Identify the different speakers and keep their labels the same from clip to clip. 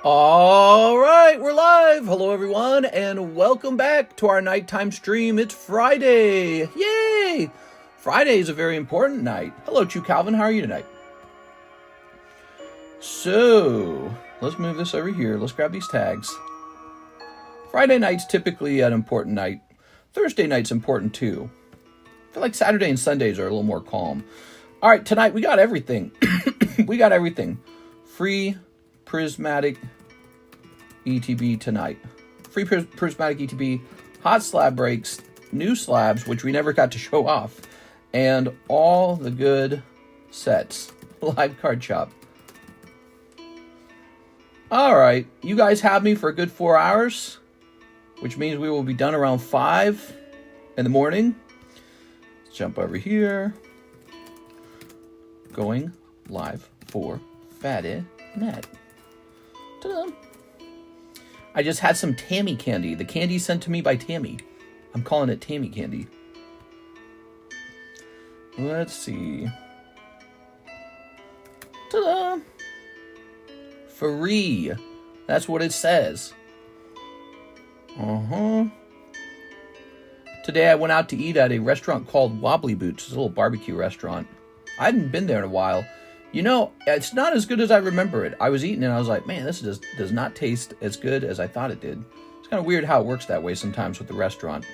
Speaker 1: All right, we're live. Hello, everyone, and welcome back to our nighttime stream. It's Friday. Yay! Friday is a very important night. Hello, Chu Calvin. How are you tonight? So, let's move this over here. Let's grab these tags. Friday night's typically an important night. Thursday night's important too. I feel like Saturday and Sundays are a little more calm. All right, tonight we got everything. We got everything. Free Prismatic ETB tonight. Free Prismatic ETB, hot slab breaks, new slabs, which we never got to show off, and all the good sets. Live card shop. All right, you guys have me for a good 4 hours, which means we will be done around 5 in the morning. Let's jump over here. Going live for Fatty Net. Ta-da! I just had some Tammy candy. The candy sent to me by Tammy. I'm calling it Tammy candy. Let's see. Ta-da! Free. That's what it says. Today I went out to eat at a restaurant called Wobbly Boots. It's a little barbecue restaurant. I hadn't been there in a while. You know, it's not as good as I remember it. I was eating and I was like, man, this does not taste as good as I thought it did. It's kind of weird how it works that way sometimes with the restaurant.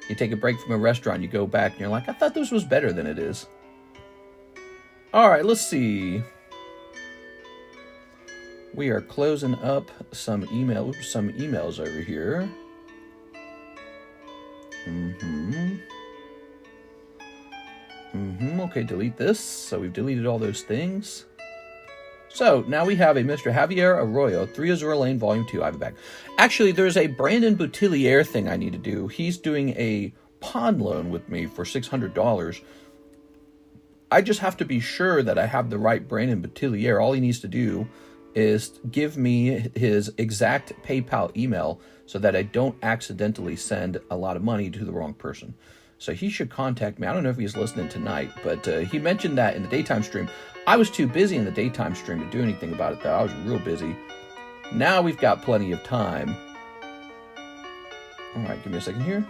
Speaker 1: You take a break from a restaurant, you go back and you're like, I thought this was better than it is. All right, let's see. We are closing up some emails over here. Okay, delete this. So we've deleted all those things. So now we have a Mr. Javier Arroyo, 3 Azure Lane, Volume 2. I have it back. Actually, there's a Brandon Boutillier thing I need to do. He's doing a pawn loan with me for $600. I just have to be sure that I have the right Brandon Boutillier. All he needs to do is give me his exact PayPal email so that I don't accidentally send a lot of money to the wrong person. So he should contact me. I don't know if he's listening tonight, but he mentioned that in the daytime stream. I was too busy in the daytime stream to do anything about it, though. I was real busy. Now we've got plenty of time. All right, give me a second here.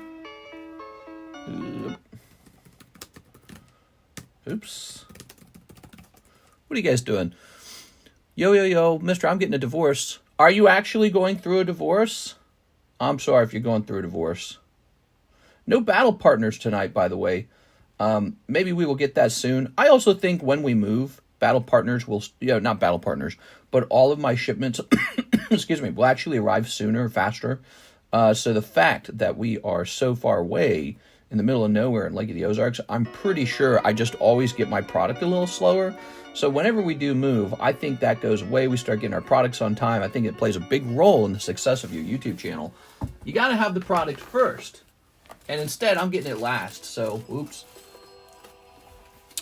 Speaker 1: Oops. What are you guys doing? Yo, mister, I'm getting a divorce. Are you actually going through a divorce? I'm sorry if you're going through a divorce. No battle partners tonight, by the way. Maybe we will get that soon. I also think when we move, battle partners will, not battle partners, but all of my shipments, excuse me, will actually arrive sooner, faster. So the fact that we are so far away in the middle of nowhere in Lake of the Ozarks, I'm pretty sure I just always get my product a little slower. So whenever we do move, I think that goes away. We start getting our products on time. I think it plays a big role in the success of your YouTube channel. You got to have the product first. And instead, I'm getting it last, so, oops.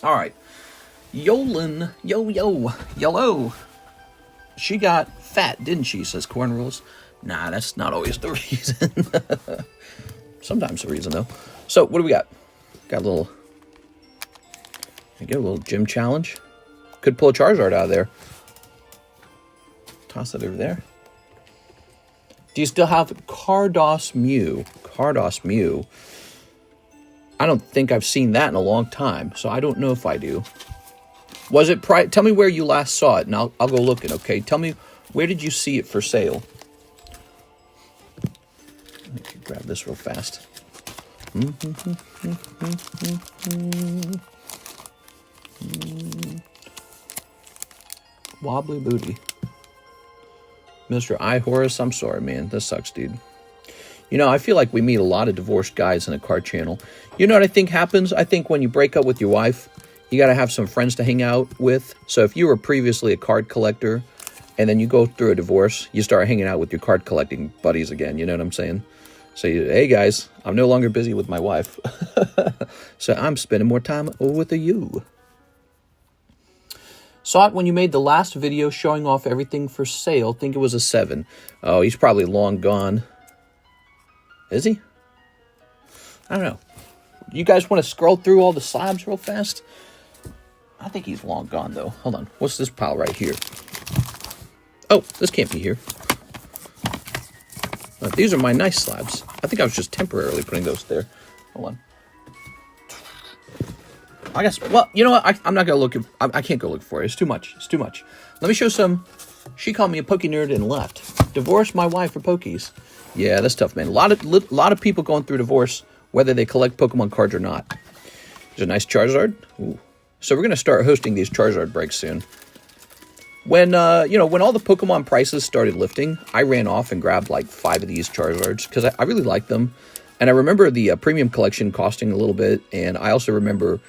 Speaker 1: All right. Yolan, yellow. She got fat, didn't she, says Corn Rules. Nah, that's not always the reason. Sometimes the reason, though. So, what do we got? Got a little gym challenge. Could pull a Charizard out of there. Toss that over there. Do you still have Cardos Mew? Cardos Mew. I don't think I've seen that in a long time, so I don't know if I do. Was it tell me where you last saw it, and I'll go looking, okay? Tell me, where did you see it for sale? Let me grab this real fast. Wobbly booty. Mr. I. Horace, I'm sorry, man. This sucks, dude. You know, I feel like we meet a lot of divorced guys in the card channel. You know what I think happens? I think when you break up with your wife, you got to have some friends to hang out with. So if you were previously a card collector and then you go through a divorce, you start hanging out with your card collecting buddies again. You know what I'm saying? So, hey, guys, I'm no longer busy with my wife. So I'm spending more time with you. Saw it when you made the last video showing off everything for sale. Think it was a 7. Oh, he's probably long gone. Is he? I don't know. You guys want to scroll through all the slabs real fast? I think he's long gone, though. Hold on. What's this pile right here? Oh, this can't be here. These are my nice slabs. I think I was just temporarily putting those there. Hold on. I guess, well, you know what? I'm not going to look. I can't go look for it. It's too much. It's too much. Let me show some. She called me a Poke nerd and left. Divorced my wife for Pokies. Yeah, that's tough, man. A lot of people going through divorce, whether they collect Pokemon cards or not. There's a nice Charizard. Ooh. So we're going to start hosting these Charizard breaks soon. When, when all the Pokemon prices started lifting, I ran off and grabbed like 5 of these Charizards because I really like them. And I remember the premium collection costing a little bit. And I also remember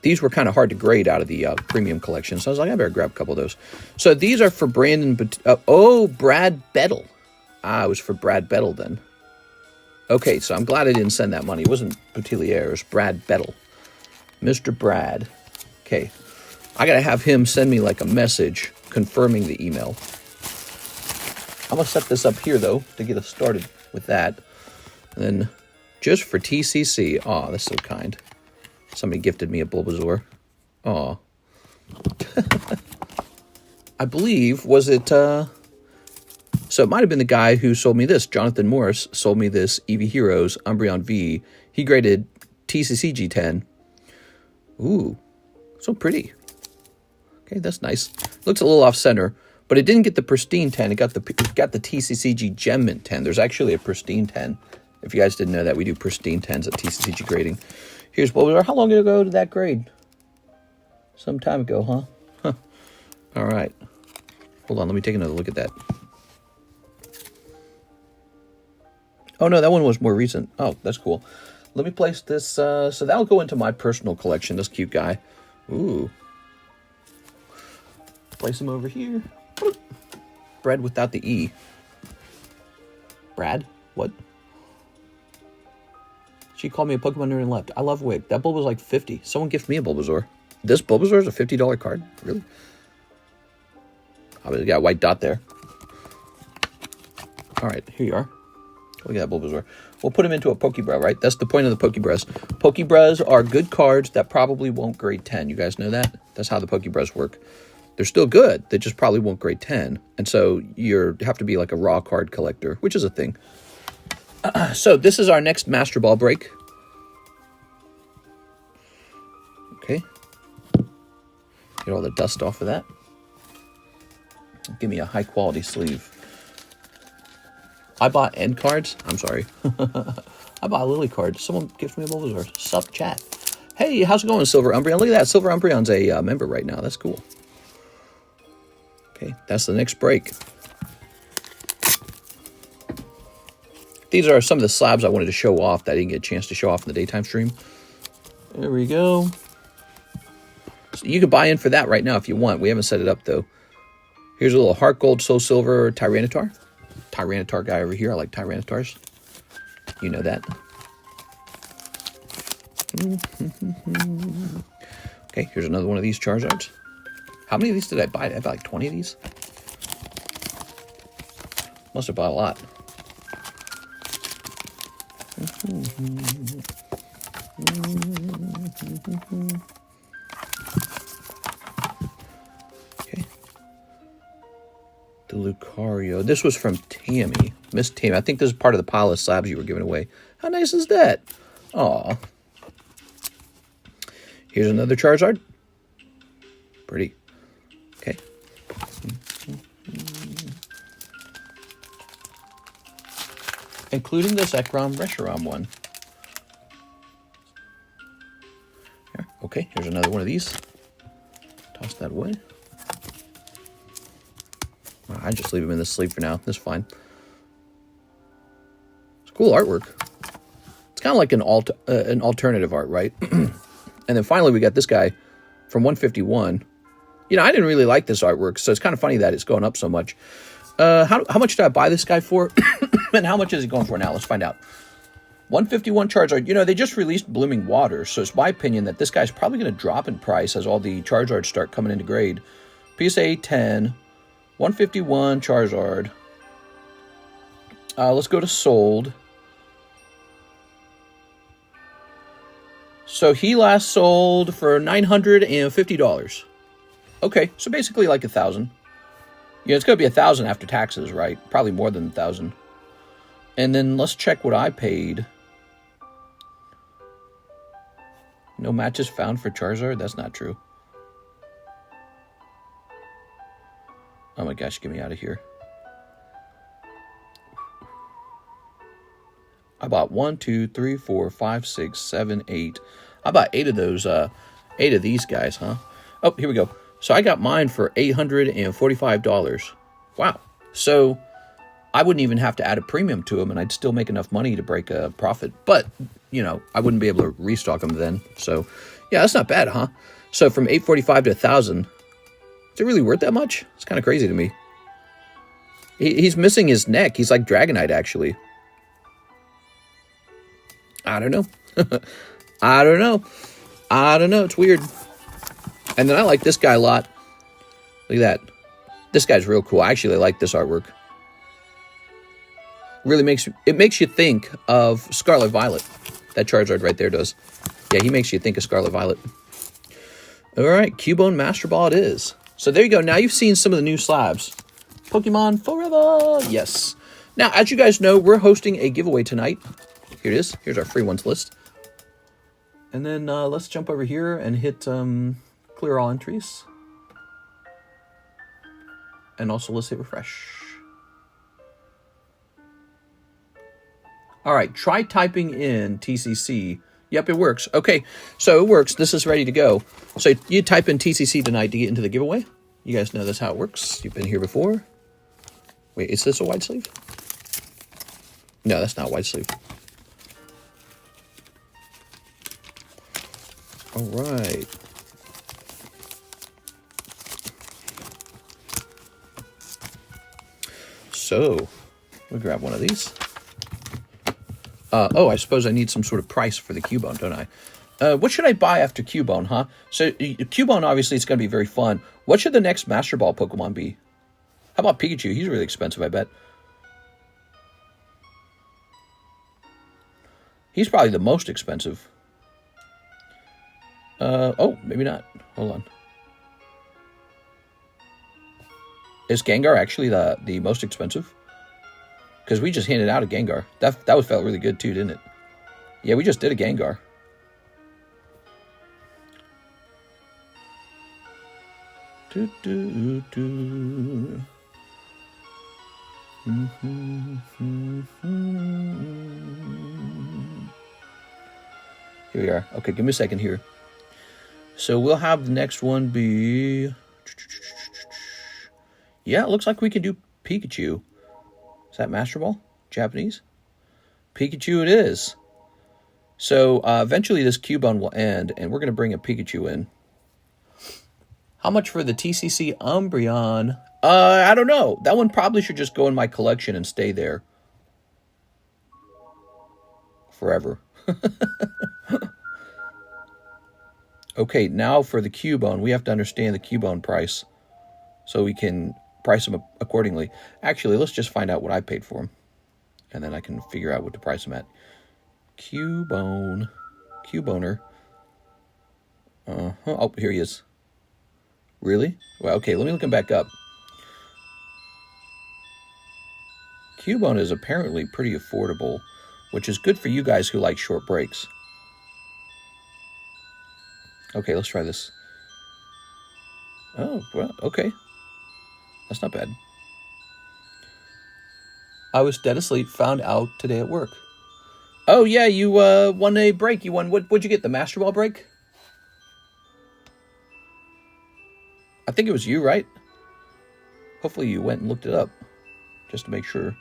Speaker 1: these were kind of hard to grade out of the premium collection. So I was like, I better grab a couple of those. So these are for Brandon. Brad Bettle. Ah, it was for Brad Bettle then. Okay, so I'm glad I didn't send that money. It wasn't Boutillier, it was Brad Bettle. Mr. Brad. Okay. I got to have him send me like a message confirming the email. I'm going to set this up here, though, to get us started with that. And then just for TCC. Aw, that's so kind. Somebody gifted me a Bulbasaur. Aw. I believe, was it... So it might have been the guy who sold me this. Jonathan Morris sold me this Eevee Heroes Umbreon V. He graded TCC G10. Ooh, so pretty. Okay, that's nice. Looks a little off center, but it didn't get the pristine 10. It got the TCCG Gem Mint 10. There's actually a pristine 10. If you guys didn't know that, we do pristine 10s at TCCG grading. Here's Bulbasaur. How long ago did that grade? Some time ago, huh? Huh. All right. Hold on, let me take another look at that. Oh, no, that one was more recent. Oh, that's cool. Let me place this. So that'll go into my personal collection, this cute guy. Ooh. Place him over here. Bread without the E. Brad? What? She called me a Pokemon nerd and left. I love Wig. That Bulb was like 50. Someone gifted me a Bulbasaur. This Bulbasaur is a $50 card? Really? Oh, we got a white dot there. All right, here you are. Look at that Bulbasaur. We'll put him into a PokeBruh, right? That's the point of the PokeBruhs. PokeBruhs are good cards that probably won't grade 10. You guys know that? That's how the PokeBruhs work. They're still good. They just probably won't grade 10. And so you have to be like a raw card collector, which is a thing. So this is our next Master Ball break. Okay. Get all the dust off of that. Give me a high quality sleeve. I bought end cards. I'm sorry. I bought a Lily card. Someone gifted me a Bulbasaur. Sup, chat. Hey, how's it going, Silver Umbreon? Look at that. Silver Umbreon's a member right now. That's cool. Okay, that's the next break. These are some of the slabs I wanted to show off that I didn't get a chance to show off in the daytime stream. There we go. So you can buy in for that right now if you want. We haven't set it up, though. Here's a little Heart Gold Soul Silver Tyranitar. Tyranitar guy over here. I like Tyranitars. You know that. Okay, here's another one of these Charizards. How many of these did I buy? I bought like 20 of these. Must have bought a lot. Okay. The Lucario. This was from Tammy. Miss Tammy. I think this is part of the pile of slabs you were giving away. How nice is that? Aw. Here's another Charizard. Pretty. Okay. Including the Zekrom Reshiram one. Here. Okay, here's another one of these. Toss that away. I just leave them in the sleeve for now. That's fine. It's cool artwork. It's kind of like an alternative art, right? And then finally we got this guy from 151. You know, I didn't really like this artwork, so it's kind of funny that it's going up so much. How much did I buy this guy for? And how much is he going for now? Let's find out. 151 Charizard. You know, they just released Blooming Waters, so it's my opinion that this guy's probably going to drop in price as all the Charizards start coming into grade. PSA 10, 151 Charizard. Let's go to sold. So he last sold for $950. Okay, so basically like $1,000. Yeah, it's going to be 1,000 after taxes, right? Probably more than 1,000. And then let's check what I paid. No matches found for Charizard? That's not true. Oh my gosh, get me out of here. I bought 1, 2, 3, 4, 5, 6, 7, 8. I bought 8 of those, 8 of these guys, huh? Oh, here we go. So I got mine for $845. Wow. So I wouldn't even have to add a premium to them, and I'd still make enough money to break a profit. But, you know, I wouldn't be able to restock them then. So, yeah, that's not bad, huh? So from $845 to $1,000, is it really worth that much? It's kind of crazy to me. He's missing his neck. He's like Dragonite, actually. I don't know. I don't know. I don't know. It's weird. And then I like this guy a lot. Look at that. This guy's real cool. I actually like this artwork. Really makes you think of Scarlet Violet. That Charizard right there does. Yeah, he makes you think of Scarlet Violet. All right, Cubone Master Ball it is. So there you go. Now you've seen some of the new slabs. Pokemon Forever. Yes. Now, as you guys know, we're hosting a giveaway tonight. Here it is. Here's our free ones list. And then let's jump over here and hit clear all entries. And also let's hit refresh. All right, try typing in TCC. Yep, it works. Okay, so it works. This is ready to go. So you type in TCC tonight to get into the giveaway. You guys know that's how it works. You've been here before. Wait, is this a wide sleeve? No, that's not wide sleeve. All right. So, we'll grab one of these. Oh, I suppose I need some sort of price for the Cubone, don't I? What should I buy after Cubone, huh? So, Cubone, obviously, it's going to be very fun. What should the next Master Ball Pokemon be? How about Pikachu? He's really expensive, I bet. He's probably the most expensive. Oh, maybe not. Hold on. Is Gengar actually the most expensive? Because we just handed out a Gengar. That felt really good too, didn't it? Yeah, we just did a Gengar. Here we are. Okay, give me a second here. So we'll have the next one be... Yeah, it looks like we can do Pikachu. Is that Master Ball? Japanese? Pikachu it is. So eventually this Cubone will end, and we're going to bring a Pikachu in. How much for the TCC Umbreon? I don't know. That one probably should just go in my collection and stay there. Forever. Okay, now for the Cubone, we have to understand the Cubone price so we can price them accordingly. Actually, let's just find out what I paid for them, and then I can figure out what to price them at. Cubone. Cuboner. Oh, here he is. Really? Well, okay, let me look him back up. Cubone is apparently pretty affordable, which is good for you guys who like short breaks. Okay, let's try this. Oh, well, okay. That's not bad. I was dead asleep, found out today at work. Oh, yeah, you won a break. You won, what'd you get, the Master Ball break? I think it was you, right? Hopefully you went and looked it up, just to make sure.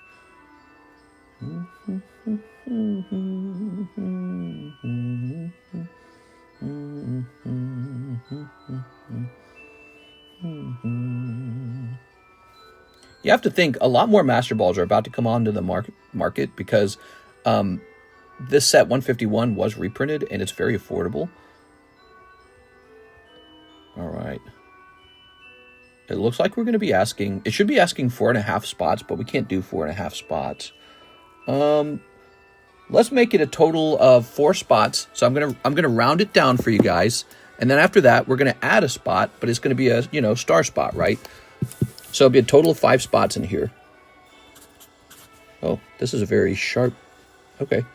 Speaker 1: You have to think a lot more Master Balls are about to come onto the market because this set 151 was reprinted and it's very affordable. All right. It looks like we're going to be asking, it should be asking 4.5 spots, but we can't do 4.5 spots. Let's make it a total of 4 spots. So I'm gonna round it down for you guys, and then after that we're gonna add a spot, but it's gonna be a star spot, right? So it'll be a total of 5 spots in here. Oh, this is a very sharp... Okay.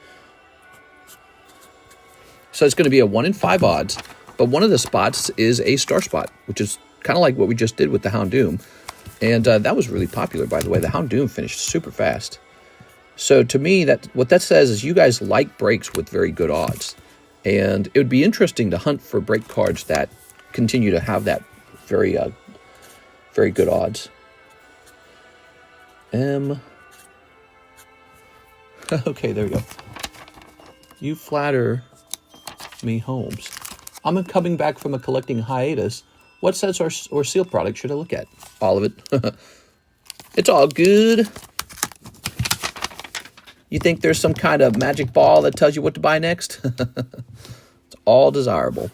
Speaker 1: So it's going to be a 1 in 5 odds, but one of the spots is a star spot, which is kind of like what we just did with the Houndoom. And that was really popular, by the way. The Houndoom finished super fast. So to me, what that says is you guys like breaks with very good odds. And it would be interesting to hunt for break cards that continue to have that very good odds. Okay, there we go. You flatter me, Holmes. I'm coming back from a collecting hiatus. What sets or seal product should I look at? All of it. It's all good. You think there's some kind of magic ball that tells you what to buy next? It's all desirable.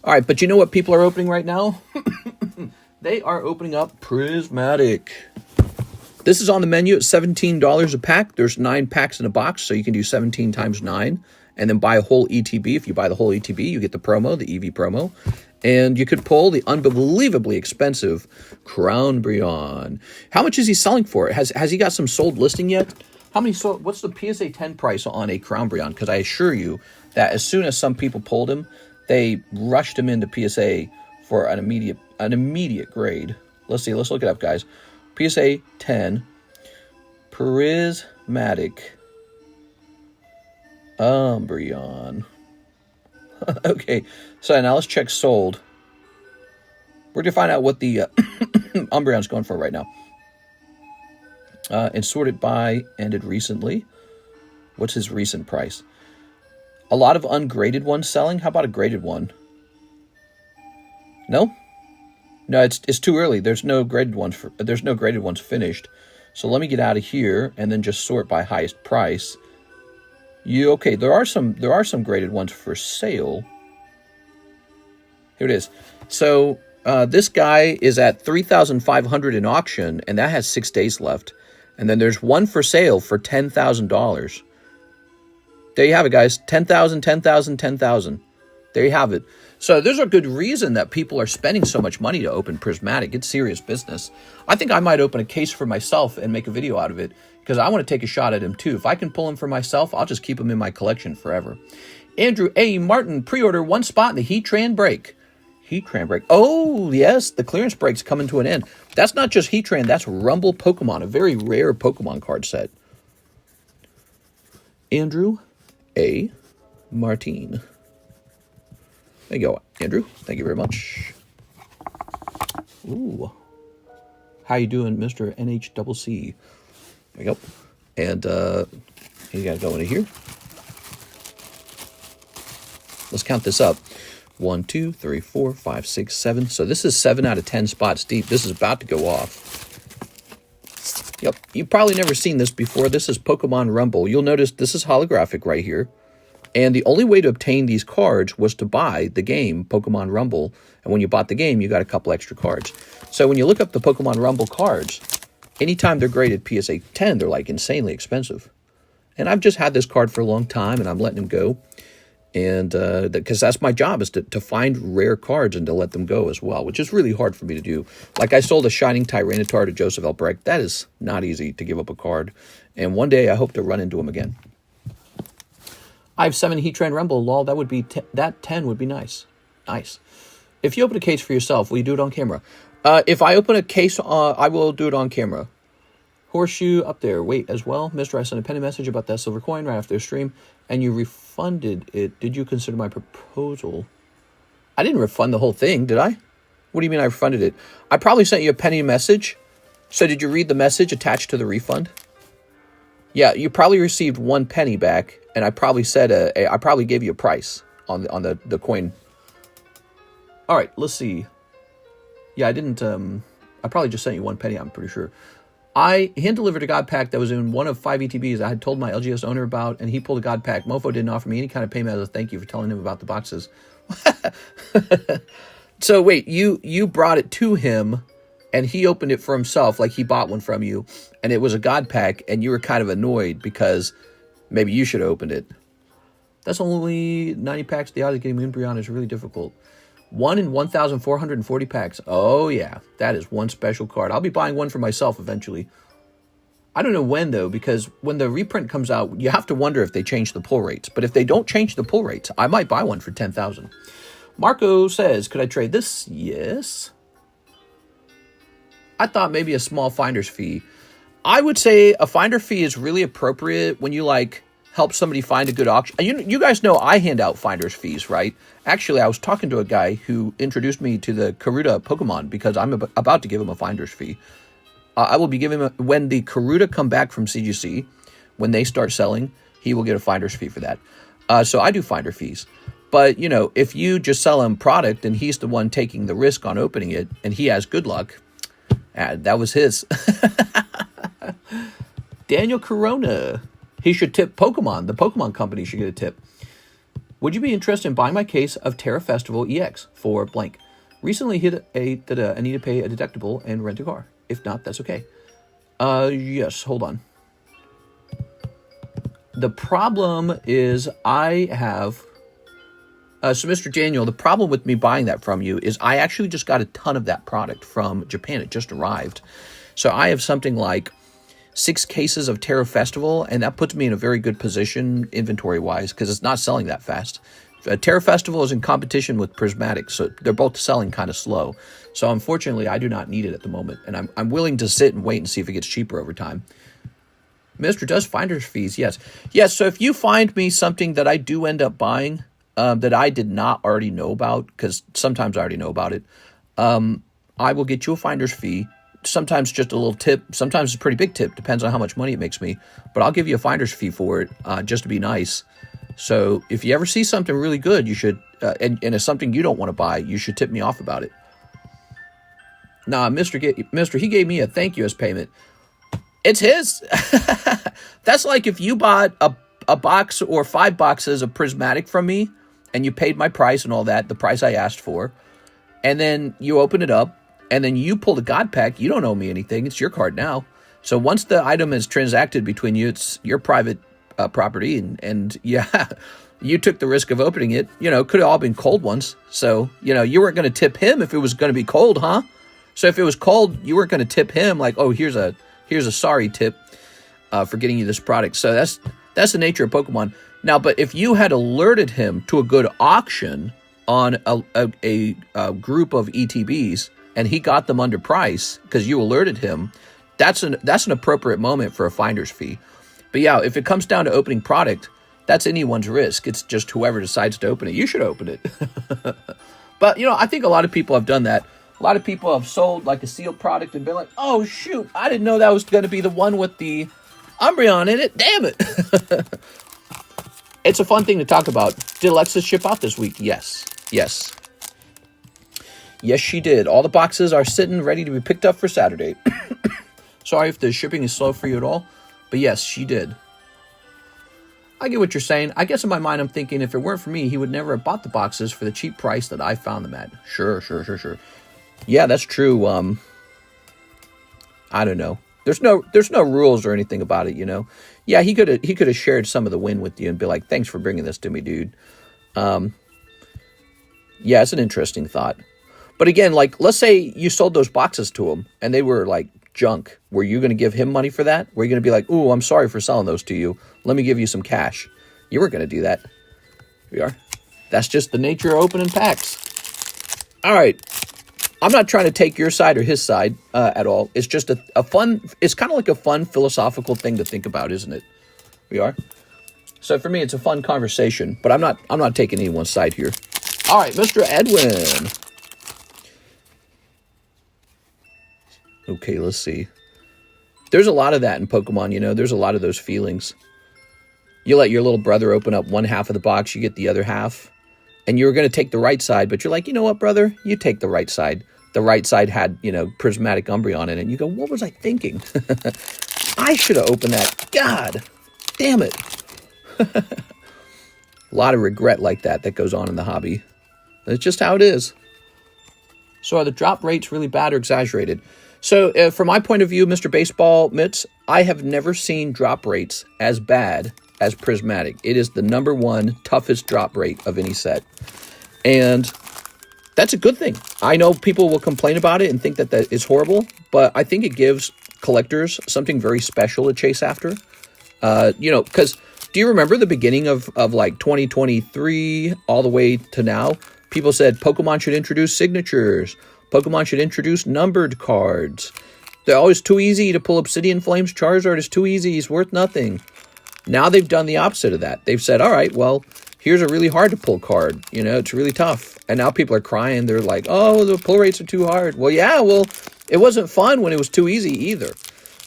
Speaker 1: All right, but you know what people are opening right now? They are opening up Prismatic. This is on the menu at $17 a pack. There's 9 packs in a box, so you can do 17 times 9. And then buy a whole ETB. If you buy the whole ETB, you get the promo, the EV promo. And you could pull the unbelievably expensive Crown Brion. How much is he selling for it? Has he got some sold listing yet? How many sold? What's the PSA 10 price on a Crown Brion? Because I assure you that as soon as some people pulled him, they rushed him into PSA for an immediate grade. Let's see. Let's look it up, guys. PSA 10 Prismatic Umbreon. Okay, so now let's check sold. We're going to find out what the Umbreon's going for right now. And sorted by ended recently. What's his recent price? A lot of ungraded ones selling. How about a graded one? No? No, it's too early. There's no graded ones finished. So let me get out of here and then just sort by highest price. Okay, there are some graded ones for sale. Here it is. So this guy is at 3,500 in auction, and that has 6 days left. And then there's one for sale for $10,000. There you have it, guys. 10,000, 10,000, 10,000. There you have it. So there's a good reason that people are spending so much money to open Prismatic. It's serious business. I think I might open a case for myself and make a video out of it because I want to take a shot at him too. If I can pull him for myself, I'll just keep him in my collection forever. Andrew A. Martin, pre-order 1 spot in the Heatran break. Heatran break. Oh, yes, the clearance break's coming to an end. That's not just Heatran, that's Rumble Pokemon, a very rare Pokemon card set. Andrew A. Martin. There you go, Andrew. Thank you very much. Ooh. How you doing, Mr. NHCC? There you go. And you got to go into here. Let's count this up. 1, 2, 3, 4, 5, 6, 7. So this is 7 out of 10 spots deep. This is about to go off. Yep. You've probably never seen this before. This is Pokemon Rumble. You'll notice this is holographic right here. And the only way to obtain these cards was to buy the game, Pokemon Rumble. And when you bought the game, you got a couple extra cards. So when you look up the Pokemon Rumble cards, anytime they're graded PSA 10, they're like insanely expensive. And I've just had this card for a long time, and I'm letting them go. And because that's my job, is to find rare cards and to let them go as well, which is really hard for me to do. Like I sold a Shining Tyranitar to Joseph Albrecht. That is not easy to give up a card. And one day I hope to run into him again. I have 7 Heatran Rumble, lol. That would be that 10 would be nice. Nice. If you open a case for yourself, will you do it on camera? If I open a case, I will do it on camera. Horseshoe up there. Wait, as well. Mr. I sent a penny message about that silver coin right after the stream, and you refunded it. Did you consider my proposal? I didn't refund the whole thing, did I? What do you mean I refunded it? I probably sent you a penny message. So did you read the message attached to the refund? Yeah, you probably received 1 penny back, and I probably said I probably gave you a price on the coin. All right, let's see. Yeah, I didn't. I probably just sent you 1 penny. I'm pretty sure. I hand-delivered a God Pack that was in one of 5 ETBs I had told my LGS owner about, and he pulled a God Pack. Mofo didn't offer me any kind of payment as a thank you for telling him about the boxes. So wait, you brought it to him, and he opened it for himself, like he bought one from you, and it was a God Pack, and you were kind of annoyed because maybe you should have opened it. That's only 90 packs. The odds of getting Moonbreon is really difficult. 1 in 1,440 packs. Oh, yeah. That is one special card. I'll be buying one for myself eventually. I don't know when, though, because when the reprint comes out, you have to wonder if they change the pull rates. But if they don't change the pull rates, I might buy one for 10,000. Marco says, could I trade this? Yes. I thought maybe a small finder's fee. I would say a finder fee is really appropriate when you, like, help somebody find a good auction. You guys know I hand out finder's fees, right? Actually, I was talking to a guy who introduced me to the Karuta Pokemon because I'm about to give him a finder's fee. I will be giving him, when the Karuta come back from CGC, when they start selling, he will get a finder's fee for that. So I do finder fees. But, you know, if you just sell him product and he's the one taking the risk on opening it and he has good luck, that was his. Daniel Corona. He should tip Pokemon. The Pokemon company should get a tip. Would you be interested in buying my case of Terra Festival EX for blank? Recently hit I need to pay a deductible and rent a car. If not, that's okay. Yes, hold on. The problem is I have... so, Mr. Daniel, the problem with me buying that from you is I actually just got a ton of that product from Japan. It just arrived. So I have something like 6 cases of Terra Festival, and that puts me in a very good position inventory-wise because it's not selling that fast. Terra Festival is in competition with Prismatic, so they're both selling kind of slow. So unfortunately, I do not need it at the moment, and I'm willing to sit and wait and see if it gets cheaper over time. Mr. does finder's fees, yes. Yes, so if you find me something that I do end up buying that I did not already know about, because sometimes I already know about it, I will get you a finder's fee. Sometimes just a little tip. Sometimes it's a pretty big tip. Depends on how much money it makes me. But I'll give you a finder's fee for it just to be nice. So if you ever see something really good, you should, and it's something you don't want to buy, you should tip me off about it. Nah, Mr. He gave me a thank you as payment. It's his. That's like if you bought a box or 5 boxes of Prismatic from me and you paid my price and all that, the price I asked for, and then you open it up and then you pull the God Pack, you don't owe me anything. It's your card now. So once the item is transacted between you, it's your private property, and yeah, you took the risk of opening it. You know, could have all been cold ones. So, you know, you weren't going to tip him if it was going to be cold, huh? So if it was cold, you weren't going to tip him like, oh, here's a sorry tip for getting you this product. So that's the nature of Pokemon. Now, but if you had alerted him to a good auction on a group of ETBs and he got them under price because you alerted him, that's an appropriate moment for a finder's fee. But yeah, if it comes down to opening product, that's anyone's risk. It's just whoever decides to open it. You should open it. But, you know, I think a lot of people have done that. A lot of people have sold like a sealed product and been like, oh, shoot, I didn't know that was going to be the one with the Umbreon in it. Damn it. It's a fun thing to talk about. Did Alexis ship out this week? Yes. Yes. Yes, she did. All the boxes are sitting ready to be picked up for Saturday. Sorry if the shipping is slow for you at all. But yes, she did. I get what you're saying. I guess in my mind, I'm thinking if it weren't for me, he would never have bought the boxes for the cheap price that I found them at. Sure. Yeah, that's true. I don't know. There's no rules or anything about it, you know. Yeah, he could have shared some of the win with you and be like, thanks for bringing this to me, dude. Yeah, it's an interesting thought. But again, like, let's say you sold those boxes to him and they were like junk. Were you going to give him money for that? Were you going to be like, ooh, I'm sorry for selling those to you. Let me give you some cash. You weren't going to do that. Here we are. That's just the nature of opening packs. All right. I'm not trying to take your side or his side at all. It's just a fun, it's kind of like a fun philosophical thing to think about, isn't it? We are. So for me, it's a fun conversation, but I'm not taking anyone's side here. All right, Mr. Edwin. Okay, let's see. There's a lot of that in Pokemon, you know. There's a lot of those feelings. You let your little brother open up one half of the box, you get the other half. And you were going to take the right side, but you're like, you know what, brother? You take the right side. The right side had, you know, Prismatic Umbreon in it. And you go, what was I thinking? I should have opened that. God damn it. A lot of regret like that goes on in the hobby. That's just how it is. So are the drop rates really bad or exaggerated? So from my point of view, Mr. Baseball Mitts, I have never seen drop rates as bad as Prismatic. It is the #1 toughest drop rate of any set. And that's a good thing. I know people will complain about it and think that that is horrible, but I think it gives collectors something very special to chase after. You know, because do you remember the beginning of like 2023 all the way to now? People said Pokemon should introduce signatures. Pokemon should introduce numbered cards. They're always too easy to pull Obsidian Flames. Charizard is too easy. He's worth nothing. Now they've done the opposite of that. They've said, all right, well, here's a really hard to pull card. You know, it's really tough. And now people are crying. They're like, oh, the pull rates are too hard. Well, yeah, well, it wasn't fun when it was too easy either.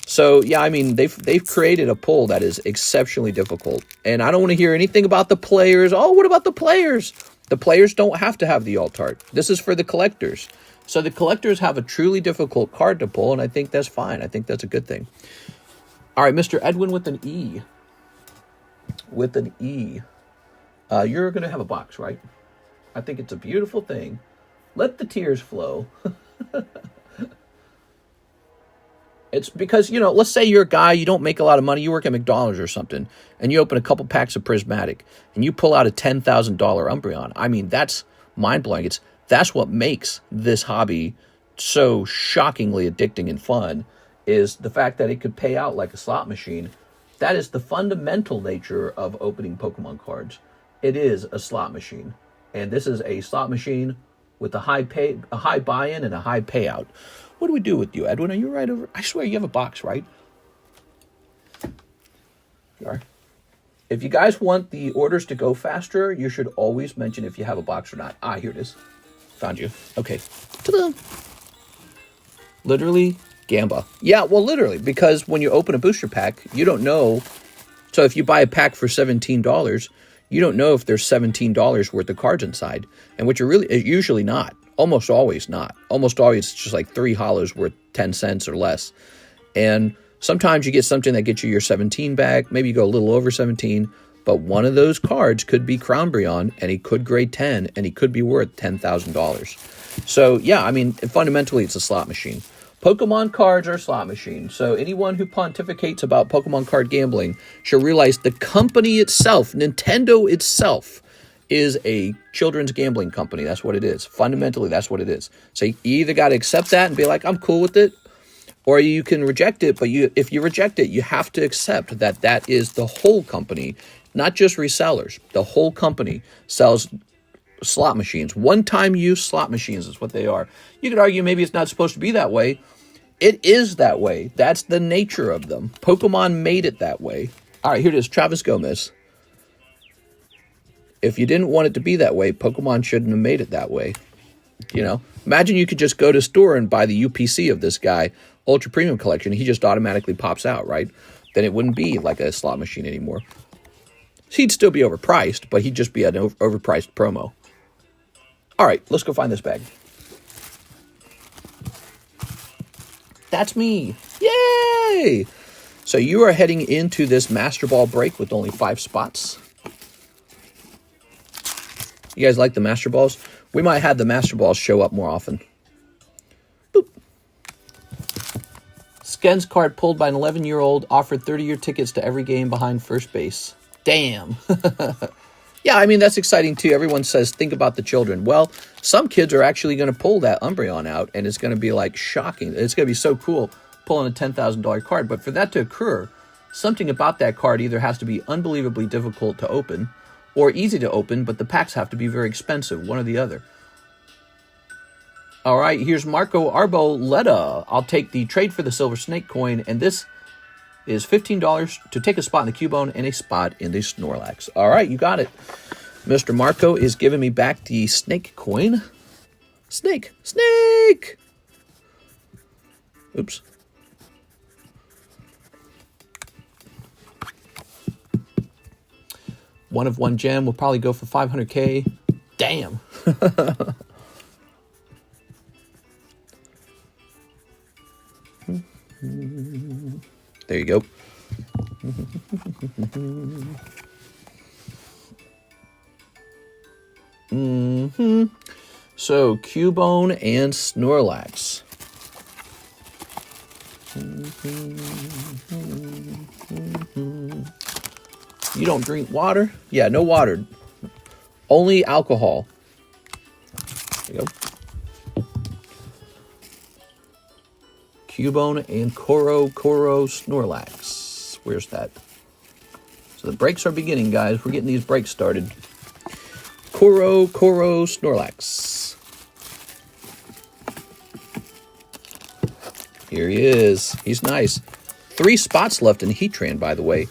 Speaker 1: So, yeah, I mean, they've created a pull that is exceptionally difficult. And I don't want to hear anything about the players. Oh, what about the players? The players don't have to have the alt art. This is for the collectors. So the collectors have a truly difficult card to pull, and I think that's fine. I think that's a good thing. All right, Mr. Edwin with an E. With an E. You're going to have a box, right? I think it's a beautiful thing. Let the tears flow. It's because, you know, let's say you're a guy, you don't make a lot of money, you work at McDonald's or something, and you open a couple packs of Prismatic, and you pull out a $10,000 Umbreon. I mean, that's mind-blowing. That's what makes this hobby so shockingly addicting and fun, is the fact that it could pay out like a slot machine. That is the fundamental nature of opening Pokemon cards. It is a slot machine. And this is a slot machine with a high buy-in and a high payout. What do we do with you, Edwin? Are you right over? I swear you have a box, right? You are. If you guys want the orders to go faster, you should always mention if you have a box or not. Ah, here it is. Found you. Okay. Ta-da! Literally, Gamba. Yeah, well, literally, because when you open a booster pack, you don't know. So if you buy a pack for $17, you don't know if there's $17 worth of cards inside, and which are usually not. Almost always not. Almost always it's just like 3 holos worth 10 cents or less. And sometimes you get something that gets you your 17 back. Maybe you go a little over 17. But one of those cards could be Crownbrion, and he could grade 10, and he could be worth $10,000. So, yeah, I mean, fundamentally, it's a slot machine. Pokemon cards are slot machines. So anyone who pontificates about Pokemon card gambling should realize the company itself, Nintendo itself, is a children's gambling company. That's what it is. Fundamentally, that's what it is. So you either got to accept that and be like, I'm cool with it, or you can reject it. But if you reject it, you have to accept that that is the whole company, not just resellers. The whole company sells slot machines. One-time use slot machines is what they are. You could argue maybe it's not supposed to be that way. It is that way. That's the nature of them. Pokemon made it that way. All right, here it is. Travis Gomez. If you didn't want it to be that way, Pokemon shouldn't have made it that way. You know, imagine you could just go to a store and buy the UPC of this guy, Ultra Premium Collection. He just automatically pops out, right? Then it wouldn't be like a slot machine anymore. He'd still be overpriced, but he'd just be an overpriced promo. All right, let's go find this bag. That's me. Yay! So you are heading into this Master Ball break with only 5 spots. You guys like the Master Balls? We might have the Master Balls show up more often. Boop. Sken's card pulled by an 11-year-old, offered 30-year tickets to every game behind first base. Damn. Yeah, I mean, that's exciting too. Everyone says, think about the children. Well, some kids are actually going to pull that Umbreon out, and it's going to be like shocking. It's going to be so cool pulling a $10,000 card. But for that to occur, something about that card either has to be unbelievably difficult to open, or easy to open, but the packs have to be very expensive, one or the other. All right, here's Marco Arboleda. I'll take the trade for the Silver Snake coin, and this is $15 to take a spot in the Cubone and a spot in the Snorlax. All right, you got it. Mr. Marco is giving me back the Snake coin. Snake! Snake! Oops. One of one gem will probably go for 500K. Damn. There you go. So, Cubone and Snorlax. You don't drink water? Yeah, no water. Only alcohol. There you go. Cubone and Koro Snorlax. Where's that? So the breaks are beginning, guys. We're getting these breaks started. Koro Snorlax. Here he is. He's nice. 3 spots left in Heatran, by the way.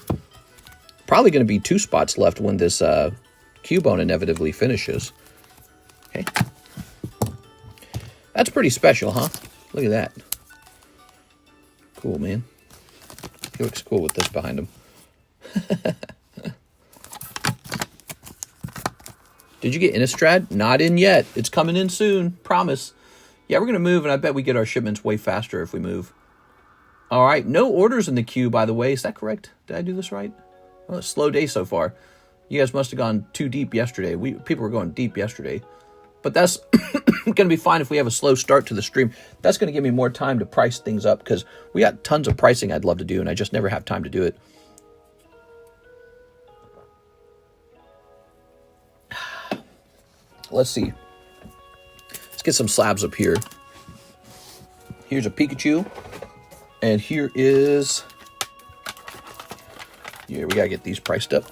Speaker 1: Probably going to be 2 spots left when this Cubone inevitably finishes. Okay. That's pretty special, huh? Look at that. Cool, man. He looks cool with this behind him. Did you get Innistrad? Not in yet. It's coming in soon. Promise. Yeah, we're going to move, and I bet we get our shipments way faster if we move. All right. No orders in the queue, by the way. Is that correct? Did I do this right? Well, it's a slow day so far. You guys must have gone too deep yesterday. People were going deep yesterday. But that's going to be fine if we have a slow start to the stream. That's going to give me more time to price things up because we got tons of pricing I'd love to do, and I just never have time to do it. Let's see. Let's get some slabs up here. Here's a Pikachu. And here is... Yeah, we got to get these priced up.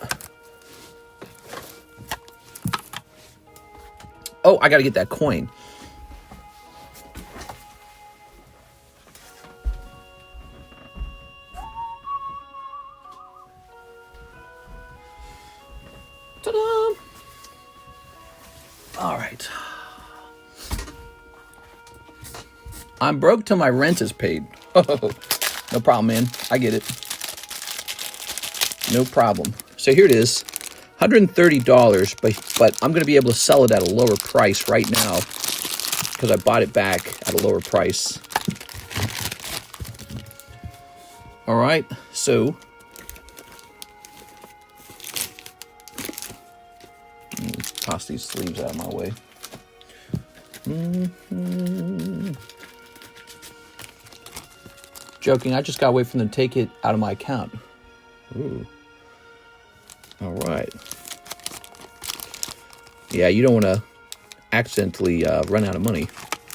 Speaker 1: Oh, I got to get that coin. Ta-da! All right. I'm broke till my rent is paid. Oh, no problem, man. I get it. No problem. So here it is. $130, but I'm going to be able to sell it at a lower price right now because I bought it back at a lower price. All right, so toss these sleeves out of my way. Joking, I just got to wait for them to take it out of my account. Ooh. All right. Yeah, you don't want to accidentally run out of money.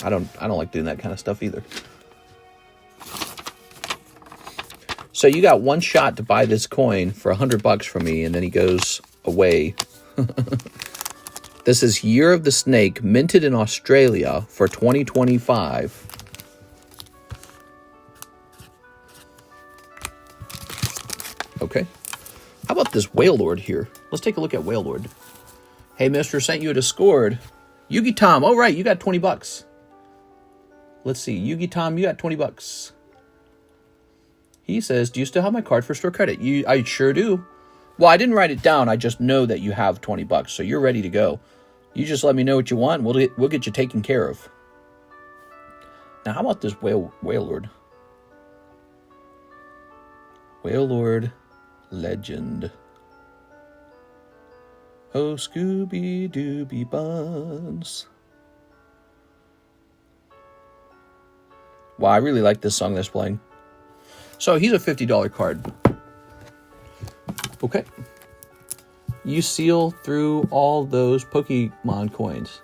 Speaker 1: I don't like doing that kind of stuff either. So you got one shot to buy this coin for $100 from me, and then he goes away. This is Year of the Snake, minted in Australia for 2025. Okay. How about this Wailord here? Let's take a look at Wailord. Hey, mister, sent you a Discord. Yugi Tom. Oh, right. You got $20. Let's see. Yugi Tom, you got $20. He says, do you still have my card for store credit? I sure do. Well, I didn't write it down. I just know that you have $20, so you're ready to go. You just let me know what you want. We'll get you taken care of. Now, how about this Wailord? Wailord Legend. Oh, Scooby-Dooby Buns. Wow, I really like this song that's playing. So he's a $50 card. Okay. You seal through all those Pokemon coins.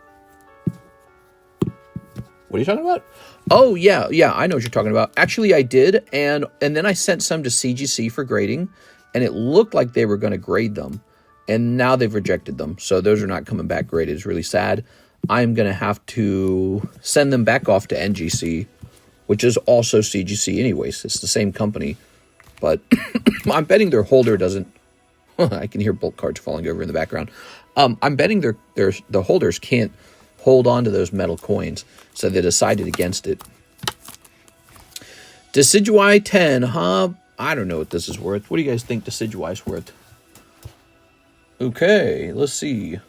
Speaker 1: What are you talking about? Oh, yeah, I know what you're talking about. Actually, I did, and then I sent some to CGC for grading, and it looked like they were going to grade them, and now they've rejected them, so those are not coming back graded. It's really sad. I'm going to have to send them back off to NGC, which is also CGC anyways. It's the same company, but I'm betting their holder doesn't... I can hear bulk cards falling over in the background. I'm betting the holders can't hold on to those metal coins, so they decided against it. Decidueye 10, huh? I don't know what this is worth. What do you guys think Decidueye's worth? Okay, let's see.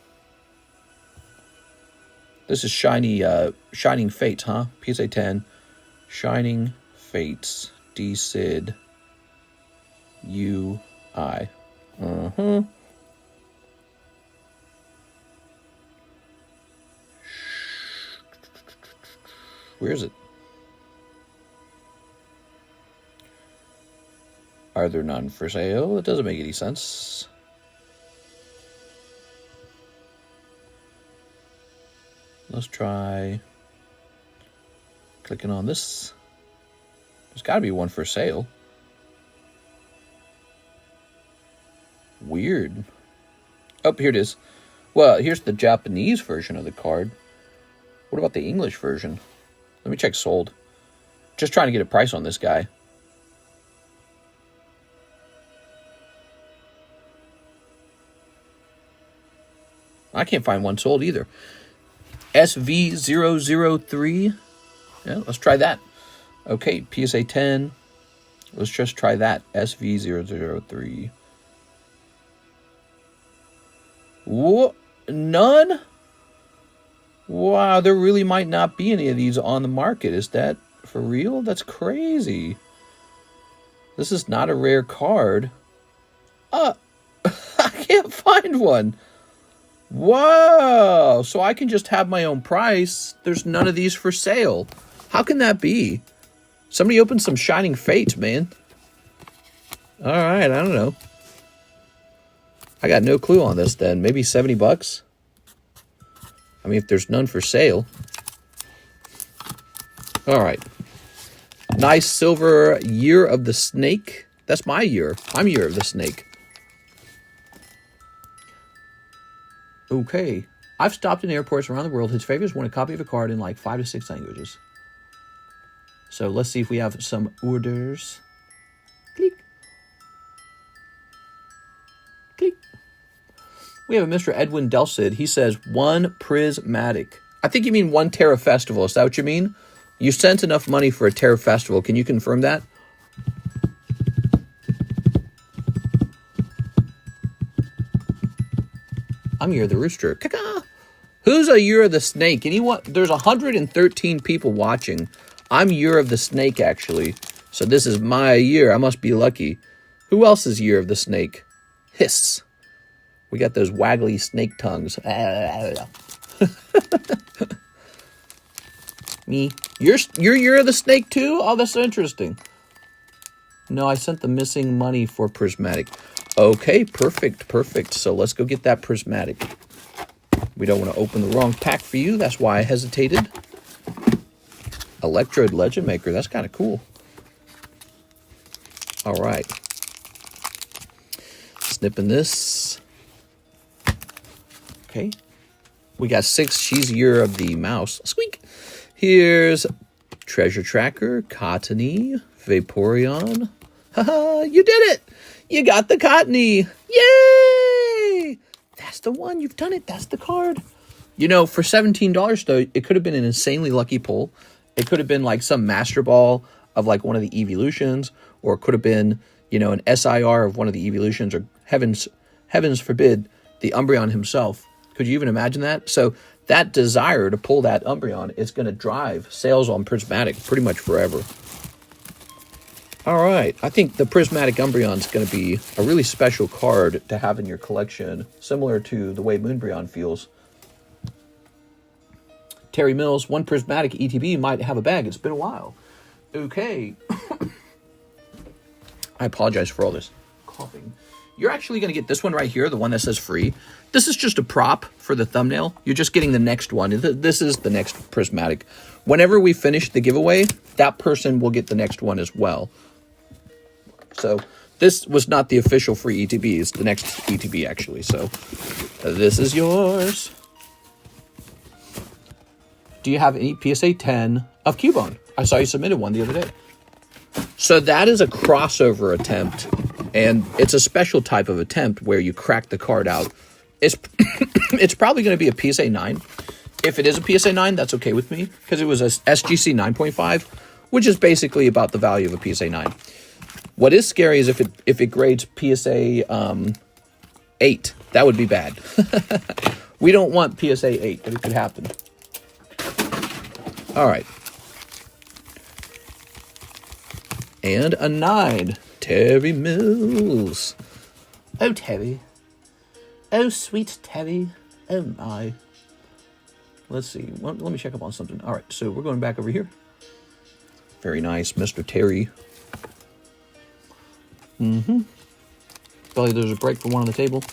Speaker 1: This is Shining Fates, huh? PSA 10. Shining Fates. D-Sid. U-I. Where is it? Are there none for sale? It doesn't make any sense. Let's try clicking on this. There's got to be one for sale. Weird. Oh, here it is. Well, here's the Japanese version of the card. What about the English version? Let me check sold. Just trying to get a price on this guy. I can't find one sold either. SV003. Yeah, let's try that. Okay, PSA 10. Let's just try that. SV003. Whoa, none? Wow, there really might not be any of these on the market. Is that for real? That's crazy. This is not a rare card. I can't find one. Wow, so I can just have my own price. There's none of these for sale. How can that be? Somebody opened some Shining Fates, man. All right, I don't know. I got no clue on this then. Maybe 70 bucks? I mean, if there's none for sale. All right. Nice silver Year of the Snake. That's my year. I'm Year of the Snake. Okay. I've stopped in airports around the world. His favorites want a copy of a card in like 5 to 6 languages. So let's see if we have some orders. Click. Click. We have a Mr. Edwin Delcid. He says, 1 Prismatic. I think you mean 1 Terra Festival. Is that what you mean? You sent enough money for a Terra Festival. Can you confirm that? I'm Year of the Rooster. Caca. Who's a Year of the Snake? Anyone? There's 113 people watching. I'm Year of the Snake, actually. So this is my year. I must be lucky. Who else is Year of the Snake? Hiss. We got those waggly snake tongues. Me. You're Year of the Snake too? Oh, that's so interesting. No, I sent the missing money for Prismatic. Okay, perfect, perfect. So let's go get that Prismatic. We don't want to open the wrong pack for you. That's why I hesitated. Electrode Legend Maker. That's kind of cool. All right. Snipping this. Okay. We got 6. She's Year of the Mouse. Squeak. Here's Treasure Tracker, Cottony, Vaporeon. Haha, you did it! You got the Cottony! Yay! That's the one. You've done it. That's the card. You know, for $17, though, it could have been an insanely lucky pull. It could have been like some Master Ball of like one of the Evolutions, or it could have been, you know, an SIR of one of the Evolutions, or heavens forbid, the Umbreon himself. Could you even imagine that? So that desire to pull that Umbreon is going to drive sales on Prismatic pretty much forever. All right. I think the Prismatic Umbreon is going to be a really special card to have in your collection, similar to the way Moonbreon feels. Terry Mills, 1 Prismatic ETB might have a bag. It's been a while. Okay. I apologize for all this coughing. You're actually going to get this one right here, the one that says free. This is just a prop for the thumbnail. You're just getting the next one. This is the next Prismatic. Whenever we finish the giveaway, that person will get the next one as well. So this was not the official free ETB. It's the next ETB, actually. So this is yours. Do you have any PSA 10 of Cubone? I saw you submitted one the other day. So that is a crossover attempt. And it's a special type of attempt where you crack the card out. It's probably going to be a PSA 9. If it is a PSA 9, that's okay with me, because it was a SGC 9.5, which is basically about the value of a PSA 9. What is scary is if it grades PSA 8. That would be bad. We don't want PSA 8, but it could happen. All right. And a 9. Terry Mills. Oh, Terry. Oh, sweet Terry. Oh, my. Let's see. Let me check up on something. All right, so we're going back over here. Very nice, Mr. Terry. Probably there's a break for one on the table.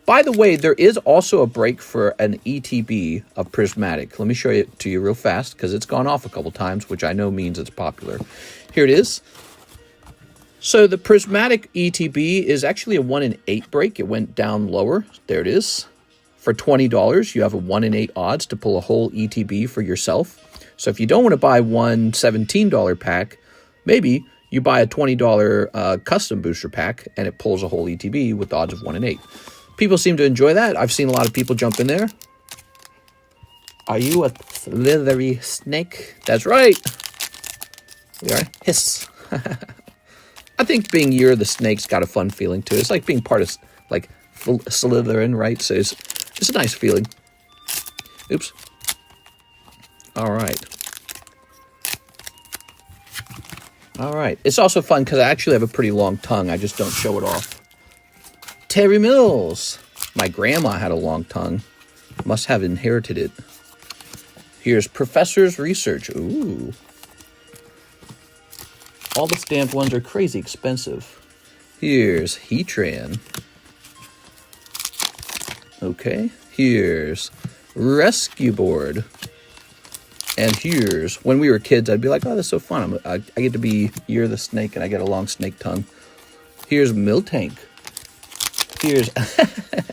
Speaker 1: By the way, there is also a break for an ETB of Prismatic. Let me show it to you real fast because it's gone off a couple times, which I know means it's popular. Here it is. So the Prismatic ETB is actually a 1 in 8 break. It went down lower. There it is. For $20, you have a 1 in 8 odds to pull a whole ETB for yourself. So if you don't want to buy one $17 pack, maybe you buy a $20 custom booster pack and it pulls a whole ETB with odds of 1 in 8. People seem to enjoy that. I've seen a lot of people jump in there. Are you a slithery snake? That's right. We are. Hiss. I think being Year of the Snake's got a fun feeling to it. It's like being part of, like, Slytherin, right? So it's a nice feeling. Oops. All right. All right. It's also fun because I actually have a pretty long tongue. I just don't show it off. Terry Mills. My grandma had a long tongue. Must have inherited it. Here's Professor's Research. Ooh. All the stamped ones are crazy expensive. Here's Heatran. Okay. Here's Rescue Board. And here's, when we were kids, I'd be like, oh, that's so fun. I get to be Year of the Snake, and I get a long snake tongue. Here's Miltank. Here's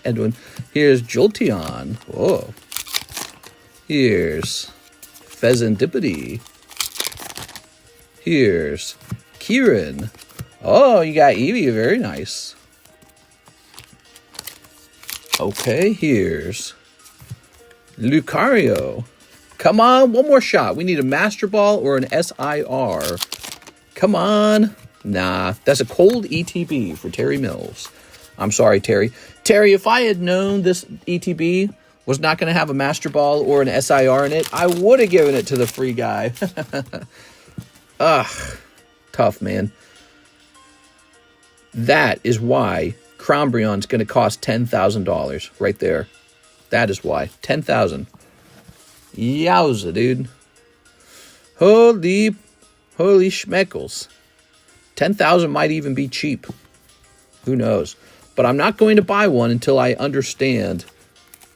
Speaker 1: Edwin. Here's Jolteon. Whoa. Here's Pheasantipity. Here's Kieran. Oh, you got Eevee. Very nice. Okay, here's Lucario. Come on, one more shot. We need a Master Ball or an SIR. Come on. Nah, that's a cold ETB for Terry Mills. I'm sorry, Terry. Terry, if I had known this ETB was not going to have a Master Ball or an SIR in it, I would have given it to the free guy. Ugh. Tough, man. That is why Crombreon's going to cost $10,000 right there. That is why. $10,000. Yowza, dude. Holy schmeckles. 10,000 might even be cheap. Who knows? But I'm not going to buy one until I understand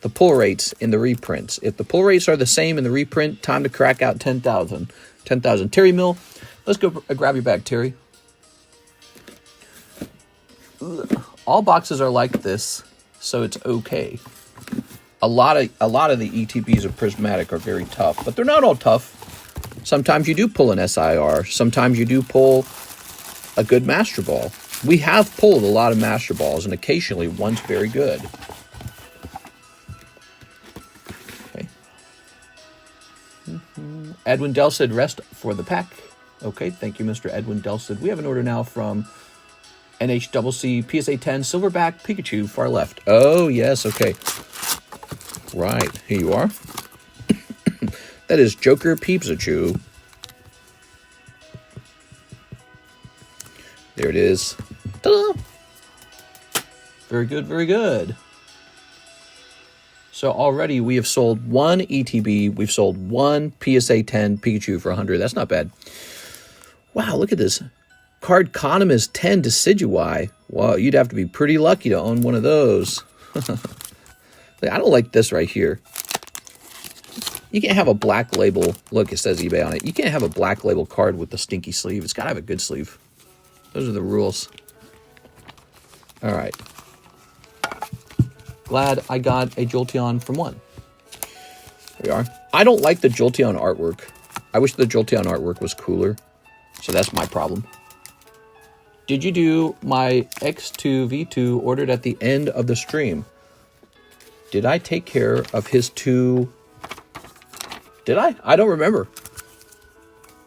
Speaker 1: the pull rates in the reprints. If the pull rates are the same in the reprint, time to crack out 10,000. 10,000. Terry Mill, let's go grab your bag, Terry. All boxes are like this, so it's okay. A lot of the ETBs of Prismatic are very tough, but they're not all tough. Sometimes you do pull an SIR. Sometimes you do pull a good Master Ball. We have pulled a lot of Master Balls, and occasionally one's very good. Okay. Edwin Delsted, rest for the pack. Okay, thank you, Mr. Edwin Delsted. We have an order now from NHCC PSA 10 Silverback Pikachu, far left. Oh, yes, okay. Right, here you are. That is Joker Peepsachu. There it is. Ta-da! Very good, very good. So already we have sold one ETB. We've sold one PSA 10 Pikachu for 100. That's not bad. Wow, look at this. Cardconomist 10 Decidueye. Wow, you'd have to be pretty lucky to own one of those. I don't like this right here. You can't have a black label. Look, it says eBay on it. You can't have a black label card with the stinky sleeve. It's got to have a good sleeve. Those are the rules. All right. Glad I got a Jolteon from one. There we are. I don't like the Jolteon artwork. I wish the Jolteon artwork was cooler. So that's my problem. Did you do my X2V2 ordered at the end of the stream? Did I take care of his two? Did I? I don't remember.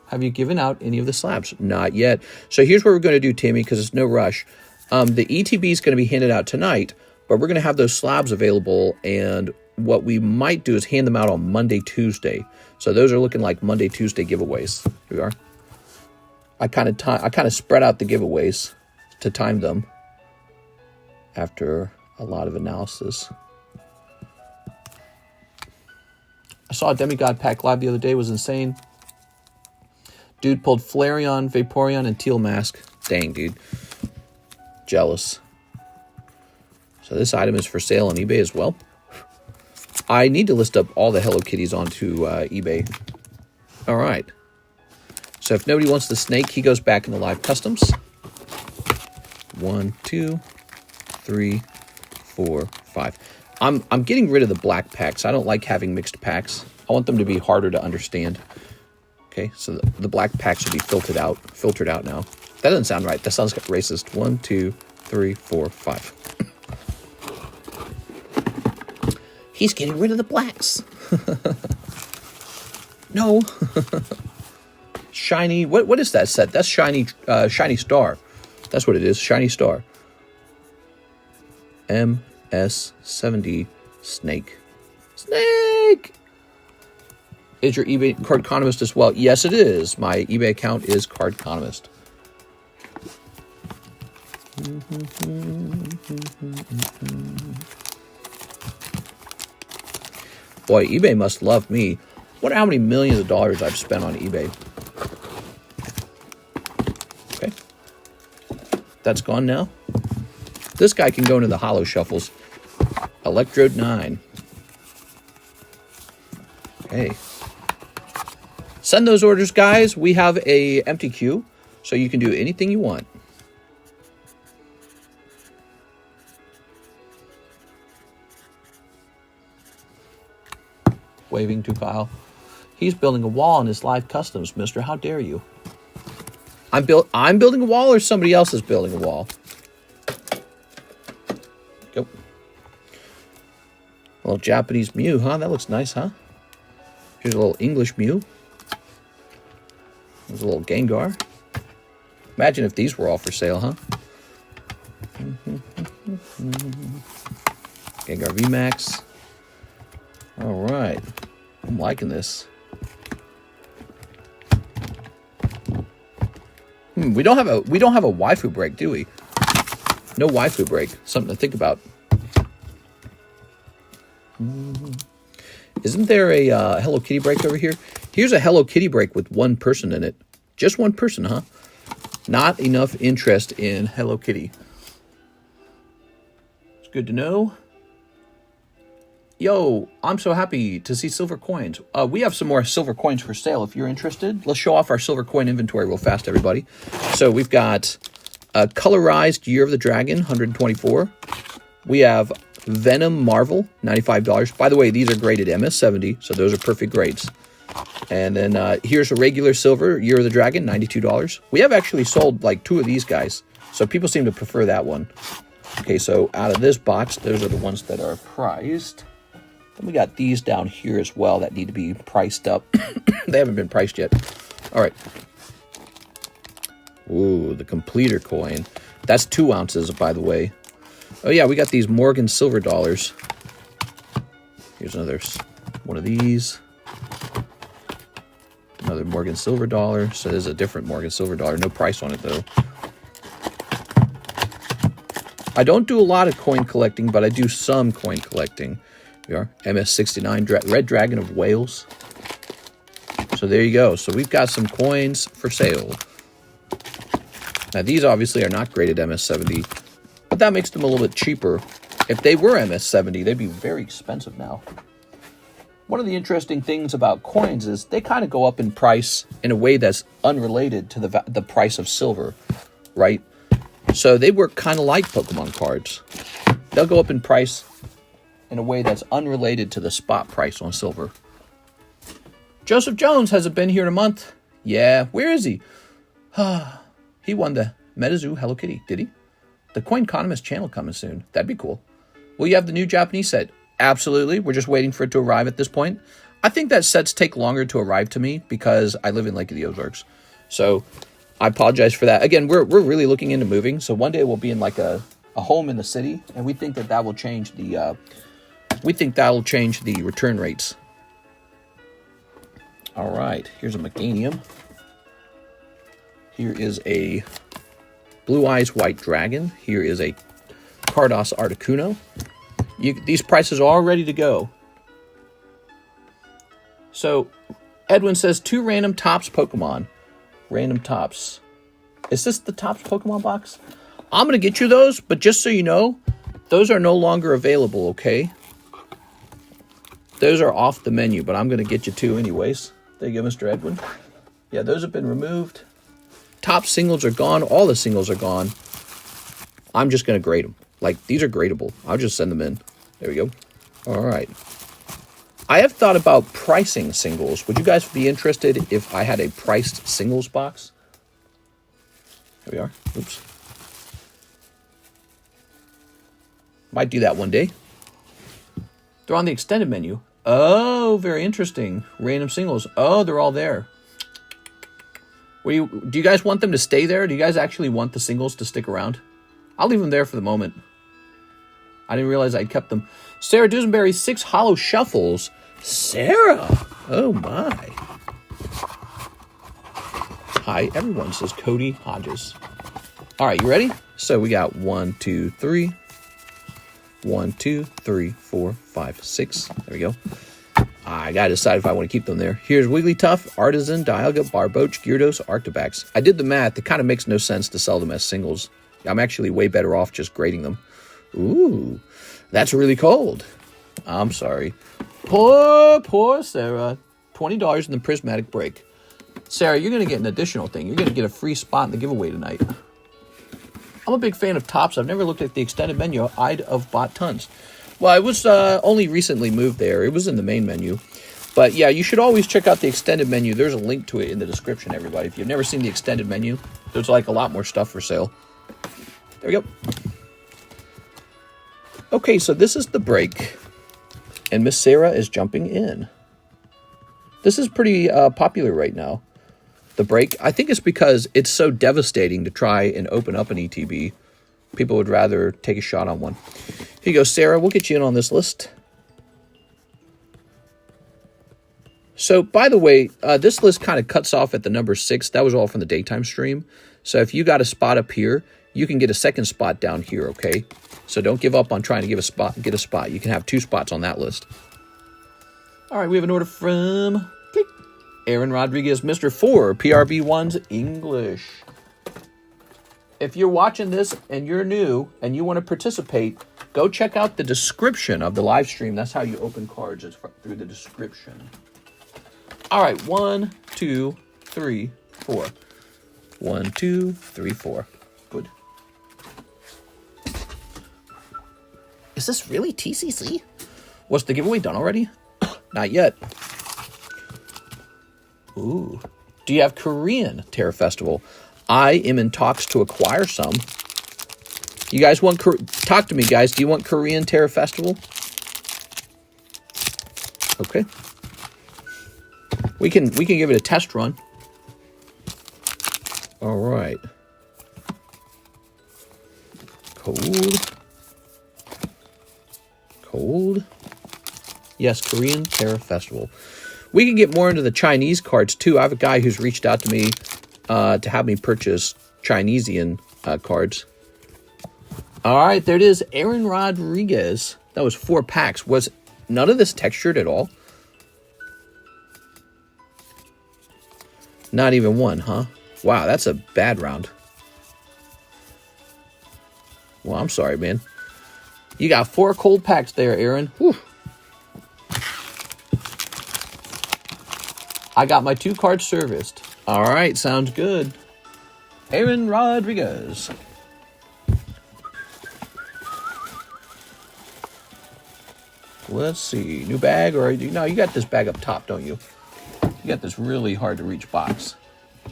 Speaker 1: Have you given out any of the slabs? Not yet. So here's what we're going to do, Timmy, because it's no rush. The ETB is going to be handed out tonight, but we're going to have those slabs available, and what we might do is hand them out on Monday, Tuesday. So those are looking like Monday, Tuesday giveaways. Here we are. I kind of spread out the giveaways to time them after a lot of analysis. I saw a Demigod pack live the other day. It was insane. Dude pulled Flareon, Vaporeon, and Teal Mask. Dang, dude. Jealous. So this item is for sale on eBay as well. I need to list up all the Hello Kitties onto eBay. All right. So if nobody wants the snake, he goes back in the live customs. 1, 2, 3, 4, 5. I'm getting rid of the black packs. I don't like having mixed packs. I want them to be harder to understand. Okay, so the black packs should be filtered out now. That doesn't sound right. That sounds racist. 1, 2, 3, 4, 5. He's getting rid of the blacks. No. Shiny. What is that set? That's shiny. Shiny star. That's what it is. Shiny star. MS70 snake. Snake. Is your eBay Cardconomist as well? Yes, it is. My eBay account is Cardconomist. Boy, eBay must love me. Wonder how many millions of dollars I've spent on eBay. Okay. That's gone now. This guy can go into the Holo shuffles. Electrode 9. Okay. Send those orders, guys. We have a empty queue, so you can do anything you want. Waving to Kyle. He's building a wall in his live customs, mister. How dare you? I'm building a wall, or somebody else is building a wall? Go. A little Japanese Mew, huh? That looks nice, huh? Here's a little English Mew. There's a little Gengar. Imagine if these were all for sale, huh? Gengar VMAX. All right. I'm liking this. We don't have a waifu break, do we? No waifu break. Something to think about. Isn't there a Hello Kitty break over here? Here's a Hello Kitty break with one person in it. Just one person, huh? Not enough interest in Hello Kitty. It's good to know. Yo, I'm so happy to see silver coins. We have some more silver coins for sale if you're interested. Let's show off our silver coin inventory real fast, everybody. So we've got a colorized Year of the Dragon, 124. We have Venom Marvel, $95. By the way, these are graded MS70, so those are perfect grades. And then here's a regular silver Year of the Dragon, $92. We have actually sold like 2 of these guys, so people seem to prefer that one. Okay, so out of this box, those are the ones that are priced. And we got these down here as well that need to be priced up. They haven't been priced yet. All right. Ooh, the completer coin. That's 2 ounces, by the way. Oh, yeah, we got these Morgan silver dollars. Here's another one of these. Another Morgan silver dollar. So there's a different Morgan silver dollar. No price on it, though. I don't do a lot of coin collecting, but I do some coin collecting. We are MS69 Red Dragon of Wales. So there you go. So we've got some coins for sale. Now these obviously are not graded MS70, but that makes them a little bit cheaper. If they were MS70, they'd be very expensive now. One of the interesting things about coins is they kind of go up in price in a way that's unrelated to the price of silver, right? So they work kind of like Pokemon cards. They'll go up in price in a way that's unrelated to the spot price on silver. Joseph Jones hasn't been here in a month. Yeah, where is he? He won the MetaZoo Hello Kitty, did he? The Coinconomist channel coming soon. That'd be cool. Will you have the new Japanese set? Absolutely. We're just waiting for it to arrive at this point. I think that sets take longer to arrive to me because I live in Lake of the Ozarks. So I apologize for that. Again, we're really looking into moving. So one day we'll be in like a home in the city, and we think that will change the return rates. All right, here's a Meganium. Here is a Blue Eyes White Dragon. Here is a Cardos Articuno. These prices are all ready to go. So Edwin says 2 random tops Pokemon. Random tops. Is this the tops Pokemon box? I'm going to get you those, but just so you know, Those are no longer available, okay? Those are off the menu, but I'm going to get you 2 anyways. There you go, Mr. Edwin. Yeah, those have been removed. Top singles are gone. All the singles are gone. I'm just going to grade them. Like, these are gradable. I'll just send them in. There we go. All right. I have thought about pricing singles. Would you guys be interested if I had a priced singles box? There we are. Oops. Might do that one day. They're on the extended menu. Oh, very interesting. Random singles. Oh, they're all there. Do you guys want them to stay there? Do you guys actually want the singles to stick around? I'll leave them there for the moment. I didn't realize I'd kept them. Sarah Dusenberry, 6 Holo shuffles. Sarah! Oh, my. Hi, everyone, says Cody Hodges. All right, you ready? So we got 1, 2, 3. 1, 2, 3, 4, 5, 6. There we go. I gotta decide if I want to keep them there. Here's Wigglytuff, Artisan, Dialga, Barboach, Gyarados, Arctobax. I did the math. It kind of makes no sense to sell them as singles. I'm actually way better off just grading them. Ooh, that's really cold. I'm sorry. Poor Sarah. $20 in the Prismatic break. Sarah, you're going to get an additional thing. You're going to get a free spot in the giveaway tonight. I'm a big fan of Tops. I've never looked at the extended menu. I'd have bought tons. Well, it was only recently moved there. It was in the main menu. But yeah, you should always check out the extended menu. There's a link to it in the description, everybody. If you've never seen the extended menu, there's like a lot more stuff for sale. There we go. Okay, so this is the break. And Miss Sarah is jumping in. This is pretty popular right now. The break. I think it's because it's so devastating to try and open up an ETB. People would rather take a shot on one. Here you go, Sarah. We'll get you in on this list. So, by the way, this list kind of cuts off at the number 6. That was all from the daytime stream. So if you got a spot up here, you can get a second spot down here, okay? So don't give up on trying to get a spot. You can have 2 spots on that list. All right, we have an order from Aaron Rodriguez, Mr. 4, PRB1's English. If you're watching this and you're new and you want to participate, go check out the description of the live stream. That's how you open cards. It's through the description. All right, 1, 2, 3, 4. 1, 2, 3, 4. Good. Is this really TCC? Was the giveaway done already? Not yet. Ooh. Do you have Korean Terra Festival? I am in talks to acquire some. You guys want... Talk to me, guys. Do you want Korean Terra Festival? Okay. We can give it a test run. All right. Cold. Yes, Korean Terra Festival. We can get more into the Chinese cards, too. I have a guy who's reached out to me to have me purchase Chinesian cards. All right, there it is. Aaron Rodriguez. That was 4 packs. Was none of this textured at all? Not even one, huh? Wow, that's a bad round. Well, I'm sorry, man. You got 4 cold packs there, Aaron. Whew. I got my 2 cards serviced. All right, sounds good. Aaron Rodriguez. Let's see. New bag, or no, you got this bag up top, don't you? You got this really hard to reach box.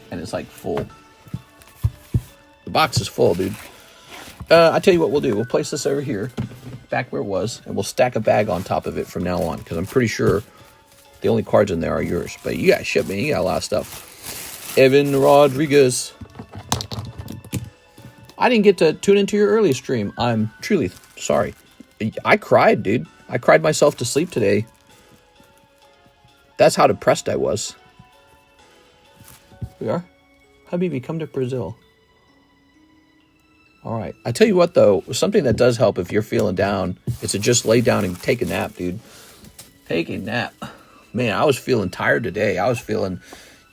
Speaker 1: And it's like full. The box is full, dude. I tell you what we'll do. We'll place this over here, back where it was, and we'll stack a bag on top of it from now on, because I'm pretty sure the only cards in there are yours. But you got shipment. You got a lot of stuff. Evan Rodriguez. I didn't get to tune into your early stream. I'm truly sorry. I cried, dude. I cried myself to sleep today. That's how depressed I was. We are. Habibi, come to Brazil. All right. I tell you what, though, something that does help if you're feeling down is to just lay down and take a nap, dude. Take a nap. Man, I was feeling tired today. I was feeling,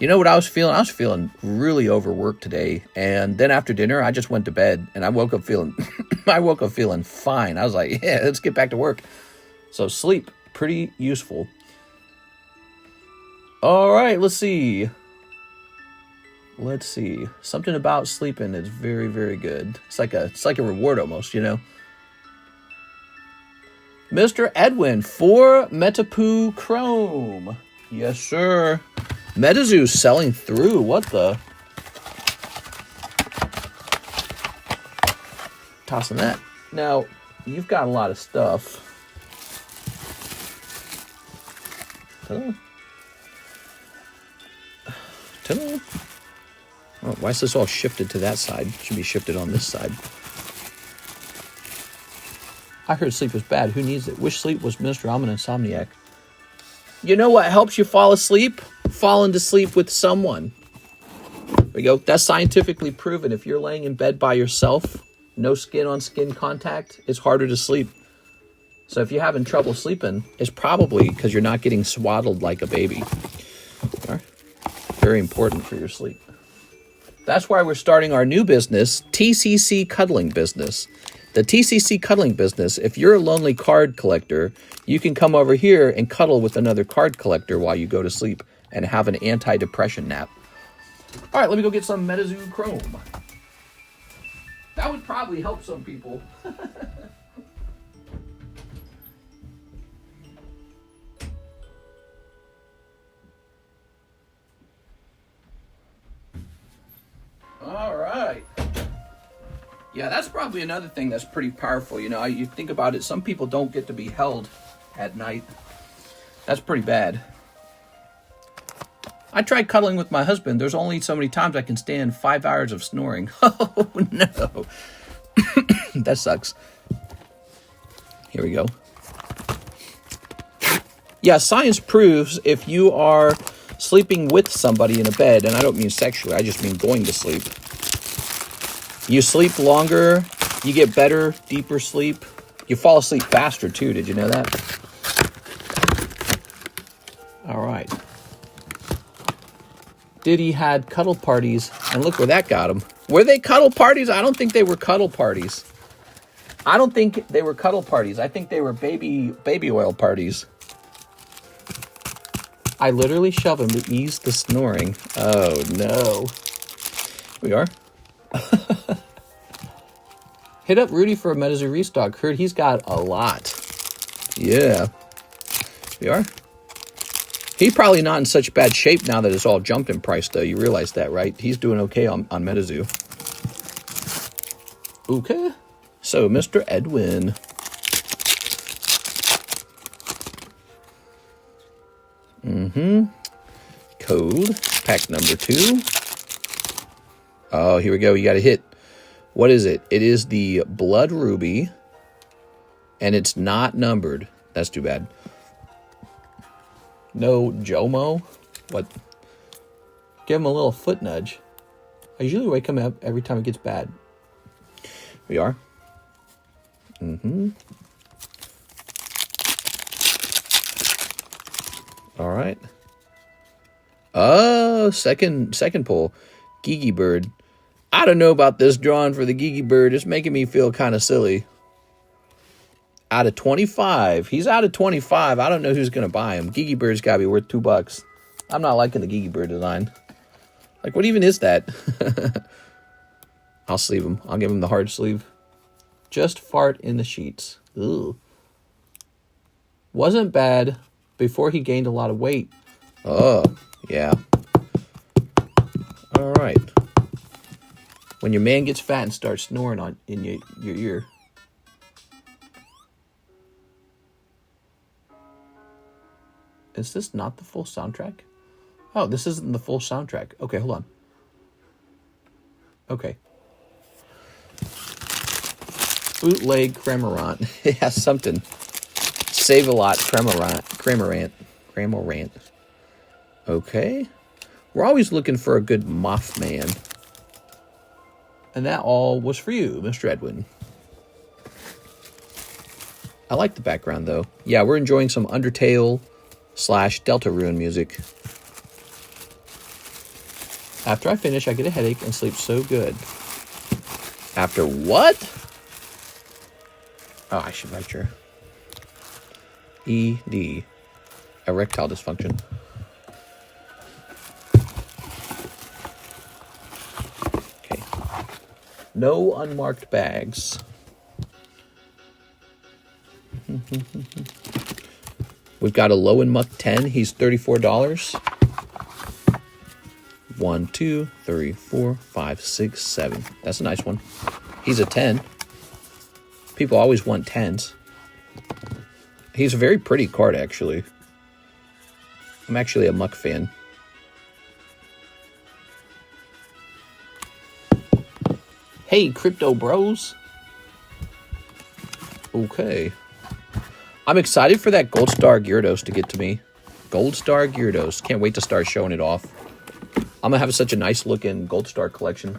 Speaker 1: You know what I was feeling? I was feeling really overworked today. And then after dinner, I just went to bed and I woke up feeling, I woke up feeling fine. I was like, yeah, let's get back to work. So sleep, pretty useful. All right, let's see. Let's see. Something about sleeping is very, very good. It's like a reward almost, you know. Mr. Edwin for Metapu Chrome. Yes, sir. MetaZoo's selling through. What the? Tossing that. Now, you've got a lot of stuff. Hello? Hello? Oh, why is this all shifted to that side? It should be shifted on this side. I heard sleep was bad. Who needs it? Wish sleep was Mr. I'm an insomniac. You know what helps you fall asleep? Fall into sleep with someone. There we go. That's scientifically proven. If you're laying in bed by yourself, no skin-on-skin contact, it's harder to sleep. So if you're having trouble sleeping, it's probably because you're not getting swaddled like a baby. Very important for your sleep. That's why we're starting our new business, TCC Cuddling Business. The TCC Cuddling Business, if you're a lonely card collector, you can come over here and cuddle with another card collector while you go to sleep and have an anti-depression nap. All right, let me go get some MetaZoo Chrome. That would probably help some people. All right. Yeah, that's probably another thing that's pretty powerful. You know, you think about it, some people don't get to be held at night. That's pretty bad. I tried cuddling with my husband. There's only so many times I can stand 5 hours of snoring. Oh, no. That sucks. Here we go. Yeah, science proves if you are sleeping with somebody in a bed, and I don't mean sexually, I just mean going to sleep. You sleep longer, you get better, deeper sleep. You fall asleep faster too, did you know that? All right. Diddy had cuddle parties, and look where that got him. Were they cuddle parties? I don't think they were cuddle parties. I don't think they were cuddle parties. I think they were baby oil parties. I literally shove him to ease the snoring. Oh, no. Here we are. Hit up Rudy for a MetaZoo restock. Heard he's got a lot. Yeah. Here we are. He's probably not in such bad shape now that it's all jumped in price, though. You realize that, right? He's doing okay on MetaZoo. Okay. So, Mr. Edwin. Code. Pack number 2. Oh, here we go. You got to hit. What is it? It is the Blood Ruby. And it's not numbered. That's too bad. No Jomo? What? Give him a little foot nudge. I usually wake him up every time it gets bad. We are. All right. Oh, second pull. Gigi Bird. I don't know about this drawing for the Gigi Bird. It's making me feel kind of silly. Out of 25. He's out of 25. I don't know who's going to buy him. Gigi Bird's got to be worth $2. I'm not liking the Gigi Bird design. Like, what even is that? I'll sleeve him. I'll give him the hard sleeve. Just fart in the sheets. Ooh. Wasn't bad before he gained a lot of weight. Oh, yeah. All right. When your man gets fat and starts snoring in your ear. Is this not the full soundtrack? Oh, this isn't the full soundtrack. Okay, hold on. Okay. Bootleg Cramorant. It has something. Save-A-Lot Cramorant. Okay. We're always looking for a good Mothman. And that all was for you, Mr. Edwin. I like the background, though. Yeah, we're enjoying some Undertale / Deltarune music. After I finish, I get a headache and sleep so good. After what? Oh, I should write your ED. Erectile dysfunction. Okay. No unmarked bags. We've got a low and muck 10. He's $34. 1, 2, 3, 4, 5, 6, 7. That's a nice one. He's a 10. People always want 10s. He's a very pretty card, actually. I'm actually a muck fan. Hey, crypto bros. Okay. I'm excited for that Gold Star Gyarados to get to me. Gold Star Gyarados. Can't wait to start showing it off. I'm going to have such a nice looking Gold Star collection.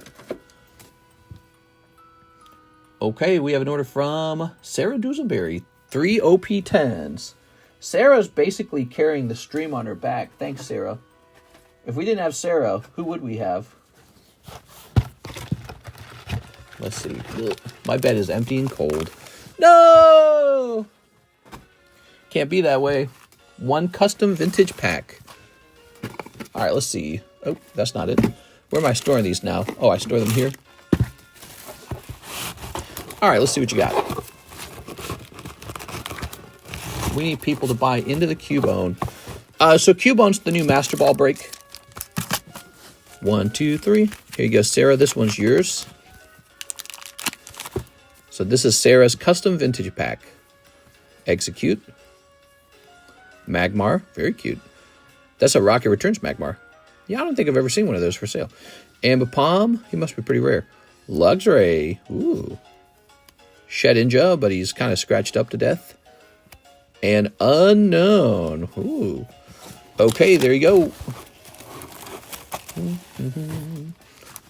Speaker 1: Okay, we have an order from Sarah Dusenberry. 3 OP10s. Sarah's basically carrying the stream on her back. Thanks, Sarah. If we didn't have Sarah, who would we have? Let's see. Ugh. My bed is empty and cold. No! Can't be that way. 1 custom vintage pack. All right, let's see. Oh, that's not it. Where am I storing these now? Oh, I store them here. All right, let's see what you got. We need people to buy into the Cubone. So Cubone's the new Master Ball break. 1, 2, 3. Here you go, Sarah. This one's yours. So this is Sarah's custom vintage pack. Execute. Magmar. Very cute. That's a Rocket Returns Magmar. Yeah, I don't think I've ever seen one of those for sale. Ambipom. He must be pretty rare. Luxray. Ooh. Shedinja, but he's kind of scratched up to death. And Unknown. Ooh. Okay, there you go.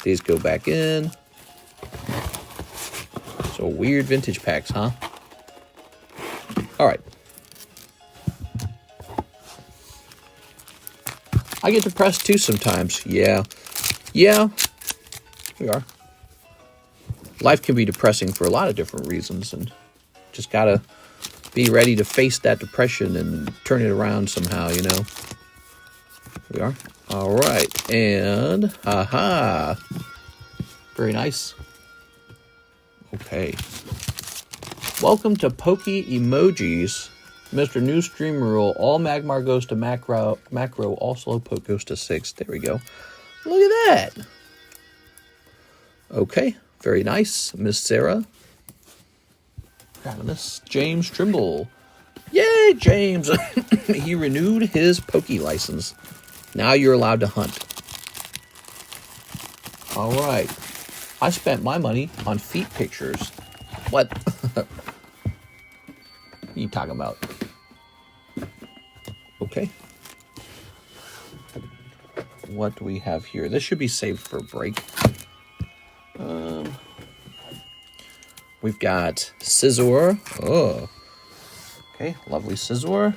Speaker 1: These go back in. So weird vintage packs, huh? All right. I get depressed too sometimes. Yeah. Yeah. We are. Life can be depressing for a lot of different reasons, and just gotta be ready to face that depression and turn it around somehow, you know. We are. All right. And, haha. Very nice. Okay. Welcome to Poke Emojis. Mr. New Stream Rule. All Magmar goes to Macro. All Slowpoke goes to 6. There we go. Look at that. Okay. Very nice. Miss Sarah. Miss James Trimble. Yay, James. He renewed his Poke license. Now you're allowed to hunt. All right. I spent my money on feet pictures. What? What are you talking about? Okay. What do we have here? This should be saved for a break. We've got Scizor. Oh. Okay, lovely Scizor.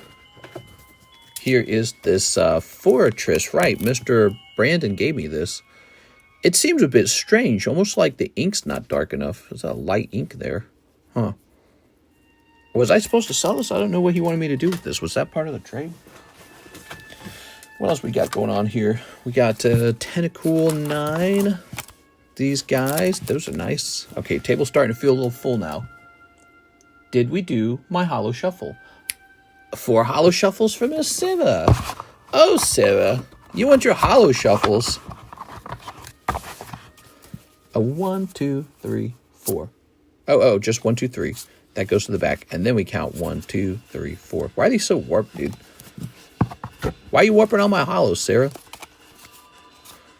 Speaker 1: Here is this Fortress. Right, Mr. Brandon gave me this. It seems a bit strange, almost like the ink's not dark enough. There's a light ink there. Huh. Was I supposed to sell this? I don't know what he wanted me to do with this. Was that part of the trade? What else we got going on here? We got Tentacool 9. These guys, those are nice. Okay, table's starting to feel a little full now. Did we do my Holo Shuffle? 4 Holo Shuffles for Miss Sarah. Oh, Sarah, you want your Holo Shuffles. A 1, 2, 3, 4. Oh, just 1, 2, 3. That goes to the back, and then we count 1, 2, 3, 4. Why are these so warped, dude? Why are you warping all my Holos, Sarah?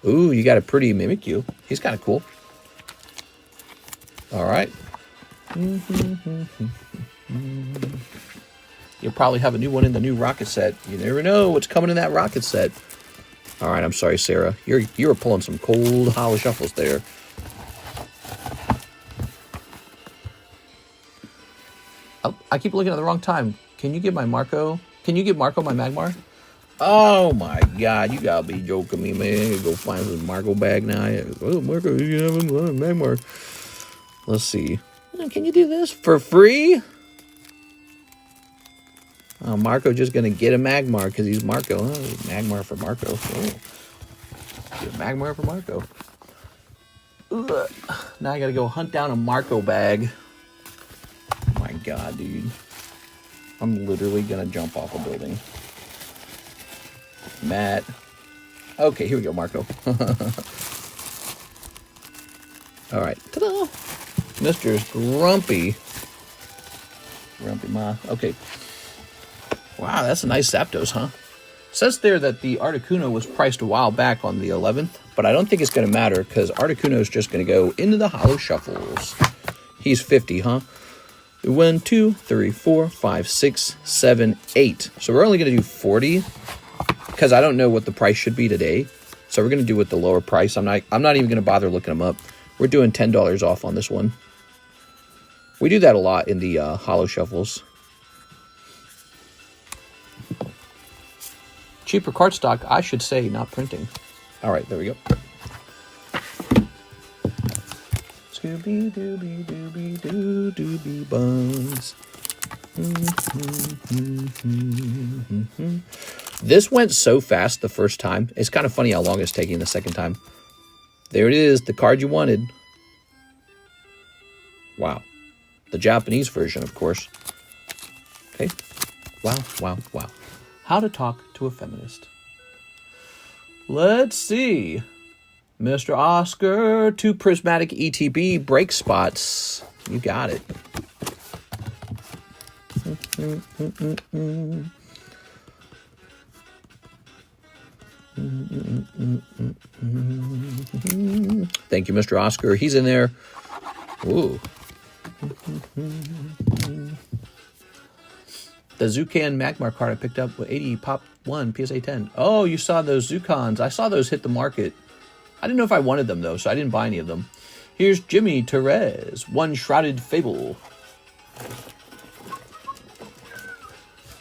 Speaker 1: Ooh, you got a pretty Mimikyu. He's kind of cool. All right. You'll probably have a new one in the new rocket set. You never know what's coming in that rocket set. All right, I'm sorry, Sarah. You were pulling some cold Holo Shuffles there. Oh, I keep looking at the wrong time. Can you give my Marco? Can you give Marco my Magmar? Oh my God, you gotta be joking me, man. Go find this Marco bag now. Oh, Marco, you have a Magmar. Let's see. Can you do this for free? Oh, Marco just gonna get a Magmar because he's Marco. Oh, Magmar for Marco. Oh. Get a Magmar for Marco. Ugh. Now I gotta go hunt down a Marco bag. Oh my God, dude. I'm literally gonna jump off a building. Matt. Okay, here we go, Marco. All right. Ta-da! Mr. Grumpy. Grumpy Ma. Okay. Wow, that's a nice Zapdos, huh? It says there that the Articuno was priced a while back on the 11th, but I don't think it's going to matter because Articuno is just going to go into the Holo Shuffles. He's 50, huh? 1, 2, 3, 4, 5, 6, 7, 8. So we're only going to do 40 because I don't know what the price should be today. So we're going to do with the lower price. I'm not even going to bother looking them up. We're doing $10 off on this one. We do that a lot in the Holo Shuffles. Cheaper cardstock, I should say, not printing. All right, there we go. Scooby-Dooby-Dooby-Doo-Dooby Buns. This went so fast the first time. It's kind of funny how long it's taking the second time. There it is, the card you wanted. Wow. The Japanese version, of course. Okay. Wow, wow, wow. How to talk to a feminist. Let's see. Mr. Oscar, 2 Prismatic ETB break spots. You got it. Thank you, Mr. Oscar. He's in there. Ooh. The Zucan Magmar card I picked up with 80 Pop 1 PSA 10. Oh, you saw those Zucons. I saw those hit the market. I didn't know if I wanted them, though, so I didn't buy any of them. Here's Jimmy Therese, 1 Shrouded Fable.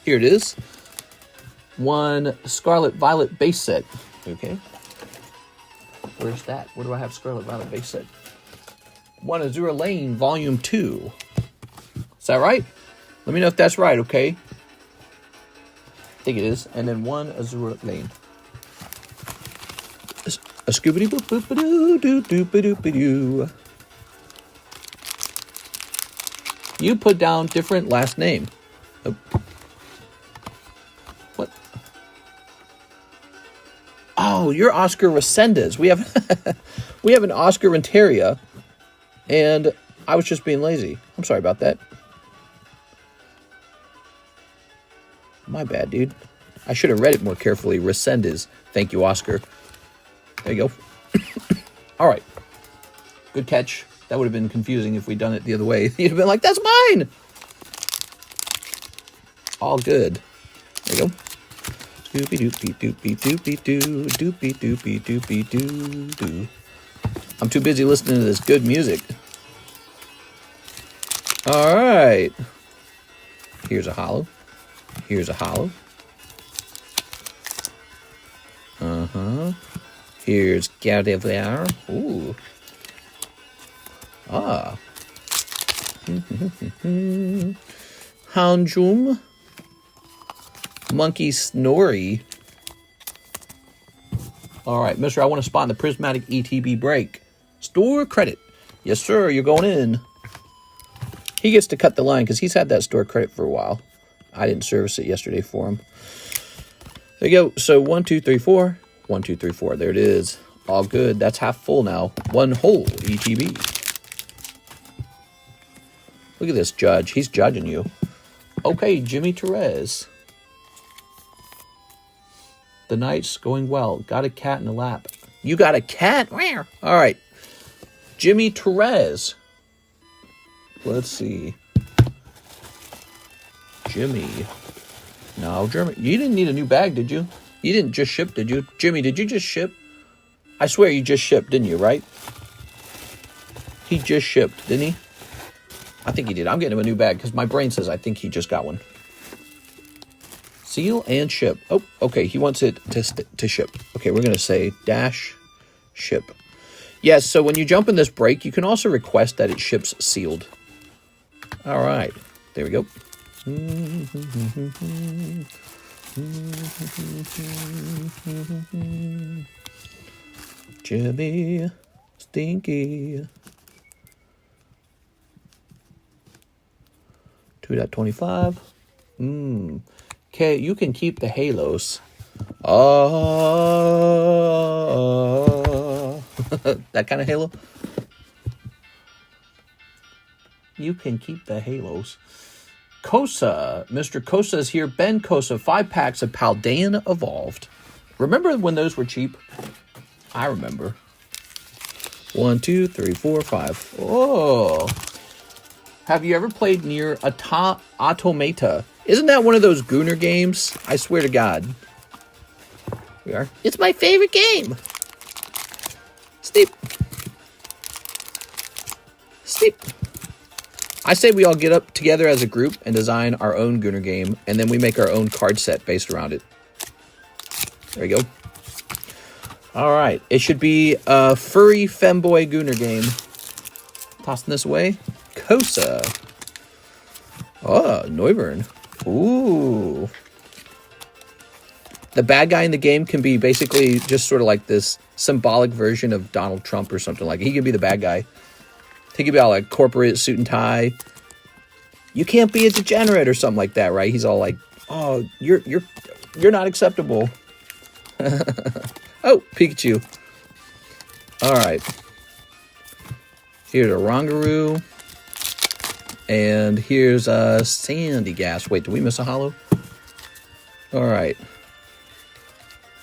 Speaker 1: Here it is. 1 Scarlet Violet base set. Okay. Where's that? Where do I have Scarlet Violet base set? 1 Azura Lane, Volume 2. Is that right? Let me know if that's right, okay? I think it is. And then 1 Azura Lane. A scoobity boop boop doo doo doo doo doo. You put down different last name. Oh. What? Oh, you're Oscar Resendez. We have an Oscar Renteria, and I was just being lazy. I'm sorry about that. My bad, dude. I should have read it more carefully. Resendez. Thank you, Oscar. There you go. All right. Good catch. That would have been confusing if we'd done it the other way. You'd have been like, that's mine! All good. There you go. Doopy-doopy-doopy-doopy-doo. Doopy-doopy-doopy-doo-doo. I'm too busy listening to this good music. All right. Here's a holo. Here's a holo. Uh-huh. Here's Gardevoir. Ooh. Ah. Houndoom. Monkey Snorri. All right, mister, I want to spot in the Prismatic ETB break. Store credit. Yes, sir, you're going in. He gets to cut the line because he's had that store credit for a while. I didn't service it yesterday for him. There you go. So 1, 2, 3, 4. 1, 2, 3, 4. There it is. All good. That's half full now. 1 whole ETB. Look at this judge. He's judging you. Okay, Jimmy Therese. The night's going well. Got a cat in the lap. You got a cat? Where? All right. Jimmy Therese. Let's see. Jimmy. No, Jeremy. You didn't need a new bag, did you? You didn't just ship, did you? Jimmy, did you just ship? I swear you just shipped, didn't you, right? He just shipped, didn't he? I think he did. I'm getting him a new bag because my brain says I think he just got one. Seal and ship. Oh, okay. He wants it to ship. Okay, we're going to say dash ship. Yes, so when you jump in this break, you can also request that it ships sealed. All right. There we go. Jimmy Stinky. 2.25. Okay, you can keep the halos. That kind of halo? You can keep the halos. Kosa. Mr. Kosa is here. Ben Kosa. 5 packs of Paldean Evolved. Remember when those were cheap? I remember. 1, 2, 3, 4, 5. Oh. Have you ever played near Automata? Isn't that one of those Gooner games? I swear to God. We are. It's my favorite game. Sleep. Sleep. I say we all get up together as a group and design our own Gooner game, and then we make our own card set based around it. There we go. All right. It should be a furry femboy Gooner game. Tossing this away. Kosa. Oh, Neuburn. Ooh. The bad guy in the game can be basically just sort of like this symbolic version of Donald Trump or something like. He could be the bad guy. He could be all like corporate suit and tie. You can't be a degenerate or something like that, right? He's all like, "Oh, you're not acceptable." Oh, Pikachu. All right. Here's a Rongaroo. And here's a Sandy Gas. Wait, did we miss a holo? All right.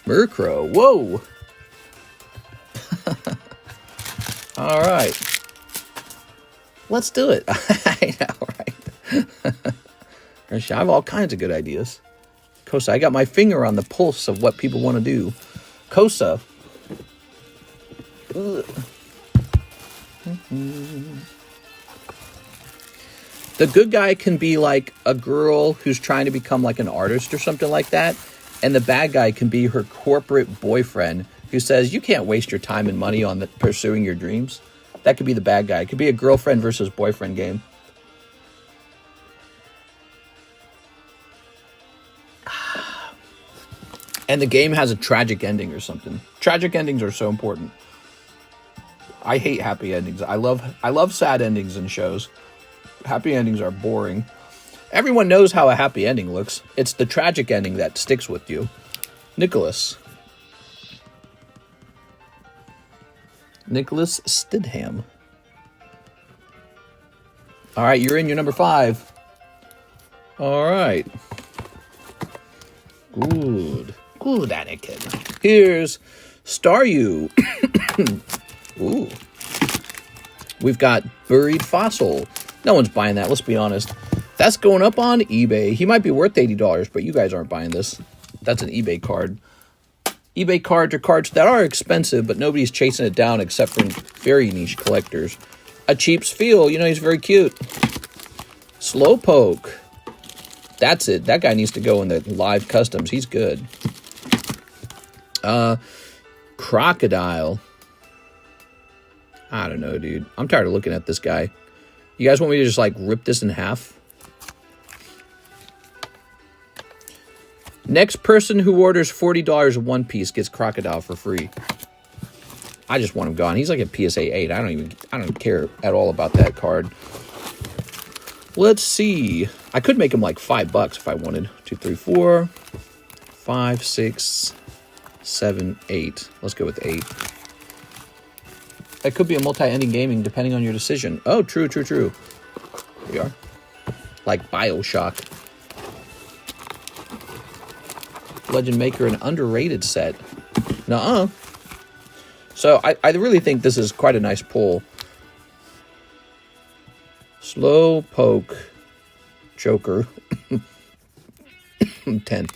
Speaker 1: Murkrow. Whoa. All right. Let's do it. I know, right? I have all kinds of good ideas. Kosa, I got my finger on the pulse of what people want to do. Kosa. The good guy can be like a girl who's trying to become like an artist or something like that. And the bad guy can be her corporate boyfriend who says, you can't waste your time and money on pursuing your dreams. That could be the bad guy. It could be a girlfriend versus boyfriend game. And the game has a tragic ending or something. Tragic endings are so important. I hate happy endings. I love sad endings in shows. Happy endings are boring. Everyone knows how a happy ending looks. It's the tragic ending that sticks with you. Nicholas Stidham. All right, you're in your number 5. All right. Good, Anakin. Here's Staryu. Ooh. We've got Buried Fossil. No one's buying that, let's be honest. That's going up on eBay. He might be worth $80, but you guys aren't buying this. That's an eBay card. eBay cards are cards that are expensive, but nobody's chasing it down except for very niche collectors. A Cheap's Feel, he's very cute. Slowpoke. That's it. That guy needs to go in the live customs. He's good. Crocodile. I don't know, dude. I'm tired of looking at this guy. You guys want me to just, rip this in half? Next person who orders $40 of One Piece gets Crocodile for free. I just want him gone. He's like a PSA 8. I don't care at all about that card. Let's see. I could make him $5 if I wanted. 2, 3, 4, 5, 6, 7, 8. Let's go with 8. That could be a multi-ending gaming depending on your decision. Oh, true. Here we are. Like BioShock. Legend Maker, an underrated set. Nuh-uh. So I really think this is quite a nice pull. Slowpoke Joker. 10.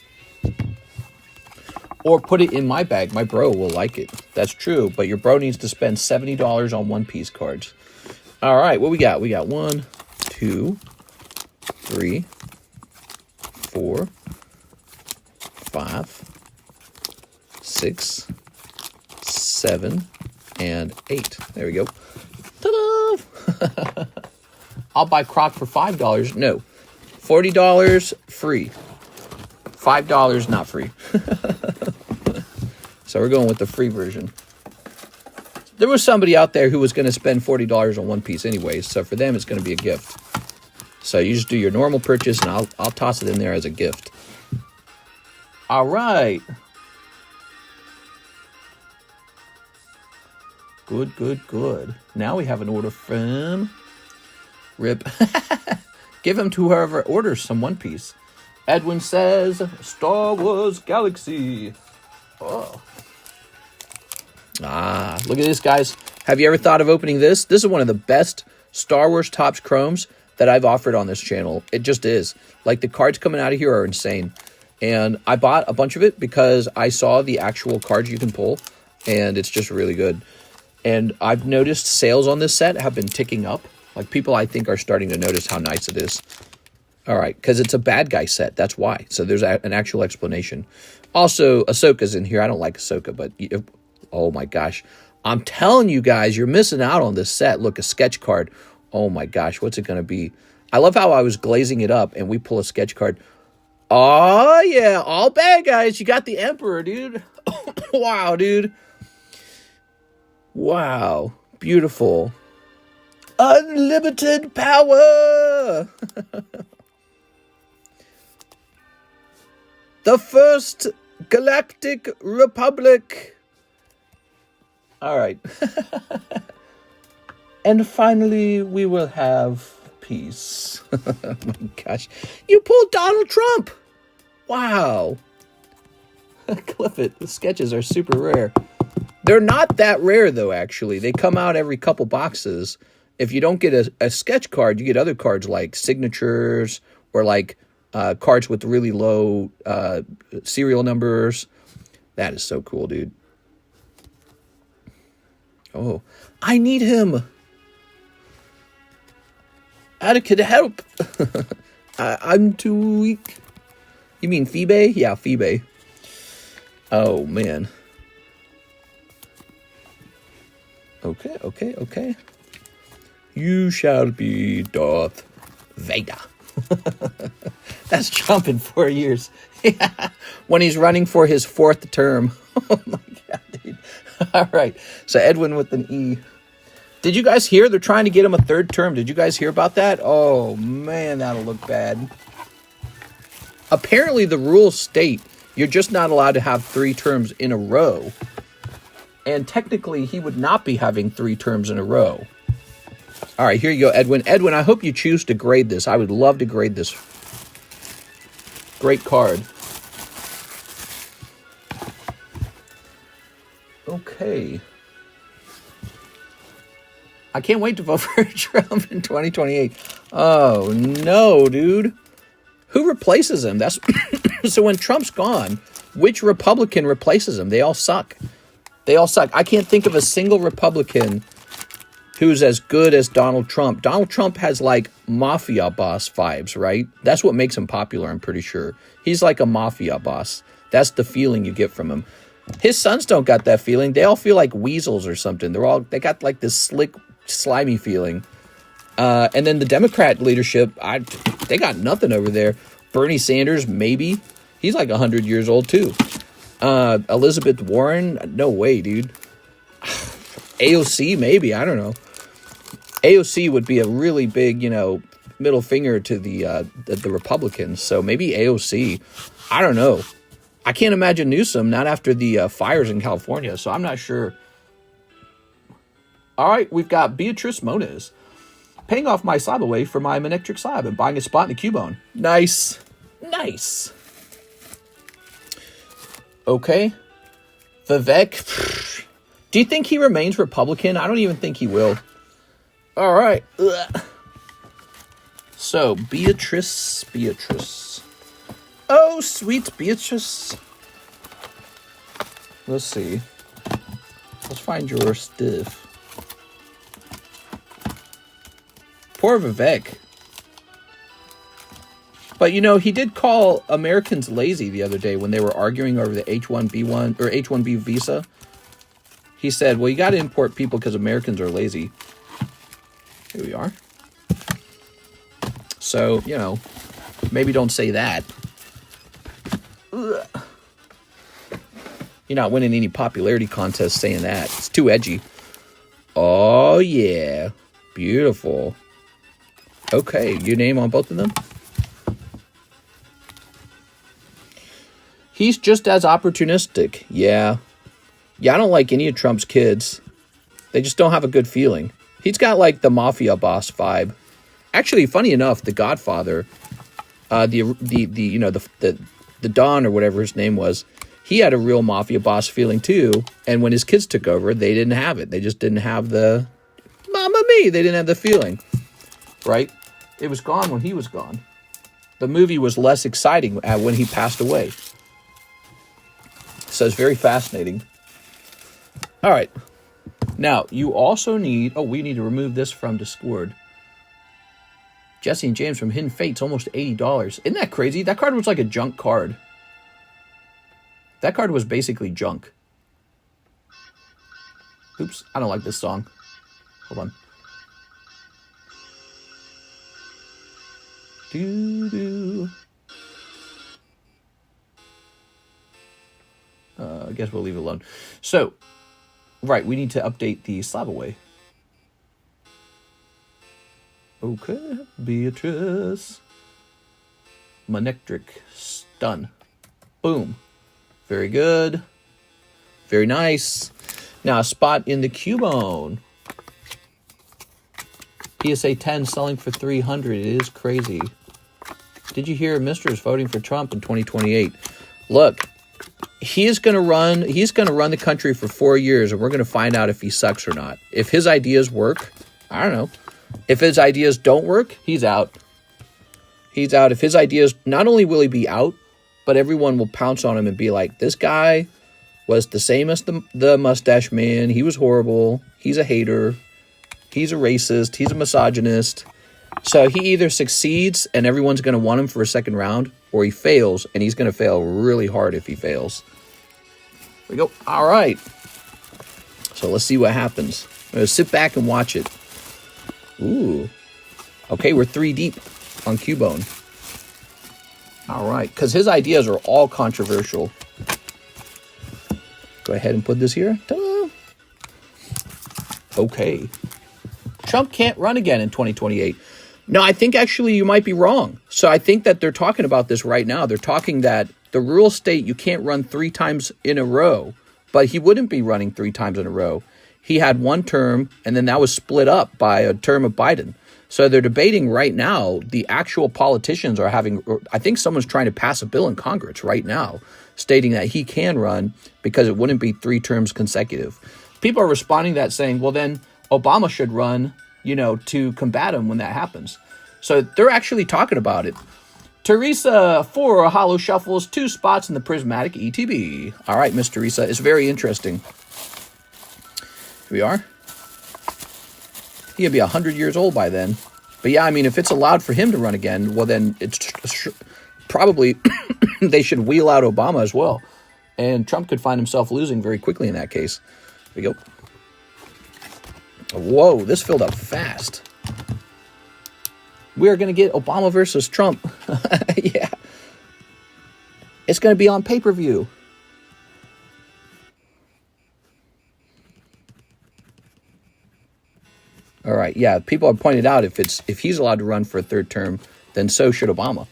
Speaker 1: Or put it in my bag. My bro will like it. That's true. But your bro needs to spend $70 on One Piece cards. All right. What we got? We got 1, 2, 3, 4, 5, 6, 7, and 8. There we go. Ta-da! I'll buy Croc for $5. No. $40 free. $5 not free. So we're going with the free version. There was somebody out there who was going to spend $40 on one piece anyways, so for them it's going to be a gift. So you just do your normal purchase, and I'll toss it in there as a gift. All right. Good, good, good. Now we have an order from Rip. Give him to whoever orders some One Piece. Edwin says, Star Wars Galaxy. Oh. Ah, look at this, guys. Have you ever thought of opening this? This is one of the best Star Wars Topps Chromes that I've offered on this channel. It just is. Like, the cards coming out of here are insane. And I bought a bunch of it because I saw the actual cards you can pull, and it's just really good. And I've noticed sales on this set have been ticking up. Like, people, I think, are starting to notice how nice it is. All right, because it's a bad guy set. That's why. So there's an actual explanation. Also, Ahsoka's in here. I don't like Ahsoka, but oh my gosh. I'm telling you guys, you're missing out on this set. Look, a sketch card. Oh my gosh, what's it going to be? I love how I was glazing it up and we pull a sketch card. Oh yeah, all bad guys. You got the Emperor, dude. Wow, dude. Wow, beautiful. Unlimited power. The First Galactic Republic. All right. And finally, we will have peace. Oh my gosh. You pulled Donald Trump. Wow. Cliff the sketches are super rare. They're not that rare, though, actually. They come out every couple boxes. If you don't get a sketch card, you get other cards like signatures or like cards with really low serial numbers. That is so cool, dude. Oh, I need him. Attica, help. I'm too weak. You mean Phoebe? Yeah, Phoebe. Oh, man. Okay. You shall be Darth Vader. That's Trump in 4 years. Yeah. When he's running for his 4th term. Oh, my God, dude. All right. So Edwin with an E. Did you guys hear? They're trying to get him a 3rd term. Did you guys hear about that? Oh, man, that'll look bad. Apparently, the rules state you're just not allowed to have 3 terms in a row. And technically, he would not be having 3 terms in a row. All right, here you go, Edwin. Edwin, I hope you choose to grade this. I would love to grade this. Great card. Okay. I can't wait to vote for Trump in 2028. Oh, no, dude. Who replaces him? That's so when Trump's gone, which Republican replaces him? They all suck. They all suck. I can't think of a single Republican who's as good as Donald Trump. Donald Trump has, like, mafia boss vibes, right? That's what makes him popular, I'm pretty sure. He's like a mafia boss. That's the feeling you get from him. His sons don't got that feeling. They all feel like weasels or something. They got, like, this slick, slimy feeling. And then the Democrat leadership, they got nothing over there. Bernie Sanders, maybe. He's like 100 years old, too. Elizabeth Warren, no way, dude. AOC, maybe. I don't know. AOC would be a really big, middle finger to the Republicans. So maybe AOC. I don't know. I can't imagine Newsom, not after the fires in California. So I'm not sure. All right, we've got Beatrice Moniz. Paying off my slab away for my Manectric slab and buying a spot in the Cubone. Nice. Nice. Okay. Vivek. Do you think he remains Republican? I don't even think he will. All right. Ugh. So, Beatrice. Oh, sweet Beatrice. Let's see. Let's find your stuff. Poor Vivek. But, you know, he did call Americans lazy the other day when they were arguing over the H-1B1 or H-1B visa. He said, well, you got to import people because Americans are lazy. Here we are. So, you know, maybe don't say that. Ugh. You're not winning any popularity contests saying that. It's too edgy. Oh, yeah. Beautiful. Okay, your name on both of them? He's just as opportunistic. Yeah. Yeah, I don't like any of Trump's kids. They just don't have a good feeling. He's got, like, the mafia boss vibe. Actually, funny enough, the Godfather, the Don or whatever his name was, he had a real mafia boss feeling too. And when his kids took over, they didn't have it. They just didn't have the Mamma Mia. They didn't have the feeling, right? It was gone when he was gone. The movie was less exciting when he passed away. So it's very fascinating. All right. Now, you also need... Oh, we need to remove this from Discord. Jesse and James from Hidden Fates, almost $80. Isn't that crazy? That card was like a junk card. That card was basically junk. Oops, I don't like this song. Hold on. Doo-doo. I guess we'll leave it alone. So, right, we need to update the slab away. Okay, Beatrice. Manectric stun. Boom. Very good. Very nice. Now, a spot in the Cubone. PSA 10 selling for $300. It is crazy. Did you hear Mr. is voting for Trump in 2028? Look, he's going to run the country for 4 years, and we're going to find out if he sucks or not. If his ideas work, I don't know. If his ideas don't work, he's out. He's out. If his ideas, not only will he be out, but everyone will pounce on him and be like, this guy was the same as the mustache man. He was horrible. He's a hater. He's a racist. He's a misogynist. So he either succeeds and everyone's going to want him for a second round, or he fails, and he's going to fail really hard if he fails. There we go. All right. So let's see what happens. I'm going to sit back and watch it. Ooh. Okay, we're 3 deep on Cubone. All right, because his ideas are all controversial. Go ahead and put this here. Ta-da. Okay. Trump can't run again in 2028. No, I think actually you might be wrong. So I think that they're talking about this right now. They're talking that the rural state, you can't run 3 times in a row. But he wouldn't be running 3 times in a row. He had 1 term, and then that was split up by a term of Biden. So they're debating right now. The actual politicians are having, I think someone's trying to pass a bill in Congress right now stating that he can run because it wouldn't be 3 terms consecutive. People are responding to that saying, well, then Obama should run, you know, to combat him when that happens. So they're actually talking about it. Teresa, 4 Holo shuffles, 2 spots in the Prismatic ETB. All right, Miss Teresa, it's very interesting. Here we are. He'll be 100 years old by then. But yeah, I mean, if it's allowed for him to run again, well, then it's probably they should wheel out Obama as well. And Trump could find himself losing very quickly in that case. Here we go. Whoa, this filled up fast. We are going to get Obama versus Trump. Yeah. It's going to be on pay-per-view. All right, yeah, people have pointed out if he's allowed to run for a 3rd term, then so should Obama.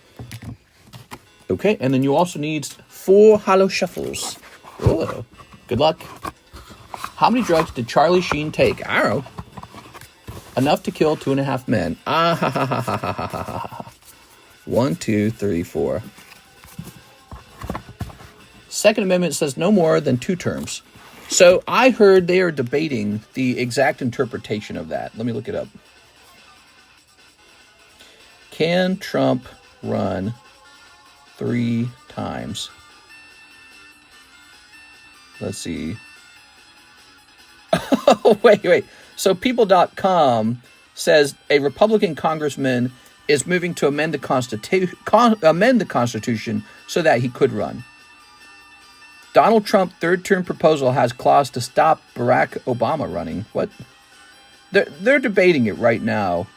Speaker 1: Okay, and then you also need 4 Holo shuffles. Oh, good luck. How many drugs did Charlie Sheen take? I don't know. Enough to kill 2.5 men. Ah ha ha ha ha ha ha ha ha. 1, 2, 3, 4. Second Amendment says no more than 2 terms. So I heard they are debating the exact interpretation of that. Let me look it up. Can Trump run 3 times? Let's see. Oh, wait. So people.com says a Republican congressman is moving to amend the Constitution so that he could run. Donald Trump third-term proposal has clause to stop Barack Obama running. What? They're debating it right now.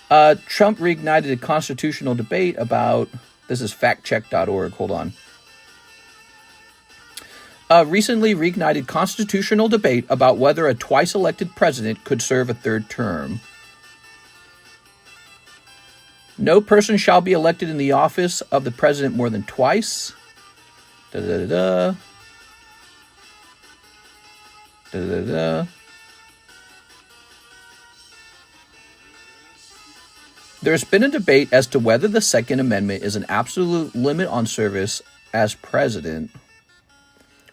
Speaker 1: Trump reignited a constitutional debate about... This is factcheck.org. Hold on. Recently reignited constitutional debate about whether a twice-elected president could serve a third term. No person shall be elected in the office of the president more than twice. Da-da-da-da. Da-da-da-da. There's been a debate as to whether the Second Amendment is an absolute limit on service as president.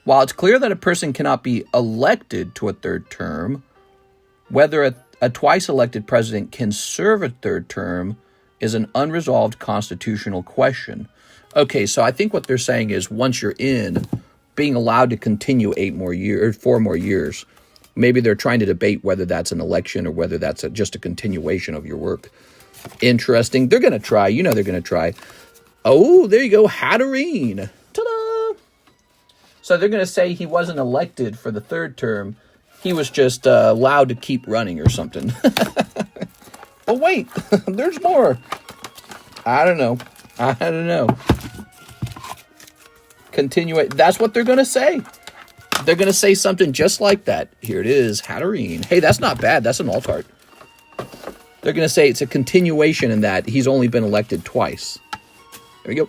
Speaker 1: While it's clear that a person cannot be elected to a third term, whether a twice-elected president can serve a third term is an unresolved constitutional question. Okay, so I think what they're saying is once you're in, being allowed to continue 4 more years. Maybe they're trying to debate whether that's an election or whether that's just a continuation of your work. Interesting. They're going to try. You know they're going to try. Oh, there you go. Hatterene. Ta-da! So they're going to say he wasn't elected for the third term. He was just allowed to keep running or something. But wait, there's more. I don't know. Continue it. That's what they're going to say. They're going to say something just like that. Here it is. Hatterene. Hey, that's not bad. That's an alt art. They're going to say it's a continuation in that he's only been elected twice. There we go.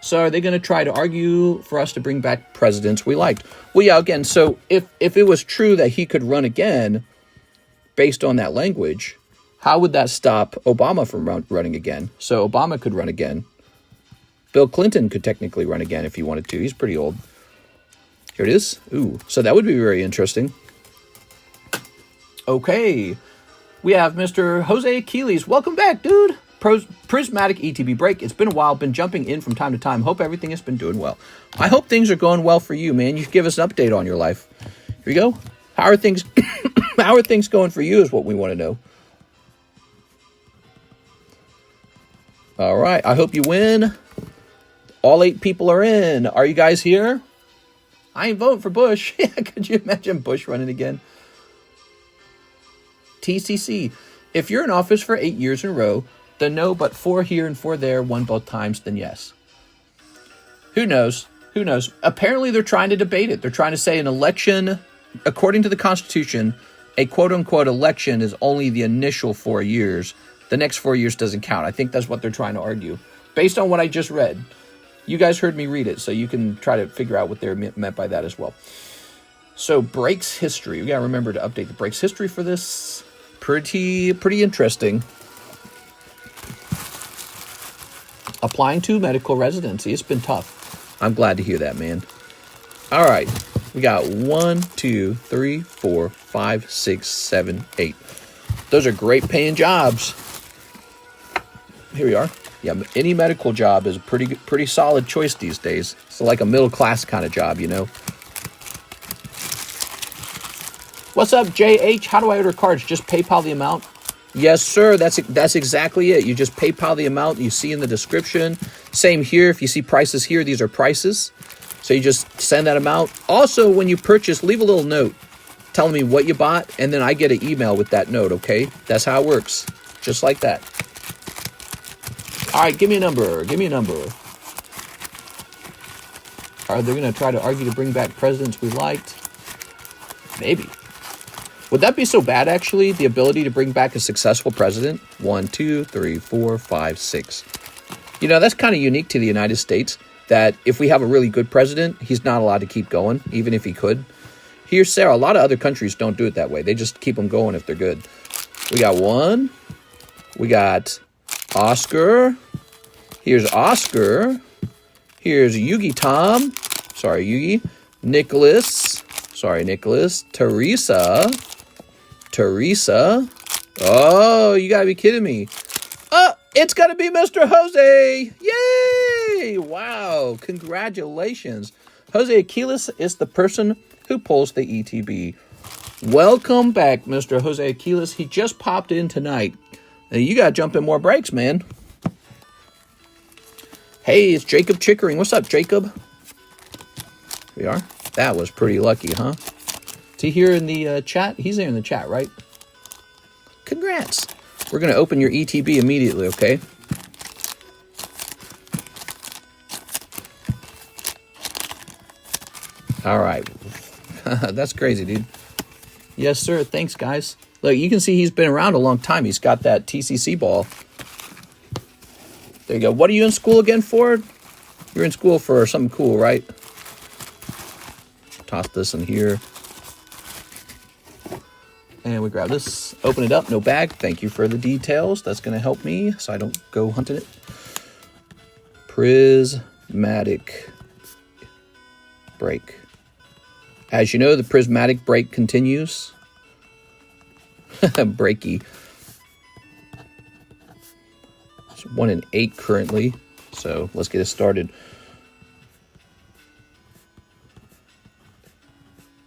Speaker 1: So are they going to try to argue for us to bring back presidents we liked? Well, yeah, again, so if it was true that he could run again based on that language, how would that stop Obama from running again? So Obama could run again. Bill Clinton could technically run again if he wanted to. He's pretty old. Here it is. Ooh, so that would be very interesting. Okay, we have Mr. Jose Aquiles. Welcome back, dude. Prismatic ETB break. It's been a while. Been jumping in from time to time. Hope everything has been doing well. I hope things are going well for you, man. You should give us an update on your life. Here we go. How are things? How are things going for you? Is what we want to know. All right. I hope you win. All 8 people are in. Are you guys here? I ain't voting for Bush. Could you imagine Bush running again? TCC. If you're in office for 8 years in a row, then no, but 4 here and 4 there, 1 both times, then yes. Who knows? Who knows? Apparently they're trying to debate it. They're trying to say an election, according to the Constitution, a quote-unquote election is only the initial 4 years. The next 4 years doesn't count. I think that's what they're trying to argue. Based on what I just read. You guys heard me read it, so you can try to figure out what they're meant by that as well. So, breaks history. We got to remember to update the breaks history for this. Pretty interesting. Applying to medical residency. It's been tough. I'm glad to hear that, man. All right. We got 1, 2, 3, 4, 5, 6, 7, 8. Those are great paying jobs. Here we are. Yeah, any medical job is a pretty solid choice these days. It's like a middle class kind of job, you know. What's up, JH? How do I order cards? Just PayPal the amount? Yes, sir. That's exactly it. You just PayPal the amount you see in the description. Same here. If you see prices here, these are prices. So you just send that amount. Also, when you purchase, leave a little note telling me what you bought, and then I get an email with that note, okay? That's how it works. Just like that. All right, give me a number. Give me a number. Are they going to try to argue to bring back presidents we liked? Maybe. Would that be so bad, actually? The ability to bring back a successful president? 1, 2, 3, 4, 5, 6. You know, that's kind of unique to the United States, that if we have a really good president, he's not allowed to keep going, even if he could. Here's Sarah. A lot of other countries don't do it that way. They just keep them going if they're good. We got 1. We got Oscar. Here's Oscar. Here's Yugi Tom. Sorry, Yugi. Nicholas. Sorry, Nicholas. Teresa. Oh, you gotta be kidding me. Oh, it's gotta be Mr. Jose. Yay! Wow, congratulations. Jose Aquiles is the person who pulls the ETB. Welcome back, Mr. Jose Aquiles. He just popped in tonight. You got to jump in more breaks, man. Hey, it's Jacob Chickering. What's up, Jacob? Here we are. That was pretty lucky, huh? Is he here in the chat? He's there in the chat, right? Congrats. We're going to open your ETB immediately, okay? All right. That's crazy, dude. Yes, sir. Thanks, guys. Look, you can see he's been around a long time. He's got that TCC ball. There you go. What are you in school again for? You're in school for something cool, right? Toss this in here. And we grab this. Open it up. No bag. Thank you for the details. That's going to help me so I don't go hunting it. Prismatic break. As you know, the prismatic break continues. Breaky. It's 1 in 8 currently. So let's get it started.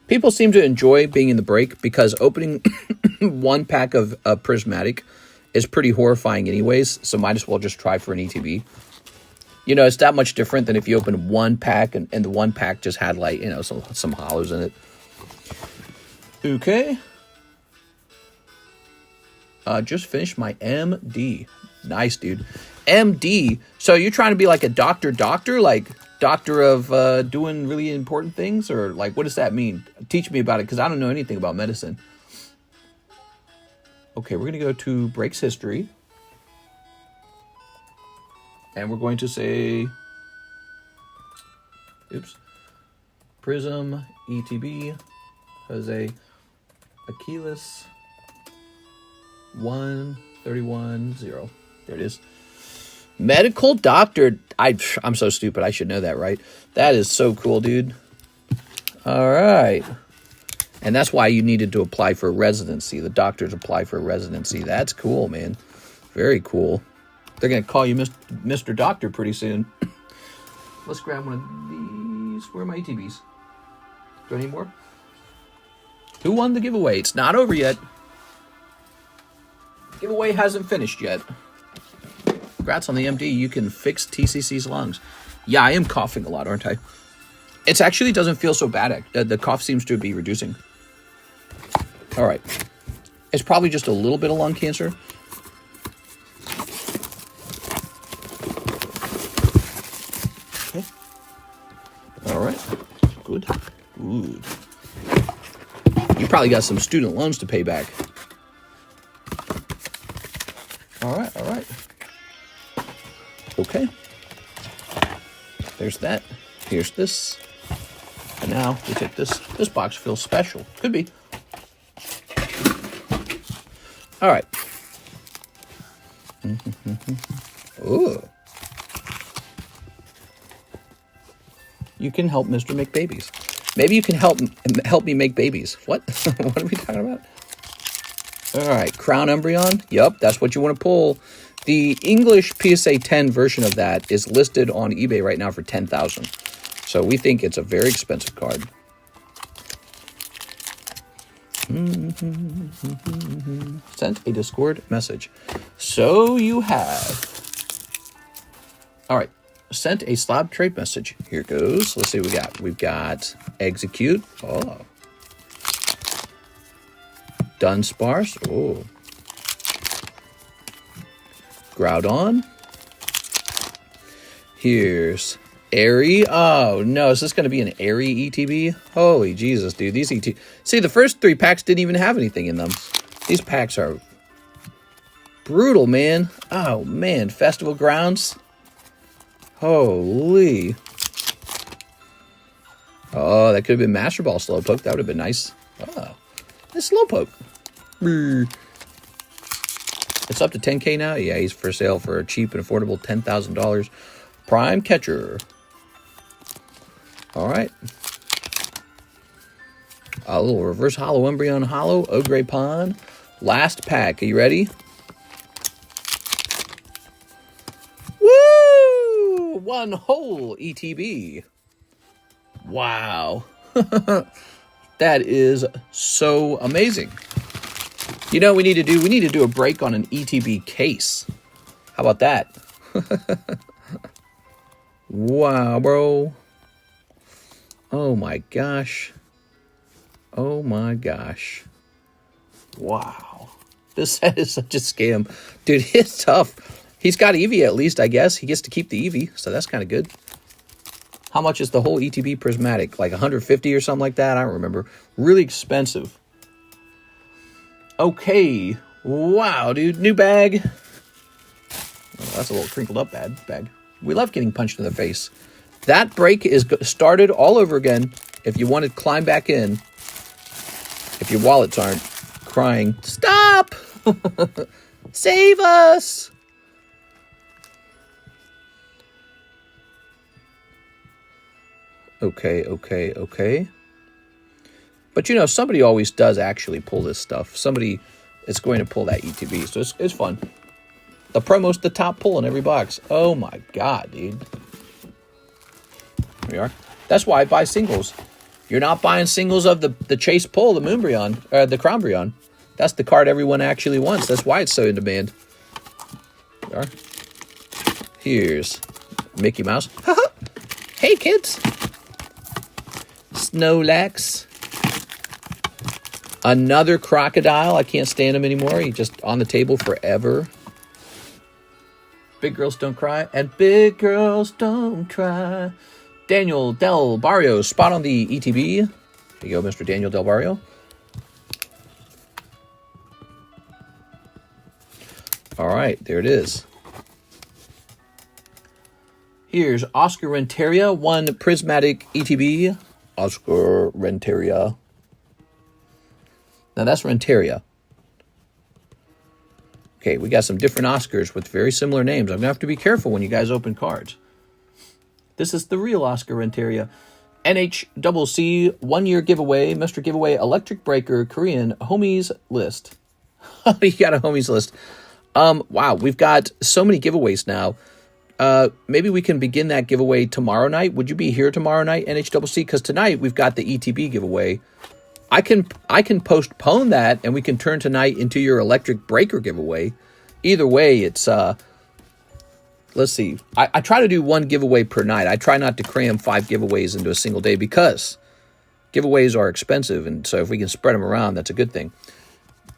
Speaker 1: People seem to enjoy being in the break because opening one pack of prismatic is pretty horrifying anyways. So might as well just try for an ETB. You know, it's that much different than if you open one pack and the one pack just had, like, you know, some hollows in it. Okay. Just finished my MD. Nice, dude. MD. So you're trying to be like a doctor, like doctor of doing really important things? Or, like, what does that mean? Teach me about it, because I don't know anything about medicine. Okay, we're going to go to Breaks History. And we're going to say, oops, Prism, ETB, Jose Aquiles, 1310. There it is. Medical doctor. I'm so stupid. I should know that, right? That is so cool, dude. All right. And that's why you needed to apply for a residency. The doctors apply for a residency. That's cool, man. Very cool. They're going to call you Mr. Doctor pretty soon. Let's grab one of these. Where are my ETBs? Do I need more? Who won the giveaway? It's not over yet. Giveaway hasn't finished yet. Congrats on the MD. You can fix TCC's lungs. Yeah, I am coughing a lot, aren't I? It actually doesn't feel so bad. The cough seems to be reducing. All right. It's probably just a little bit of lung cancer. Okay. All right. Good. Good. You probably got some student loans to pay back. All right. All right. Okay. There's that. Here's this. And now we take this. This box feels special. Could be. All right. Ooh. You can help Mr. Make Babies. Maybe you can help me make babies. What? What are we talking about? All right. Crown Embryon. Yep, that's what you want to pull. The English PSA 10 version of that is listed on eBay right now for $10,000. So we think it's a very expensive card. Sent a Discord message. So you have. All right. Sent a slab trade message. Here goes. Let's see what we got. We've got execute. Oh. Done sparse. Oh. Groudon. Here's Airy. Oh, no. Is this going to be an Airy ETB? Holy Jesus, dude. These ETB. See, the first 3 packs didn't even have anything in them. These packs are brutal, man. Oh, man. Festival Grounds. Holy. Oh, that could have been Master Ball Slowpoke. That would have been nice. Oh, it's Slowpoke. It's up to 10K now. Yeah, he's for sale for a cheap and affordable $10,000. Prime Catcher. All right. A little reverse holo Embryon holo. Ogre Pond. Last pack. Are you ready? Woo! 1 whole ETB. Wow. That is so amazing. You know what we need to do? We need to do a break on an ETB case. How about that? Wow, bro. Oh my gosh. Oh my gosh. Wow. This set is such a scam. Dude, it's tough. He's got Eevee at least, I guess. He gets to keep the Eevee, so that's kind of good. How much is the whole ETB Prismatic? Like 150 or something like that? I don't remember. Really expensive. Okay. Wow, dude. New bag. Oh, that's a little crinkled up bag. We love getting punched in the face. That break is started all over again. If you want to climb back in, if your wallets aren't crying, stop! Save us! Okay. But you know, somebody always does actually pull this stuff. Somebody is going to pull that ETB, so it's fun. The promo's the top pull in every box. Oh my god, dude. Here we are. That's why I buy singles. You're not buying singles of the Chase pull, the Moonbryon, or the Crownbryon. That's the card everyone actually wants. That's why it's so in demand. Here we are. Here's Mickey Mouse. Hey, kids. Snorlax. Another crocodile. I can't stand him anymore. He's just on the table forever. Big girls don't cry, and big girls don't cry. Daniel Del Barrio, spot on the ETB. There you go, Mr. Daniel Del Barrio. All right, there it is. Here's Oscar Renteria, one Prismatic ETB. Oscar Renteria. Now that's Renteria. Okay, we got some different Oscars with very similar names. I'm going to have to be careful when you guys open cards. This is the real Oscar Renteria. NHCC 1 year giveaway, Mr. Giveaway, Electric Breaker, Korean, Homies List. You got a Homies List. Wow, we've got so many giveaways now. Maybe we can begin that giveaway tomorrow night. Would you be here tomorrow night, NHCC? Because tonight we've got the ETB giveaway. I can postpone that, and we can turn tonight into your Electric Breaker giveaway. Either way, it's let's see. I try to do one giveaway per night. I try not to cram 5 giveaways into a single day because giveaways are expensive, and so if we can spread them around, that's a good thing.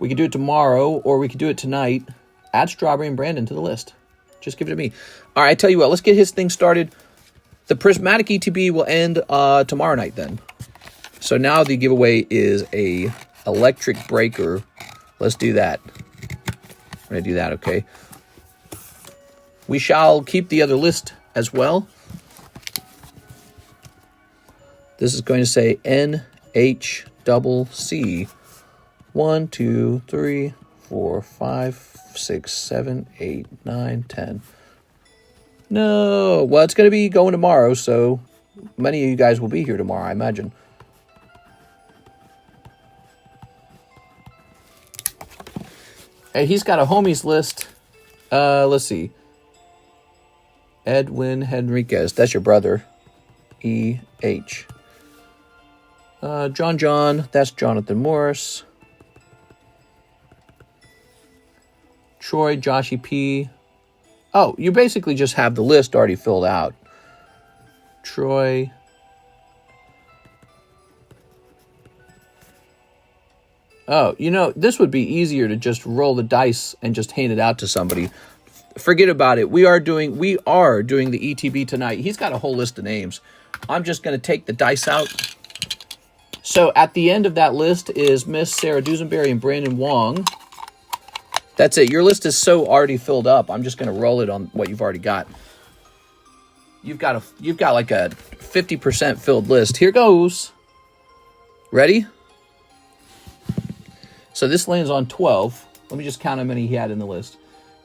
Speaker 1: We can do it tomorrow, or we can do it tonight. Add Strawberry and Brandon to the list. Just give it to me. All right, I tell you what. Let's get his thing started. The Prismatic ETB will end tomorrow night then. So now the giveaway is a Electric Breaker. Let's do that. We're going to do that, okay? We shall keep the other list as well. This is going to say NHCC 1, 2, 3, 4, 5, 6, 7, 8, 9, 10. No, well, it's going to be going tomorrow, so many of you guys will be here tomorrow, I imagine. Hey, he's got a homies list. Let's see. Edwin Henriquez. That's your brother. E.H. John. That's Jonathan Morris. Troy, Joshy P. Oh, you basically just have the list already filled out. Troy. Oh, you know, this would be easier to just roll the dice and just hand it out to somebody. Forget about it. We are doing the ETB tonight. He's got a whole list of names. I'm just going to take the dice out. So at the end of that list is Miss Sarah Dusenberry and Brandon Wong. That's it. Your list is so already filled up. I'm just going to roll it on what you've already got. You've got like a 50% filled list. Here goes. Ready? So this lands on 12. Let me just count how many he had in the list.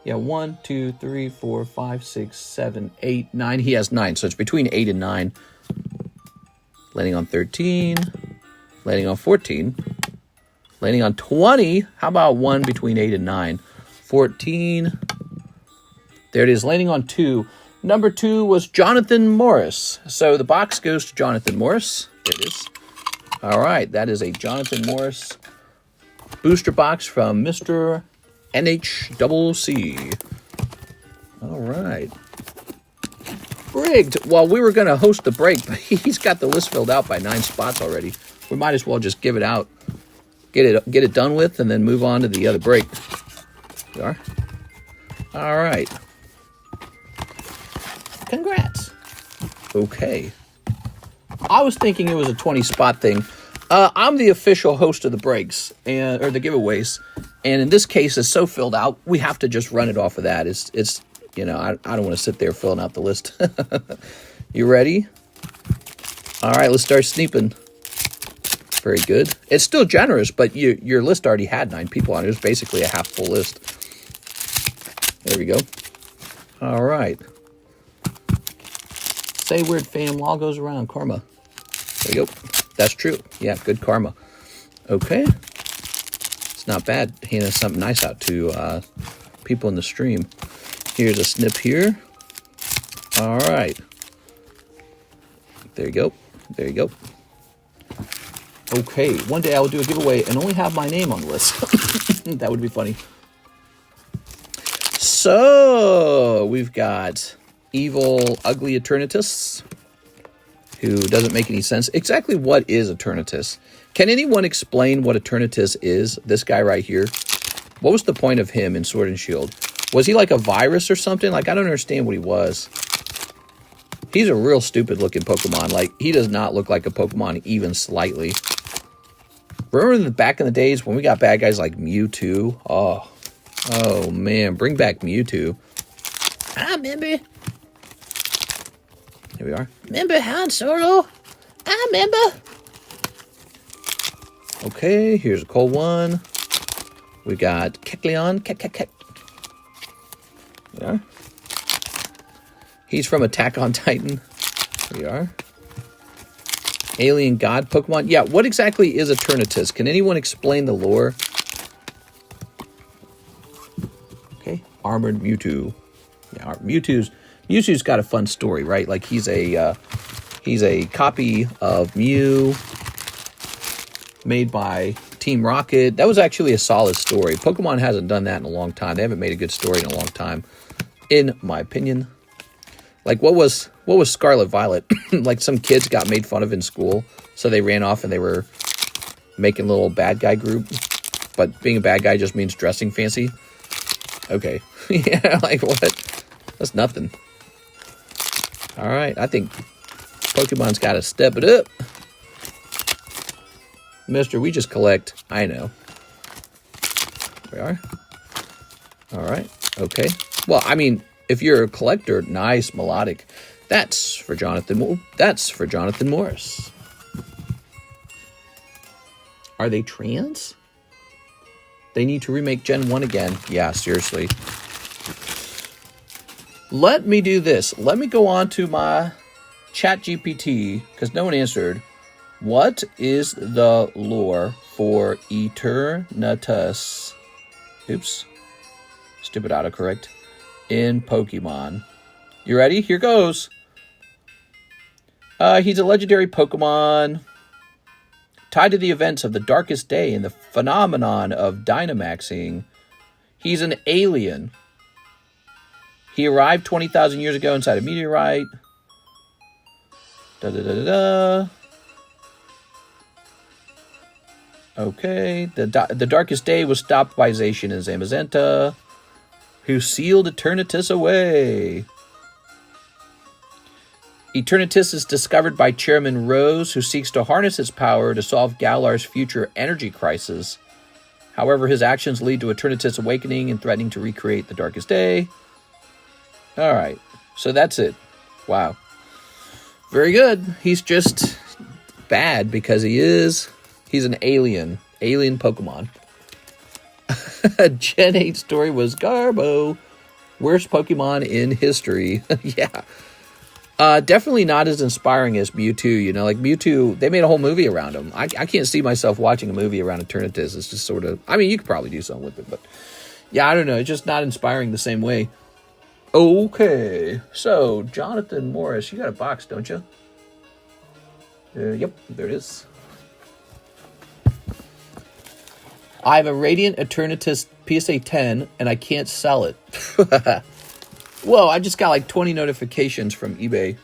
Speaker 1: Yeah, 1, 2, 3, 4, 5, 6, 7, 8, 9. He has 9, so it's between 8 and 9. Landing on 13. Landing on 14. Landing on 20. How about 1 between 8 and 9? 14. There it is, landing on 2. Number 2 was Jonathan Morris. So the box goes to Jonathan Morris. There it is. All right, that is a Jonathan Morris booster box from Mr. NHCC. All right. Rigged. Well, we were going to host the break, but he's got the list filled out by 9 spots already. We might as well just give it out, get it done with, and then move on to the other break. We are. All right. Congrats. Okay. I was thinking it was a 20-spot thing. I'm the official host of the breaks or the giveaways, and in this case, it's so filled out, we have to just run it off of that. It's you know, I don't want to sit there filling out the list. You ready? All right, let's start sneaping. Very good. It's still generous, but your list already had 9 people on it. It was basically a half full list. There we go. All right. Say weird fam, law goes around. Karma. There you go. That's true. Yeah, good karma. Okay. It's not bad handing something nice out to people in the stream. Here's a snip here. All right. There you go. There you go. Okay. One day I will do a giveaway and only have my name on the list. That would be funny. So, we've got Evil Ugly Eternatus, who doesn't make any sense. Exactly what is Eternatus? Can anyone explain what Eternatus is? This guy right here. What was the point of him in Sword and Shield? Was he like a virus or something? Like, I don't understand what he was. He's a real stupid looking Pokemon. Like, he does not look like a Pokemon even slightly. Remember back in the days when we got bad guys like Mewtwo? Oh man, bring back Mewtwo. I remember. Here we are. Remember Han Solo? I remember. Okay, here's a cold one. We got Kecleon. Yeah. He's from Attack on Titan. Here we are. Alien God Pokemon. Yeah, what exactly is Eternatus? Can anyone explain the lore? Okay, Armored Mewtwo. Yeah, Mewtwo's got a fun story, right? Like he's a copy of Mew made by Team Rocket. That was actually a solid story. Pokemon hasn't done that in a long time. They haven't made a good story in a long time, in my opinion. Like what was Scarlet Violet? Like some kids got made fun of in school, so they ran off and they were making a little bad guy group. But being a bad guy just means dressing fancy. Okay. Yeah, like what? That's nothing. All right, I think Pokemon's got to step it up. Mister, we just collect. I know. There we are. All right. Okay. Well, I mean, if you're a collector, nice, melodic. That's for Jonathan. That's for Jonathan Morris. Are they trans? They need to remake Gen 1 again. Yeah, seriously. Let me do this. Let me go on to my chat GPT, because no one answered. What is the lore for Eternatus? Oops. Stupid autocorrect. In Pokemon. You ready? Here goes. He's a legendary Pokemon tied to the events of the Darkest Day and the phenomenon of Dynamaxing. He's an alien. He arrived 20,000 years ago inside a meteorite. Okay. The Darkest Day was stopped by Zacian and Zamazenta, who sealed Eternatus away. Eternatus is discovered by Chairman Rose, who seeks to harness its power to solve Galar's future energy crisis. However, his actions lead to Eternatus awakening and threatening to recreate the Darkest Day. All right, so that's it. Wow. Very good. He's just bad because he's an alien Pokemon. Gen 8 story was Garbo. Worst Pokemon in history. Yeah. Definitely not as inspiring as Mewtwo, you know, like Mewtwo, they made a whole movie around him. I can't see myself watching a movie around Eternatus. It's just sort of, I mean, you could probably do something with it, but yeah, I don't know. It's just not inspiring the same way. Okay. So, Jonathan Morris, you got a box, don't you? Yep, there it is. I have a Radiant Eternatus PSA 10, and I can't sell it. Whoa, I just got like 20 notifications from eBay.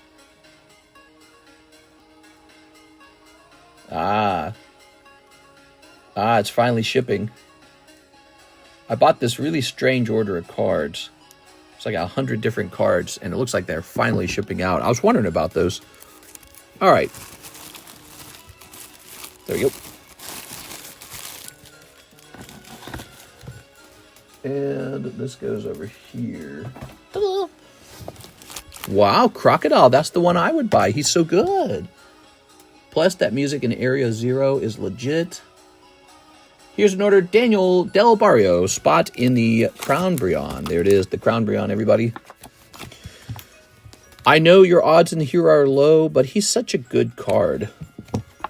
Speaker 1: It's finally shipping. I bought this really strange order of cards. It's like 100 different cards, and it looks like they're finally shipping out. I was wondering about those. All right. There you go. And this goes over here. Ta-da! Wow, Crocodile. That's the one I would buy. He's so good. Plus, that music in Area 0 is legit. Here's an order. Daniel Del Barrio. Spot in the Crown Brion. There it is. The Crown Brion, everybody. I know your odds in here are low, but he's such a good card.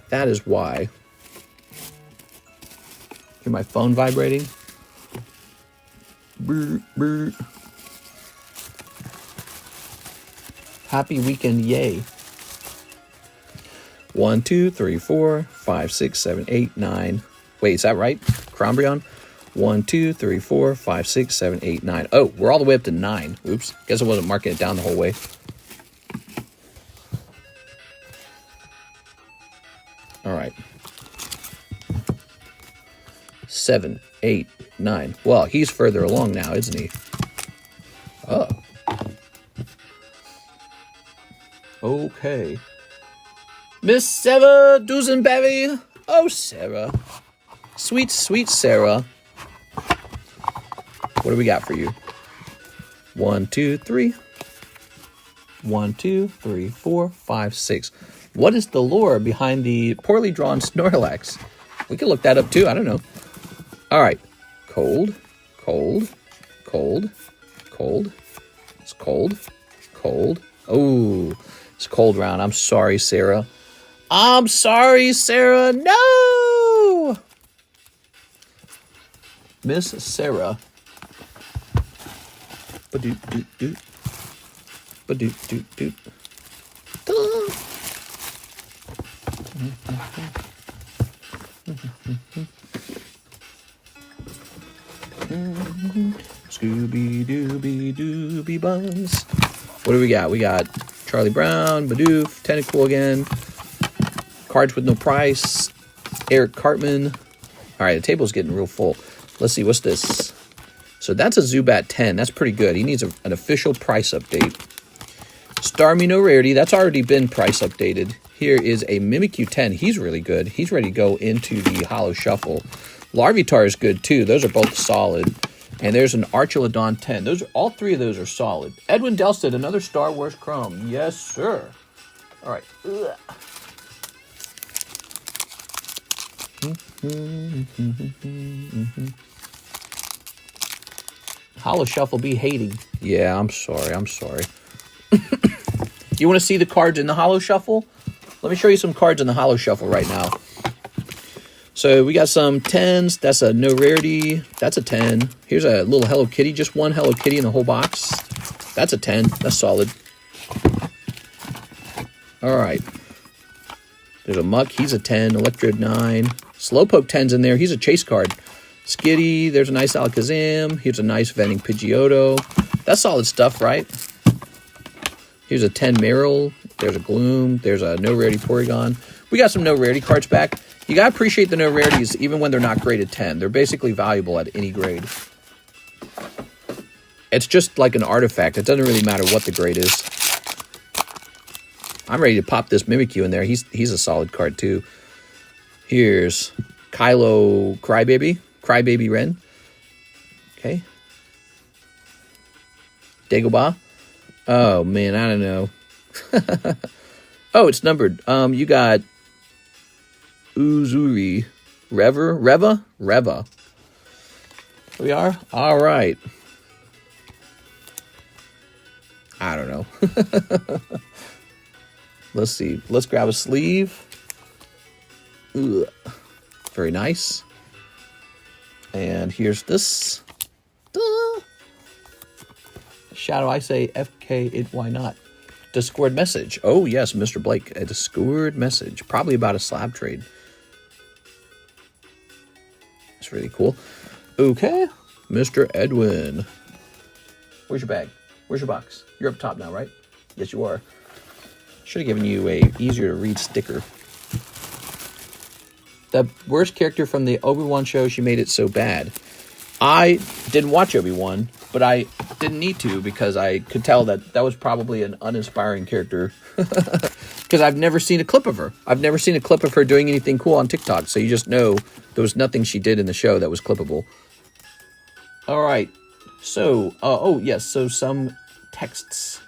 Speaker 1: That is why. Hear my phone vibrating? Brr, brr. Happy weekend, yay. 1, 2, 3, 4, 5, 6, 7, 8, 9. Wait, is that right? Crown Brion? 1, 2, 3, 4, 5, 6, 7, 8, 9. Oh, we're all the way up to 9. Oops. Guess I wasn't marking it down the whole way. All right. 7, 8, 9. Well, he's further along now, isn't he? Oh. Okay. Miss Sarah Dusenberry. Oh, Sarah. Sweet, sweet Sarah. What do we got for you? 1, 2, 3. 1, 2, 3, 4, 5, 6. What is the lore behind the poorly drawn Snorlax? We can look that up too. I don't know. All right. Cold, cold, cold, cold. It's cold, cold. Oh, it's cold round. I'm sorry, Sarah. I'm sorry, Sarah. No! Miss Sarah. Ba-doot-doot-doot. Ba-doot-doot-doot. Scooby-Dooby-Dooby Buns. What do we got? We got Charlie Brown, Bidoof, Tentacle again. Cards with no price. Eric Cartman. All right, the table's getting real full. Let's see, what's this? So that's a Zubat 10. That's pretty good. He needs an official price update. Starmie No Rarity. That's already been price updated. Here is a Mimikyu 10. He's really good. He's ready to go into the Holo Shuffle. Larvitar is good, too. Those are both solid. And there's an Archelodon 10. All three of those are solid. Edwin Delstead, another Star Wars Chrome. Yes, sir. All right. Ugh. Holo Shuffle be hating. Yeah, I'm sorry. I'm sorry. You want to see the cards in the Holo Shuffle? Let me show you some cards in the Holo Shuffle right now. So we got some 10s. That's a no rarity. That's a 10. Here's a little Hello Kitty. Just one Hello Kitty in the whole box. That's a 10. That's solid. All right. There's a Muck. He's a 10. Electrode 9. Slowpoke 10's in there. He's a chase card. Skitty. There's a nice Alakazam. Here's a nice Vending Pidgeotto. That's solid stuff, right? Here's a 10 Meryl. There's a Gloom. There's a no rarity Porygon. We got some no rarity cards back. You got to appreciate the no rarities even when they're not graded 10. They're basically valuable at any grade. It's just like an artifact. It doesn't really matter what the grade is. I'm ready to pop this Mimikyu in there. He's a solid card too. Here's Kylo Crybaby. Crybaby Ren. Okay. Dagobah. Oh, man, I don't know. Oh, it's numbered. You got Uzuri. Reva. Here we are. All right. I don't know. Let's see. Let's grab a sleeve. Ugh. Very nice. And here's this. Shadow, I say FK, why not? Discord message. Oh, yes, Mr. Blake. A Discord message. Probably about a slab trade. That's really cool. Okay, Mr. Edwin. Where's your bag? Where's your box? You're up top now, right? Yes, you are. Should have given you a easier to read sticker. The worst character from the Obi-Wan show, she made it so bad. I didn't watch Obi-Wan, but I didn't need to because I could tell that that was probably an uninspiring character. Because I've never seen a clip of her. I've never seen a clip of her doing anything cool on TikTok. So you just know there was nothing she did in the show that was clippable. All right. So, oh, yes. So some texts.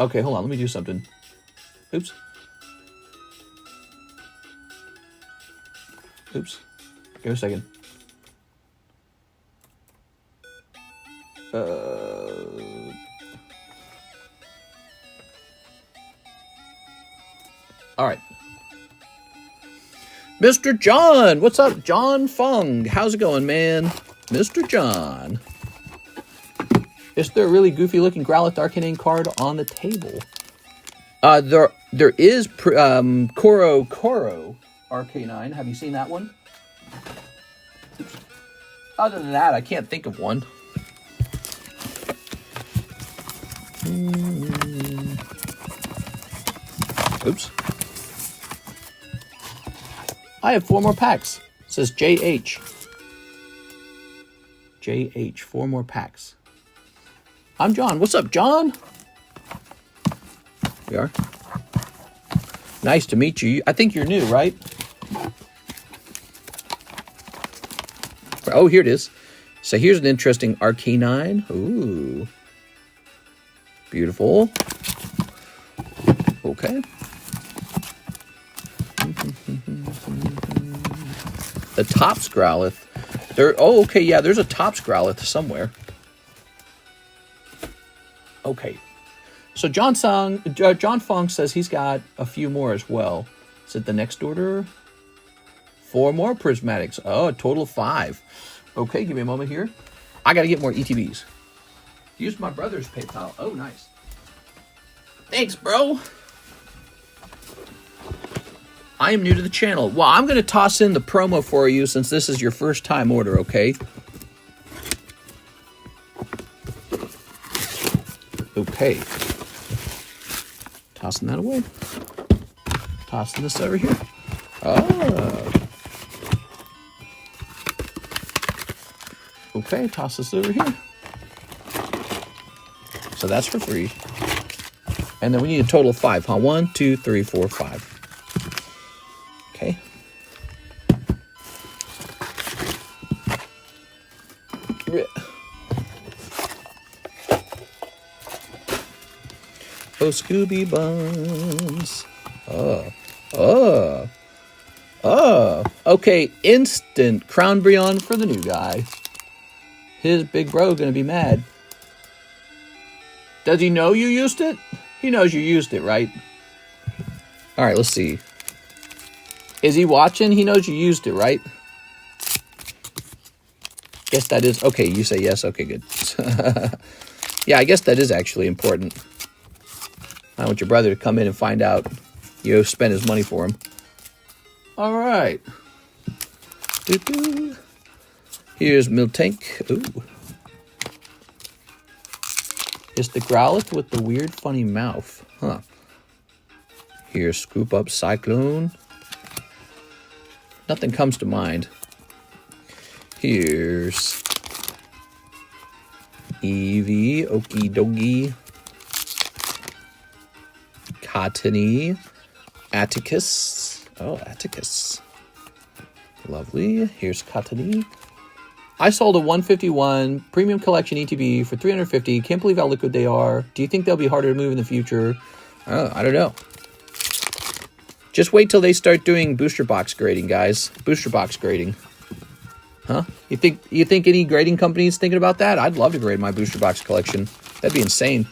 Speaker 1: Okay, hold on. Let me do something. Oops. Oops. Give me a second. All right. Mr. John, what's up? John Fung. How's it going, man? Mr. John. Is there a really goofy looking Growlithe Arcanine card on the table? There is Koro Arcanine. Have you seen that one? Oops. Other than that, I can't think of one. Oops. I have 4 more packs. It says JH. JH, 4 more packs. I'm John. What's up, John? We are. Nice to meet you. I think you're new, right? Oh, here it is. So here's an interesting Arcanine. Ooh. Beautiful. Okay. The Topps Growlithe. Oh, okay, yeah, there's a Topps Growlithe somewhere. Okay. So John Fong says he's got a few more as well. Is it the next order? 4 more Prismatics. Oh, a total of 5. Okay, give me a moment here. I got to get more ETBs. Use my brother's PayPal. Oh, nice. Thanks, bro. I am new to the channel. Well, I'm going to toss in the promo for you since this is your first time order, okay? Okay. Tossing that away. Tossing this over here. Oh. Okay, toss this over here. So that's for free. And then we need a total of 5, huh? 1, 2, 3, 4, 5. Okay. Oh, Scooby Buns. Okay, instant Crown Brion for the new guy. His big bro gonna be mad. Does he know you used it? He knows you used it, right? All right, let's see. Is he watching? He knows you used it, right? Guess that is... Okay, you say yes. Okay, good. Yeah, I guess that is actually important. I want your brother to come in and find out you spent his money for him. All right. Doo-doo. Here's Miltank. Ooh. It's the Growlithe with the weird, funny mouth. Huh. Here's Scoop Up Cyclone. Nothing comes to mind. Here's Eevee, Okie Dokie, Cottony, Atticus. Oh, Atticus. Lovely. Here's Cottony. I sold a 151 Premium Collection ETB for $350. Can't believe how liquid they are. Do you think they'll be harder to move in the future? I don't know. Just wait till they start doing booster box grading, guys. Booster box grading. Huh? You think any grading company is thinking about that? I'd love to grade my booster box collection. That'd be insane.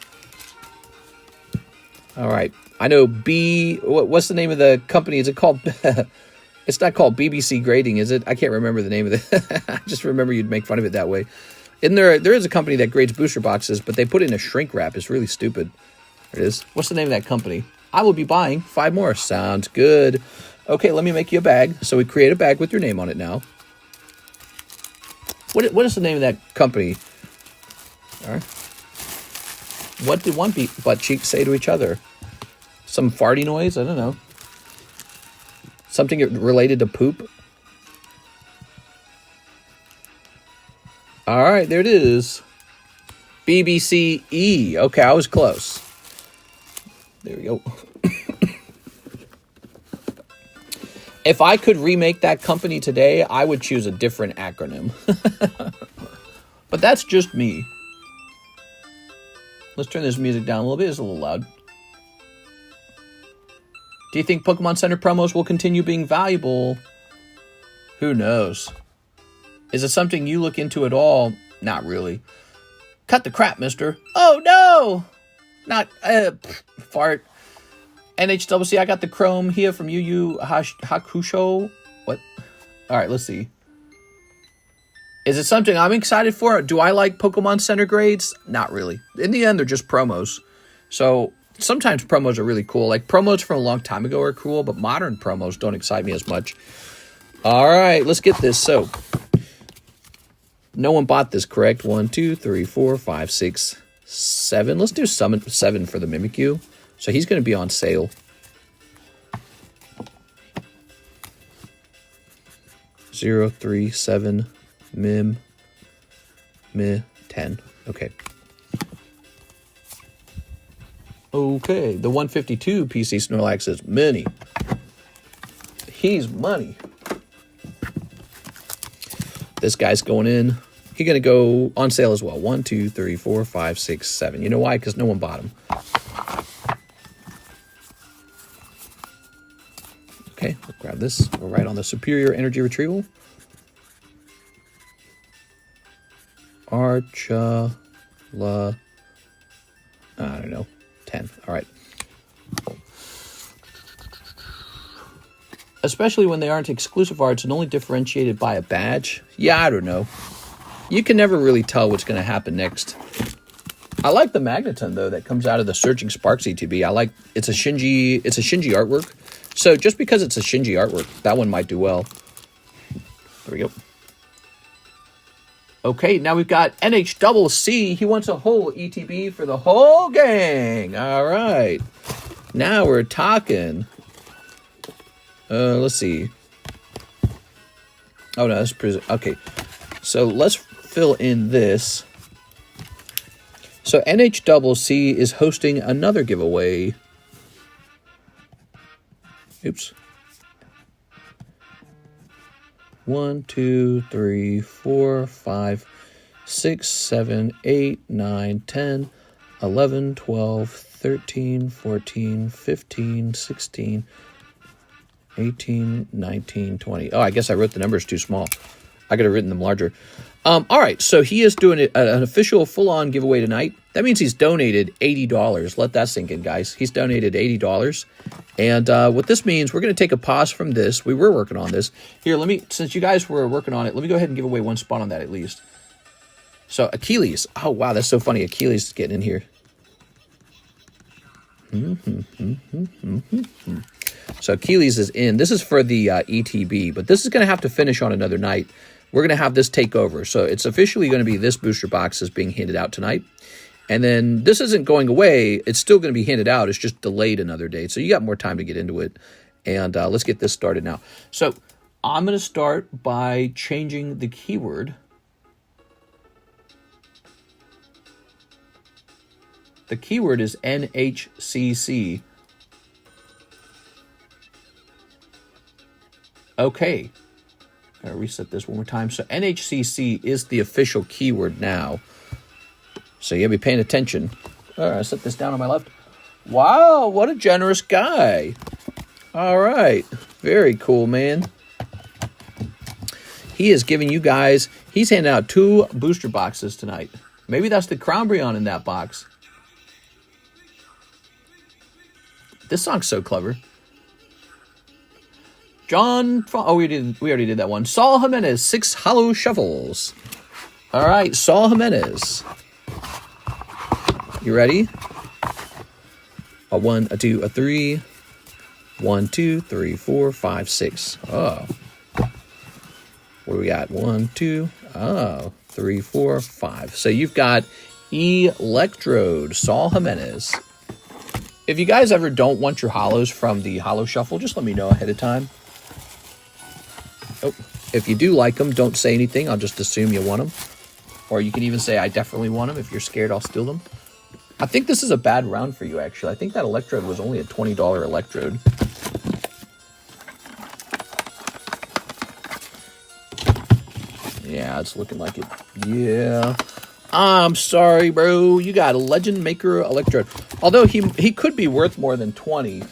Speaker 1: All right. I know what's the name of the company? Is it called... It's not called BBC Grading, is it? I can't remember the name of it. I just remember you'd make fun of it that way. And there is a company that grades booster boxes, but they put in a shrink wrap. It's really stupid. There it is. What's the name of that company? I will be buying 5 more. Sounds good. Okay, let me make you a bag. So we create a bag with your name on it now. What is the name of that company? All right. What did one butt cheek say to each other? Some farty noise? I don't know. Something related to poop? All right, there it is. BBCE. Okay, I was close. There we go. If I could remake that company today, I would choose a different acronym. But that's just me. Let's turn this music down a little bit. It's a little loud. Do you think Pokemon Center promos will continue being valuable? Who knows? Is it something you look into at all? Not really. Cut the crap, mister. Oh, no! Not, fart. NHWC, I got the Chrome here from Yu Hakusho. What? All right, let's see. Is it something I'm excited for? Do I like Pokemon Center grades? Not really. In the end, they're just promos. So sometimes promos are really cool. Like promos from a long time ago are cool, but modern promos don't excite me as much. All right, let's get this. So no one bought this, correct? 1, 2, 3, 4, 5, 6, 7. Let's do 7 for the Mimikyu. So he's going to be on sale. Zero, 3, 7, Mim, 10. Okay. Okay, the 152 PC Snorlax is money. He's money. This guy's going in. He's going to go on sale as well. 1, 2, 3, 4, 5, 6, 7. You know why? Because no one bought him. Okay, we'll grab this. We're right on the Superior Energy Retrieval. I don't know. 10. All right. Especially when they aren't exclusive arts and only differentiated by a badge. Yeah, I don't know. You can never really tell what's going to happen next. I like the Magneton though that comes out of the Surging Sparks ETB. I like it's a Shinji artwork. So just because it's a Shinji artwork, that one might do well. There we go. Okay, now we've got NHCC. He wants a whole ETB for the whole gang. All right. Now we're talking. Let's see. Oh, no, that's okay. So let's fill in this. So NHCC is hosting another giveaway. Oops. 1, 2, 3, 4, 5, 6, 7, 8, 9, 10, 11, 12, 13, 14, 15, 16, 18, 19, 20. Oh, I guess I wrote the numbers too small. I could have written them larger. All right, so he is doing an official full-on giveaway tonight. That means he's donated $80. Let that sink in, guys. He's donated $80. And what this means, we're going to take a pause from this. We were working on this. Here, since you guys were working on it, let me go ahead and give away one spot on that at least. So, Achilles. Oh, wow, that's so funny. Achilles is getting in here. So, Achilles is in. This is for the ETB, but this is going to have to finish on another night. We're going to have this take over. So, it's officially going to be this booster box is being handed out tonight. And then this isn't going away. It's still going to be handed out. It's just delayed another day. So you got more time to get into it. And let's get this started now. So I'm going to start by changing the keyword. The keyword is NHCC. Okay. I'll reset this one more time. So NHCC is the official keyword now. So you gotta be paying attention. All right, set this down on my left. Wow, what a generous guy. All right, very cool, man. He is giving you guys, he's handing out 2 booster boxes tonight. Maybe that's the Crownbrion in that box. This song's so clever. We already did that one. Saul Jimenez, 6 hollow shuffles. All right, Saul Jimenez. You ready? A 1, a 2, a 3. 1, 2, 3, 4, 5, 6. Oh. What do we got? 1, 2. Oh, 3, 4, 5. So you've got Electrode, Saul Jimenez. If you guys ever don't want your holos from the Holo Shuffle, just let me know ahead of time. Oh, if you do like them, don't say anything. I'll just assume you want them. Or you can even say, I definitely want them. If you're scared, I'll steal them. I think this is a bad round for you, actually. I think that Electrode was only a $20 Electrode. Yeah, it's looking like it. Yeah. I'm sorry, bro. You got a Legend Maker Electrode. Although he could be worth more than 20.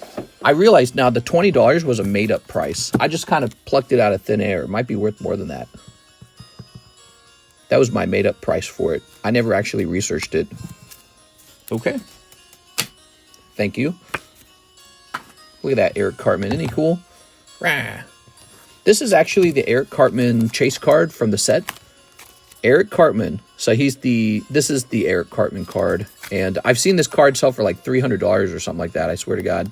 Speaker 1: I realized now the $20 was a made-up price. I just kind of plucked it out of thin air. It might be worth more than that. That was my made-up price for it. I never actually researched it. Okay. Thank you. Look at that Eric Cartman. Isn't he cool? Rah. This is actually the Eric Cartman chase card from the set. Eric Cartman. So this is the Eric Cartman card. And I've seen this card sell for like $300 or something like that. I swear to God.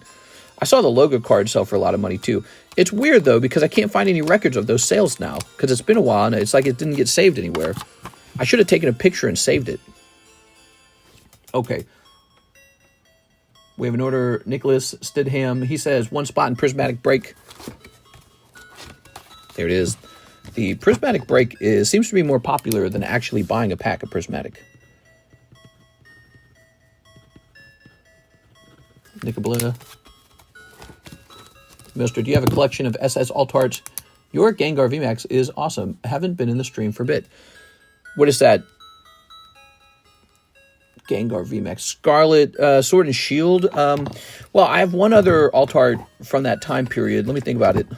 Speaker 1: I saw the logo card sell for a lot of money too. It's weird though, because I can't find any records of those sales now. Because it's been a while and it's like it didn't get saved anywhere. I should have taken a picture and saved it. Okay. We have an order. Nicholas Stidham. He says 1 spot in Prismatic break. There it is. The Prismatic break seems to be more popular than actually buying a pack of Prismatic. Nicoblina. Mister, do you have a collection of SS Alt-Arts? Your Gengar VMAX is awesome. I haven't been in the stream for a bit. What is that? Gengar VMAX. Scarlet, Sword and Shield. Well, I have one other Alt-Art from that time period. Let me think about it.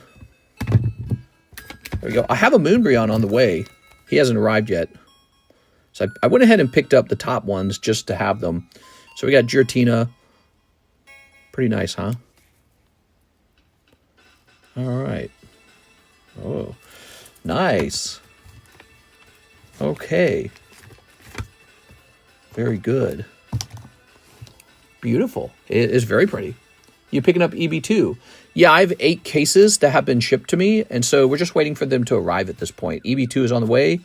Speaker 1: There we go. I have a Moonbreon on the way. He hasn't arrived yet. So I went ahead and picked up the top ones just to have them. So we got Giratina. Pretty nice, huh? All right. Oh, nice. Okay. Very good. Beautiful. It is very pretty. You picking up EB2? Yeah, I have 8 cases that have been shipped to me, and so we're just waiting for them to arrive at this point. EB2 is on the way.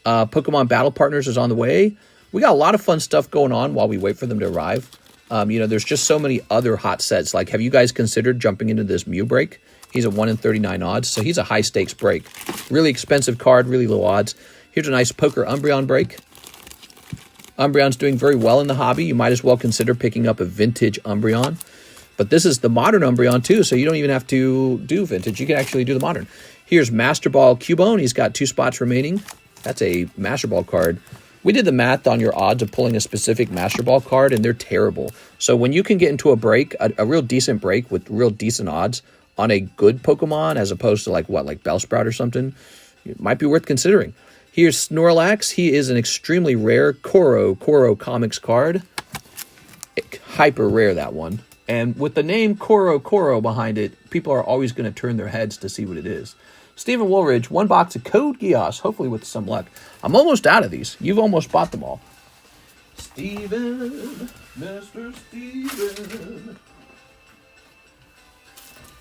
Speaker 1: Pokemon Battle Partners is on the way. We got a lot of fun stuff going on while we wait for them to arrive. There's just so many other hot sets. Like, have you guys considered jumping into this Mew break? He's a 1 in 39 odds, so he's a high-stakes break. Really expensive card, really low odds. Here's a nice Poker Umbreon break. Umbreon's doing very well in the hobby. You might as well consider picking up a vintage Umbreon. But this is the modern Umbreon, too, so you don't even have to do vintage. You can actually do the modern. Here's Master Ball Cubone. He's got 2 spots remaining. That's a Master Ball card. We did the math on your odds of pulling a specific Master Ball card, and they're terrible. So when you can get into a break, a real decent break with real decent odds on a good Pokemon, as opposed to like Bellsprout or something, it might be worth considering. Here's Snorlax. He is an extremely rare Koro Comics card. Hyper rare, that one. And with the name Koro behind it, people are always going to turn their heads to see what it is. Stephen Woolridge, 1 box of Code Geass, hopefully with some luck. I'm almost out of these. You've almost bought them all. Steven, Mr. Steven.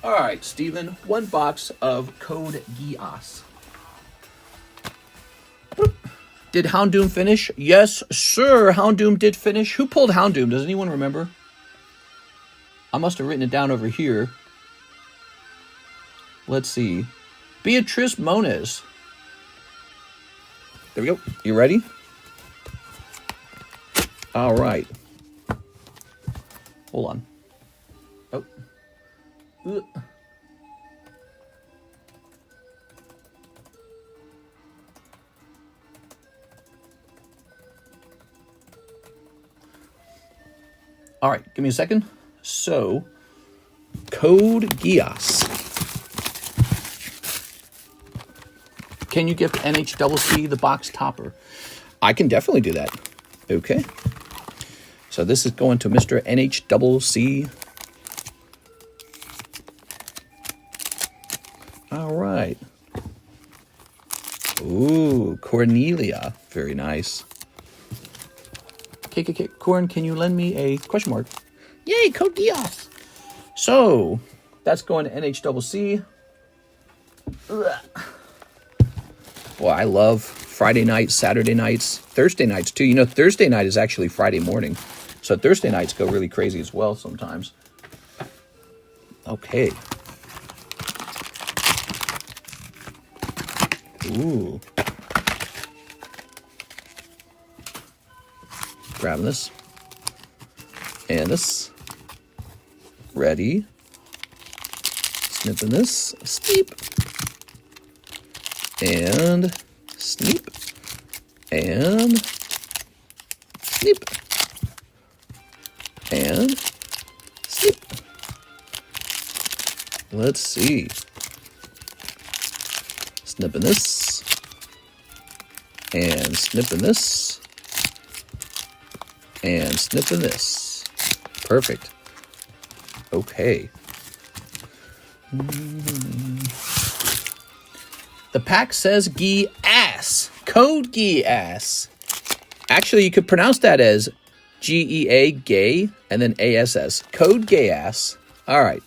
Speaker 1: All right, Steven, 1 box of Code Geass. Did Houndoom finish? Yes, sir. Houndoom did finish. Who pulled Houndoom? Does anyone remember? I must have written it down over here. Let's see. Beatrice Moniz. There we go. You ready? All right. Hold on. Oh. Ugh. All right, give me a second. So, Code Geass. Can you gift NHCC the box topper? I can definitely do that. Okay. So this is going to Mr. NHCC. All right. Ooh, Cornelia. Very nice. Corn, can you lend me a question mark? Yay, Code Dios. So, that's going to NHCC. Boy, I love Friday nights, Saturday nights, Thursday nights too. You know, Thursday night is actually Friday morning. So Thursday nights go really crazy as well sometimes. Okay. Ooh. Grabbing this. And this. Ready. Snipping this. Sneep. And sneep. And sneep. And sneep. Let's see. Snipping this. And snipping this. And snipping this. Perfect. Okay. The pack says Gee Ass. Code Gee Ass. Actually, you could pronounce that as GEA, gay, and then ASS. Code Gay Ass. All right.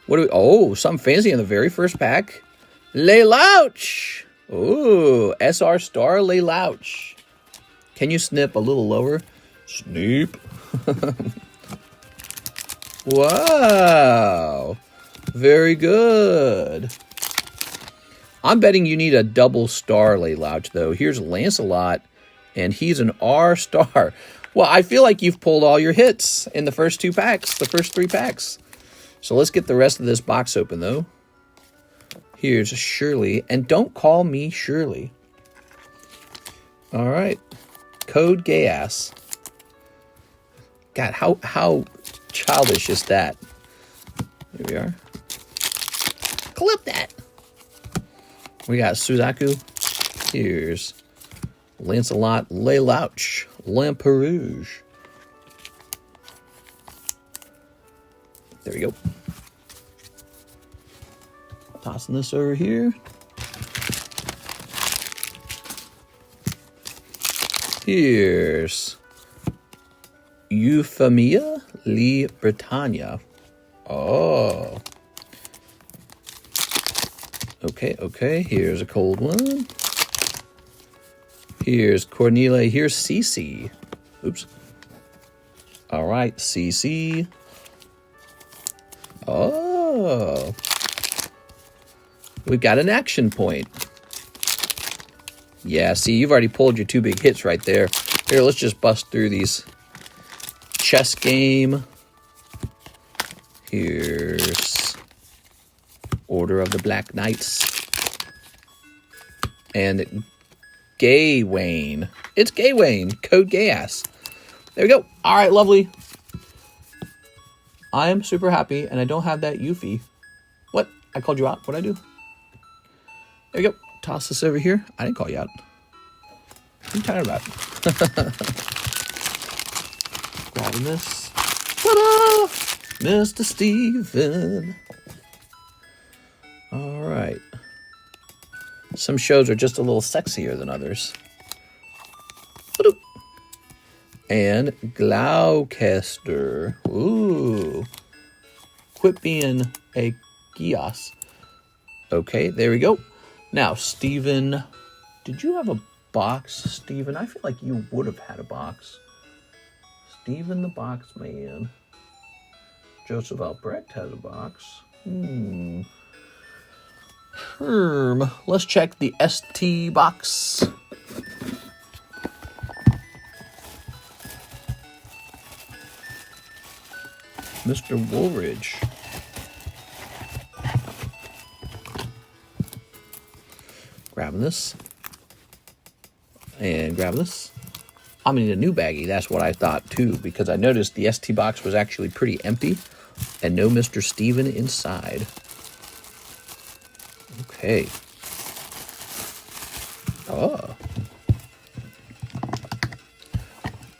Speaker 1: What do we... Oh, something fancy in the very first pack. Laylouch. Ooh, SR Star Laylouch. Can you snip a little lower? Sneep. Wow. Very good. I'm betting you need a double star Laylouch, though. Here's Lancelot, and he's an R star. Well, I feel like you've pulled all your hits in the first two packs, the first three packs. So let's get the rest of this box open, though. Here's Shirley, and don't call me Shirley. All right. Code Gay Ass. God, how childish is that? Here we are. Clip that. We got Suzaku. Here's Lancelot Laylouch. Lamperouge. There we go. Tossing this over here. Here's Euphemia Lee Britannia. Oh. Okay. Here's a cold one. Here's Cornelia. Here's Cece. Oops. All right, Cece. Oh. We've got an action point. Yeah, see, you've already pulled your two big hits right there. Here, let's just bust through these. Chess game. Here's Order of the Black Knights. And Gay Wayne. It's Gay Wayne. Code Gay Ass. There we go. All right, lovely. I am super happy, and I don't have that Yuffie. What? I called you out? What'd I do? There you go. Toss this over here. I didn't call you out. What are you talking about? Grabbing this. Ta-da! Mr. Steven. All right. Some shows are just a little sexier than others. And Gloucester. Ooh. Quit being a Gios. Okay, there we go. Now, Steven, did you have a box, Steven? I feel like you would have had a box. Steven the Box Man. Joseph Albrecht has a box. Let's check the ST box. Mr. Woolridge. Grabbing this. And grab this. I'm gonna need a new baggie. That's what I thought too, because I noticed the ST box was actually pretty empty and no Mr. Steven inside. Okay. Oh.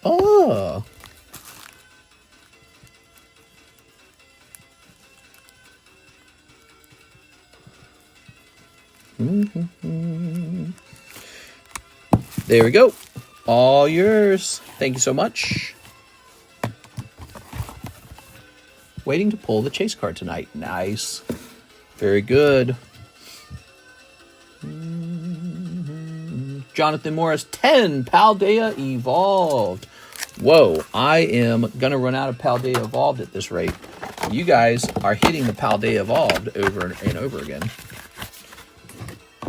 Speaker 1: Oh. There we go. All yours. Thank you so much. Waiting to pull the chase card tonight. Nice. Very good. Jonathan Morris, 10 Paldea Evolved. Whoa, I am going to run out of Paldea Evolved at this rate. You guys are hitting the Paldea Evolved over and over again.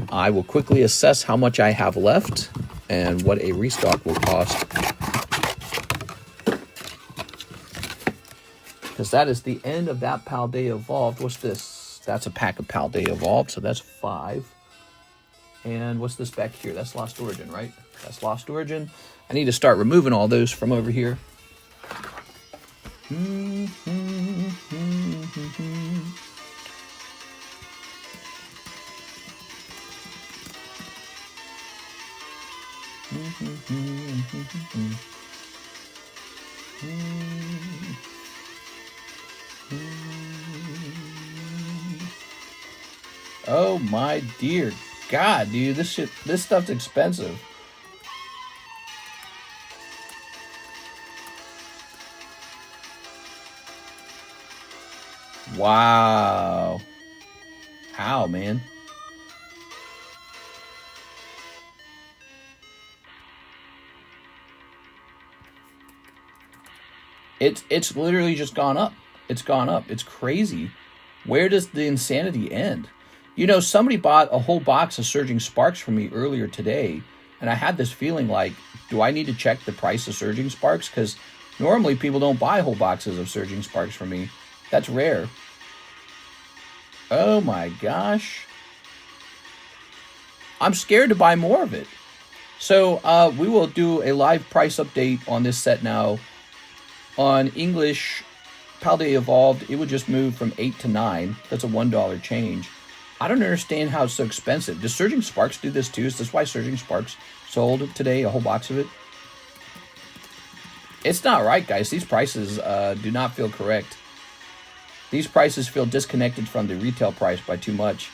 Speaker 1: I will quickly assess how much I have left and what a restock will cost. Because that is the end of that Paldea Evolved. What's this? That's a pack of Paldea Evolved, so that's 5. And what's this back here? That's Lost Origin, right? That's Lost Origin. I need to start removing all those from over here. Oh my dear God, dude, this stuff's expensive. Wow. How, man? It's literally just gone up. It's gone up. It's crazy. Where does the insanity end? You know, somebody bought a whole box of Surging Sparks for me earlier today, and I had this feeling like, do I need to check the price of Surging Sparks? Because normally people don't buy whole boxes of Surging Sparks for me. That's rare. Oh my gosh. I'm scared to buy more of it. So we will do a live price update on this set now. On English, Paldea Evolved, it would just move from 8 to 9. That's a $1 change. I don't understand how it's so expensive. Does Surging Sparks do this too? Is this why Surging Sparks sold today, a whole box of it? It's not right, guys. These prices do not feel correct. These prices feel disconnected from the retail price by too much.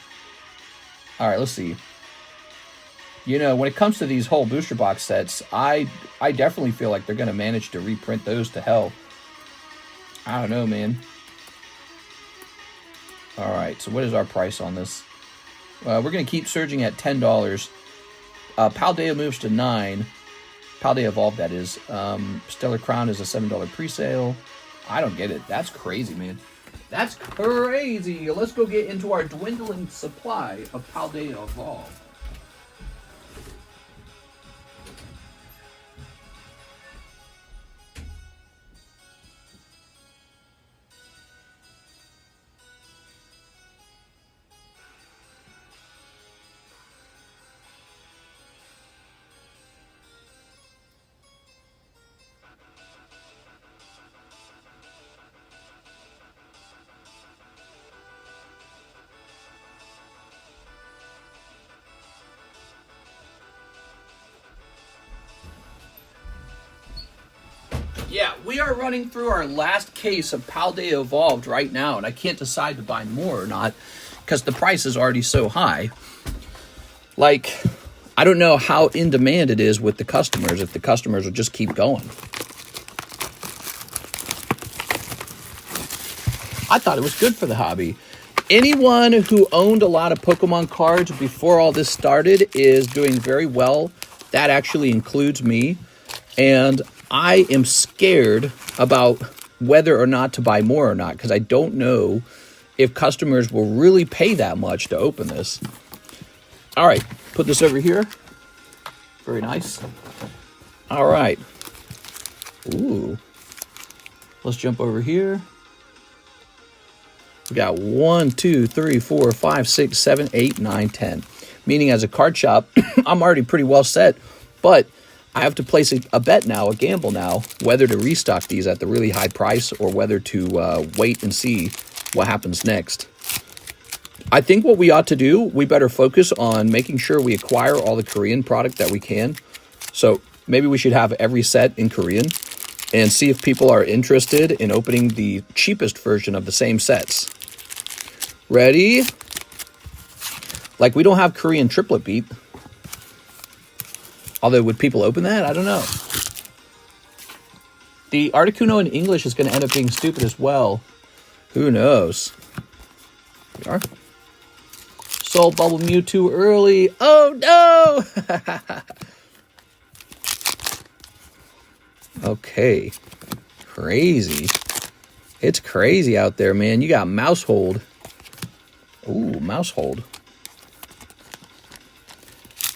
Speaker 1: All right, let's see. You know, when it comes to these whole booster box sets, I definitely feel like they're going to manage to reprint those to hell. I don't know, man. All right, so what is our price on this? We're going to keep surging at $10. Paldea moves to 9. Paldea Evolved, that is. Stellar Crown is a $7 pre-sale. I don't get it. That's crazy, man. That's crazy. Let's go get into our dwindling supply of Paldea Evolved. Yeah, we are running through our last case of Paldea Evolved right now, and I can't decide to buy more or not because the price is already so high. Like, I don't know how in demand it is with the customers, if the customers will just keep going. I thought it was good for the hobby. Anyone who owned a lot of Pokemon cards before all this started is doing very well. That actually includes me. And I am scared about whether or not to buy more or not because I don't know if customers will really pay that much to open this. All right, put this over here. Very nice. All right. Ooh. Let's jump over here. We got 1, 2, 3, 4, 5, 6, 7, 8, 9, 10. Meaning as a card shop, I'm already pretty well set, but I have to place a bet now, a gamble now, whether to restock these at the really high price or whether to wait and see what happens next. I think what we ought to do, we better focus on making sure we acquire all the Korean product that we can. So maybe we should have every set in Korean and see if people are interested in opening the cheapest version of the same sets. Ready? Like, we don't have Korean triplet beat. Although, would people open that? I don't know. The Articuno in English is going to end up being stupid as well. Who knows? Here we are. Soul Bubble Mew too early. Oh, no! Okay. Crazy. It's crazy out there, man. You got Mousehold. Ooh, Mousehold.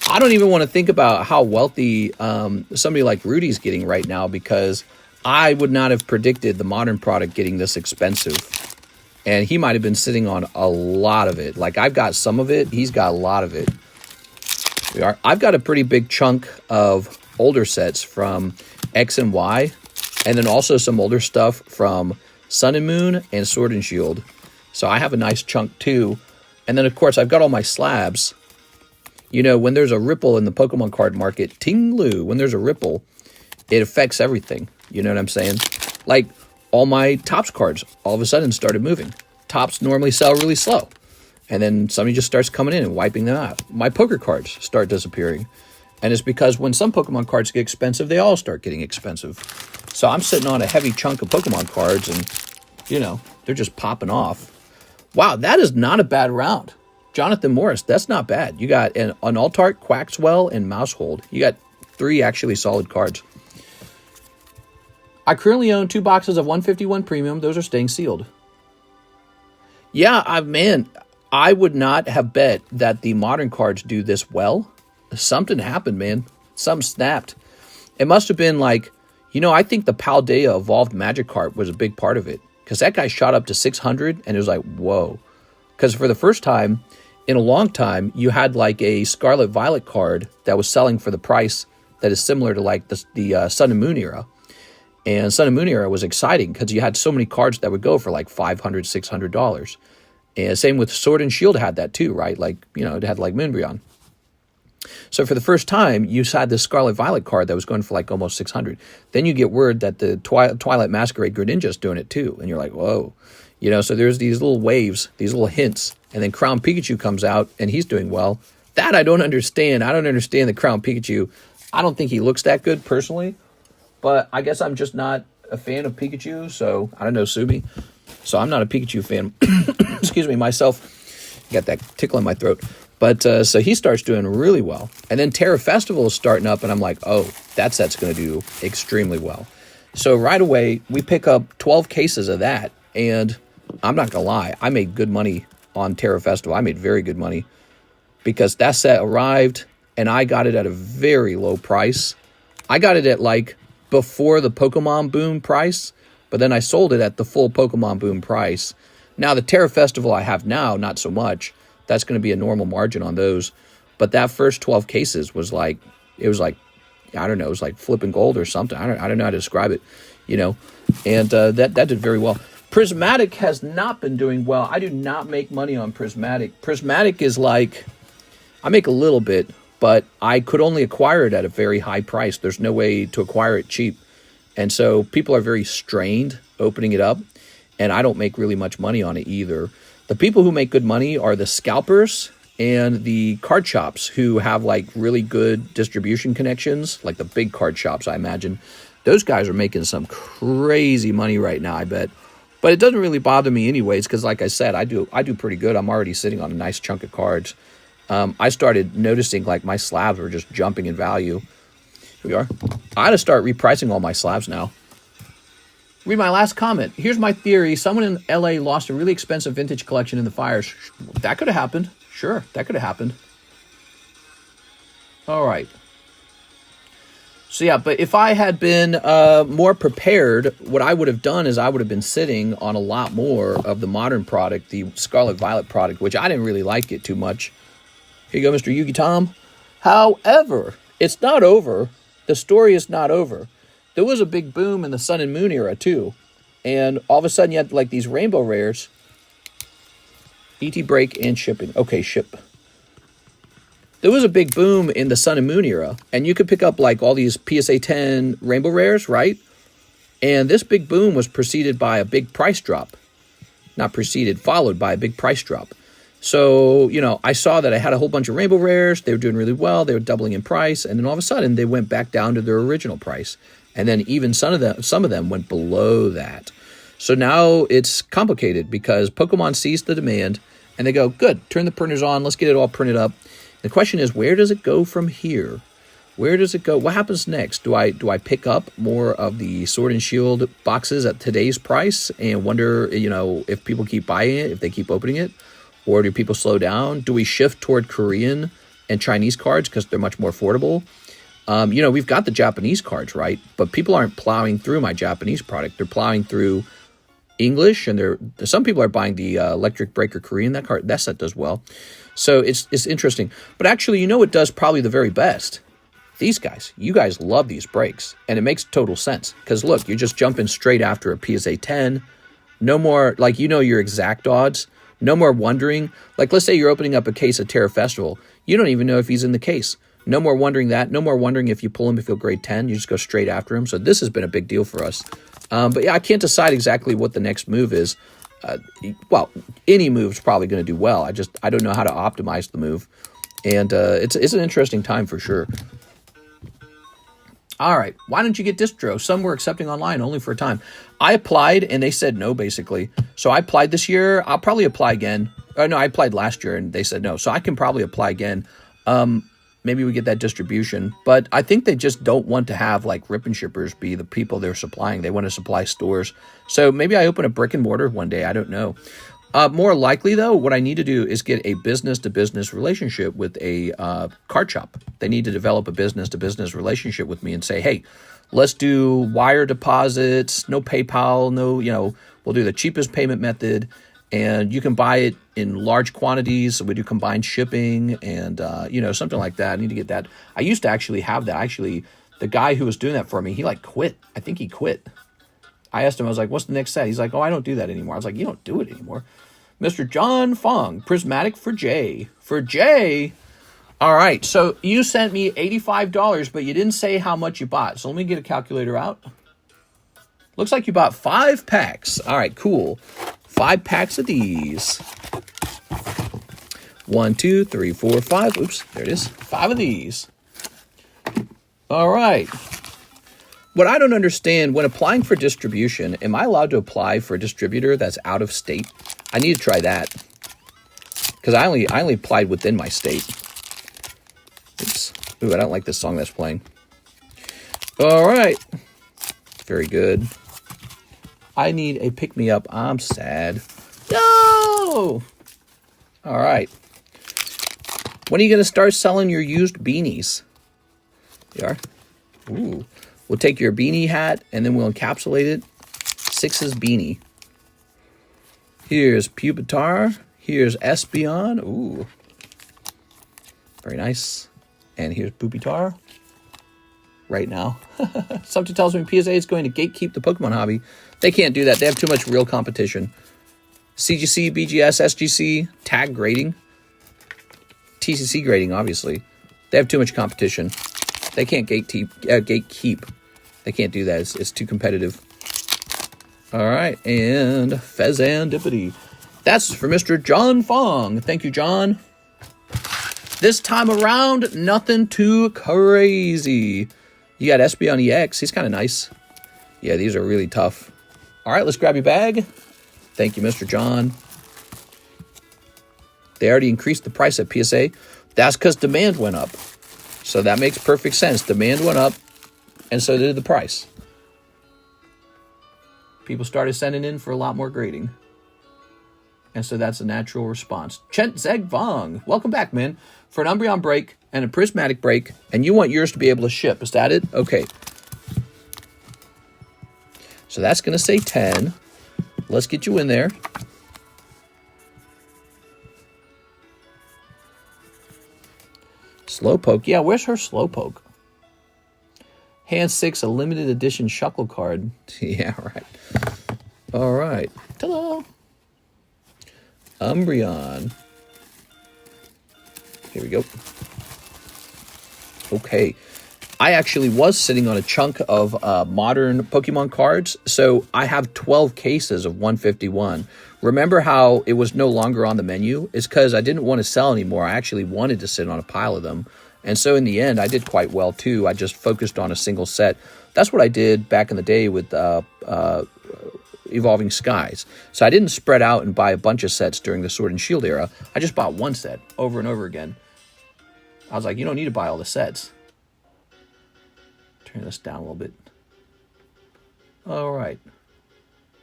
Speaker 1: I don't even want to think about how wealthy somebody like Rudy's getting right now, because I would not have predicted the modern product getting this expensive. And he might have been sitting on a lot of it. Like, I've got some of it. He's got a lot of it. I've got a pretty big chunk of older sets from X and Y. And then also some older stuff from Sun and Moon and Sword and Shield. So I have a nice chunk too. And then, of course, I've got all my slabs. You know, when there's a ripple in the Pokemon card market, ting-loo, when there's a ripple, it affects everything. You know what I'm saying? Like, all my Topps cards all of a sudden started moving. Topps normally sell really slow. And then somebody just starts coming in and wiping them out. My poker cards start disappearing. And it's because when some Pokemon cards get expensive, they all start getting expensive. So I'm sitting on a heavy chunk of Pokemon cards and, you know, they're just popping off. Wow, that is not a bad round. Jonathan Morris, that's not bad. You got an Altart, Quaxwell, and Mousehold. You got 3 actually solid cards. I currently own 2 boxes of 151 Premium. Those are staying sealed. Yeah, man, I would not have bet that the modern cards do this well. Something happened, man. Something snapped. It must have been like, you know, I think the Paldea Evolved Magikarp was a big part of it. Because that guy shot up to 600, and it was like, whoa. Because for the first time in a long time, you had like a Scarlet Violet card that was selling for the price that is similar to like the Sun and Moon era. And Sun and Moon era was exciting because you had so many cards that would go for like $500, $600. And same with Sword and Shield had that too, right? Like, you know, it had like Moonbryon. So for the first time, you had this Scarlet Violet card that was going for like almost 600. Then you get word that the Twilight Masquerade Greninja's doing it too. And you're like, whoa. You know, so there's these little waves, these little hints. And then Crown Pikachu comes out and he's doing well. That I don't understand. I don't understand the Crown Pikachu. I don't think he looks that good personally. But I guess I'm just not a fan of Pikachu. So, I don't know, Subi. So, I'm not a Pikachu fan. Excuse me, myself. Got that tickle in my throat. But, so he starts doing really well. And then Terra Festival is starting up. And I'm like, oh, that set's going to do extremely well. So, right away, we pick up 12 cases of that. And I'm not going to lie. I made good money on Terra Festival. I made very good money. Because that set arrived. And I got it at a very low price. I got it at like before the Pokemon Boom price, but then I sold it at the full Pokemon Boom price. Now, the Terra Festival I have now, not so much. That's going to be a normal margin on those. But that first 12 cases was like, it was like, I don't know, it was like flipping gold or something. I don't know how to describe it, you know. And that did very well. Prismatic has not been doing well. I do not make money on Prismatic. Prismatic is like, I make a little bit, but I could only acquire it at a very high price. There's no way to acquire it cheap. And so people are very strained opening it up, and I don't make really much money on it either. The people who make good money are the scalpers and the card shops who have like really good distribution connections, like the big card shops, I imagine. Those guys are making some crazy money right now, I bet. But it doesn't really bother me anyways, because like I said, I do pretty good. I'm already sitting on a nice chunk of cards. I started noticing like my slabs were just jumping in value. Here we are. I ought to start repricing all my slabs now. Read my last comment. Here's my theory. Someone in LA lost a really expensive vintage collection in the fires. That could have happened. Sure, that could have happened. All right. So yeah, but if I had been more prepared, what I would have done is I would have been sitting on a lot more of the modern product, the Scarlet Violet product, which I didn't really like it too much. Here you go, Mr. Yugi Tom. However, it's not over. The story is not over. There was a big boom in the Sun and Moon era, too. And all of a sudden, you had, like, these rainbow rares. ET break and shipping. Okay, ship. There was a big boom in the Sun and Moon era. And you could pick up, like, all these PSA 10 rainbow rares, right? And this big boom was preceded by a big price drop. Not preceded, followed by a big price drop. So, you know, I saw that I had a whole bunch of rainbow rares. They were doing really well. They were doubling in price. And then all of a sudden, they went back down to their original price. And then even some of them went below that. So now it's complicated because Pokemon sees the demand and they go, good, turn the printers on. Let's get it all printed up. The question is, where does it go from here? Where does it go? What happens next? Do I pick up more of the Sword and Shield boxes at today's price and wonder, you know, if people keep buying it, if they keep opening it? Or do people slow down? Do we shift toward Korean and Chinese cards because they're much more affordable? You know, we've got the Japanese cards, right? But people aren't plowing through my Japanese product. They're plowing through English, and some people are buying the Electric Breaker Korean. That set does well. So it's interesting. But actually, you know what does probably the very best? These guys. You guys love these breaks. And it makes total sense. Because look, you're just jumping straight after a PSA 10. No more, like, you know your exact odds. No more wondering. Like, let's say you're opening up a case at Terra Festival. You don't even know if he's in the case. No more wondering that. No more wondering if you pull him if he'll grade 10. You just go straight after him. So this has been a big deal for us. But yeah, I can't decide exactly what the next move is. Well, any move's probably going to do well. I don't know how to optimize the move. And it's an interesting time for sure. All right, why don't you get distro? Some were accepting online only for a time. I applied and they said no, basically. So I applied this year. I'll probably apply again. No, I applied last year and they said no. So I can probably apply again. Maybe we get that distribution. But I think they just don't want to have like rip and shippers be the people they're supplying. They want to supply stores. So maybe I open a brick and mortar one day. I don't know. More likely, though, what I need to do is get a business-to-business relationship with a card shop. They need to develop a business-to-business relationship with me and say, hey, let's do wire deposits, no PayPal, no, you know, we'll do the cheapest payment method, and you can buy it in large quantities. So we do combined shipping and, you know, something like that. I need to get that. I used to actually have that. Actually, the guy who was doing that for me, he, like, quit. I think he quit. I asked him, I was like, what's the next set? He's like, oh, I don't do that anymore. I was like, you don't do it anymore. Mr. John Fong, Prismatic for Jay. For Jay? All right, so you sent me $85, but you didn't say how much you bought. So let me get a calculator out. Looks like you bought 5 packs. All right, cool. 5 packs of these. 1, 2, 3, 4, 5. Oops, there it is. 5 of these. All right. What I don't understand, when applying for distribution, am I allowed to apply for a distributor that's out of state? I need to try that. Because I only applied within my state. Oops. Ooh, I don't like this song that's playing. All right. Very good. I need a pick-me-up. I'm sad. No! All right. When are you going to start selling your used beanies? You are? Ooh. We'll take your beanie hat, and then we'll encapsulate it. Six's beanie. Here's Pupitar. Here's Espeon. Ooh. Very nice. And here's Pupitar. Right now. Something tells me PSA is going to gatekeep the Pokemon hobby. They can't do that. They have too much real competition. CGC, BGS, SGC, tag grading. TCC grading, obviously. They have too much competition. They can't gatekeep. They can't do that. It's too competitive. All right. And Fezandipity. That's for Mr. John Fong. Thank you, John. This time around, nothing too crazy. You got Espeon EX. He's kind of nice. Yeah, these are really tough. All right, let's grab your bag. Thank you, Mr. John. They already increased the price at PSA. That's because demand went up. So that makes perfect sense. Demand went up, and so did the price. People started sending in for a lot more grading. And so that's a natural response. Chent Zeg Vong, welcome back, man. For an Umbreon break and a Prismatic break, and you want yours to be able to ship. Is that it? Okay. So that's going to say 10. Let's get you in there. Slowpoke. Yeah, where's her Slowpoke? Hand 6, a limited edition Shuckle card. Yeah, right. All right. Ta-da! Umbreon. Here we go. Okay. I actually was sitting on a chunk of modern Pokemon cards, so I have 12 cases of 151. Remember how it was no longer on the menu? It's because I didn't want to sell anymore. I actually wanted to sit on a pile of them. And so in the end, I did quite well too. I just focused on a single set. That's what I did back in the day with Evolving Skies. So I didn't spread out and buy a bunch of sets during the Sword and Shield era. I just bought one set over and over again. I was like, you don't need to buy all the sets. Turn this down a little bit. All right.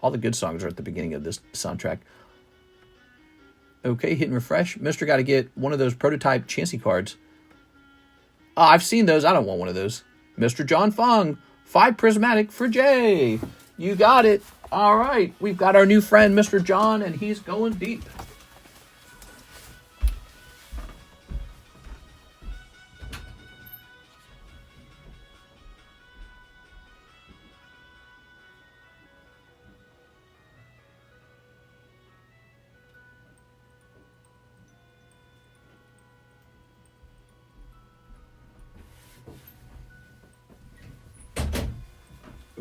Speaker 1: All the good songs are at the beginning of this soundtrack. Okay, hit and refresh. Mister got to get one of those prototype Chansey cards. Oh, I've seen those. I don't want one of those. Mr. John Fong, 5 Prismatic for Jay. You got it. All right. We've got our new friend, Mr. John, and he's going deep.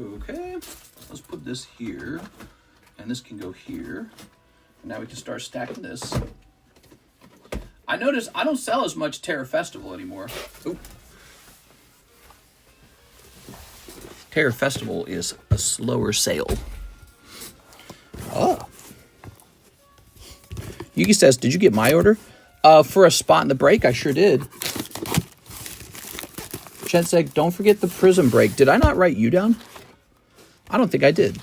Speaker 1: Okay, let's put this here, and this can go here. Now we can start stacking this. I notice I don't sell as much Terror Festival anymore. Oop. Terror Festival is a slower sale. Oh. Yugi says, did you get my order? For a spot in the break, I sure did. Chen said, don't forget the Prism break. Did I not write you down? I don't think I did.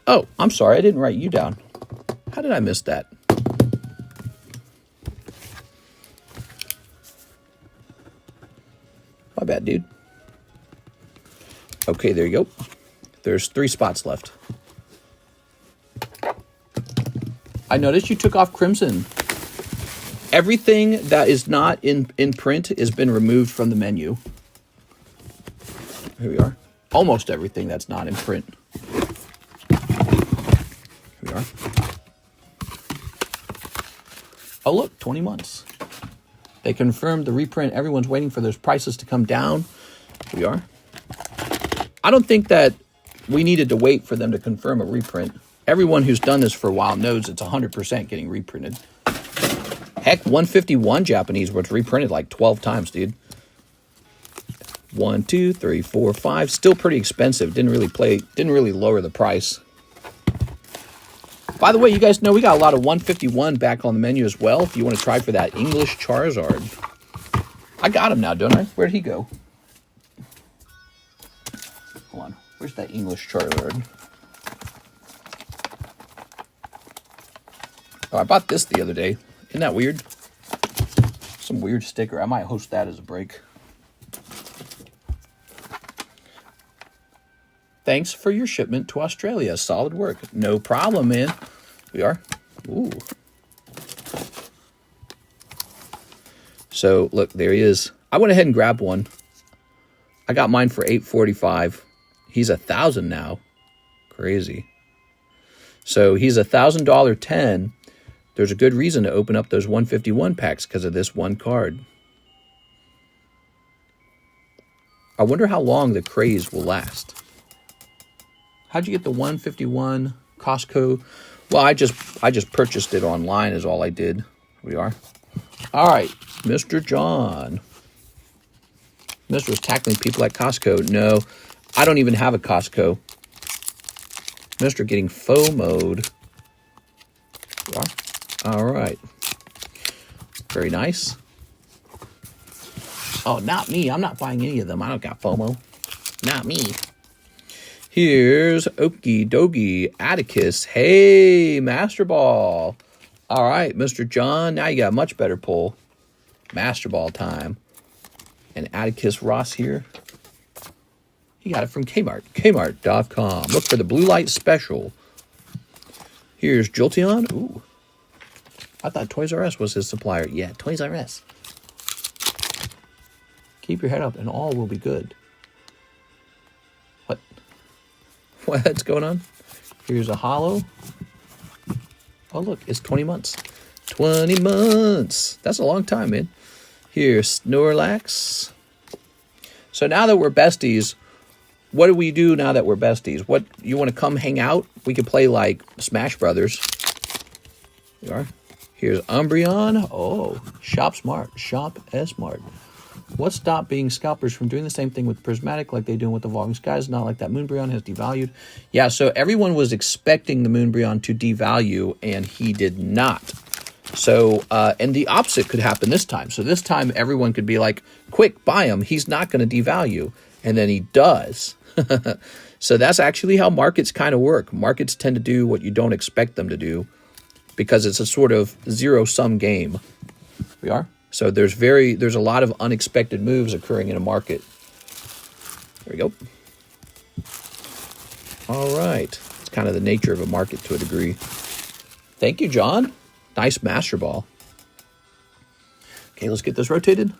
Speaker 1: Oh, I'm sorry. I didn't write you down. How did I miss that? My bad, dude. Okay, there you go. There's 3 spots left. I noticed you took off Crimson. Everything that is not in print has been removed from the menu. Here we are. Almost everything that's not in print. Here we are. Oh, look, 20 months. They confirmed the reprint. Everyone's waiting for those prices to come down. Here we are. I don't think that we needed to wait for them to confirm a reprint. Everyone who's done this for a while knows it's 100% getting reprinted. Heck, 151 Japanese was reprinted like 12 times, dude. 1, 2, 3, 4, 5. Still pretty expensive. Didn't really lower the price. By the way, you guys know we got a lot of 151 back on the menu as well. If you want to try for that English Charizard. I got him now, don't I? Where'd he go? Hold on. Where's that English Charizard? Oh, I bought this the other day. Isn't that weird? Some weird sticker. I might host that as a break. Thanks for your shipment to Australia. Solid work. No problem, man. We are. Ooh. So, look, there he is. I went ahead and grabbed one. I got mine for $8.45. He's $1,000 now. Crazy. So, he's $1,000 10. There's a good reason to open up those 151 packs because of this one card. I wonder how long the craze will last. How'd you get the 151 Costco? Well, I just purchased it online is all I did. Here we are. All right, Mr. John. Mr. was tackling people at Costco. No, I don't even have a Costco. Mr. getting faux mode. All right. Very nice. Oh, not me. I'm not buying any of them. I don't got FOMO. Not me. Here's Okie Dokie Atticus. Hey, Master Ball. All right, Mr. John. Now you got a much better pull. Master Ball time. And Atticus Ross here. He got it from Kmart. Kmart.com. Look for the Blue Light Special. Here's Jolteon. Ooh. I thought Toys R Us was his supplier. Yeah, Toys R Us. Keep your head up and all will be good. What? What's going on? Here's a Holo. Oh, look, it's 20 months. 20 months. That's a long time, man. Here's Snorlax. So now that we're besties, what do we do now that we're besties? What, you want to come hang out? We could play like Smash Brothers. There you are. Here's Umbreon. Oh, shop smart. Shop smart. What stopped being scalpers from doing the same thing with Prismatic like they do with the Evolving Skies? Not like that Moonbreon has devalued. Yeah, so everyone was expecting the Moonbreon to devalue, and he did not. So, and the opposite could happen this time. So this time everyone could be like, quick, buy him. He's not going to devalue. And then he does. So that's actually how markets kind of work. Markets tend to do what you don't expect them to do because it's a sort of zero-sum game. We are. So there's a lot of unexpected moves occurring in a market. There we go. All right. It's kind of the nature of a market to a degree. Thank you, John. Nice Master Ball. Okay, let's get this rotated.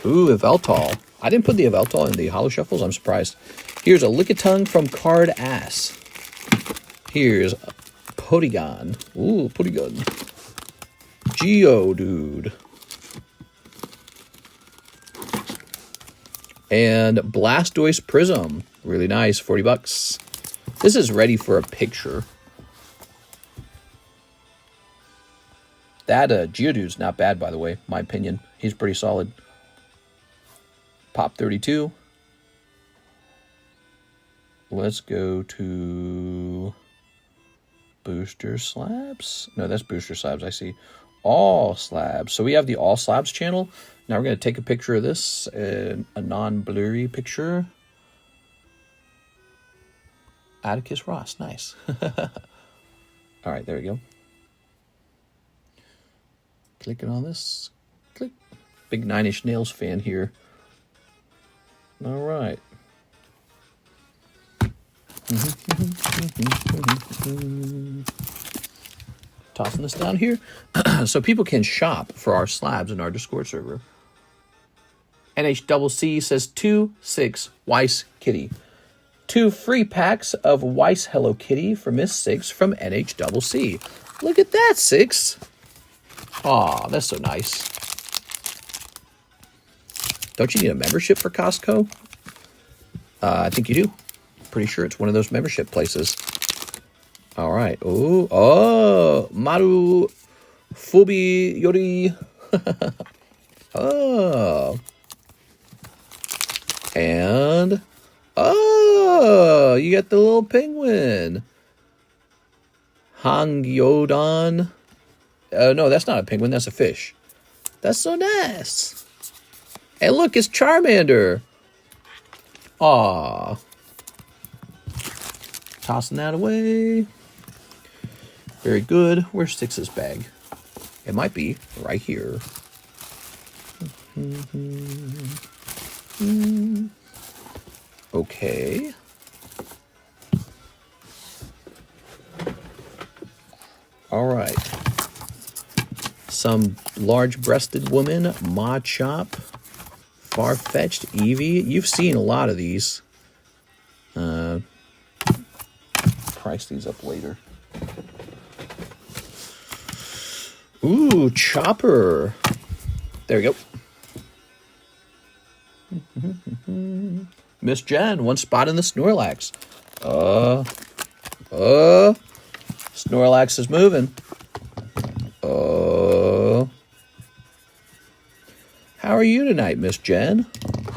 Speaker 1: Ooh, Yveltal. I didn't put the Yveltal in the Holo Shuffles. I'm surprised. Here's a Lickitung from Card Ass. Here's Porygon. Ooh, Porygon. Geodude. And Blastoise Prism. Really nice. 40 bucks. This is ready for a picture. That Geodude's not bad, by the way, my opinion. He's pretty solid. Pop 32. Let's go to Booster Slabs. No, that's Booster Slabs, I see. All Slabs. So we have the All Slabs channel. Now we're going to take a picture of this, a non-blurry picture. Atticus Ross, nice. All right, there we go. Clicking on this. Click. Big Nine Inch Nails fan here. All right. Tossing this down here. So people can shop for our slabs in our Discord server. NHCC says 2-6 Weiss Kitty. 2 free packs of Weiss Hello Kitty for Miss 6 from NHCC. Look at that, 6. Aw, that's so nice. Don't you need a membership for Costco? I think you do. Pretty sure it's one of those membership places. All right. Oh, Maru Fubi Yori. Oh. And, oh, you got the little penguin. Hangyodon. No, that's not a penguin. That's a fish. That's so nice. Hey, look, it's Charmander. Aw. Tossing that away. Very good. Where's Six's bag? It might be right here. Okay. All right. Some large-breasted woman, Machop, Farfetch'd, Eevee. You've seen a lot of these. Price these up later. Ooh, Chopper. There we go. Miss Jen, 1 spot in the Snorlax. Snorlax is moving. How are you tonight, Miss Jen?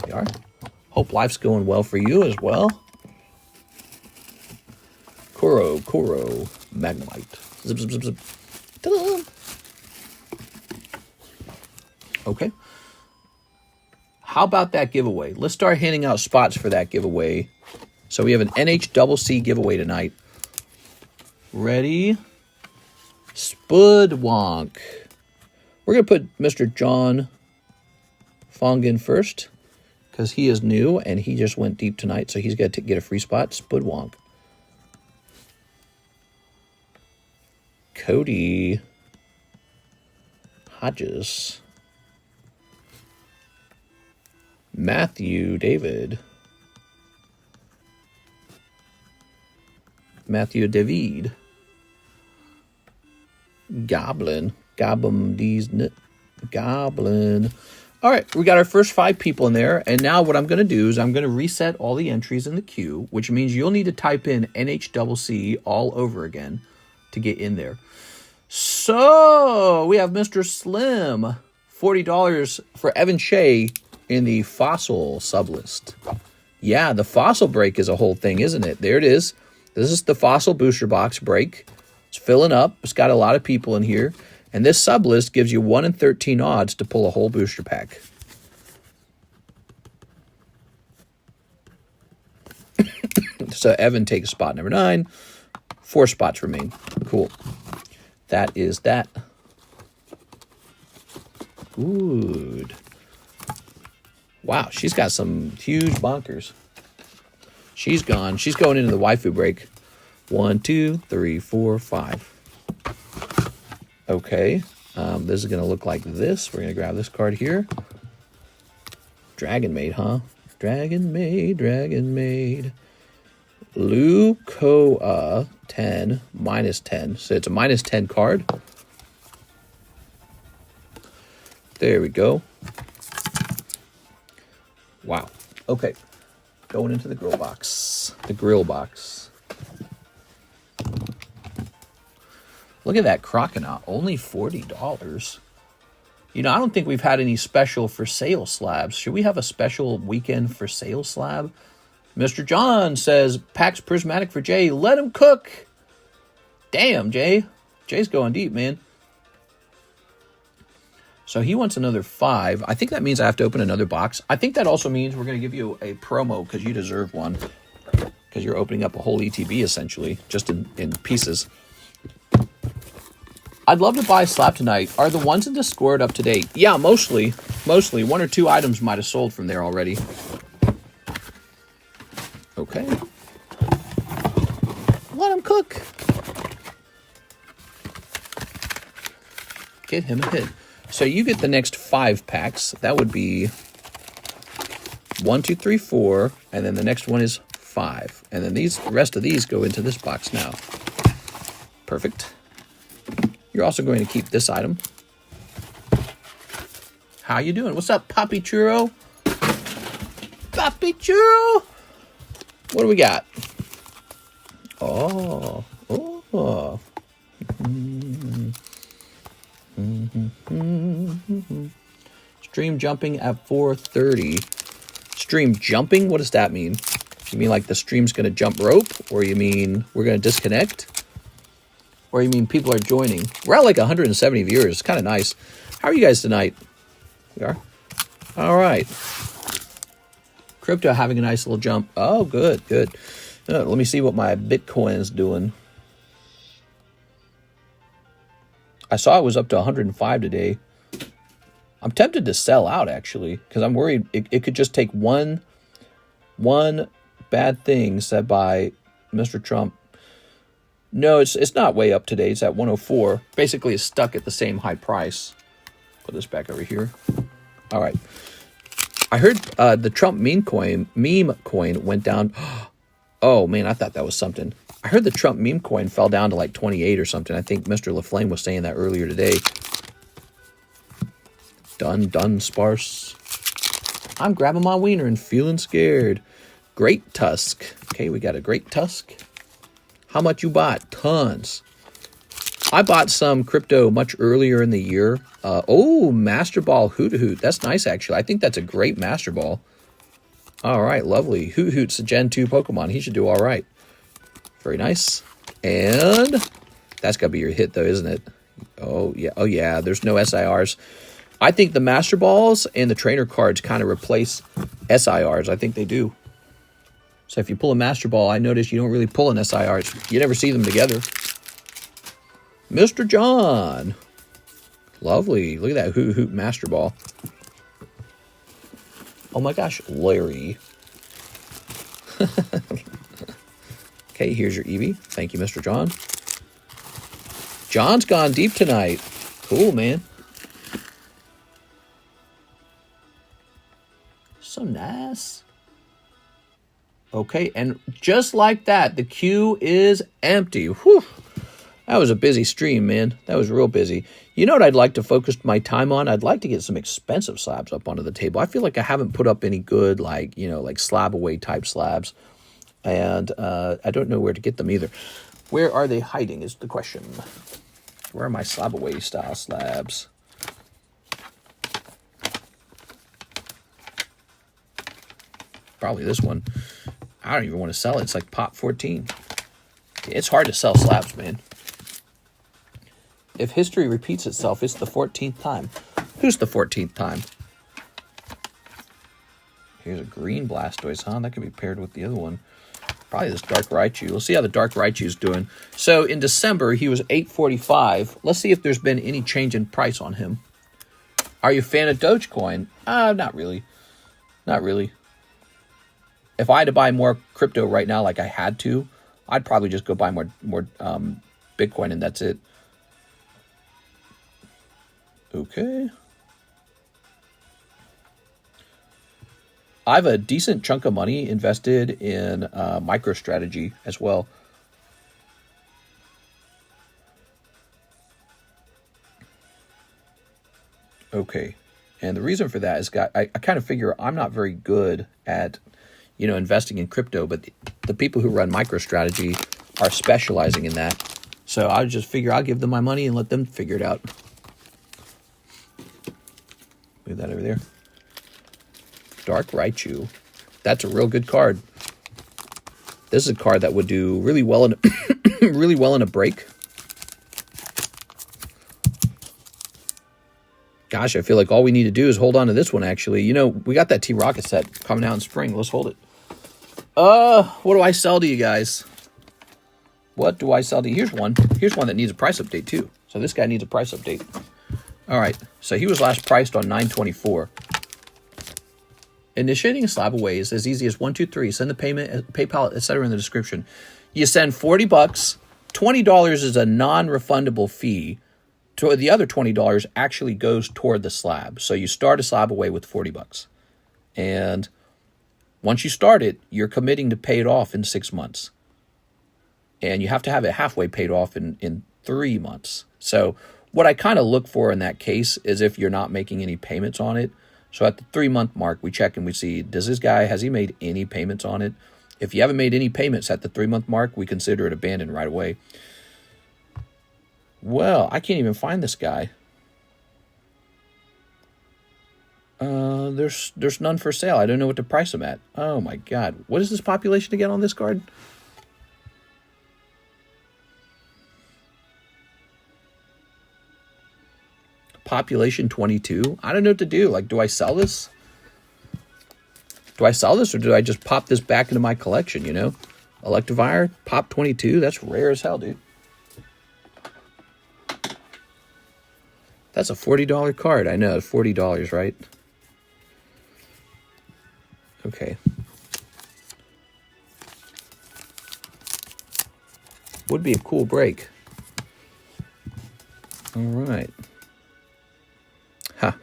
Speaker 1: You are. Hope life's going well for you as well. Koro, Magnemite. Zip, zip, zip, zip. Ta-da! Okay. How about that giveaway? Let's start handing out spots for that giveaway. So we have an NHCC giveaway tonight. Ready? Spudwonk. We're going to put Mr. John Fongen first because he is new and he just went deep tonight, so he's got to get a free spot. Spudwonk. Cody Hodges. Matthew David. Matthew David. Goblin. Goblin. All right, we got our first 5 people in there, and now what I'm going to do is I'm going to reset all the entries in the queue, which means you'll need to type in NHCC all over again to get in there. So we have Mr. Slim, $40 for Evan Shea in the Fossil sublist. Yeah, the Fossil break is a whole thing, isn't it? There it is. This is the Fossil booster box break. It's filling up. It's got a lot of people in here. And this sublist gives you 1 in 13 odds to pull a whole booster pack. So Evan takes spot number 9. 4 spots remain. Cool. That is that. Good. Wow, she's got some huge bonkers. She's gone. She's going into the waifu break. 1, 2, 3, 4, 5. Okay, this is going to look like this. We're going to grab this card here. Dragon Maid, huh? Dragon Maid, Dragon Maid. Lukoa 10, -10. So it's a -10 card. There we go. Wow. Okay, going into the grill box. The grill box. Look at that Croconaut, only $40. You know, I don't think we've had any special for sale slabs. Should we have a special weekend for sale slab? Mr. John says, packs Prismatic for Jay. Let him cook. Damn, Jay. Jay's going deep, man. So he wants another 5. I think that means I have to open another box. I think that also means we're going to give you a promo because you deserve one. Because you're opening up a whole ETB, essentially, just in pieces. I'd love to buy Slab tonight. Are the ones in Discord up to date? Yeah, mostly. Mostly. 1 or 2 items might have sold from there already. Okay. Let him cook. Get him a hit. So you get the next 5 packs. That would be 1, 2, 3, 4. And then the next one is 5. And then the rest of these go into this box now. Perfect. You're also going to keep this item. How you doing? What's up, Papi Churro? Papi Churro! What do we got? Oh. Stream jumping at 4:30. Stream jumping? What does that mean? You mean like the stream's going to jump rope? Or you mean we're going to disconnect? Or you mean people are joining? We're at like 170 viewers. It's kind of nice. How are you guys tonight? We are? All right. Crypto having a nice little jump. Oh, good, good. Let me see what my Bitcoin's doing. I saw it was up to 105 today. I'm tempted to sell out, actually, because I'm worried it could just take one bad thing said by Mr. Trump. No, it's not way up today. It's at 104. Basically, it's stuck at the same high price. Put this back over here. All right. I heard the Trump meme coin went down. Oh, man, I thought that was something. I heard the Trump meme coin fell down to like 28 or something. I think Mr. LaFlame was saying that earlier today. Done, sparse. I'm grabbing my wiener and feeling scared. Great Tusk. Okay, we got a Great Tusk. How much you bought? Tons. I bought some crypto much earlier in the year. Oh, Master Ball Hoot Hoot. That's nice, actually. I think that's a great Master Ball. All right, lovely. Hoot Hoot's a Gen 2 Pokemon. He should do all right. Very nice. And that's got to be your hit, though, isn't it? Oh, yeah. Oh, yeah. There's no SIRs. I think the Master Balls and the Trainer cards kind of replace SIRs. I think they do. So if you pull a Master Ball, I notice you don't really pull an SIRs. You never see them together. Mr. John. Lovely. Look at that Hoot Hoot Master Ball. Oh my gosh, Larry. Okay, here's your Eevee. Thank you, Mr. John. John's gone deep tonight. Cool, man. So nice. Okay, and just like that, the queue is empty. Whew. That was a busy stream, man. That was real busy. You know what I'd like to focus my time on? I'd like to get some expensive slabs up onto the table. I feel like I haven't put up any good, like, you know, like slab away type slabs. And I don't know where to get them either. Where are they hiding is the question. Where are my slab away style slabs? Probably this one. I don't even want to sell it. It's like pop 14. It's hard to sell slabs, man. If history repeats itself, it's the 14th time. Who's the 14th time? Here's a green Blastoise, huh? That could be paired with the other one. Probably this Dark Raichu. We'll see how the Dark Raichu's doing. So in December, he was $8.45. Let's see if there's been any change in price on him. Are you a fan of Dogecoin? Not really. Not really. If I had to buy more crypto right now, like I had to, I'd probably just go buy more Bitcoin, and that's it. Okay. I have a decent chunk of money invested in MicroStrategy as well. Okay. And the reason for that is I kind of figure I'm not very good at, you know, investing in crypto, but the people who run MicroStrategy are specializing in that. So I just figure I'll give them my money and let them figure it out. Move that over there. Dark Raichu. That's a real good card. This is a card that would do really well in really well in a break. Gosh, I feel like all we need to do is hold on to this one, actually. You know, we got that T-Rocket set coming out in spring. Let's hold it. What do I sell to you guys? What do I sell to you? Here's one. Here's one that needs a price update, too. So this guy needs a price update. All right. So he was last priced on $9.24. Initiating a slab away is as easy as 1, 2, 3. Send the payment, PayPal, etc. in the description. You send $40. $20 is a non-refundable fee. The other $20 actually goes toward the slab. So you start a slab away with $40. And once you start it, you're committing to pay it off in 6 months. And you have to have it halfway paid off in 3 months. So what I kind of look for in that case is if you're not making any payments on it. So at the 3-month mark, we check and we see, has he made any payments on it? If you haven't made any payments at the 3-month mark, we consider it abandoned right away. Well, I can't even find this guy. There's none for sale. I don't know what to price him at. Oh my God. What is this population again on this card? Population 22. I don't know what to do. Like, do I sell this? Do I sell this or do I just pop this back into my collection, you know? Electivire, pop 22. That's rare as hell, dude. That's a $40 card. I know, $40, right? Okay. Would be a cool break. All right.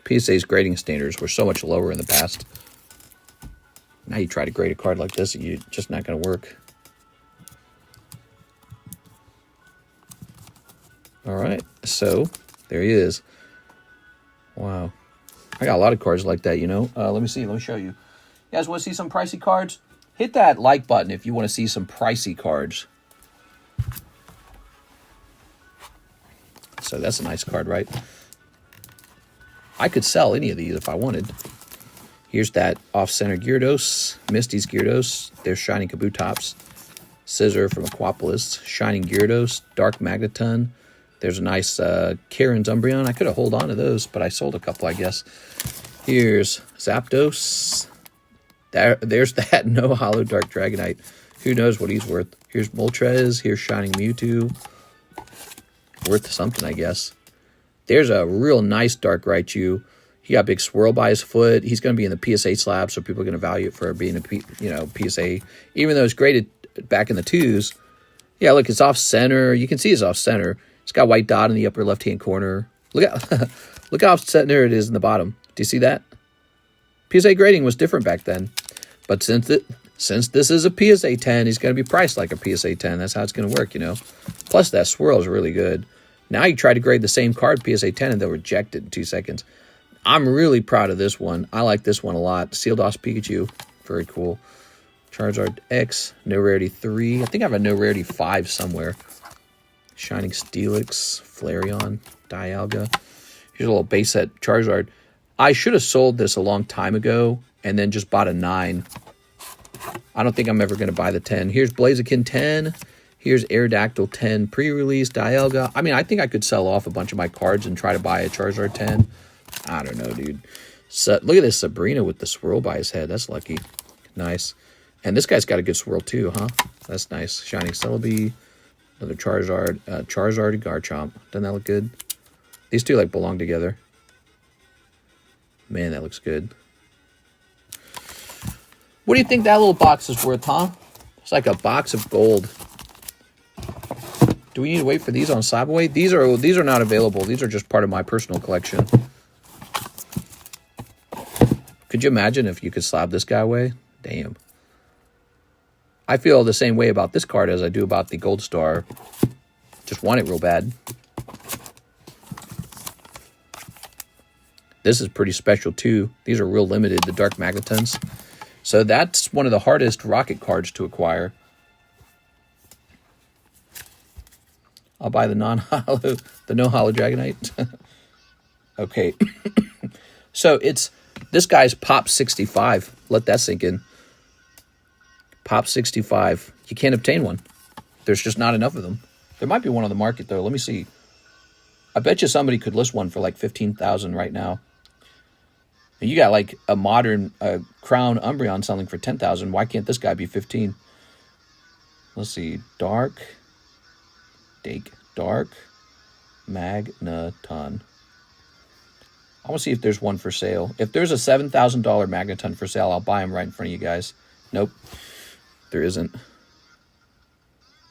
Speaker 1: PSA's grading standards were so much lower in the past. Now you try to grade a card like this, you're just not going to work. All right, so there he is. Wow. I got a lot of cards like that, you know. Let me see. Let me show you. You guys want to see some pricey cards? Hit that like button if you want to see some pricey cards. So that's a nice card, right? I could sell any of these if I wanted. Here's that off-center Gyarados, Misty's Gyarados. There's Shining Kabutops. Scissor from Aquapolis, Shining Gyarados, Dark Magneton. There's a nice Karen's Umbreon. I could have held on to those, but I sold a couple, I guess. Here's Zapdos. There's that no Holo Dark Dragonite. Who knows what he's worth. Here's Moltres. Here's Shining Mewtwo. Worth something, I guess. There's a real nice Dark Raichu. He got a big swirl by his foot. He's going to be in the PSA slab, so people are going to value it for being a PSA. Even though it's graded back in the 2s. Yeah, look, it's off-center. You can see it's off-center. It's got a white dot in the upper left-hand corner. Look how off-center it is in the bottom. Do you see that? PSA grading was different back then. But since Since this is a PSA 10, he's going to be priced like a PSA 10. That's how it's going to work, you know. Plus, that swirl is really good. Now you try to grade the same card, PSA 10, and they'll reject it in 2 seconds. I'm really proud of this one. I like this one a lot. Sealed Off Pikachu. Very cool. Charizard X. No Rarity 3. I think I have a No Rarity 5 somewhere. Shining Steelix. Flareon. Dialga. Here's a little base set Charizard. I should have sold this a long time ago and then just bought a 9. I don't think I'm ever going to buy the 10. Here's Blaziken 10. Here's Aerodactyl 10 pre-release. Dialga. I mean, I think I could sell off a bunch of my cards and try to buy a Charizard 10. I don't know, dude. So, look at this Sabrina with the swirl by his head. That's lucky. Nice. And this guy's got a good swirl too, huh? That's nice. Shining Celebi. Another Charizard. Charizard and Garchomp. Doesn't that look good? These two, like, belong together. Man, that looks good. What do you think that little box is worth, huh? It's like a box of gold. Do we need to wait for these on Slabaway? These are not available. These are just part of my personal collection. Could you imagine if you could slab this guy away? Damn. I feel the same way about this card as I do about the Gold Star. Just want it real bad. This is pretty special too. These are real limited, the Dark Magnetons. So that's one of the hardest Rocket cards to acquire. I'll buy the non-holo, the no-holo Dragonite. Okay. So it's, this guy's Pop 65. Let that sink in. Pop 65. You can't obtain one. There's just not enough of them. There might be one on the market, though. Let me see. I bet you somebody could list one for like 15,000 right now. And you got like a modern Crown Umbreon selling for 10,000. Why can't this guy be 15? Let's see. Dark Magneton. I want to see if there's one for sale. If there's a $7,000 Magneton for sale, I'll buy him right in front of you guys. Nope. There isn't.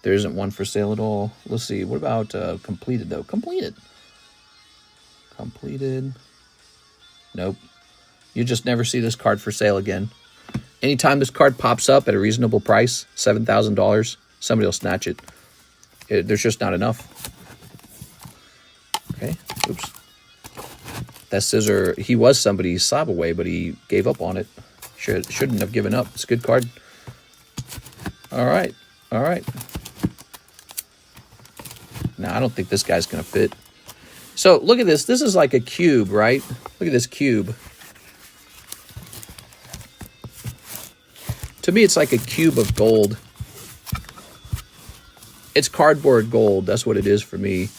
Speaker 1: There isn't one for sale at all. Let's see. What about completed, though? Completed. Nope. You just never see this card for sale again. Anytime this card pops up at a reasonable price, $7,000, somebody will snatch it. There's just not enough. Okay. Oops. That scissor, he was somebody's slab away, but he gave up on it. Shouldn't have given up. It's a good card. All right. Now, I don't think this guy's going to fit. So, look at this. This is like a cube, right? Look at this cube. To me, it's like a cube of gold. It's cardboard gold. That's what it is for me.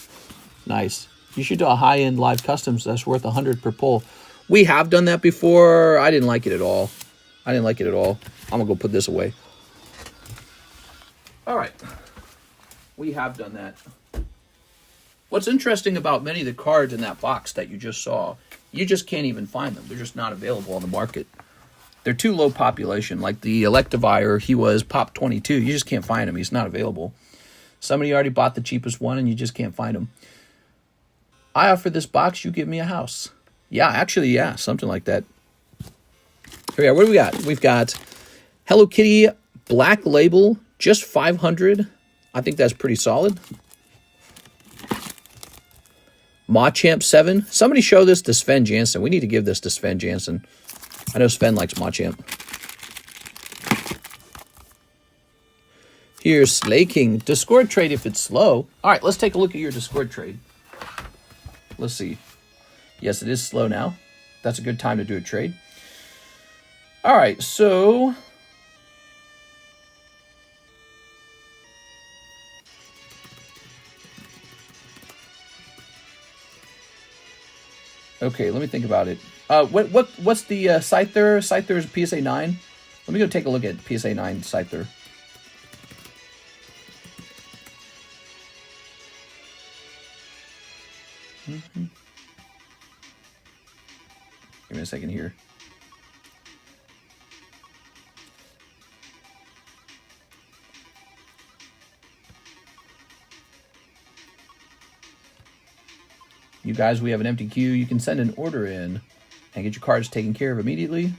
Speaker 1: Nice. You should do a high-end live customs that's worth 100 per pull. We have done that before. I didn't like it at all. I'm going to go put this away. All right. We have done that. What's interesting about many of the cards in that box that you just saw, you just can't even find them. They're just not available on the market. They're too low population. Like the Electivire, he was Pop 22. You just can't find him. He's not available. Somebody already bought the cheapest one, and you just can't find him. I offer this box, you give me a house. Yeah, actually, yeah, something like that. Here we are. What do we got? We've got Hello Kitty Black Label, just 500. I think that's pretty solid. Machamp 7. Somebody show this to Sven Jansen. We need to give this to Sven Jansen. I know Sven likes Machamp. Here's Slay King. Discord trade if it's slow. All right, let's take a look at your Discord trade. Let's see. Yes, it is slow now. That's a good time to do a trade. All right, so... Okay, let me think about it. What's the Scyther? Scyther is PSA 9. Let me go take a look at PSA 9 Scyther. Give me a second here. You guys, we have an empty queue. You can send an order in and get your cards taken care of immediately.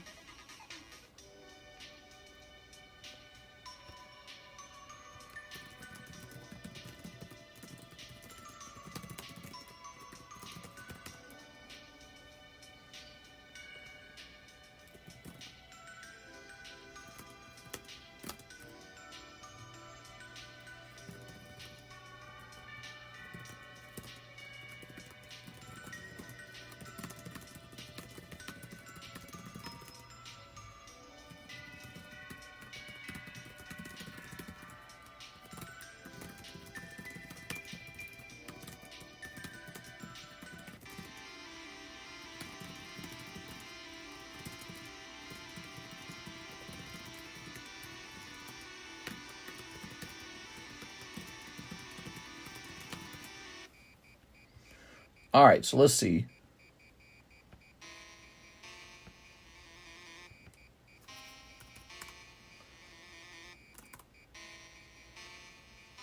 Speaker 1: All right, so let's see.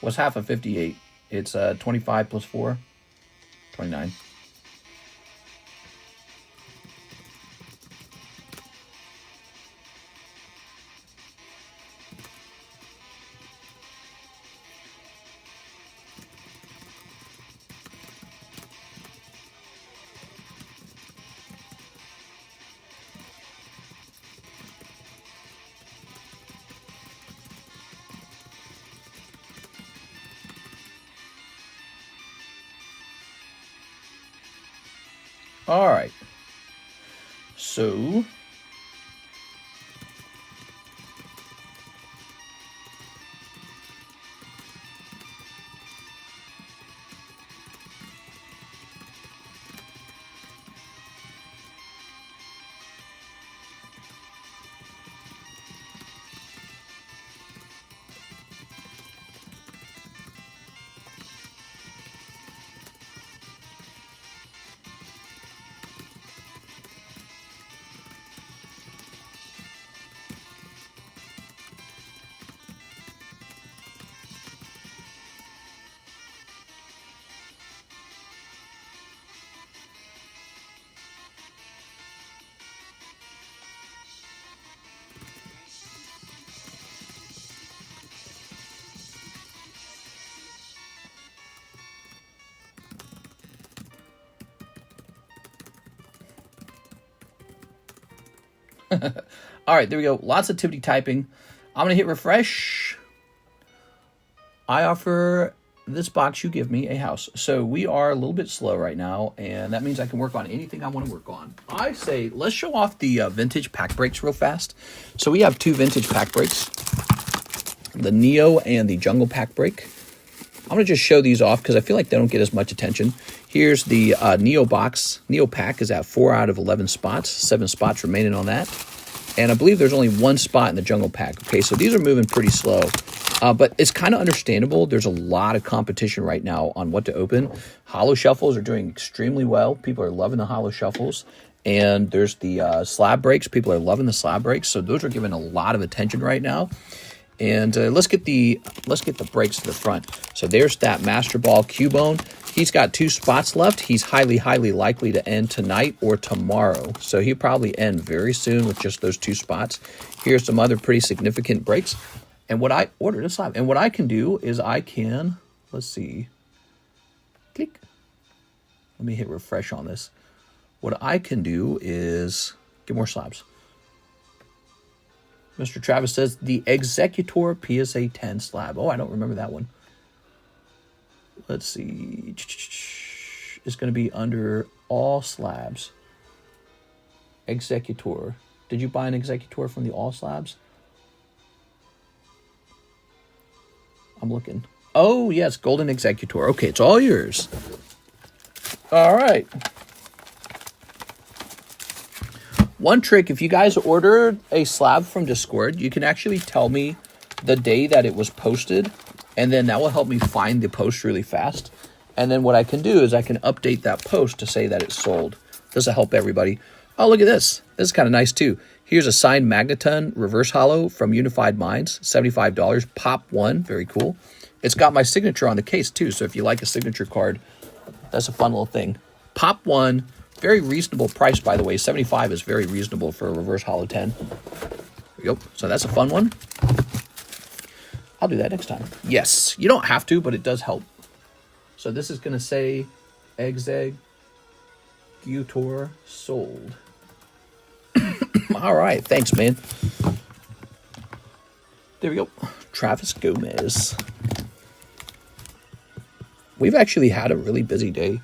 Speaker 1: What's half of 58? It's 25 plus 4, 29. All right. So all right, there we go. Lots of activity typing. I'm going to hit refresh. I offer this box you give me a house. So we are a little bit slow right now, and that means I can work on anything I want to work on. I say let's show off the vintage pack breaks real fast. So we have 2 vintage pack breaks, the Neo and the Jungle pack break. I'm going to just show these off because I feel like they don't get as much attention. Here's the Neo box. Neo pack is at 4 out of 11 spots, 7 spots remaining on that. And I believe there's only 1 spot in the Jungle pack. Okay, so these are moving pretty slow. But it's kind of understandable. There's a lot of competition right now on what to open. Holo shuffles are doing extremely well. People are loving the Holo shuffles. And there's the slab breaks. People are loving the slab breaks. So those are getting a lot of attention right now. And let's get the breaks to the front. So there's that Master Ball Cubone. He's got 2 spots left. He's highly, highly likely to end tonight or tomorrow. So he'll probably end very soon with just those 2 spots. Here's some other pretty significant breaks. And what I ordered a slab. And what I can do is I can, let's see, click. Let me hit refresh on this. What I can do is get more slabs. Mr. Travis says the Executor PSA 10 slab. Oh, I don't remember that one. Let's see. It's going to be under all slabs. Executor. Did you buy an Executor from the all slabs? I'm looking. Oh, yes, Golden Executor. Okay, it's all yours. All right. One trick, if you guys ordered a slab from Discord, you can actually tell me the day that it was posted, and then that will help me find the post really fast. And then what I can do is I can update that post to say that it's sold. This will help everybody. Oh, look at this. This is kind of nice, too. Here's a signed Magneton Reverse Holo from Unified Minds, $75. Pop 1, very cool. It's got my signature on the case, too, so if you like a signature card, that's a fun little thing. Pop 1. Very reasonable price, by the way. 75 is very reasonable for a Reverse Holo 10. There we go. So that's a fun one. I'll do that next time. Yes, you don't have to, but it does help. So this is going to say Executor sold. All right. Thanks, man. There we go. Travis Gomez. We've actually had a really busy day.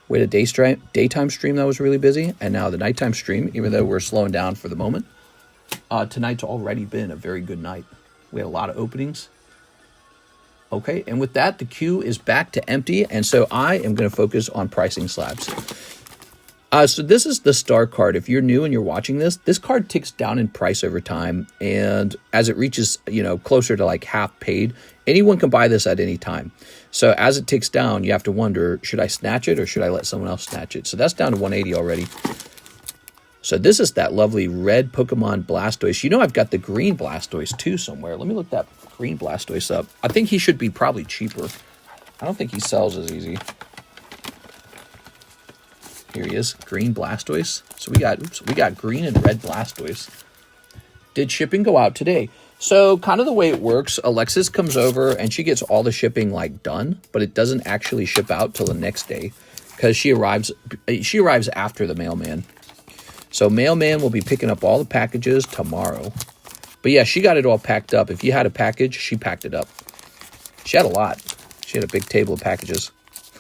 Speaker 1: We had a daytime stream that was really busy, and now the nighttime stream, even though we're slowing down for the moment, tonight's already been a very good night. We had a lot of openings. Okay, and with that, the queue is back to empty, and so I am going to focus on pricing slabs. So this is the star card. If you're new and you're watching this card ticks down in price over time, and as it reaches, closer to like half paid, anyone can buy this at any time. So as it ticks down, you have to wonder, should I snatch it or should I let someone else snatch it? So that's down to 180 already. So this is that lovely red Pokemon Blastoise. You know I've got the green Blastoise too somewhere. Let me look that green Blastoise up. I think he should be probably cheaper. I don't think he sells as easy. Here he is, green Blastoise. So we got green and red Blastoise. Did shipping go out today? So kind of the way it works, Alexis comes over and she gets all the shipping like done, but it doesn't actually ship out till the next day because she arrives after the mailman. So mailman will be picking up all the packages tomorrow. But yeah, she got it all packed up. If you had a package, she packed it up. She had a lot. She had a big table of packages.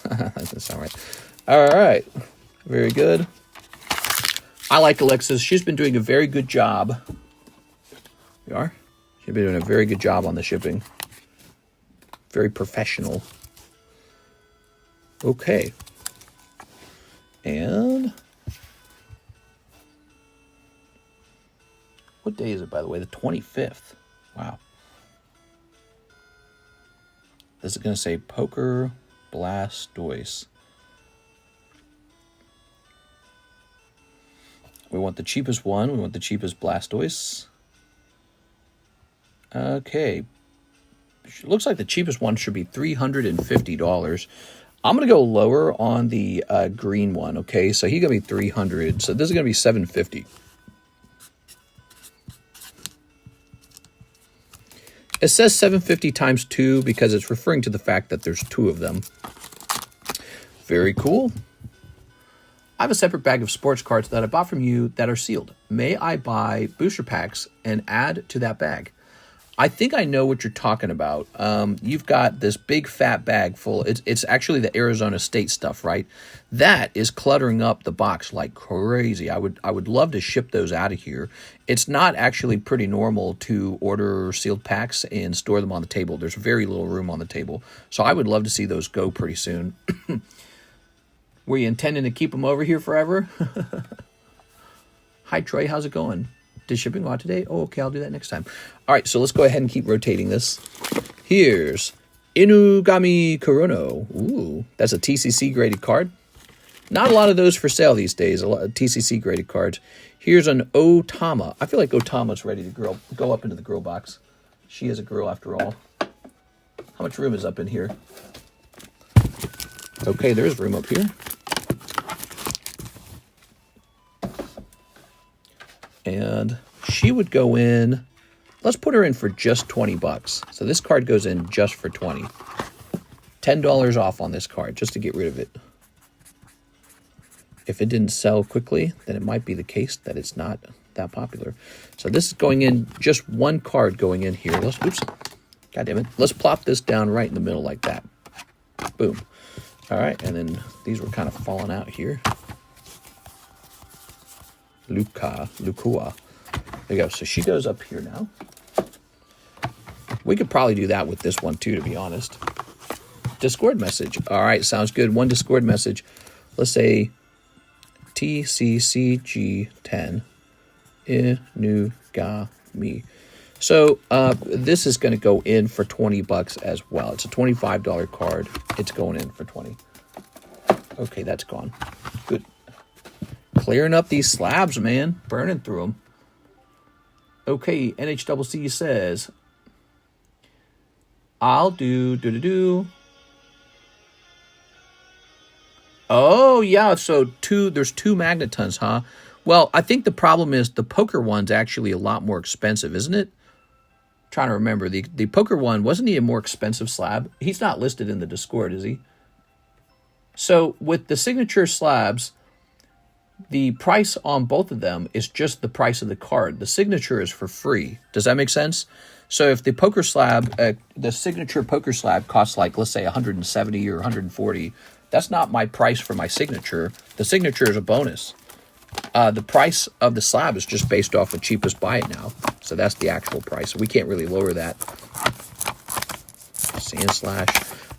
Speaker 1: That doesn't sound right. All right. Very good. I like Alexis. She's been doing a very good job. You are? She's been doing a very good job on the shipping. Very professional. Okay. And what day is it, by the way? The 25th. Wow. This is going to say Poker Blastoise. We want the cheapest one. We want the cheapest Blastoise. Okay. Looks like the cheapest one should be $350. I'm going to go lower on the green one, okay? So he's going to be $300. So this is going to be $750. It says $750 times 2 because it's referring to the fact that there's 2 of them. Very cool. I have a separate bag of sports cards that I bought from you that are sealed. May I buy booster packs and add to that bag? I think I know what you're talking about. You've got this big fat bag full. It's actually the Arizona State stuff, right? That is cluttering up the box like crazy. I would love to ship those out of here. It's not actually pretty normal to order sealed packs and store them on the table. There's very little room on the table. So I would love to see those go pretty soon. Were you intending to keep them over here forever? Hi, Troy. How's it going? Did shipping go out today? Oh, okay. I'll do that next time. All right. So let's go ahead and keep rotating this. Here's Inugami Kurono. Ooh, that's a TCC graded card. Not a lot of those for sale these days. A lot of TCC graded cards. Here's an Otama. I feel like Otama's ready to go up into the grill box. She is a girl after all. How much room is up in here? Okay, there's room up here. And she would go in, let's put her in for just $20. So this card goes in just for $20. $10 off on this card, just to get rid of it. If it didn't sell quickly, then it might be the case that it's not that popular. So this is going in, just one card going in here. Oops, God damn it. Let's plop this down right in the middle like that. Boom. All right, and then these were kind of falling out here. Lukua. There you go. So she goes up here now. We could probably do that with this one too, to be honest. Discord message. All right, sounds good. One Discord message. Let's say TCCG10 Inugami. So this is going to go in for $20 as well. It's a $25 card. It's going in for $20. Okay, that's gone. Good. Clearing up these slabs, man. Burning through them. Okay, NHCC says, I'll do. Oh, yeah, so there's 2 magnetons, huh? Well, I think the problem is the poker one's actually a lot more expensive, isn't it? Trying to remember. The poker one, wasn't he a more expensive slab? He's not listed in the Discord, is he? So with the signature slabs, the price on both of them is just the price of the card. The signature is for free. Does that make sense? So if the poker slab, the signature poker slab costs like, let's say 170 or 140, that's not my price for my signature. The signature is a bonus. The price of the slab is just based off of cheapest buy it now. So that's the actual price. We can't really lower that. Sand Slash.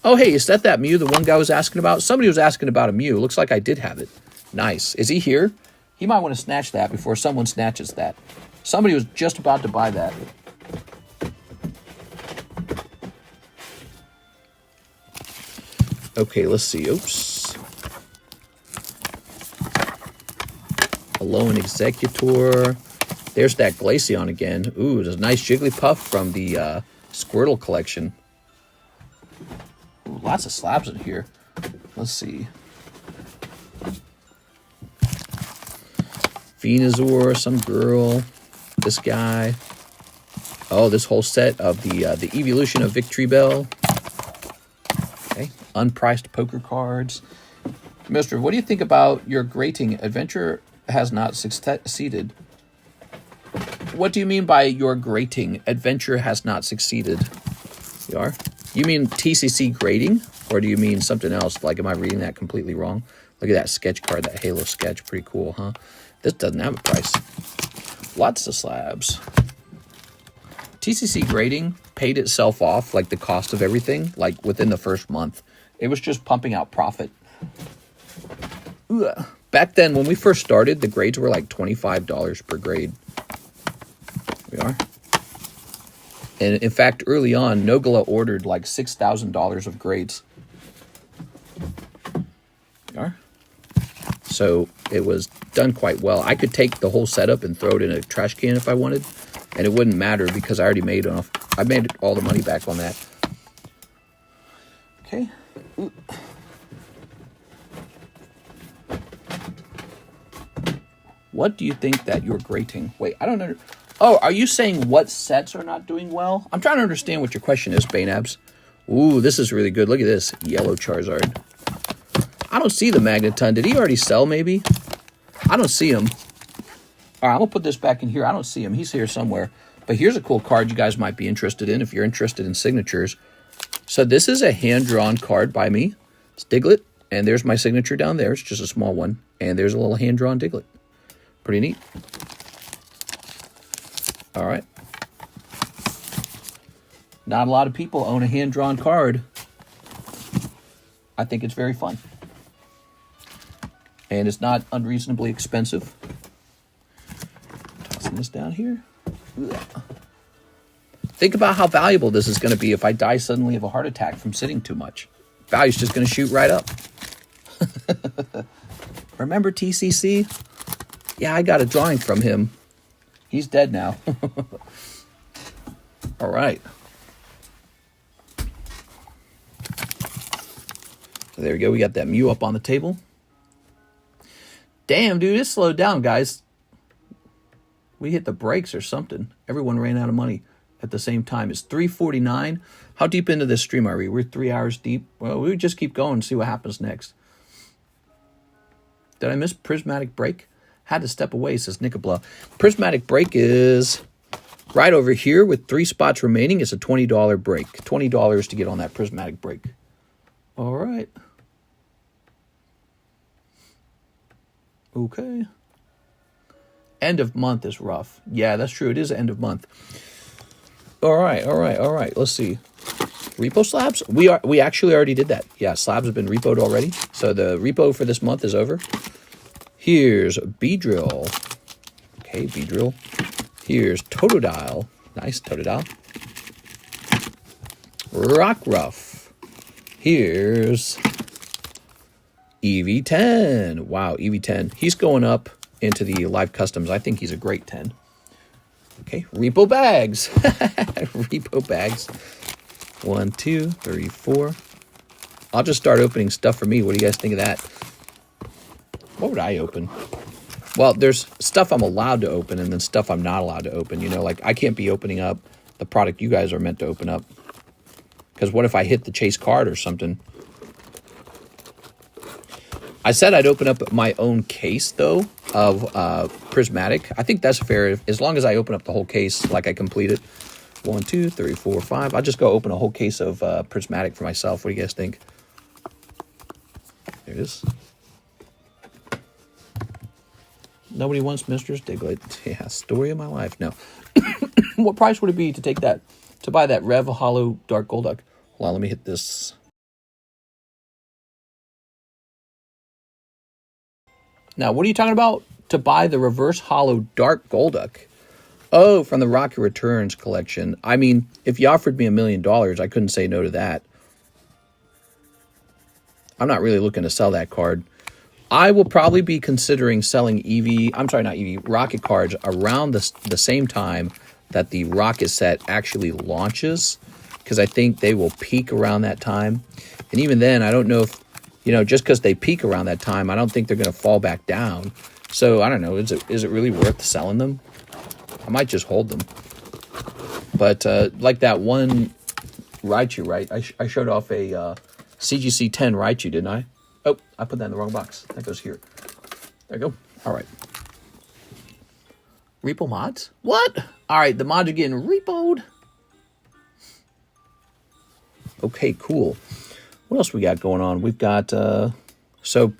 Speaker 1: Oh, hey, is that Mew the one guy was asking about? Somebody was asking about a Mew. Looks like I did have it. Nice. Is he here? He might want to snatch that before someone snatches that. Somebody was just about to buy that. Okay, let's see. Oops. Alone Executor. There's that Glaceon again. Ooh, there's a nice Jigglypuff from the Squirtle collection. Ooh, lots of slabs in here. Let's see. Venusaur, some girl. This guy. Oh, this whole set of the Evolution of Victory Bell. Okay, unpriced poker cards. Mister, what do you think about your grating? Adventure has not succeeded. What do you mean by your grating? Adventure has not succeeded. You are? You mean TCC grading? Or do you mean something else? Like, am I reading that completely wrong? Look at that sketch card, that Halo sketch. Pretty cool, huh? This doesn't have a price. Lots of slabs. TCC grading paid itself off, like the cost of everything, like within the first month. It was just pumping out profit. Ugh. Back then, when we first started, the grades were like $25 per grade. We are. And in fact, early on, Nogala ordered like $6,000 of grades. We are. So it was done quite well. I could take the whole setup and throw it in a trash can if I wanted, and it wouldn't matter because I already made enough. I made all the money back on that. Okay. Ooh. What do you think that you're grating? Wait, I don't know. Oh, are you saying what sets are not doing well? I'm trying to understand what your question is, Bainabs. Ooh, this is really good. Look at this. Yellow Charizard. I don't see the Magneton. Did he already sell, maybe? I don't see him. All right, I'm going to put this back in here. I don't see him. He's here somewhere. But here's a cool card you guys might be interested in if you're interested in signatures. So this is a hand-drawn card by me. It's Diglett. And there's my signature down there. It's just a small one. And there's a little hand-drawn Diglett. Pretty neat. All right. Not a lot of people own a hand-drawn card. I think it's very fun. And it's not unreasonably expensive. Tossing this down here. Ugh. Think about how valuable this is going to be if I die suddenly of a heart attack from sitting too much. Value's just going to shoot right up. Remember TCC? Yeah, I got a drawing from him. He's dead now. All right. So there we go. We got that Mew up on the table. Damn, dude, it slowed down, guys. We hit the brakes or something. Everyone ran out of money at the same time. It's 3:49. How deep into this stream are we? We're 3 hours deep. Well, we just keep going and see what happens next. Did I miss Prismatic Break? Had to step away, says Nicobla. Prismatic Break is right over here with 3 spots remaining. It's a $20 break. $20 to get on that Prismatic Break. All right. Okay. End of month is rough. Yeah, that's true. It is end of month. All right. Let's see. Repo slabs? We actually already did that. Yeah, slabs have been repoed already. So the repo for this month is over. Here's Beedrill. Okay, Beedrill. Here's Totodile. Nice, Totodile. Rockruff. Here's EV10. Wow, EV10. He's going up into the live customs. I think he's a great 10. Okay, Repo Bags. Repo Bags. 1, 2, 3, 4. I'll just start opening stuff for me. What do you guys think of that? What would I open? Well, there's stuff I'm allowed to open and then stuff I'm not allowed to open. You know, like I can't be opening up the product you guys are meant to open up. Because what if I hit the chase card or something? I said I'd open up my own case, though, of Prismatic. I think that's fair. As long as I open up the whole case like I complete it. 1, 2, 3, 4, 5. I'll just go open a whole case of Prismatic for myself. What do you guys think? There it is. Nobody wants Mr. Diglett. Yeah, story of my life. No. What price would it be to take that, to buy that Rev Holo Dark Golduck? Hold on, let me hit this. Now, what are you talking about? To buy the Reverse Holo Dark Golduck? Oh, from the Rocket Returns collection. I mean, if you offered me $1 million, I couldn't say no to that. I'm not really looking to sell that card. I will probably be considering selling Rocket cards around the same time that the Rocket set actually launches, because I think they will peak around that time. And even then, I don't know if, just because they peak around that time, I don't think they're going to fall back down. So I don't know, is it really worth selling them? I might just hold them. But like that one Raichu, right? I showed off a CGC 10 Raichu, didn't I? Oh, I put that in the wrong box. That goes here. There you go. All right. Repo mods? What? All right, the mods are getting repoed. Okay, cool. What else we got going on? We've got, so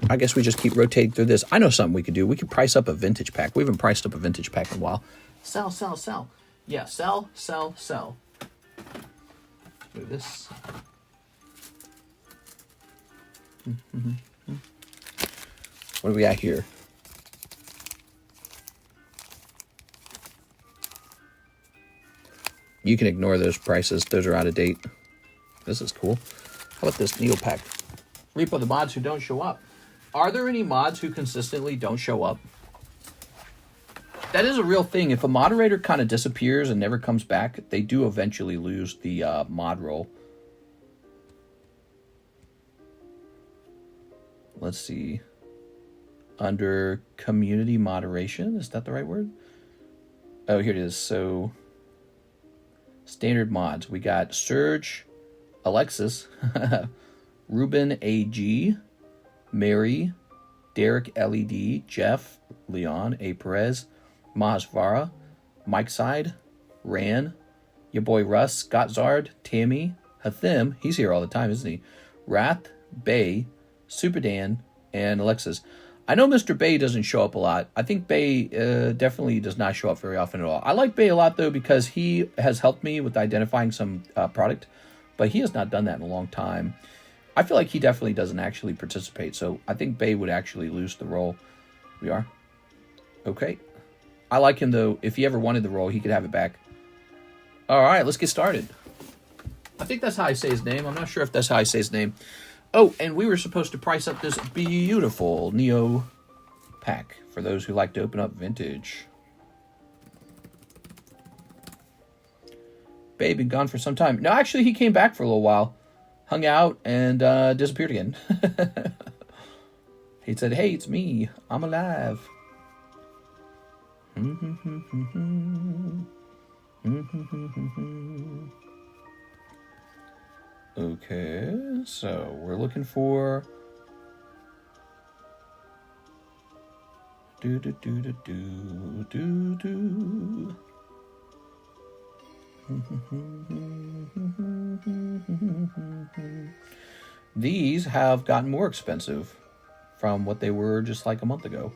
Speaker 1: I guess we just keep rotating through this. I know something we could do. We could price up a vintage pack. We haven't priced up a vintage pack in a while. Sell, sell, sell. Yeah, sell, sell, sell. Do this. What do we got here? You can ignore those prices. Those are out of date. This is cool. How about this Neo pack? Repo the mods who don't show up. Are there any mods who consistently don't show up? That is a real thing. If a moderator kind of disappears and never comes back, they do eventually lose the mod role. Let's see. Under community moderation, is that the right word? Oh, here it is. So, standard mods. We got Surge, Alexis, Ruben AG, Mary, Derek LED, Jeff, Leon, A. Perez, Mahasvara, Mike Side, Ran, your boy Russ, Scott Zard, Tammy, Hathim, he's here all the time, isn't he? Wrath, Bay, Super Dan, and Alexis. I know Mr. Bay doesn't show up a lot. I think Bay definitely does not show up very often at all. I like Bay a lot, though, because he has helped me with identifying some product, but he has not done that in a long time. I feel like he definitely doesn't actually participate, so I think Bay would actually lose the role. We are. Okay. I like him, though. If he ever wanted the role, he could have it back. All right, let's get started. I think that's how I say his name. I'm not sure if that's how I say his name. Oh, and we were supposed to price up this beautiful Neo pack for those who like to open up vintage. Bay been gone for some time. No, actually, he came back for a little while. Hung out and disappeared again. He said, hey, it's me. I'm alive. Okay, so we're looking for These have gotten more expensive from what they were just like a month ago.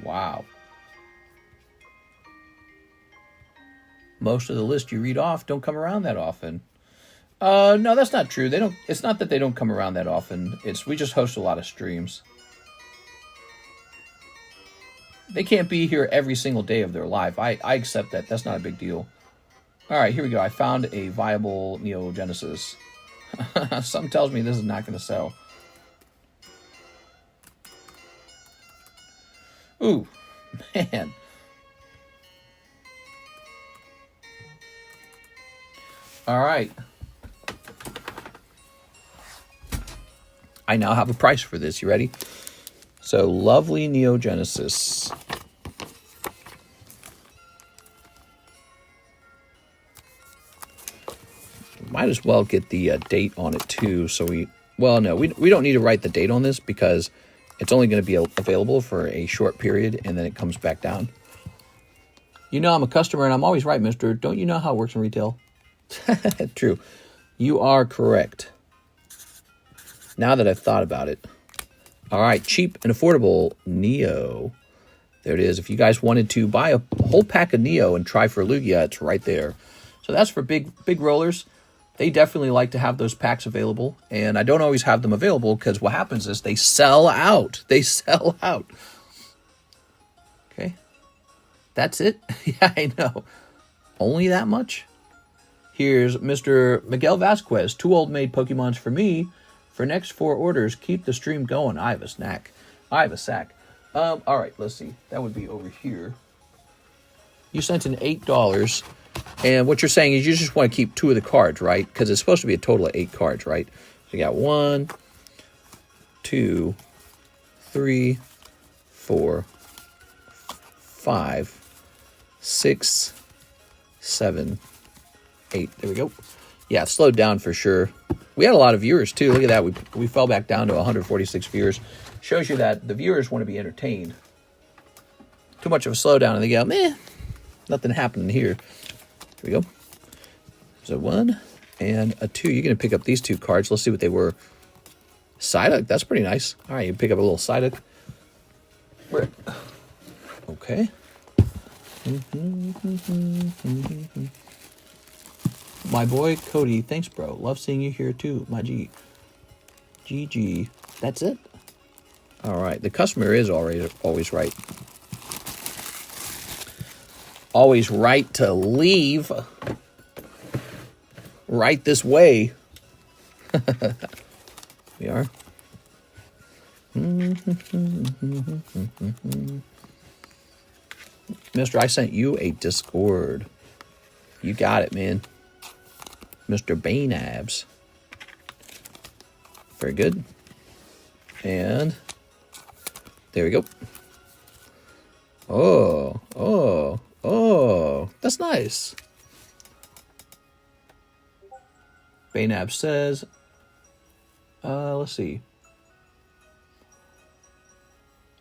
Speaker 1: Wow. Most of the list you read off don't come around that often. No, that's not true. They don't. It's not that they don't come around that often. We just host a lot of streams. They can't be here every single day of their life. I accept that. That's not a big deal. All right, here we go. I found a viable Neo Genesis. Something tells me this is not going to sell. Ooh, man. All right. I now have a price for this. You ready? So, lovely Neo Genesis. Might as well get the date on it, too. So we don't need to write the date on this because it's only going to be available for a short period and then it comes back down. You know I'm a customer and I'm always right, mister. Don't you know how it works in retail? True. You are correct. Now that I've thought about it. All right, cheap and affordable Neo. There it is. If you guys wanted to buy a whole pack of Neo and try for Lugia, it's right there. So that's for big rollers. They definitely like to have those packs available. And I don't always have them available because what happens is they sell out. They sell out. Okay. That's it? Yeah, I know. Only that much? Here's Mr. Miguel Vasquez. 2 old-made Pokemons for me. For next 4 orders, keep the stream going. I have a snack. I have a sack. All right, let's see. That would be over here. You sent in $8. And what you're saying is you just want to keep 2 of the cards, right? Because it's supposed to be a total of 8 cards, right? So you got 1, 2, 3, 4, 5, 6, 7, 8. There we go. Yeah, it slowed down for sure. We had a lot of viewers too. Look at that. We fell back down to 146 viewers. Shows you that the viewers want to be entertained. Too much of a slowdown and they go, meh, nothing happening here. Here we go. So 1 and a 2. You're going to pick up these 2 cards. Let's see what they were. Psyduck. That's pretty nice. All right, you pick up a little Psyduck. Okay. My boy Cody, thanks, bro. Love seeing you here too, my G. GG. That's it. All right. The customer is always right. Always right to leave. Right this way. We are. Mister, I sent you a Discord. You got it, man. Mr. Bainabs. Very good. And there we go. Oh, that's nice. Bainabs says, let's see.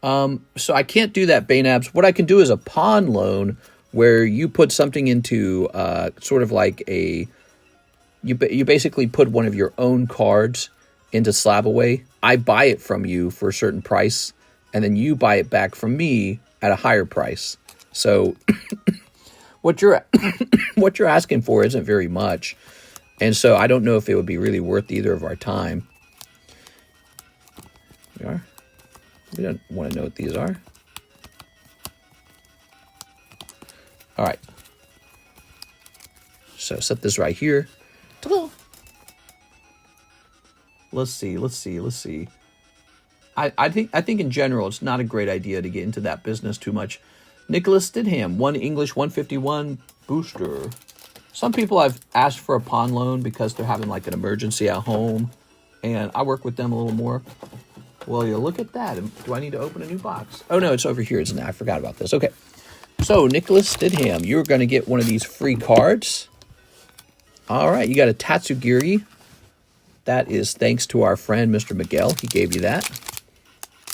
Speaker 1: So I can't do that, Bainabs. What I can do is a pawn loan where you put something into sort of like a... You basically put one of your own cards into Slab Away. I buy it from you for a certain price, and then you buy it back from me at a higher price. So what you're asking for isn't very much. And so I don't know if it would be really worth either of our time. We are. We don't want to know what these are. All right. So set this right here. Ta-da! Let's see. I think in general it's not a great idea to get into that business too much. Nicholas Stidham, 1 English 151 booster. Some people I've asked for a pawn loan because they're having like an emergency at home, and I work with them a little more. Well, you look at that. Do I need to open a new box? Oh no, it's over here. It's not. I forgot about this. Okay. So Nicholas Stidham, you're going to get one of these free cards. All right, you got a Tatsugiri. That is thanks to our friend, Mr. Miguel. He gave you that.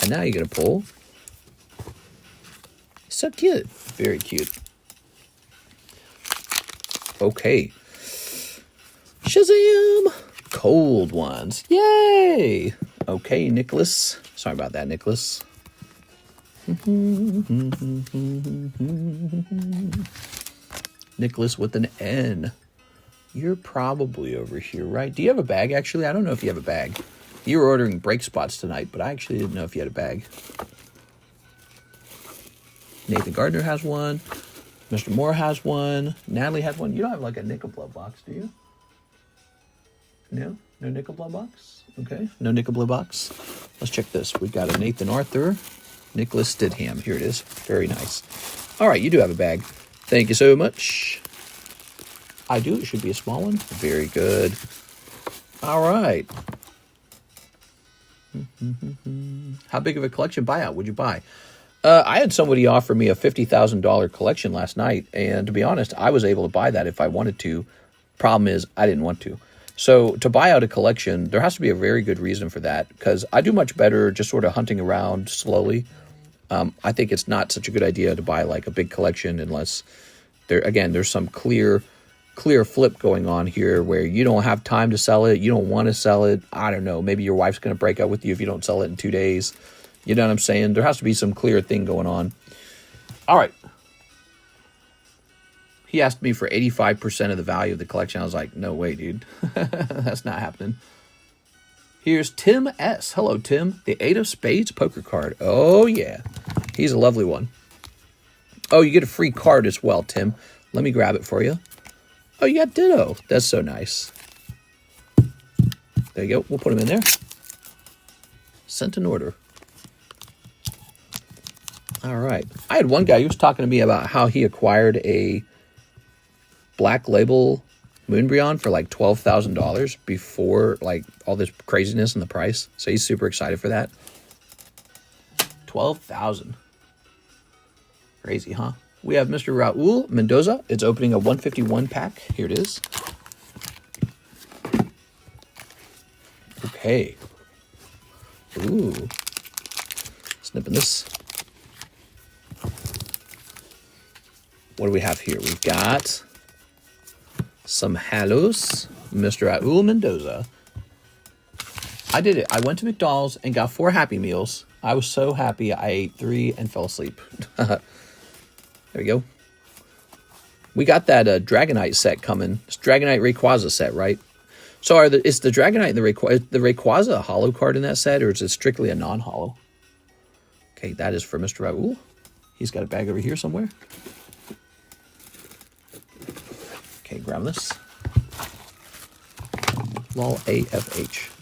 Speaker 1: And now you're going to pull. So cute. Very cute. Okay. Shazam! Cold ones. Yay! Okay, Nicholas. Sorry about that, Nicholas. Nicholas with an N. You're probably over here, right? Do you have a bag, actually? I don't know if you have a bag. You were ordering break spots tonight, but I actually didn't know if you had a bag. Nathan Gardner has one. Mr. Moore has one. Natalie has one. You don't have like a nickel blood box, do you? No? No nickel blood box? Okay. No nickel blood box. Let's check this. We've got a Nathan Arthur. Nicholas Stidham. Here it is. Very nice. All right, you do have a bag. Thank you so much. I do. It should be a small one. Very good. All right. How big of a collection buyout would you buy? I had somebody offer me a $50,000 collection last night, and to be honest, I was able to buy that if I wanted to. Problem is, I didn't want to. So to buy out a collection, there has to be a very good reason for that, because I do much better just sort of hunting around slowly. I think it's not such a good idea to buy like a big collection unless there's some clear flip going on here where you don't have time to sell it. You don't want to sell it. I don't know. Maybe your wife's going to break up with you if you don't sell it in 2 days. You know what I'm saying? There has to be some clear thing going on. All right. He asked me for 85% of the value of the collection. I was like, no way, dude. That's not happening. Here's Tim S. Hello, Tim. The 8 of Spades poker card. Oh, yeah. He's a lovely one. Oh, you get a free card as well, Tim. Let me grab it for you. Oh, you got Ditto. That's so nice. There you go. We'll put him in there. Sent an order. All right. I had one guy who was talking to me about how he acquired a Black Label Moonbryon for like $12,000 before like all this craziness in the price. So he's super excited for that. 12,000. Crazy, huh? We have Mr. Raul Mendoza. It's opening a 151 pack. Here it is. Okay. Ooh. Snipping this. What do we have here? We've got some Halos. Mr. Raul Mendoza. I did it. I went to McDonald's and got 4 Happy Meals. I was so happy I ate 3 and fell asleep. There we go. We got that Dragonite set coming. It's Dragonite Rayquaza set, right? So is the Dragonite and the Rayquaza a holo card in that set, or is it strictly a non-holo? Okay, that is for Mr. Raul. He's got a bag over here somewhere. Okay, grab this. Lol AFH.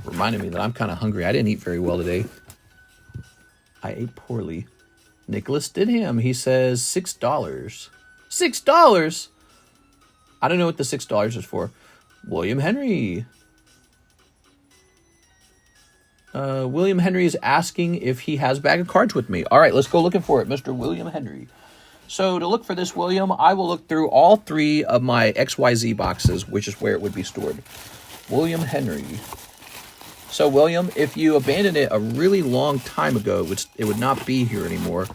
Speaker 1: Reminded me that I'm kind of hungry. I didn't eat very well today. I ate poorly. Nicholas Didham, he says $6. $6? I don't know what the $6 is for. William Henry. William Henry is asking if he has a bag of cards with me. All right, let's go looking for it, Mr. William Henry. So to look for this, William, I will look through all 3 of my XYZ boxes, which is where it would be stored. William Henry. So, William, if you abandoned it a really long time ago, it would not be here anymore.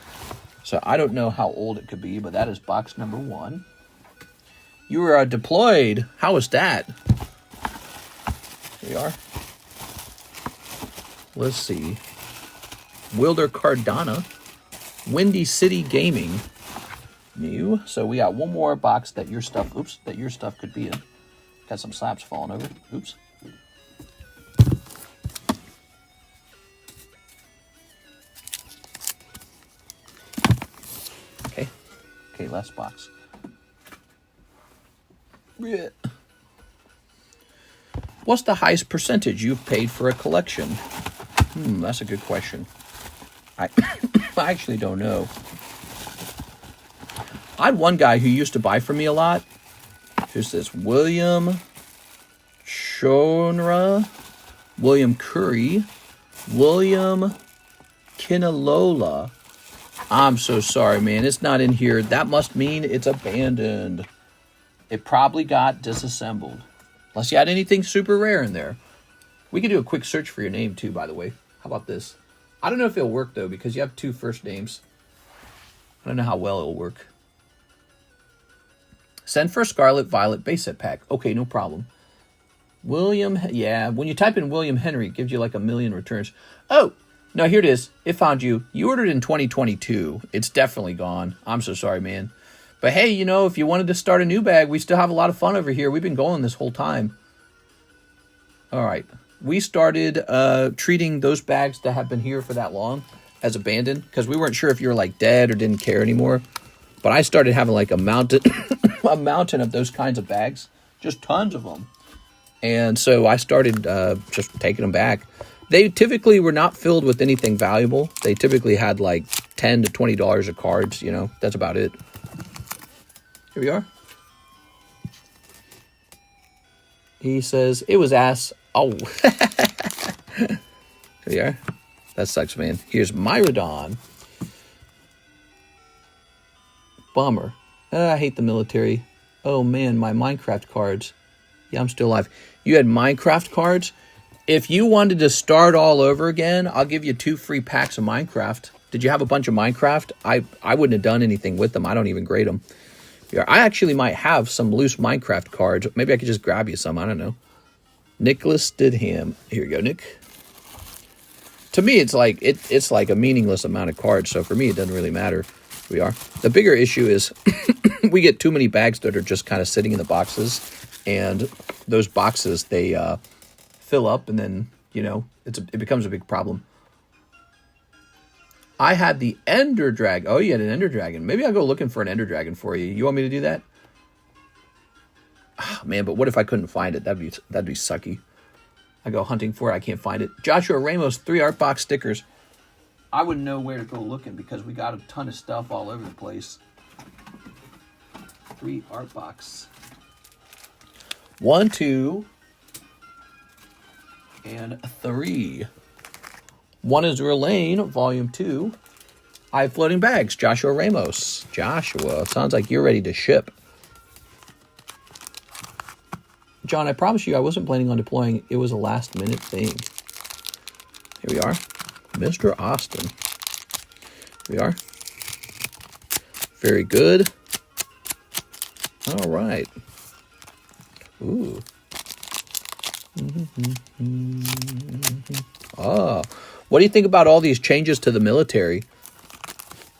Speaker 1: So I don't know how old it could be, but that is box number 1. You were deployed. How was that? Here we are. Let's see. Wilder Cardano. Windy City Gaming. New. So we got one more box that your stuff, that your stuff could be in. Got some slabs falling over. Oops. Okay, last box. Yeah. What's the highest percentage you've paid for a collection? That's a good question. I actually don't know. I had one guy who used to buy from me a lot. Who's this? William Shonra, William Curry, William Kinalola. I'm so sorry, man. It's not in here. That must mean it's abandoned. It probably got disassembled. Unless you had anything super rare in there. We could do a quick search for your name, too, by the way. How about this? I don't know if it'll work, though, because you have 2 first names. I don't know how well it'll work. Send for Scarlet Violet base set pack. Okay, no problem. William, yeah, when you type in William Henry, it gives you like 1 million returns. Oh! No, here it is. It found you. You ordered in 2022. It's definitely gone. I'm so sorry, man. But hey, you know, if you wanted to start a new bag, we still have a lot of fun over here. We've been going this whole time. All right. We started treating those bags that have been here for that long as abandoned because we weren't sure if you were like dead or didn't care anymore. But I started having like a mountain, a mountain of those kinds of bags. Just tons of them. And so I started just taking them back. They typically were not filled with anything valuable. They typically had like $10 to $20 of cards, you know. That's about it. Here we are. He says, it was ass. Oh. Here we are. That sucks, man. Here's Myrodon. Bummer. I hate the military. Oh, man, my Minecraft cards. Yeah, I'm still alive. You had Minecraft cards? If you wanted to start all over again, I'll give you 2 free packs of Minecraft. Did you have a bunch of Minecraft? I wouldn't have done anything with them. I don't even grade them. Yeah, I actually might have some loose Minecraft cards. Maybe I could just grab you some. I don't know. Nicholas Didham. Here you go, Nick. To me, it's like it's like a meaningless amount of cards. So for me, it doesn't really matter. Here we are. The bigger issue is we get too many bags that are just kind of sitting in the boxes. And those boxes, they fill up, and then, you know, it becomes a big problem. I had the Ender Dragon. Oh, you had an Ender Dragon. Maybe I'll go looking for an Ender Dragon for you. You want me to do that? Oh, man, but what if I couldn't find it? That'd be sucky. I go hunting for it. I can't find it. Joshua Ramos, 3 art box stickers. I wouldn't know where to go looking because we got a ton of stuff all over the place. 3 art box. 1, 2, and 3. One is Lane, Volume 2. I have floating bags. Joshua Ramos. Joshua, it sounds like you're ready to ship. John, I promise you I wasn't planning on deploying. It was a last-minute thing. Here we are. Mr. Austin. Here we are. Very good. All right. Ooh. Oh. What do you think about all these changes to the military?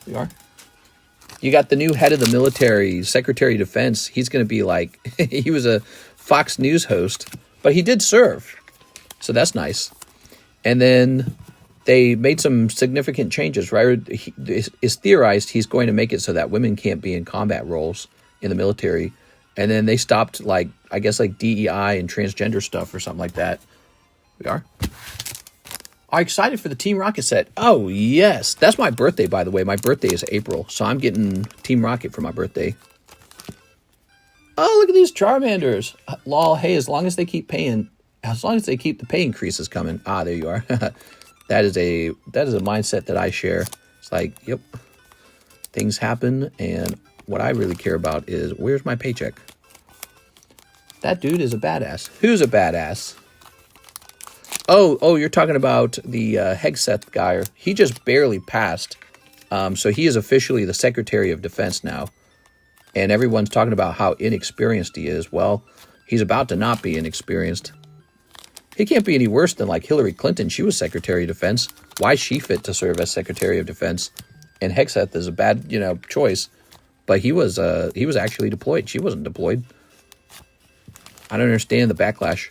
Speaker 1: We are. You got the new head of the military, Secretary of Defense. He's going to be like, he was a Fox News host, but he did serve. So that's nice. And then they made some significant changes, right? It's theorized he's going to make it so that women can't be in combat roles in the military. And then they stopped, like, I guess, like DEI and transgender stuff or something like that. We are. I'm excited for the Team Rocket set. Oh, yes. That's my birthday, by the way. My birthday is April, so I'm getting Team Rocket for my birthday. Oh, look at these Charmanders. Lol, hey, as long as they keep paying, as long as they keep the pay increases coming. Ah, there you are. That is a mindset that I share. It's like, yep, things happen, and what I really care about is where's my paycheck? That dude is a badass. Who's a badass? Oh, you're talking about the Hegseth guy. He just barely passed. So he is officially the Secretary of Defense now. And everyone's talking about how inexperienced he is. Well, he's about to not be inexperienced. He can't be any worse than like Hillary Clinton. She was Secretary of Defense. Why is she fit to serve as Secretary of Defense? And Hegseth is a bad, choice. But he was actually deployed. She wasn't deployed. I don't understand the backlash.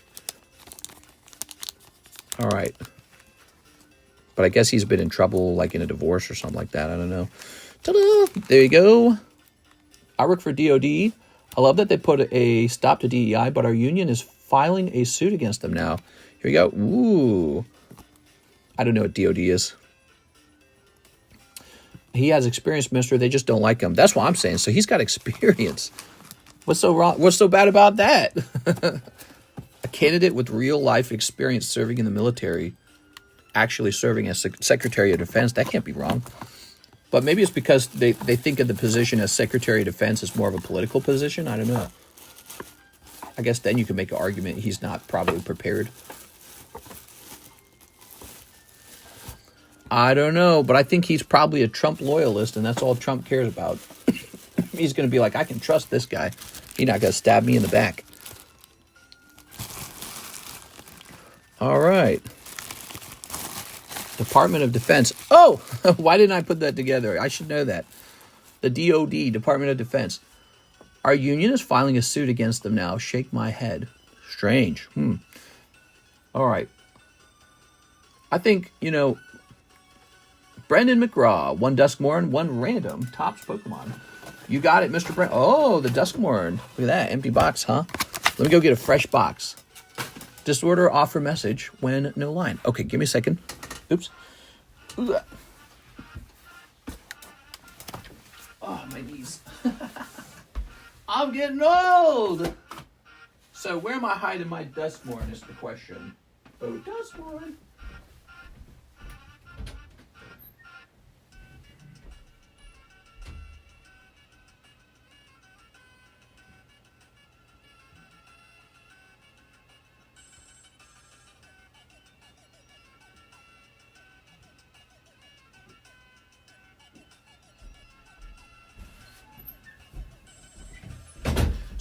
Speaker 1: All right. But I guess he's been in trouble, like in a divorce or something like that. I don't know. Ta-da! There you go. I work for DOD. I love that they put a stop to DEI, but our union is filing a suit against them now. Here we go. Ooh. I don't know what DOD is. He has experience, mister. They just don't like him. That's what I'm saying. So he's got experience. What's so wrong? What's so bad about that? A candidate with real-life experience serving in the military, actually serving as Secretary of Defense, that can't be wrong. But maybe it's because they think of the position as Secretary of Defense as more of a political position. I don't know. I guess then you can make an argument he's not probably prepared. I don't know, but I think he's probably a Trump loyalist, and that's all Trump cares about. He's going to be like, I can trust this guy. He's not going to stab me in the back. All right. Department of Defense. Oh, why didn't I put that together? I should know that. The DOD, Department of Defense. Our union is filing a suit against them now. Shake my head. Strange. All right. I think, Brendan McGraw, 1 Duskmorn, 1 random. Tops Pokemon. You got it, Mr. Brent. Oh, the Duskmorn. Look at that. Empty box, huh? Let me go get a fresh box. Disorder offer message when no line. Okay, give me a second. Oops. Oh, my knees. I'm getting old. So where am I hiding my Duskmorn is the question. Oh, Duskmorn.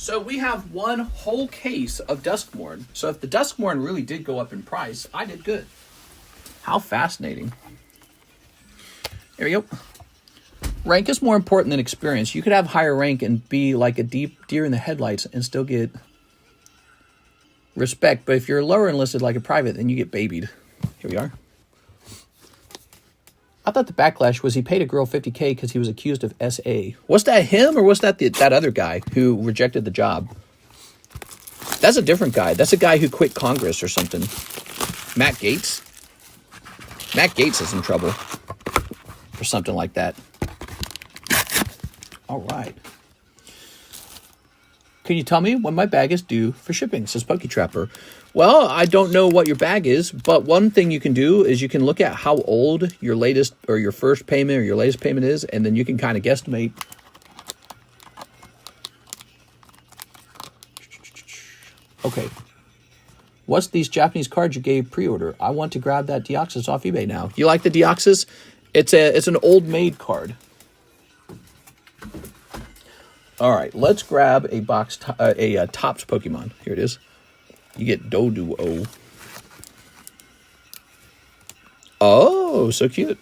Speaker 1: So we have one whole case of Duskmorn. So if the Duskmorn really did go up in price, I did good. How fascinating. There we go. Rank is more important than experience. You could have higher rank and be like a deep deer in the headlights and still get respect. But if you're lower enlisted like a private, then you get babied. Here we are. I thought the backlash was he paid a girl $50K because he was accused of SA. Was that him or was that that other guy who rejected the job? That's a different guy. That's a guy who quit Congress or something. Matt Gaetz? Matt Gaetz is in trouble or something like that. All right. Can you tell me when my bag is due for shipping, says Pokey Trapper. Well, I don't know what your bag is, but one thing you can do is you can look at how old your latest or your first payment or your latest payment is, and then you can kind of guesstimate. Okay. What's these Japanese cards you gave pre-order? I want to grab that Deoxys off eBay now. You like the Deoxys? It's an old maid card. All right, let's grab a box, Topps Pokemon. Here it is. You get Doduo. Oh, so cute.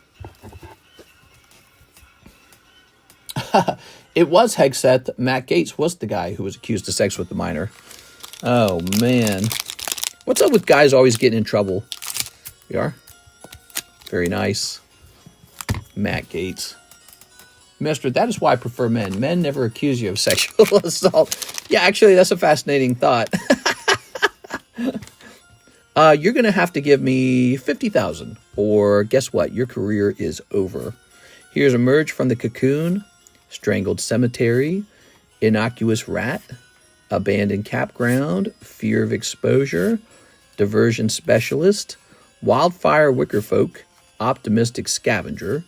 Speaker 1: It was Hegseth. Matt Gaetz was the guy who was accused of sex with the minor. Oh, man. What's up with guys always getting in trouble? We are. Very nice. Matt Gaetz. Mister, that is why I prefer men. Men never accuse you of sexual assault. Yeah, actually, that's a fascinating thought. You're going to have to give me $50,000, or guess what? Your career is over. Here's Emerge from the Cocoon, Strangled Cemetery, Innocuous Rat, Abandoned Campground, Fear of Exposure, Diversion Specialist, Wildfire Wickerfolk, Optimistic Scavenger,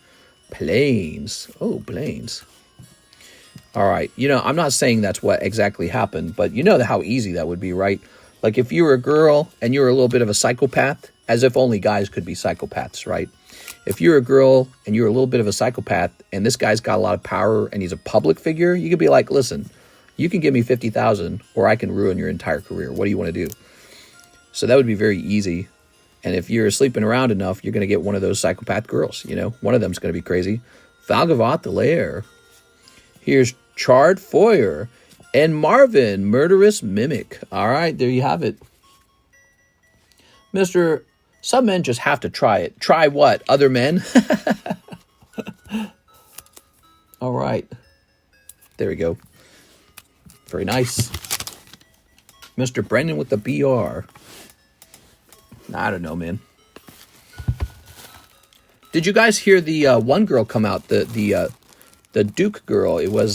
Speaker 1: Planes. Oh, Planes. All right. You know, I'm not saying that's what exactly happened, but you know how easy that would be, right? Like if you were a girl and you were a little bit of a psychopath, as if only guys could be psychopaths, right? If you're a girl and you're a little bit of a psychopath and this guy's got a lot of power and he's a public figure, you could be like, listen, you can give me $50,000 or I can ruin your entire career. What do you want to do? So that would be very easy. And if you're sleeping around enough, you're going to get one of those psychopath girls. You know, one of them's going to be crazy. Valgavoth the Lair. Here's Charred Foyer and Marvin, Murderous Mimic. All right, there you have it. Mister, some men just have to try it. Try what? Other men? All right. There we go. Very nice. Mr. Brendan with the BR. I don't know, man. Did you guys hear the one girl come out? The Duke girl. It was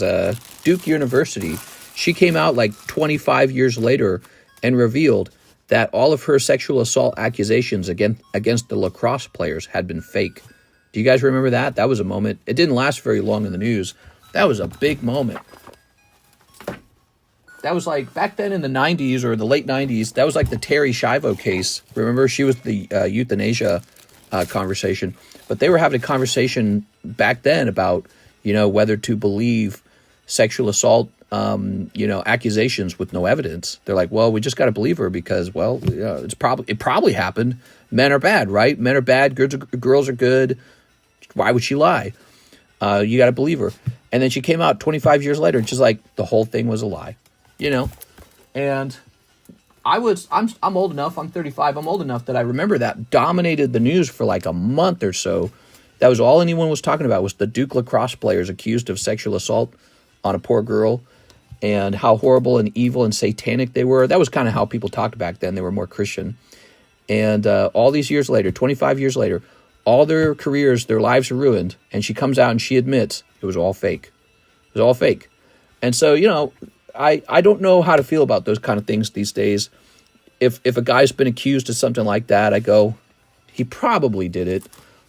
Speaker 1: Duke University. She came out like 25 years later and revealed that all of her sexual assault accusations against the lacrosse players had been fake. Do you guys remember that? That was a moment. It didn't last very long in the news. That was a big moment. That was like back then in the 90s or the late 90s. That was like the Terry Schiavo case. Remember, she was the euthanasia conversation. But they were having a conversation back then about, you know, whether to believe sexual assault, accusations with no evidence. They're like, well, we just got to believe her because, well, it probably happened. Men are bad, right? Men are bad. Girls are good. Why would she lie? You got to believe her. And then she came out 25 years later and she's like, the whole thing was a lie. You know, and I'm old enough, I'm 35, I'm old enough that I remember that dominated the news for like a month or so. That was all anyone was talking about was the Duke lacrosse players accused of sexual assault on a poor girl and how horrible and evil and satanic they were. That was kind of how people talked back then. They were more Christian. And all these years later, 25 years later, all their careers, their lives are ruined. And she comes out and she admits it was all fake. It was all fake. And so, you know, I don't know how to feel about those kind of things these days. If a guy's been accused of something like that, I go, he probably did it,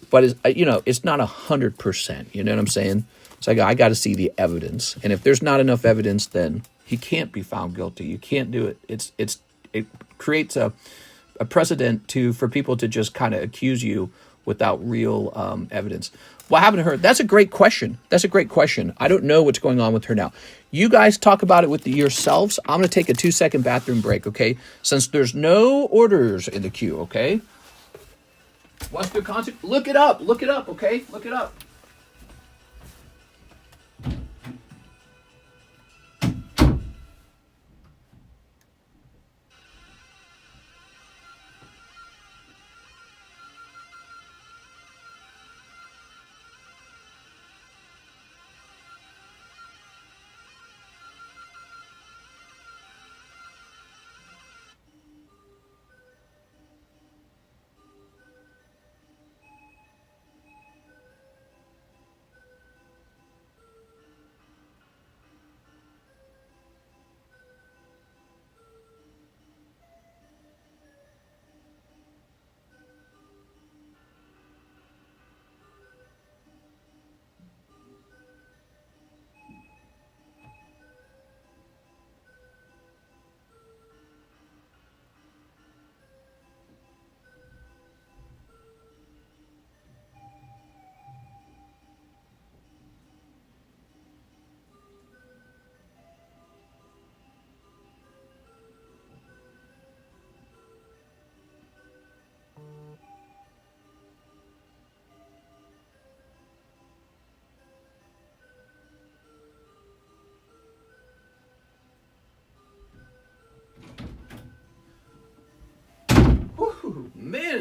Speaker 1: but it's not 100%. You know what I'm saying? So I got to see the evidence, and if there's not enough evidence, then he can't be found guilty. You can't do it. It creates a precedent for people to just kind of accuse you without real evidence. What happened to her? That's a great question. I don't know what's going on with her now. You guys talk about it with yourselves. I'm going to take a 2-second bathroom break, okay? Since there's no orders in the queue, okay? What's the concept? Look it up, okay? Look it up.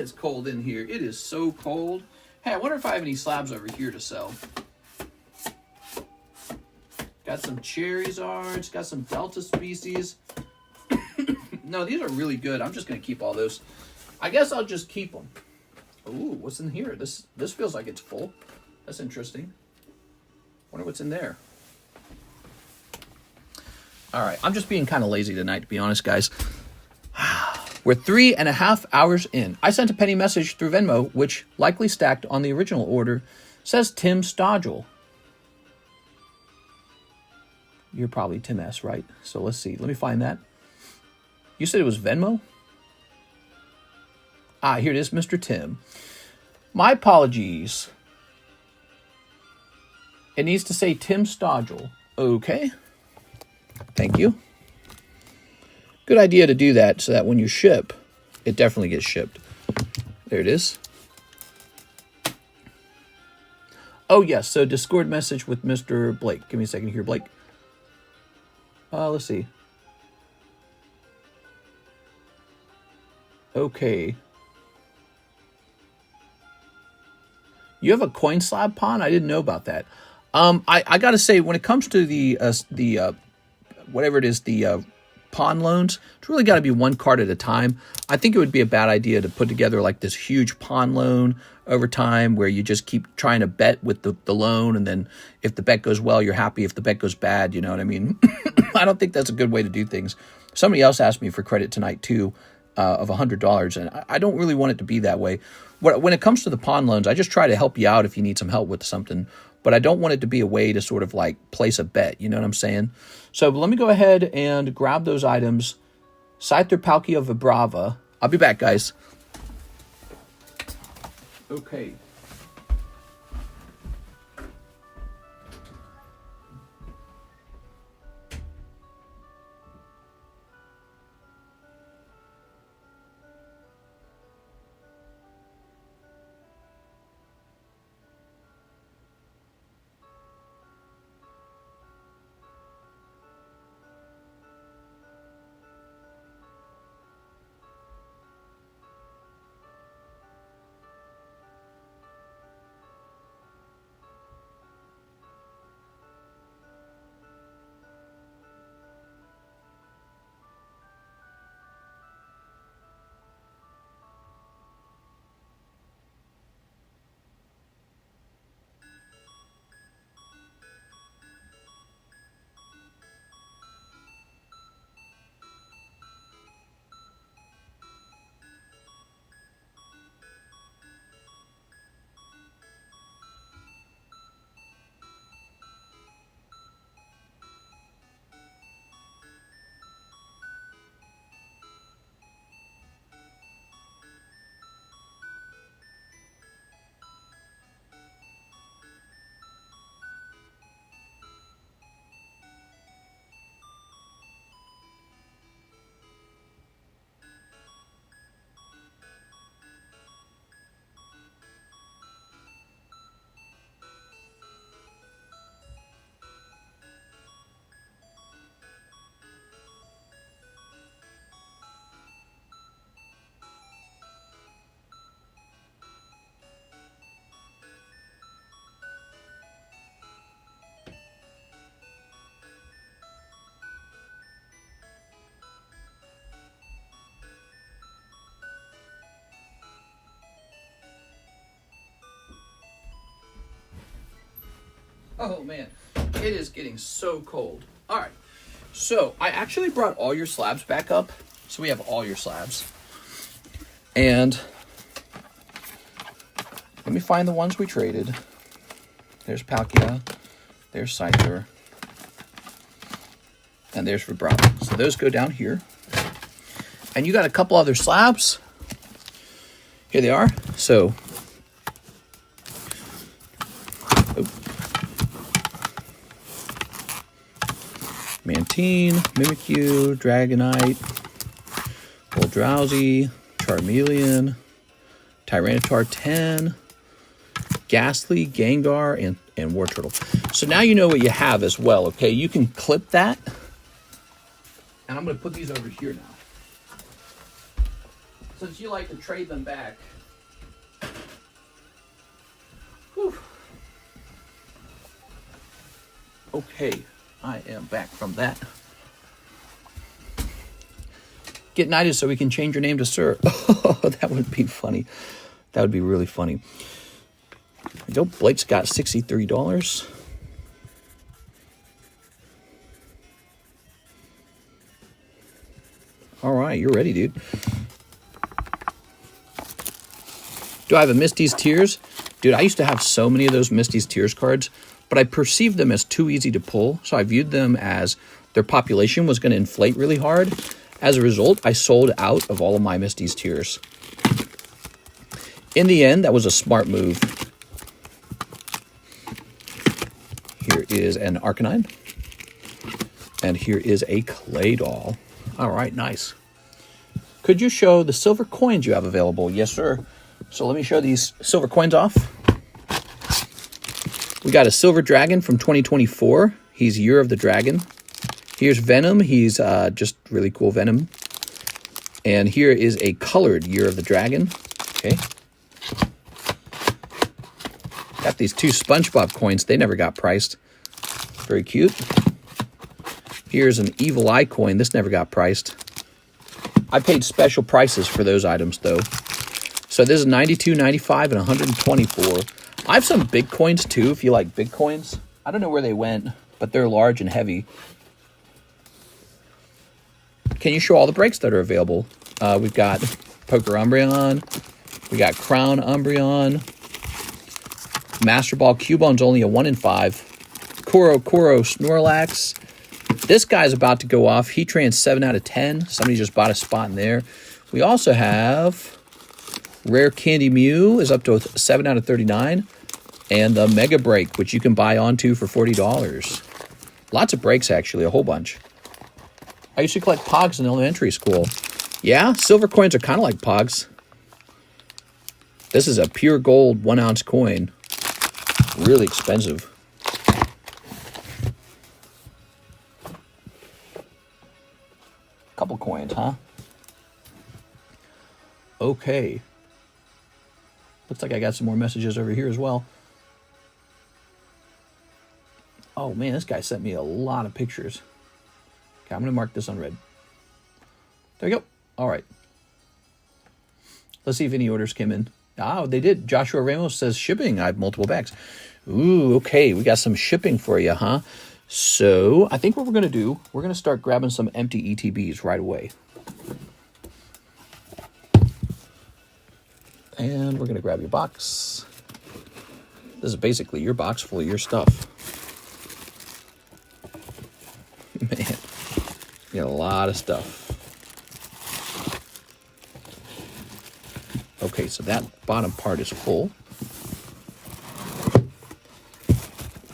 Speaker 1: it's cold in here. It is so cold. Hey, I wonder if I have any slabs over here to sell. Got some Charizards. Got some Delta species. No, these are really good. I'm just going to keep all those. I guess I'll just keep them. Ooh, what's in here? This feels like it's full. That's interesting. Wonder what's in there. All right, I'm just being kind of lazy tonight, to be honest, guys. We're 3.5 hours in. I sent a penny message through Venmo, which likely stacked on the original order. Says Tim Stodgel. You're probably Tim S, right? So let's see. Let me find that. You said it was Venmo? Ah, here it is, Mr. Tim. My apologies. It needs to say Tim Stodgel. Okay. Thank you. Good idea to do that so that when you ship, it definitely gets shipped. There it is. Oh, yes. So Discord message with Mr. Blake. Give me a second here, Blake. Let's see. Okay. You have a coin slab pond? I didn't know about that. I got to say, when it comes to the whatever it is, the pawn loans, it's really got to be one card at a time. I think it would be a bad idea to put together like this huge pawn loan over time where you just keep trying to bet with the loan, and then if the bet goes well, you're happy. If the bet goes bad, you know what I mean? I don't think that's a good way to do things. Somebody else asked me for credit tonight too, of $100, and I don't really want it to be that way. When it comes to the pawn loans, I just try to help you out if you need some help with something, but I don't want it to be a way to sort of like place a bet. You know what I'm saying? So let me go ahead and grab those items. Scyther Palkia Vibrava. I'll be back, guys. Okay. Oh, man. It is getting so cold. All right. So I actually brought all your slabs back up. So we have all your slabs. And let me find the ones we traded. There's Palkia. There's Scyther. And there's Vibrava. So those go down here. And you got a couple other slabs. Here they are. So Mantine, Mimikyu, Dragonite, Eldrazi, Charmeleon, Tyranitar 10, Ghastly, Gengar, and Wartortle. So now you know what you have as well, okay? You can clip that. And I'm going to put these over here now. Since you like to trade them back, Whew. Okay, I am back from that. Get knighted so we can change your name to Sir. Oh, that would be funny. That would be really funny. There we go. Blake's got $63. All right, you're ready, dude. Do I have a Misty's Tears? Dude, I used to have so many of those Misty's Tears cards, but I perceived them as too easy to pull, so I viewed them as their population was going to inflate really hard. As a result, I sold out of all of my Misty's Tears. In the end, that was a smart move. Here is an Arcanine. And here is a Clay Doll. All right, nice. Could you show the silver coins you have available? Yes, sir. So let me show these silver coins off. We got a Silver Dragon from 2024. He's Year of the Dragon. Here's Venom. He's just really cool Venom. And here is a colored Year of the Dragon. Okay. Got these two SpongeBob coins. They never got priced. Very cute. Here's an Evil Eye coin. This never got priced. I paid special prices for those items, though. So this is $92, $95, and $124. I have some big coins, too, if you like big coins. I don't know where they went, but they're large and heavy. Can you show all the breaks that are available? We've got PokeBruh Umbreon. We got Crown Umbreon. Master Ball Cubone's only a 1 in 5. Koro Snorlax. This guy's about to go off. Heatran's 7 out of 10. Somebody just bought a spot in there. We also have Rare Candy Mew is up to 7 out of 39. And the Mega Break, which you can buy onto for $40. Lots of breaks, actually. A whole bunch. I used to collect Pogs in elementary school. Yeah, silver coins are kind of like Pogs. This is a pure gold 1 ounce coin. Really expensive. Couple coins, huh? Okay. Looks like I got some more messages over here as well. Oh man, this guy sent me a lot of pictures. Okay, I'm going to mark this on red. There we go. All right. Let's see if any orders came in. Oh, they did. Joshua Ramos says shipping. I have multiple bags. Ooh, okay. We got some shipping for you, huh? So I think what we're going to do, we're going to start grabbing some empty ETBs right away. And we're going to grab your box. This is basically your box full of your stuff. Man, you got a lot of stuff. Okay, so that bottom part is full.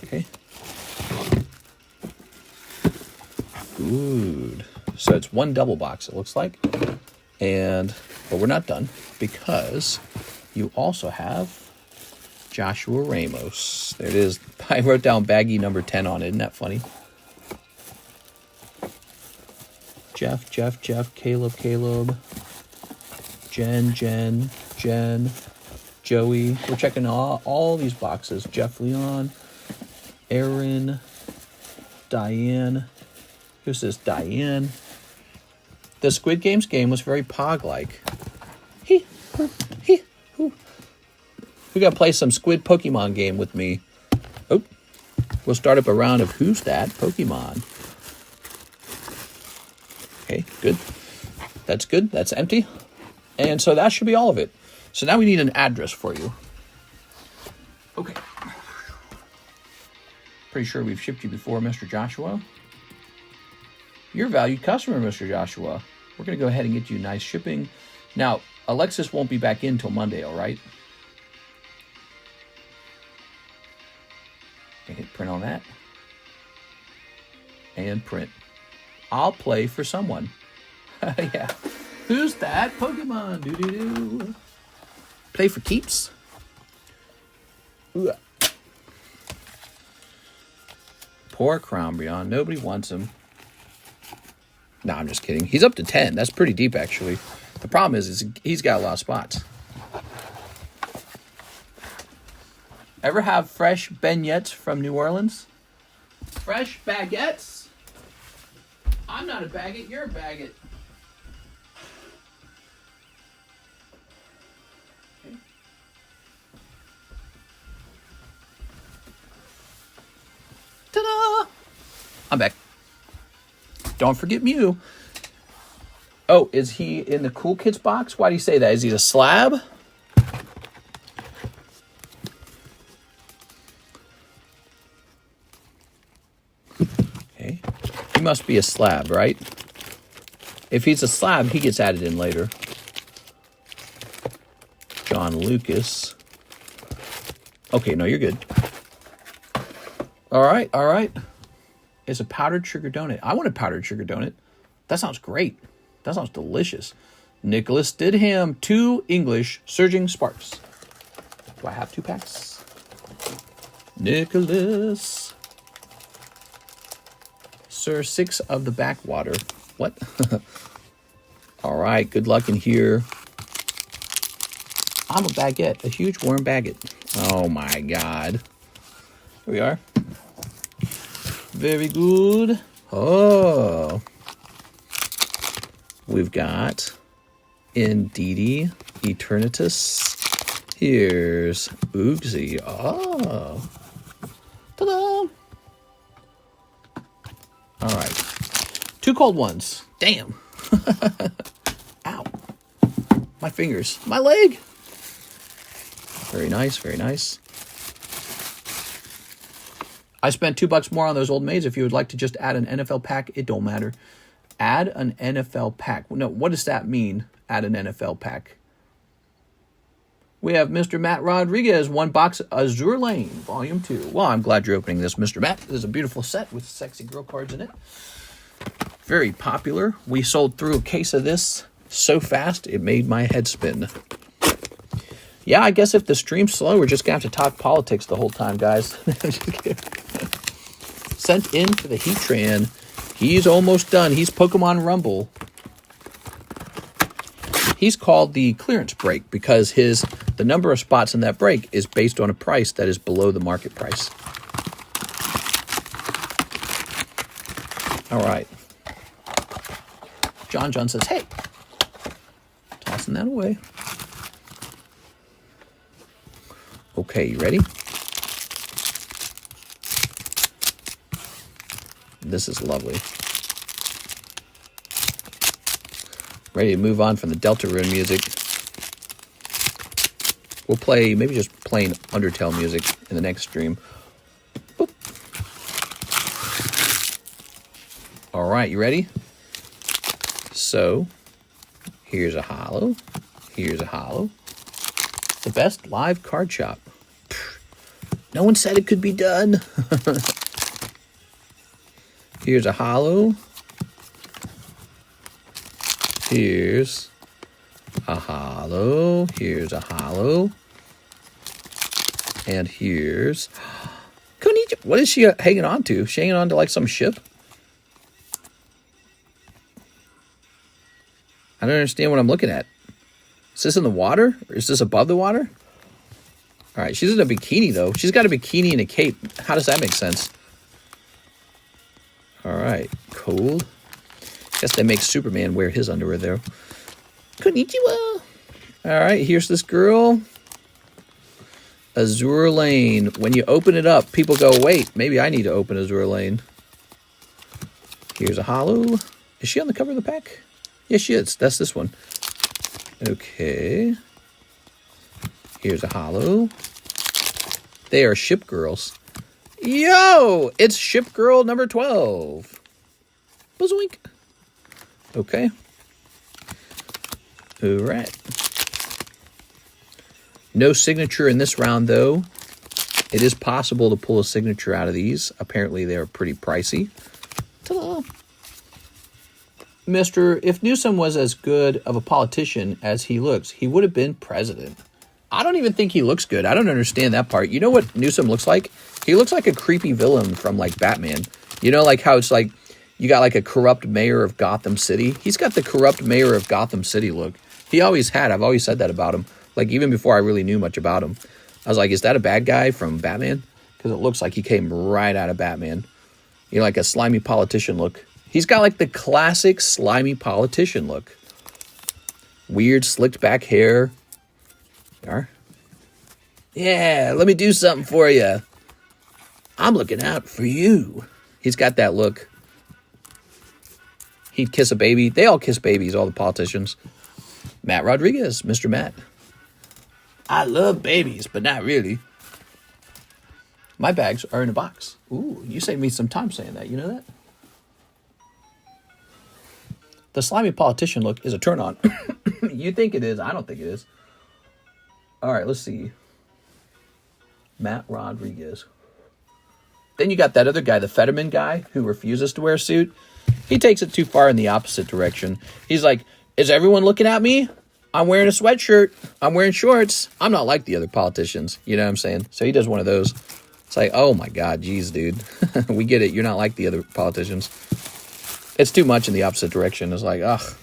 Speaker 1: Okay. Good. So it's one double box, it looks like. But we're not done because you also have Joshua Ramos. There it is. I wrote down baggie number 10 on it. Isn't that funny? Jeff, Caleb, Jen, Joey. We're checking all these boxes. Jeff Leon, Aaron, Diane. Who's this? Diane. The Squid Games game was very Pog-like. We gotta play some Squid Pokemon game with me. Oh, we'll start up a round of Who's That Pokemon. Okay, good. That's good. That's empty. And so that should be all of it. So now we need an address for you. Okay. Pretty sure we've shipped you before, Mr. Joshua. You're a valued customer, Mr. Joshua. We're going to go ahead and get you nice shipping. Now, Alexis won't be back in till Monday, all right? Hit print on that. And print. I'll play for someone. Yeah. Who's that Pokemon? Doo-doo-doo. Play for keeps? Ooh. Poor Crombreon. Nobody wants him. No, I'm just kidding. He's up to 10. That's pretty deep, actually. The problem is he's got a lot of spots. Ever have fresh beignets from New Orleans? Fresh baguettes? I'm not a baguette, you're a baguette. Okay. Ta-da! I'm back. Don't forget Mew. Oh, is he in the Cool Kids box? Why do you say that? Is he a slab? Okay. He must be a slab, right? If he's a slab, he gets added in later. John Lucas. Okay, no, you're good. All right, all right. It's a powdered sugar donut. I want a powdered sugar donut. That sounds great. That sounds delicious. Nicholas Didham, 2 English Surging Sparks. Do I have 2 packs? Nicholas. Sir, 6 of the backwater. What? All right, good luck in here. I'm a baguette, a huge warm baguette. Oh my God. Here we are. Very good. Oh. We've got Indeedee Eternatus. Here's Oogsy. Oh. Ta-da. All right. 2 cold ones. Damn. Ow. My fingers. My leg. Very nice, very nice. I spent $2 more on those old maids. If you would like to just add an NFL pack, it don't matter. Add an NFL pack. No, what does that mean? Add an NFL pack. We have Mr. Matt Rodriguez, 1 box Azure Lane, Volume 2. Well, I'm glad you're opening this, Mr. Matt. This is a beautiful set with sexy girl cards in it. Very popular. We sold through a case of this so fast, it made my head spin. Yeah, I guess if the stream's slow, we're just going to have to talk politics the whole time, guys. Sent in for the Heatran. He's almost done. He's Pokemon Rumble. He's called the clearance break because the number of spots in that break is based on a price that is below the market price. All right. John says, hey. Tossing that away. Okay, you ready? This is lovely. Ready to move on from the Delta Rune music. We'll play, maybe just plain Undertale music in the next stream. Boop. All right, you ready? So, here's a holo. Here's a holo. The best live card shop. No one said it could be done. Here's a holo. Here's a holo. Here's a holo. And here's... Konnichiwa. What is she hanging on to? She hanging on to like some ship? I don't understand what I'm looking at. Is this in the water? Or is this above the water? All right, she's in a bikini, though. She's got a bikini and a cape. How does that make sense? All right, cool. Guess they make Superman wear his underwear there. Konnichiwa. All right, here's this girl. Azure Lane. When you open it up, people go, wait, maybe I need to open Azure Lane. Here's a holo. Is she on the cover of the pack? Yes, she is. That's this one. Okay. Here's a holo. They are ship girls. Yo! It's ship girl number 12. Buzzwink. Okay. All right. No signature in this round, though. It is possible to pull a signature out of these. Apparently, they're pretty pricey. Ta-da! Mr. If Newsom was as good of a politician as he looks, he would have been president. I don't even think he looks good. I don't understand that part. You know what Newsom looks like? He looks like a creepy villain from, like, Batman. You know, like how it's like you got, like, a corrupt mayor of Gotham City? He's got the corrupt mayor of Gotham City look. He always had. I've always said that about him. Like, even before I really knew much about him. I was like, is that a bad guy from Batman? Because it looks like he came right out of Batman. You know, like a slimy politician look. He's got like the classic slimy politician look. Weird slicked back hair. Yeah, let me do something for you. I'm looking out for you. He's got that look. He'd kiss a baby. They all kiss babies, all the politicians. Matt Rodriguez, Mr. Matt. I love babies, but not really. My bags are in a box. Ooh, you saved me some time saying that. You know that? The slimy politician look is a turn on. You think it is. I don't think it is. All right, let's see. Matt Rodriguez. Then you got that other guy, the Fetterman guy, who refuses to wear a suit. He takes it too far in the opposite direction. He's like, is everyone looking at me? I'm wearing a sweatshirt. I'm wearing shorts. I'm not like the other politicians. You know what I'm saying? So he does one of those. It's like, oh my God, geez, dude. We get it. You're not like the other politicians. It's too much in the opposite direction. It's like, ugh.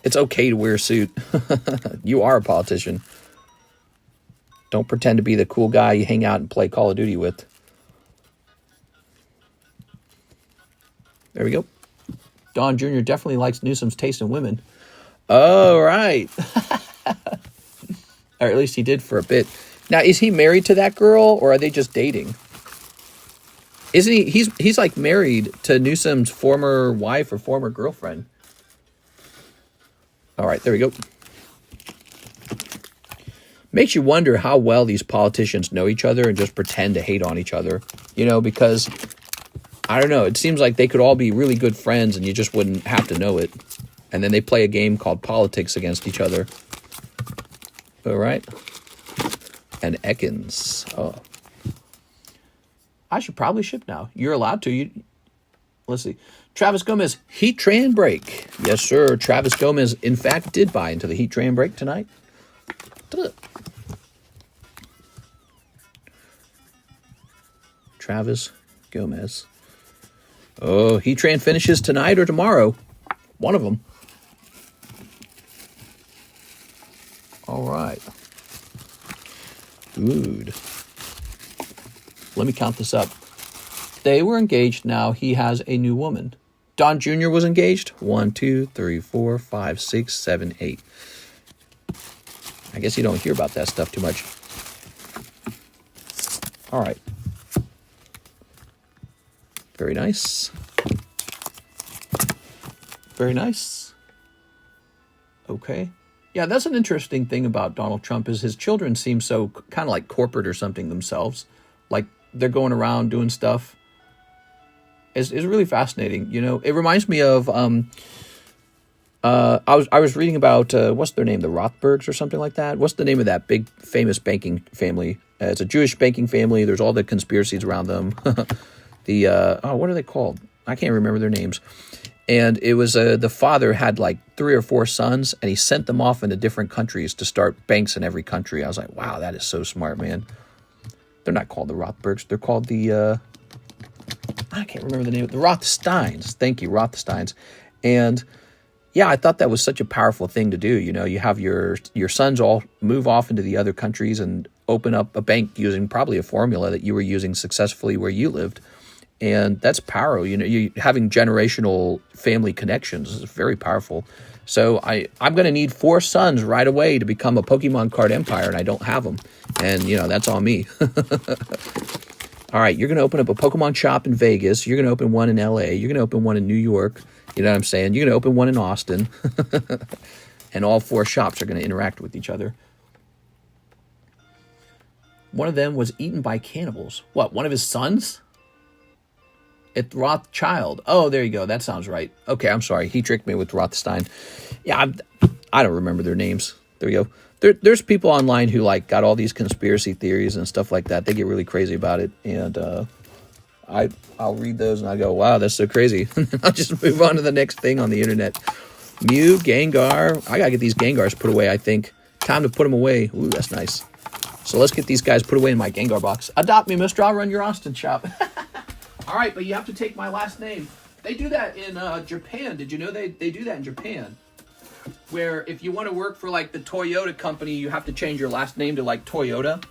Speaker 1: It's okay to wear a suit. You are a politician. Don't pretend to be the cool guy you hang out and play Call of Duty with. There we go. Don Jr. definitely likes Newsom's taste in women. Oh, right. Or at least he did for a bit. Now, is he married to that girl, or are they just dating? Isn't he? He's like married to Newsom's former wife or former girlfriend. All right, there we go. Makes you wonder how well these politicians know each other and just pretend to hate on each other. You know, because, I don't know, it seems like they could all be really good friends and you just wouldn't have to know it. And then they play a game called politics against each other. All right. And Ekans. Oh. I should probably ship now. You're allowed to. Let's see. Travis Gomez, Heat Train Break. Yes, sir. Travis Gomez, in fact, did buy into the Heat Train Break tonight. Travis Gomez. Oh, Heat Train finishes tonight or tomorrow. One of them. All right. Good. Let me count this up. They were engaged. Now he has a new woman. Don Jr. was engaged. 1, 2, 3, 4, 5, 6, 7, 8. I guess you don't hear about that stuff too much. All right. Very nice. Very nice. Okay. Yeah, that's an interesting thing about Donald Trump is his children seem so kind of like corporate or something themselves. Like they're going around doing stuff. It's really fascinating. You know, it reminds me of I was reading about what's their name, the Rothbergs or something like that. What's the name of that big famous banking family? It's a Jewish banking family. There's all the conspiracies around them. What are they called? I can't remember their names. And it was the father had like 3 or 4 sons, and he sent them off into different countries to start banks in every country. I was like, wow, that is so smart, man. They're not called the Rothbergs. They're called the I can't remember the name. The Rothsteins. Thank you, Rothsteins. And yeah, I thought that was such a powerful thing to do. You know, you have your sons all move off into the other countries and open up a bank using probably a formula that you were using successfully where you lived. And that's power. You know, you having generational family connections is very powerful. So I'm going to need 4 sons right away to become a Pokemon card empire, and I don't have them. And, you know, that's on me. All right, you're going to open up a Pokemon shop in Vegas. You're going to open one in LA. You're going to open one in New York. You know what I'm saying? You're going to open one in Austin. And all 4 shops are going to interact with each other. One of them was eaten by cannibals. What, one of his sons? It's Rothschild. Oh, there you go. That sounds right. Okay, I'm sorry. He tricked me with Rothstein. Yeah, I don't remember their names. There we go. There's people online who like got all these conspiracy theories and stuff like that. They get really crazy about it, and I'll read those and I go, wow, that's so crazy. I'll just move on to the next thing on the internet. Mew, Gengar. I gotta get these Gengars put away. I think time to put them away. Ooh, that's nice. So let's get these guys put away in my Gengar box. Adopt me, mister. I'll run your Austin shop. All right, but you have to take my last name. They do that in Japan. Did you know they do that in Japan? Where if you want to work for like the Toyota company, you have to change your last name to like Toyota.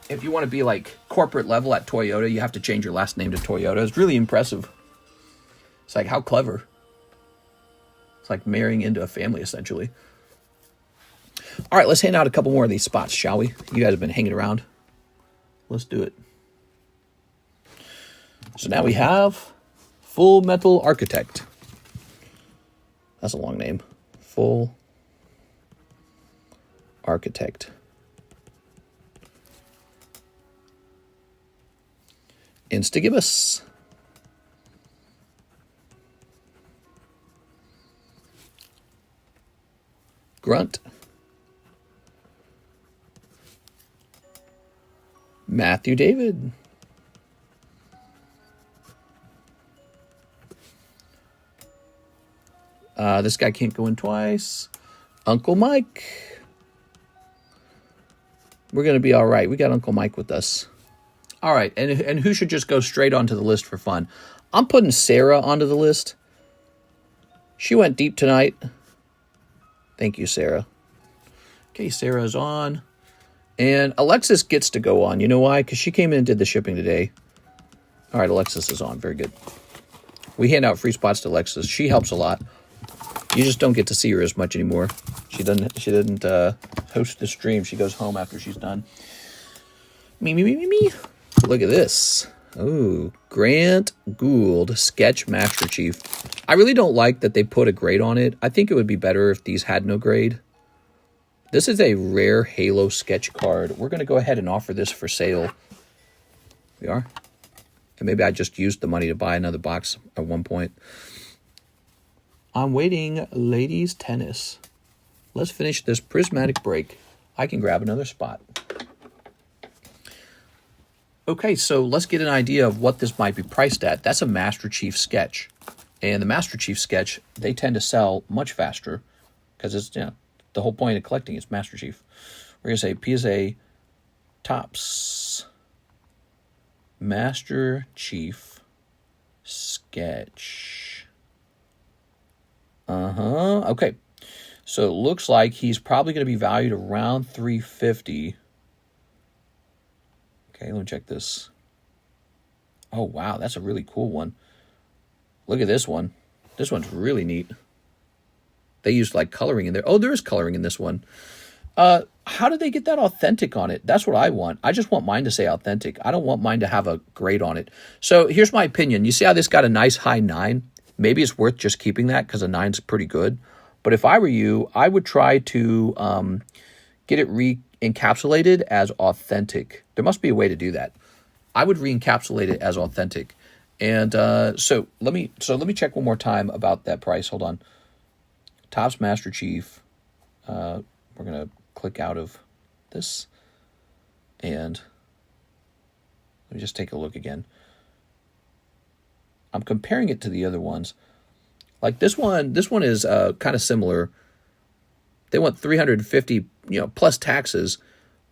Speaker 1: if you want to be like corporate level at Toyota, you have to change your last name to Toyota. It's really impressive. It's like, how clever. It's like marrying into a family, essentially. All right, let's hand out a couple more of these spots, shall we? You guys have been hanging around. Let's do it. So now we have Full Metal Architect. That's a long name. Full Architect. Instagibus. Grunt. Matthew David. This guy can't go in twice. Uncle Mike. We're going to be all right. We got Uncle Mike with us. All right, and who should just go straight onto the list for fun? I'm putting Sarah onto the list. She went deep tonight. Thank you, Sarah. Okay, Sarah's on. And Alexis gets to go on. You know why? Because she came in and did the shipping today. All right, Alexis is on. Very good. We hand out free spots to Alexis. She helps a lot. You just don't get to see her as much anymore. She didn't host the stream. She goes home after she's done. Me. Look at this. Oh, Grant Gould, Sketch Master Chief. I really don't like that they put a grade on it. I think it would be better if these had no grade. This is a rare Halo sketch card. We're going to go ahead and offer this for sale. We are. And maybe I just used the money to buy another box at one point. I'm waiting, ladies tennis. Let's finish this prismatic break. I can grab another spot. Okay, so let's get an idea of what this might be priced at. That's a Master Chief sketch. And the Master Chief sketch, they tend to sell much faster because it's, you know, the whole point of collecting is Master Chief. We're going to say PSA Tops Master Chief sketch. Okay. So it looks like he's probably going to be valued around $350. Okay, let me check this. Oh, wow, that's a really cool one. Look at this one. This one's really neat. They used, like, coloring in there. Oh, there is coloring in this one. How did they get that authentic on it? That's what I want. I just want mine to say authentic. I don't want mine to have a grade on it. So here's my opinion. You see how this got a nice high 9? Maybe it's worth just keeping that because a 9's pretty good. But if I were you, I would try to get it re-encapsulated as authentic. There must be a way to do that. I would re-encapsulate it as authentic. And so let me check one more time about that price. Hold on. Topps Master Chief. We're going to click out of this. And let me just take a look again. I'm comparing it to the other ones. Like this one is kind of similar. They want $350, plus taxes.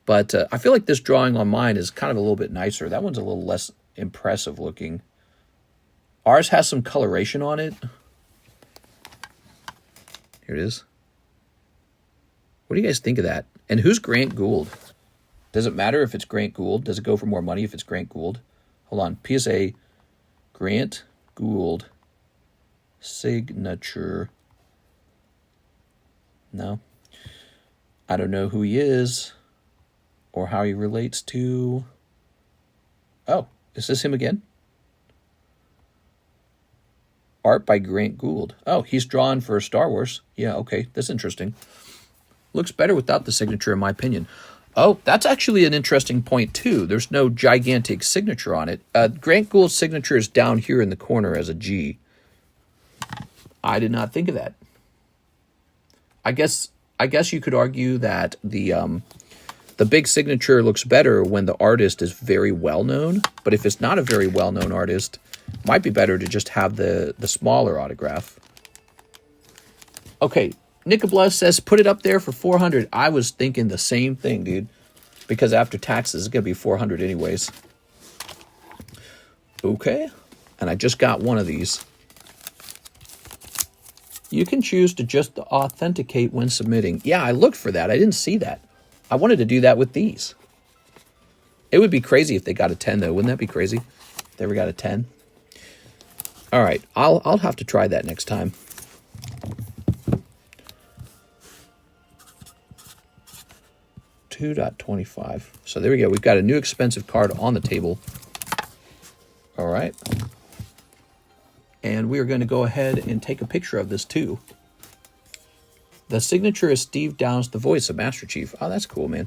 Speaker 1: But I feel like this drawing on mine is kind of a little bit nicer. That one's a little less impressive looking. Ours has some coloration on it. Here it is. What do you guys think of that? And who's Grant Gould? Does it matter if it's Grant Gould? Does it go for more money if it's Grant Gould? Hold on. PSA Grant Gould signature. No. I don't know who he is or how he relates to. Oh, is this him again? Art by Grant Gould. Oh, he's drawn for Star Wars. Yeah, okay. That's interesting. Looks better without the signature, in my opinion. Oh, that's actually an interesting point, too. There's no gigantic signature on it. Grant Gould's signature is down here in the corner as a G. I did not think of that. I guess you could argue that the big signature looks better when the artist is very well known. But if it's not a very well known artist, it might be better to just have the smaller autograph. Okay, Nicoblus says put it up there for $400. I was thinking the same thing, dude, because after taxes it's gonna be $400 anyways. Okay, and I just got one of these. You can choose to just authenticate when submitting. Yeah, I looked for that. I didn't see that. I wanted to do that with these. It would be crazy if they got a 10, though. Wouldn't that be crazy? If they ever got a 10. All right, I'll have to try that next time. $2.25. So there we go. We've got a new expensive card on the table. All right. And we are going to go ahead and take a picture of this too. The signature is Steve Downes, the voice of Master Chief. Oh, that's cool, man.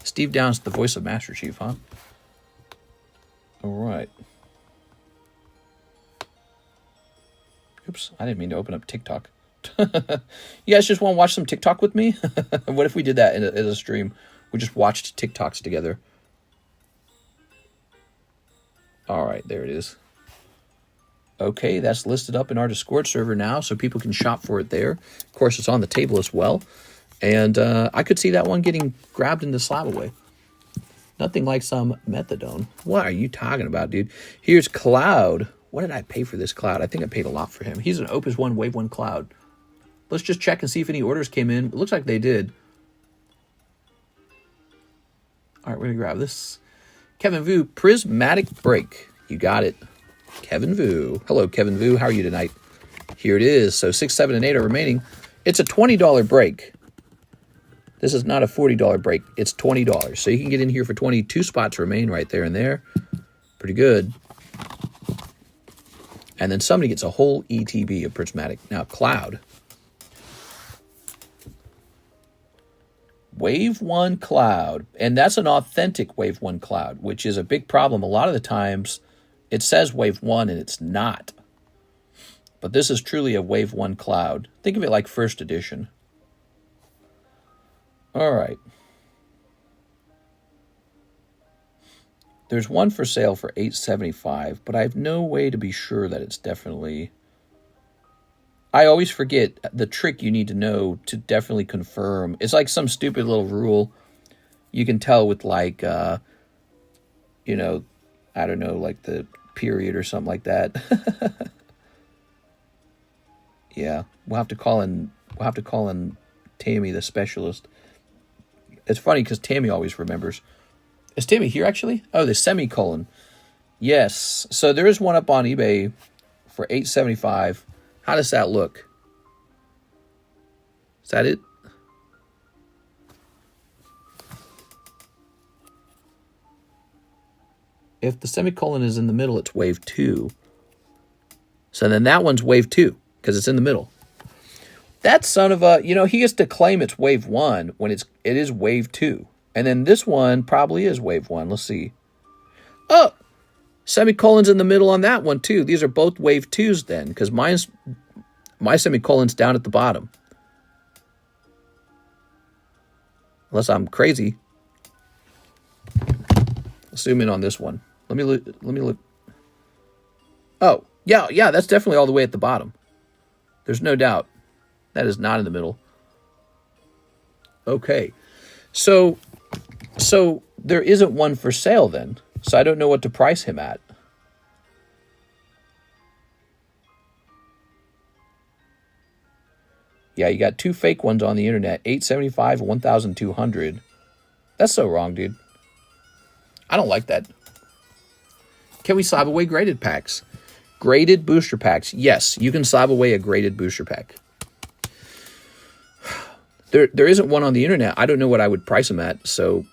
Speaker 1: Steve Downes, the voice of Master Chief, huh? All right. Oops, I didn't mean to open up TikTok. You guys just want to watch some TikTok with me? What if we did that in a stream? We just watched TikToks together. All right, there it is. Okay, that's listed up in our Discord server now, so people can shop for it there. Of course, it's on the table as well. And I could see that one getting grabbed into Slab away. Nothing like some methadone. What are you talking about, dude? Here's Cloud. What did I pay for this Cloud? I think I paid a lot for him. He's an Opus 1 Wave 1 Cloud. Let's just check and see if any orders came in. It looks like they did. All right, we're going to grab this. Kevin Vu, Prismatic Break. You got it. Kevin Vu. Hello, Kevin Vu. How are you tonight? Here it is. So 6, 7, and 8 are remaining. It's a $20 break. This is not a $40 break. It's $20. So you can get in here for 22 spots remain right there and there. Pretty good. And then somebody gets a whole ETB of Prismatic. Now, Cloud. Wave 1 Cloud. And that's an authentic Wave 1 Cloud, which is a big problem. A lot of the times, it says Wave 1 and it's not. But this is truly a Wave 1 Cloud. Think of it like first edition. All right. There's one for sale for $8.75, but I have no way to be sure that it's definitely... I always forget the trick you need to know to definitely confirm. It's like some stupid little rule. You can tell with like, you know, I don't know, like the period or something like that. Yeah, we'll have to call in Tammy, the specialist. It's funny because Tammy always remembers. Is Tammy here, actually? Oh, the semicolon. Yes. So there is one up on eBay for $8.75. How does that look? Is that it? If the semicolon is in the middle, it's wave 2. So then that one's wave 2 because it's in the middle. That son of a, you know, he gets to claim it's wave 1 when it is wave 2. And then this one probably is wave 1. Let's see. Oh, semicolon's in the middle on that one too. These are both wave 2s then, because my semicolon's down at the bottom. Unless I'm crazy. Let's zoom in on this one. Let me look. Oh, yeah, that's definitely all the way at the bottom. There's no doubt. That is not in the middle. Okay. So there isn't one for sale then. So I don't know what to price him at. Yeah, you got 2 fake ones on the internet. $8.75 and $1,200. That's so wrong, dude. I don't like that. Can we slab away graded packs? Graded booster packs. Yes, you can slab away a graded booster pack. There isn't one on the internet. I don't know what I would price him at, so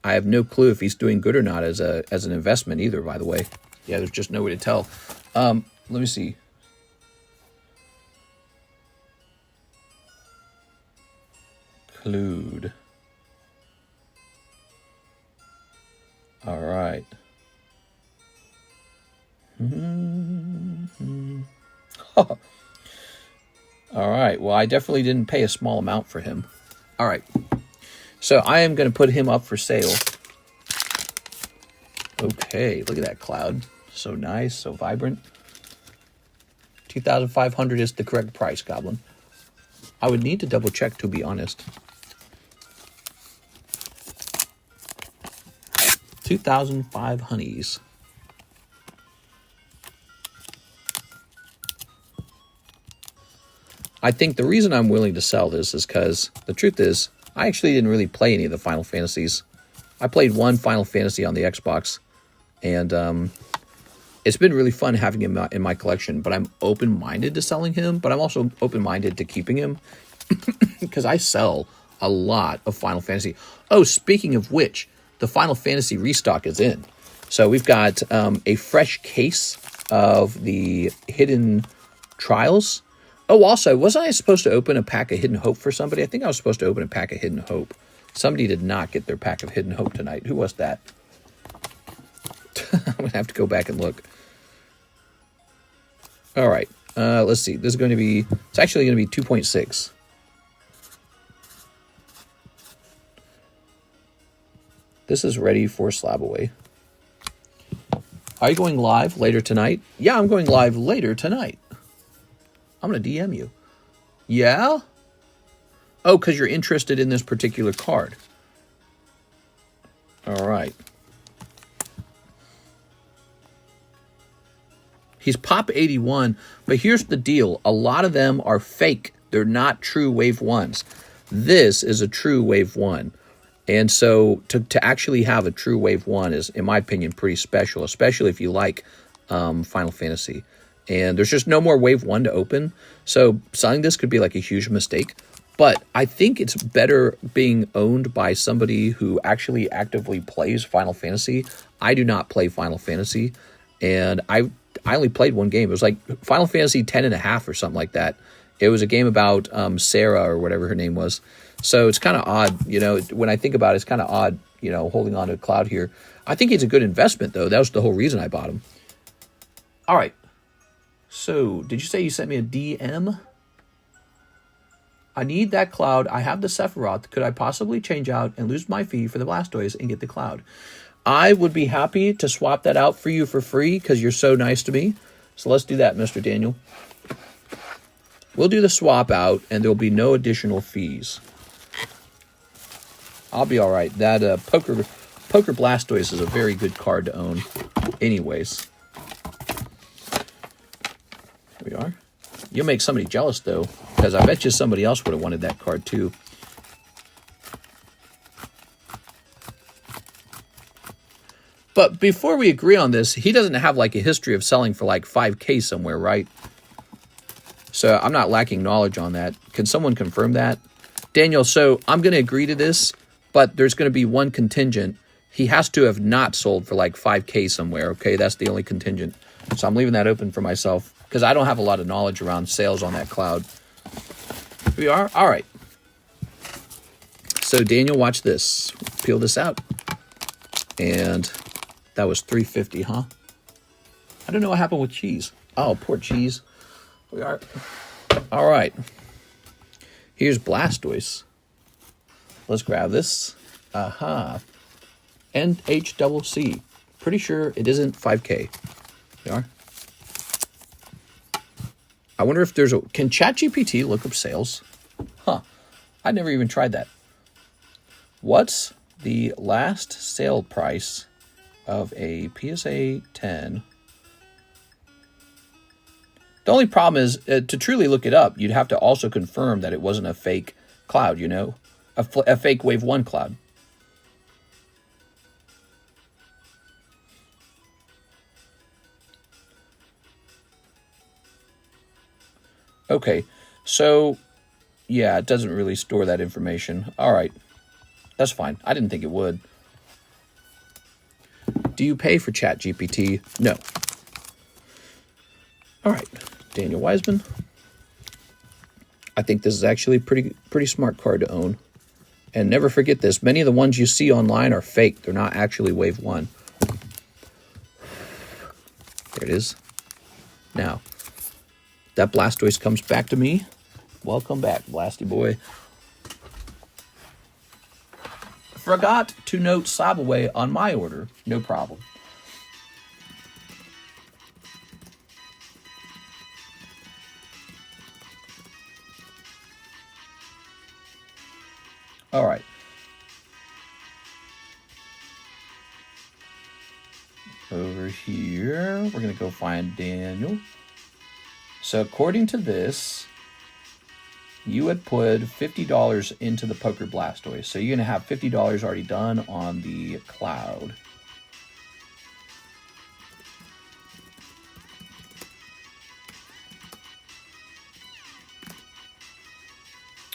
Speaker 1: I have no clue if he's doing good or not as an investment either, by the way. Yeah, there's just no way to tell. Let me see. Clued. All right. All right. Well, I definitely didn't pay a small amount for him. All right. So I am going to put him up for sale. Okay. Look at that cloud. So nice. So vibrant. $2,500 is the correct price, Goblin. I would need to double check, to be honest. 2,005 honeys. I think the reason I'm willing to sell this is because the truth is, I actually didn't really play any of the Final Fantasies. I played one Final Fantasy on the Xbox, and it's been really fun having him in my collection, but I'm open-minded to selling him, but I'm also open-minded to keeping him because I sell a lot of Final Fantasy. Oh, speaking of which, the Final Fantasy restock is in. So we've got a fresh case of the Hidden Trials. Oh, also, wasn't I supposed to open a pack of Hidden Hope for somebody? I think I was supposed to open a pack of Hidden Hope. Somebody did not get their pack of Hidden Hope tonight. Who was that? I'm going to have to go back and look. All right. Let's see. This is going to be... It's actually going to be 2.6. This is ready for slab away. Are you going live later tonight? Yeah, I'm going live later tonight. I'm going to DM you. Yeah? Oh, because you're interested in this particular card. All right. He's Pop 81, but here's the deal. A lot of them are fake. They're not true Wave 1s. This is a true Wave 1. And so to actually have a true Wave 1 is, in my opinion, pretty special, especially if you like Final Fantasy. And there's just no more Wave 1 to open. So selling this could be like a huge mistake. But I think it's better being owned by somebody who actually actively plays Final Fantasy. I do not play Final Fantasy. And I only played one game. It was like Final Fantasy 10.5 or something like that. It was a game about Sarah or whatever her name was. So it's kind of odd, you know, when I think about it, it's kind of odd, you know, holding on to Cloud here. I think it's a good investment, though. That was the whole reason I bought him. All right. So did you say you sent me a DM? I need that Cloud. I have the Sephiroth. Could I possibly change out and lose my fee for the Blastoise and get the Cloud? I would be happy to swap that out for you for free because you're so nice to me. So let's do that, Mr. Daniel. We'll do the swap out, and there'll be no additional fees. I'll be all right. That Poker Blastoise is a very good card to own anyways. Here we are. You'll make somebody jealous, though, because I bet you somebody else would have wanted that card, too. But before we agree on this, he doesn't have like a history of selling for like 5K somewhere, right? So I'm not lacking knowledge on that. Can someone confirm that? Daniel, so I'm going to agree to this, but there's going to be one contingent. He has to have not sold for like 5K somewhere, okay? That's the only contingent. So I'm leaving that open for myself because I don't have a lot of knowledge around sales on that Cloud. Here we are. All right. So Daniel, watch this. Peel this out. And that was $3.50, huh? I don't know what happened with cheese. Oh, poor cheese. We are. All right. Here's Blastoise. Let's grab this. Aha. NHCC. Pretty sure it isn't 5K. We are. I wonder if there's a... Can ChatGPT look up sales? Huh. I never even tried that. What's the last sale price of a PSA 10? The only problem is, to truly look it up, you'd have to also confirm that it wasn't a fake Cloud, you know? A fake Wave 1 Cloud. Okay, so, yeah, it doesn't really store that information. All right, that's fine. I didn't think it would. Do you pay for ChatGPT? No. All right, Daniel Wiseman. I think this is actually a pretty smart card to own. And never forget this. Many of the ones you see online are fake. They're not actually Wave 1. There it is. Now, that Blastoise comes back to me. Welcome back, Blasty boy. Forgot to note Slabaway on my order. No problem. All right. Over here, we're going to go find Daniel. So according to this, you had put $50 into the Poker Blastoise. So you're going to have $50 already done on the cloud.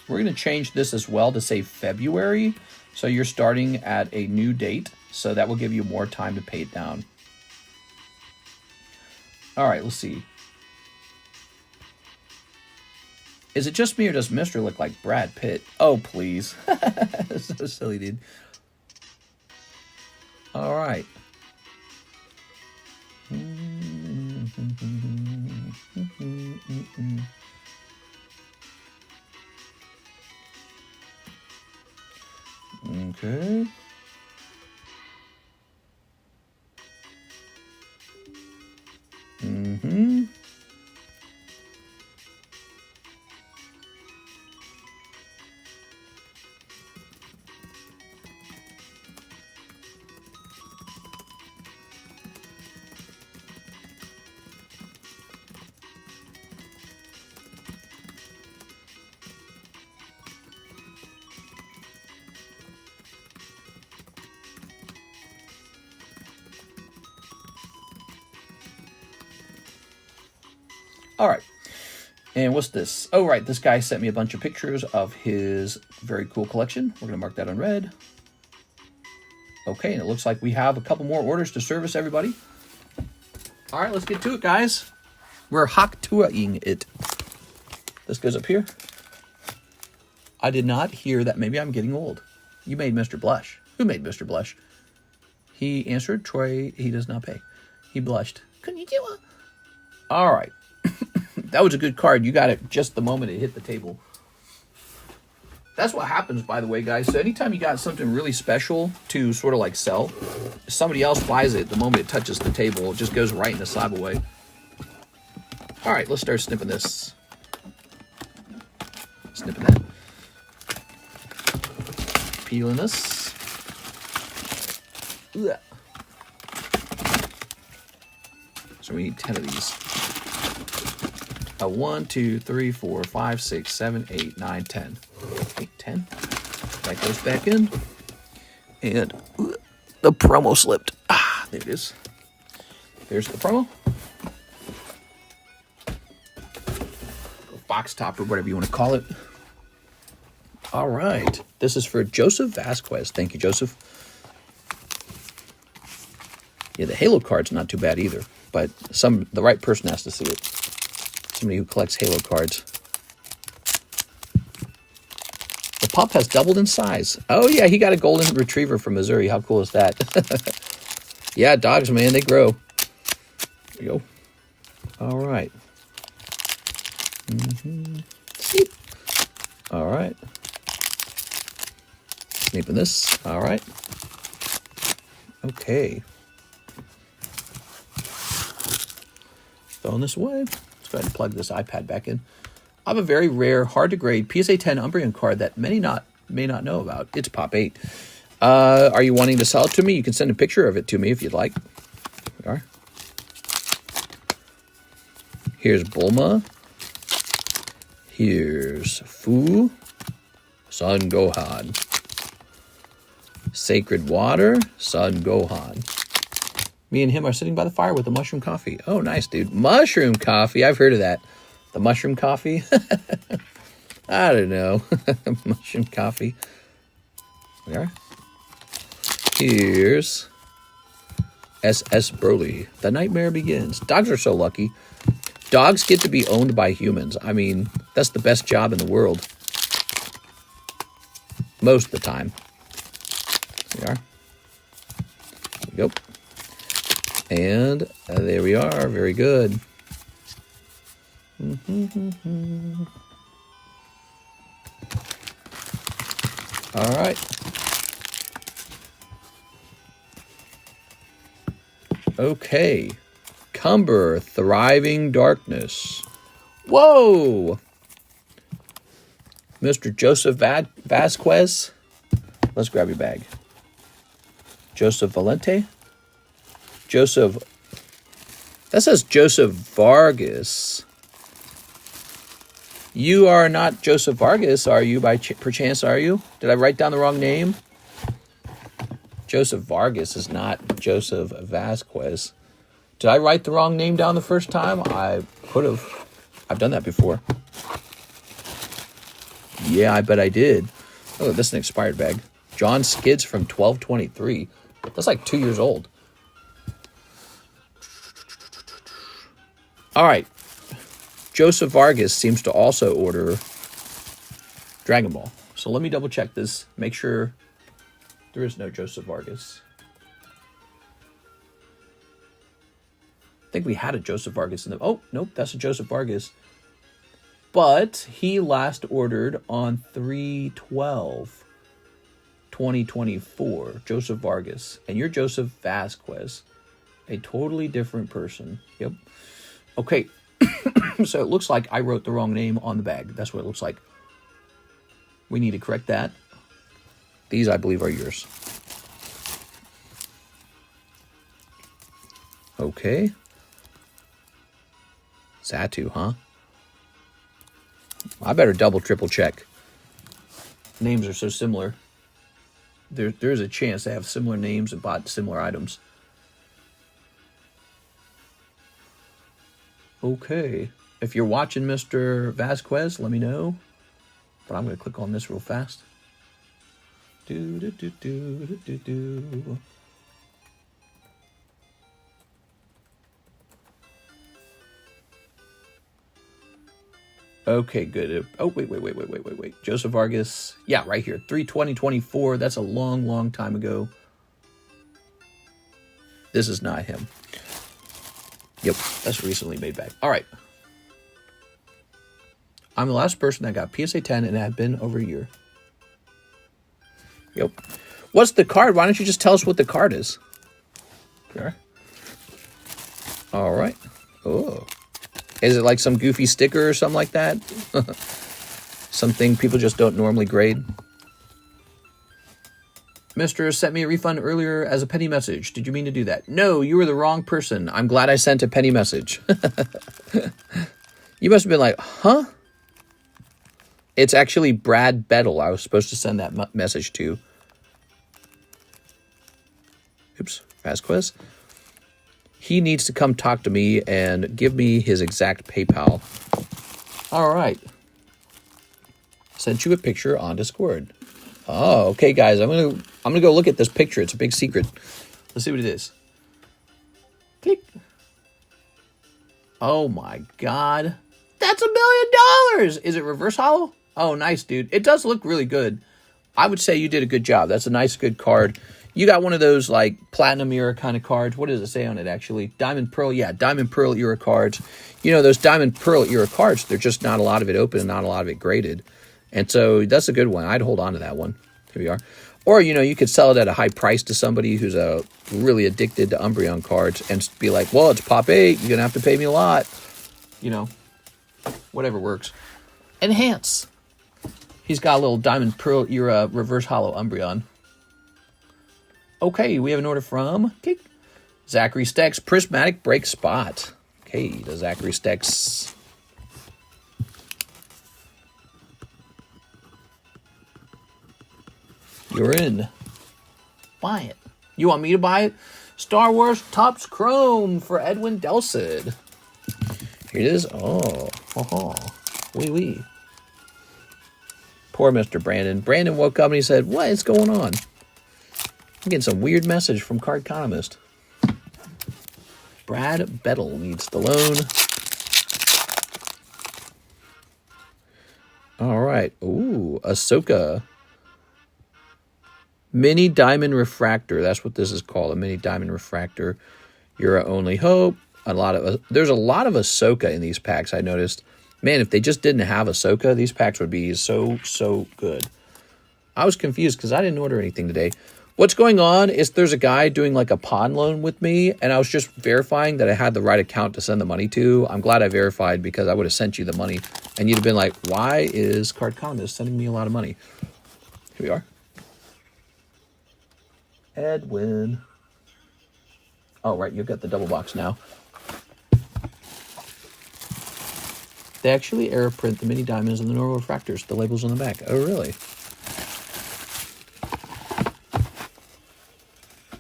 Speaker 1: We're going to change this as well to say February. So you're starting at a new date. So that will give you more time to pay it down. All right, let's see. Is it just me or does Mr. look like Brad Pitt? Oh, please. That's so silly, dude. All right. Okay. All right. And what's this? Oh, right. This guy sent me a bunch of pictures of his very cool collection. We're going to mark that on red. Okay, and it looks like we have a couple more orders to service, everybody. All right, let's get to it, guys. We're Haktuaing it. This goes up here. I did not hear that. Maybe I'm getting old. You made Mr. Blush. Who made Mr. Blush? He answered, Troy, he does not pay. He blushed. Konnichiwa. All right. That was a good card. You got it just the moment it hit the table. That's what happens, by the way, guys. So anytime you got something really special to sort of like sell, somebody else buys it the moment it touches the table. It just goes right in the slab away. All right, let's start snipping this. Snipping that. Peeling this. Ugh. So we need 10 of these. 1, 2, 3, 4, 5, 6, 7, 8, 9, 10. 8, 10. That goes back in. And the promo slipped. Ah, there it is. There's the promo. Box top or whatever you want to call it. All right. This is for Joseph Vasquez. Thank you, Joseph. Yeah, the Halo card's not too bad either, but the right person has to see it. Somebody who collects Halo cards. The pup has doubled in size. Oh, yeah, he got a golden retriever from Missouri. How cool is that? Yeah, dogs, man, they grow. There you go. All right. All right. Snipping this. All right. Okay. Throwing this away. Let's go ahead and plug this iPad back in. I have a very rare, hard to grade PSA 10 Umbreon card that many may not know about. It's Pop 8. Are you wanting to sell it to me? You can send a picture of it to me if you'd like. Here we are. Here's Bulma. Here's Fu. Son Gohan. Sacred Water. Son Gohan. Me and him are sitting by the fire with a mushroom coffee. Oh, nice, dude. Mushroom coffee. I've heard of that. The mushroom coffee? I don't know. Mushroom coffee. There. Here's SS Broly. The nightmare begins. Dogs are so lucky. Dogs get to be owned by humans. I mean, that's the best job in the world. Most of the time. There we are. There we go. And there we are. Very good. All right. Okay. Cumber, Thriving Darkness. Whoa! Mr. Joseph Vasquez. Let's grab your bag. Joseph Valente. Joseph. That says Joseph Vargas. You are not Joseph Vargas, are you, by perchance, are you? Did I write down the wrong name? Joseph Vargas is not Joseph Vasquez. Did I write the wrong name down the first time? I could have. I've done that before. Yeah, I bet I did. Oh, this is an expired bag. John Skids from 1223. That's like 2 years old. All right. Joseph Vargas seems to also order Dragon Ball. So let me double check this. Make sure there is no Joseph Vargas. I think we had a Joseph Vargas in the... Oh, nope, that's a Joseph Vargas. But he last ordered on 3/12/2024. Joseph Vargas. And you're Joseph Vasquez. A totally different person. Yep. Okay. So it looks like I wrote the wrong name on the bag. That's what it looks like. We need to correct that. These, I believe, are yours. Okay. Zatu, huh? I better double, triple check. Names are so similar. There's a chance they have similar names and bought similar items. Okay. If you're watching Mr. Vasquez, let me know. But I'm going to click on this real fast. Okay, good. Oh, wait. Joseph Vargas. Yeah, right here. 3/20/24. That's a long, long time ago. This is not him. Yep, that's recently made back. All right. I'm the last person that got PSA 10, and it had been over a year. Yep. What's the card? Why don't you just tell us what the card is? Okay. All right. Oh. Is it like some goofy sticker or something like that? Something people just don't normally grade? Mister sent me a refund earlier as a penny message. Did you mean to do that? No, you were the wrong person. I'm glad I sent a penny message. You must have been like, huh? It's actually Brad Bettle I was supposed to send that message to. Oops, Vasquez. He needs to come talk to me and give me his exact PayPal. All right. Sent you a picture on Discord. Oh, okay, guys. I'm gonna go look at this picture. It's a big secret. Let's see what it is. Click. Oh my God. That's $1 million. Is it reverse hollow? Oh, nice, dude. It does look really good. I would say you did a good job. That's a nice, good card. You got one of those, like, Platinum era kind of cards. What does it say on it, actually? Diamond Pearl. Yeah, Diamond Pearl era cards. You know, those Diamond Pearl era cards, they're just not a lot of it open and not a lot of it graded. And so that's a good one. I'd hold on to that one. Here we are. Or, you know, you could sell it at a high price to somebody who's really addicted to Umbreon cards and be like, well, it's Pop 8. You're going to have to pay me a lot. You know, whatever works. Enhance. He's got a little Diamond Pearl era reverse hollow Umbreon. Okay, we have an order from Zachary Stex, Prismatic Break Spot. Okay, the Zachary Stex. You're in. Buy it. You want me to buy it? Star Wars Topps Chrome for Edwin Delcid. Here it is. Oh. Wee. Poor Mr. Brandon. Brandon woke up and he said, what is going on? I'm getting some weird message from Cardconomist. Brad Bettle needs the loan. All right. Ooh, Ahsoka. Mini Diamond Refractor. That's what this is called, a Mini Diamond Refractor. You're our only hope. There's a lot of Ahsoka in these packs, I noticed. Man, if they just didn't have Ahsoka, these packs would be so good. I was confused because I didn't order anything today. What's going on is there's a guy doing like a pawn loan with me, and I was just verifying that I had the right account to send the money to. I'm glad I verified because I would have sent you the money, and you'd have been like, why is Cardconomist sending me a lot of money? Here we are. Edwin. Oh, right, you've got the double box now. They actually aeroprint the mini diamonds and the normal refractors, the labels on the back. Oh, really?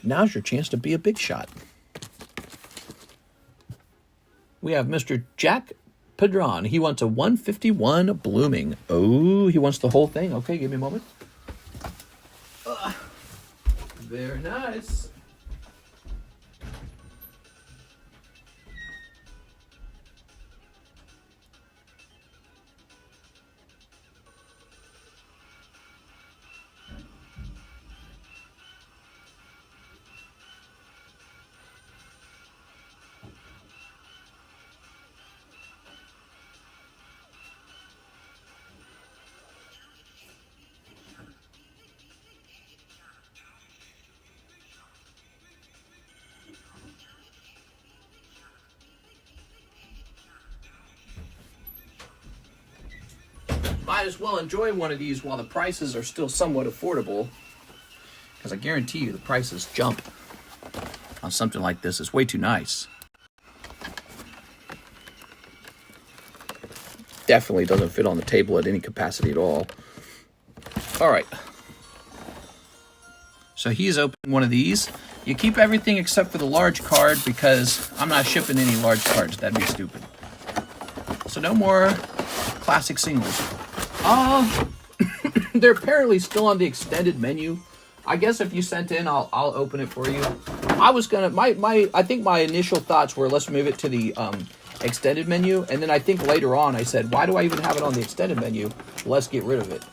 Speaker 1: Now's your chance to be a big shot. We have Mr. Jack Padron. He wants a 151 blooming. Oh, he wants the whole thing. Okay, give me a moment. Very nice. Might as well enjoy one of these while the prices are still somewhat affordable, because I guarantee you the prices jump on something like this. It's way too nice. Definitely doesn't fit on the table at any capacity at all. All right. So he's opened one of these. You keep everything except for the large card because I'm not shipping any large cards. That'd be stupid. So no more classic singles. They're apparently still on the extended menu. I guess if you sent in, I'll open it for you. I was gonna I think my initial thoughts were let's move it to the extended menu, and then I think later on I said why do I even have it on the extended menu? Let's get rid of it.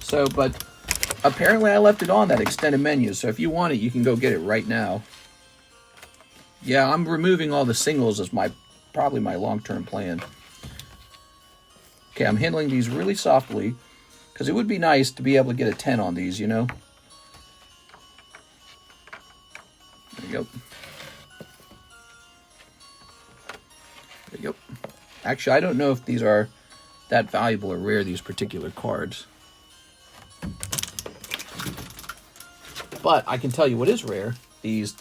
Speaker 1: So, but apparently I left it on that extended menu. So if you want it, you can go get it right now. Yeah, I'm removing all the singles as probably my long-term plan. Okay, I'm handling these really softly because it would be nice to be able to get a 10 on these, you know? There you go. There you go. Actually, I don't know if these are that valuable or rare, these particular cards. But I can tell you what is rare. These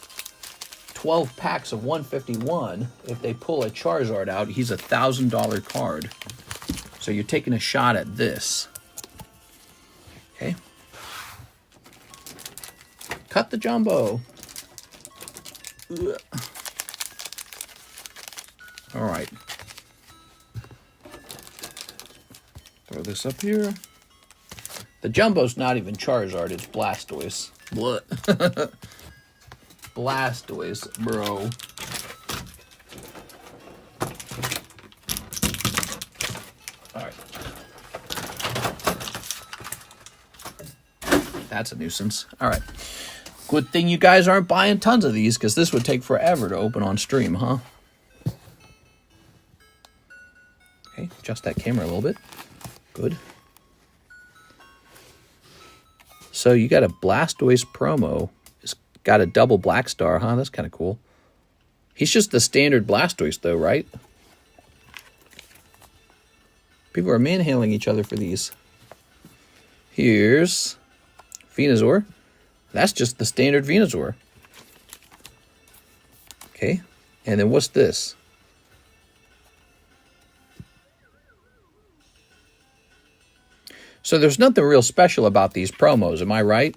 Speaker 1: 12 packs of 151, if they pull a Charizard out, he's a $1,000 card. So you're taking a shot at this. Okay. Cut the jumbo. Ugh. All right. Throw this up here. The jumbo's not even Charizard, it's Blastoise. What? Blastoise, bro. Alright. That's a nuisance. Alright. Good thing you guys aren't buying tons of these, because this would take forever to open on stream, huh? Okay, adjust that camera a little bit. Good. So you got a Blastoise promo. It's got a double black star, huh? That's kind of cool. He's just the standard Blastoise, though, right? People are manhandling each other for these. Here's Venusaur. That's just the standard Venusaur. Okay. And then what's this? So there's nothing real special about these promos, am I right?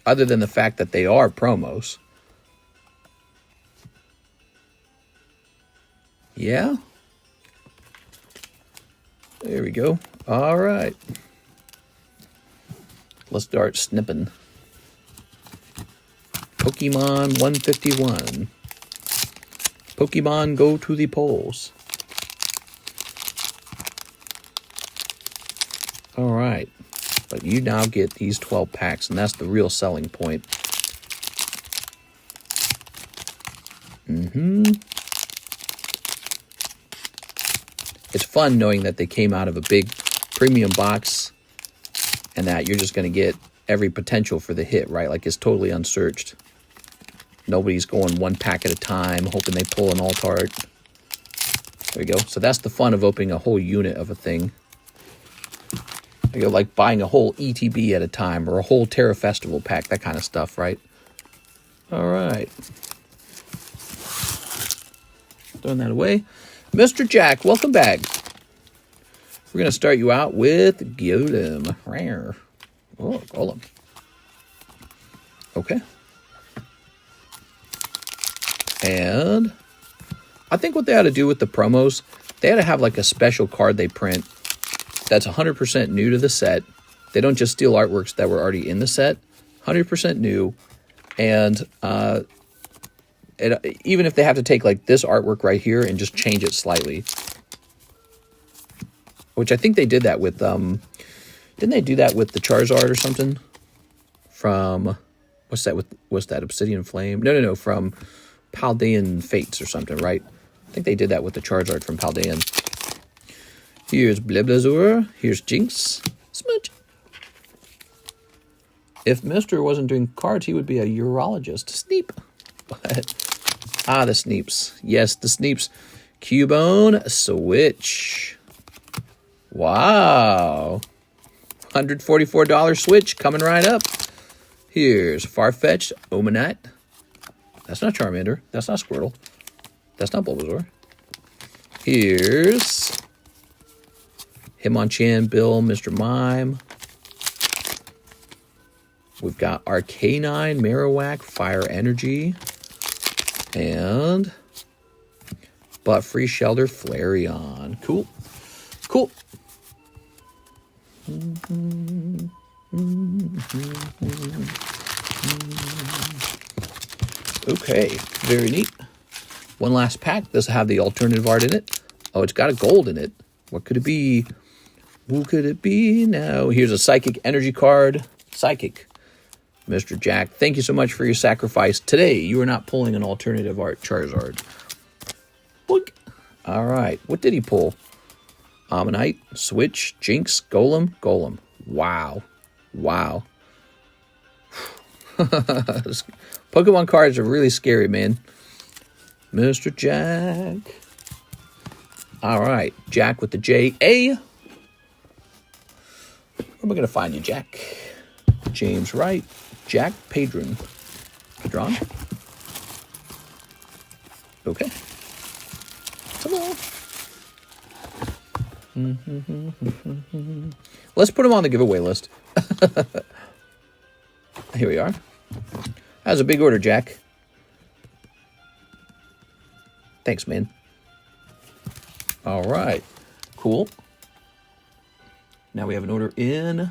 Speaker 1: Other than the fact that they are promos. Yeah? There we go. All right. Let's start snipping. Pokemon 151. Pokemon go to the polls. All right, but you now get these 12 packs, and that's the real selling point. It's fun knowing that they came out of a big premium box and that you're just going to get every potential for the hit, right? Like it's totally unsearched. Nobody's going one pack at a time, hoping they pull an alt-art. There we go. So that's the fun of opening a whole unit of a thing. You know, like buying a whole ETB at a time or a whole Terra Festival pack, that kind of stuff, right? All right. Throwing that away. Mr. Jack, welcome back. We're going to start you out with Golem. Rare. Oh, Golem. Okay. And I think what they ought to do with the promos, they ought to have like a special card they print that's 100% new to the set. They don't just steal artworks that were already in the set. 100% new. And even if they have to take like this artwork right here and just change it slightly. Which I think they did that with, didn't they do that with the Charizard or something? From, what's that, Obsidian Flame? No, from Paldean Fates or something, right? I think they did that with the Charizard from Paldean. Here's Bliblazor. Here's Jinx. Smudge. If Mister wasn't doing cards, he would be a urologist. Sneep. What? Ah, the Sneeps. Yes, the Sneeps. Cubone. Switch. Wow. $144 Switch coming right up. Here's Farfetch'd, Omanite. That's not Charmander. That's not Squirtle. That's not Bulbasaur. Here's Hitmonchan, Bill, Mr. Mime. We've got Arcanine, Marowak, Fire Energy. And Butt Free Shelter, Flareon. Cool. Cool. Okay, very neat. One last pack. Does it have the alternative art in it? Oh, it's got a gold in it. What could it be? Who could it be now? Here's a Psychic Energy card. Psychic. Mr. Jack, thank you so much for your sacrifice. Today, you are not pulling an alternative art Charizard. Boink. All right, what did he pull? Ammonite, Switch, Jinx, Golem, Golem. Wow. Wow. Pokemon cards are really scary, man. Mr. Jack. All right, Jack with the J-A. Where am I going to find you, Jack? James Wright. Jack Padron. Padron? Okay. Hello. Let's put him on the giveaway list. Here we are. That was a big order, Jack. Thanks, man. All right. Cool. Now we have an order in.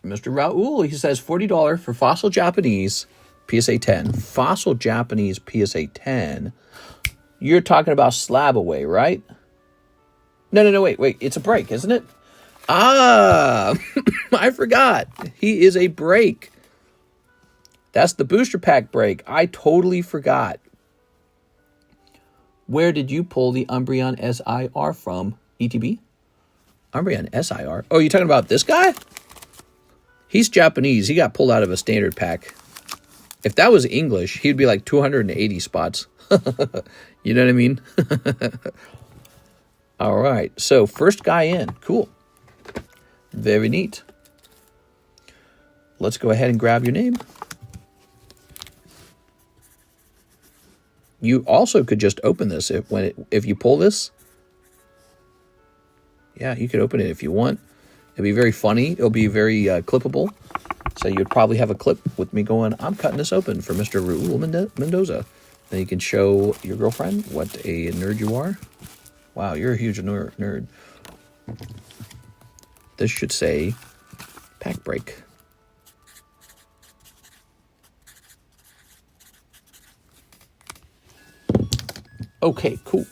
Speaker 1: Mr. Raul, he says $40 for Fossil Japanese PSA 10. Fossil Japanese PSA 10. You're talking about Slab away, right? No, wait. It's a break, isn't it? Ah, I forgot. He is a break. That's the booster pack break. I totally forgot. Where did you pull the Umbreon SIR from? ETB? Umbreon SIR? Oh, you're talking about this guy? He's Japanese. He got pulled out of a standard pack. If that was English, he'd be like 280 spots. You know what I mean? All right. So, first guy in. Cool. Very neat. Let's go ahead and grab your name. You also could just open this if you pull this. Yeah, you could open it if you want. It'll be very funny. It'll be very clippable. So you'd probably have a clip with me going, I'm cutting this open for Mr. Raul Mendoza. Then you can show your girlfriend what a nerd you are. Wow, you're a huge nerd. This should say pack break. Okay, cool.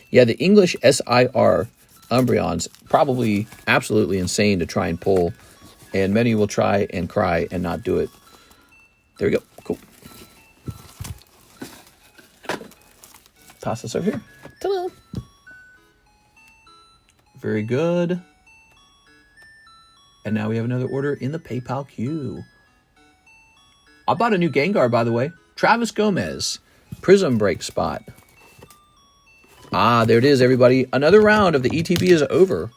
Speaker 1: Yeah, the English SIR Umbreon's probably absolutely insane to try and pull, and many will try and cry and not do it. There we go. Cool. Toss this over here. Ta-da! Very good. And now we have another order in the PayPal queue. I bought a new Gengar, by the way. Travis Gomez. Prism break spot. Ah, there it is, everybody. Another round of the ETB is over.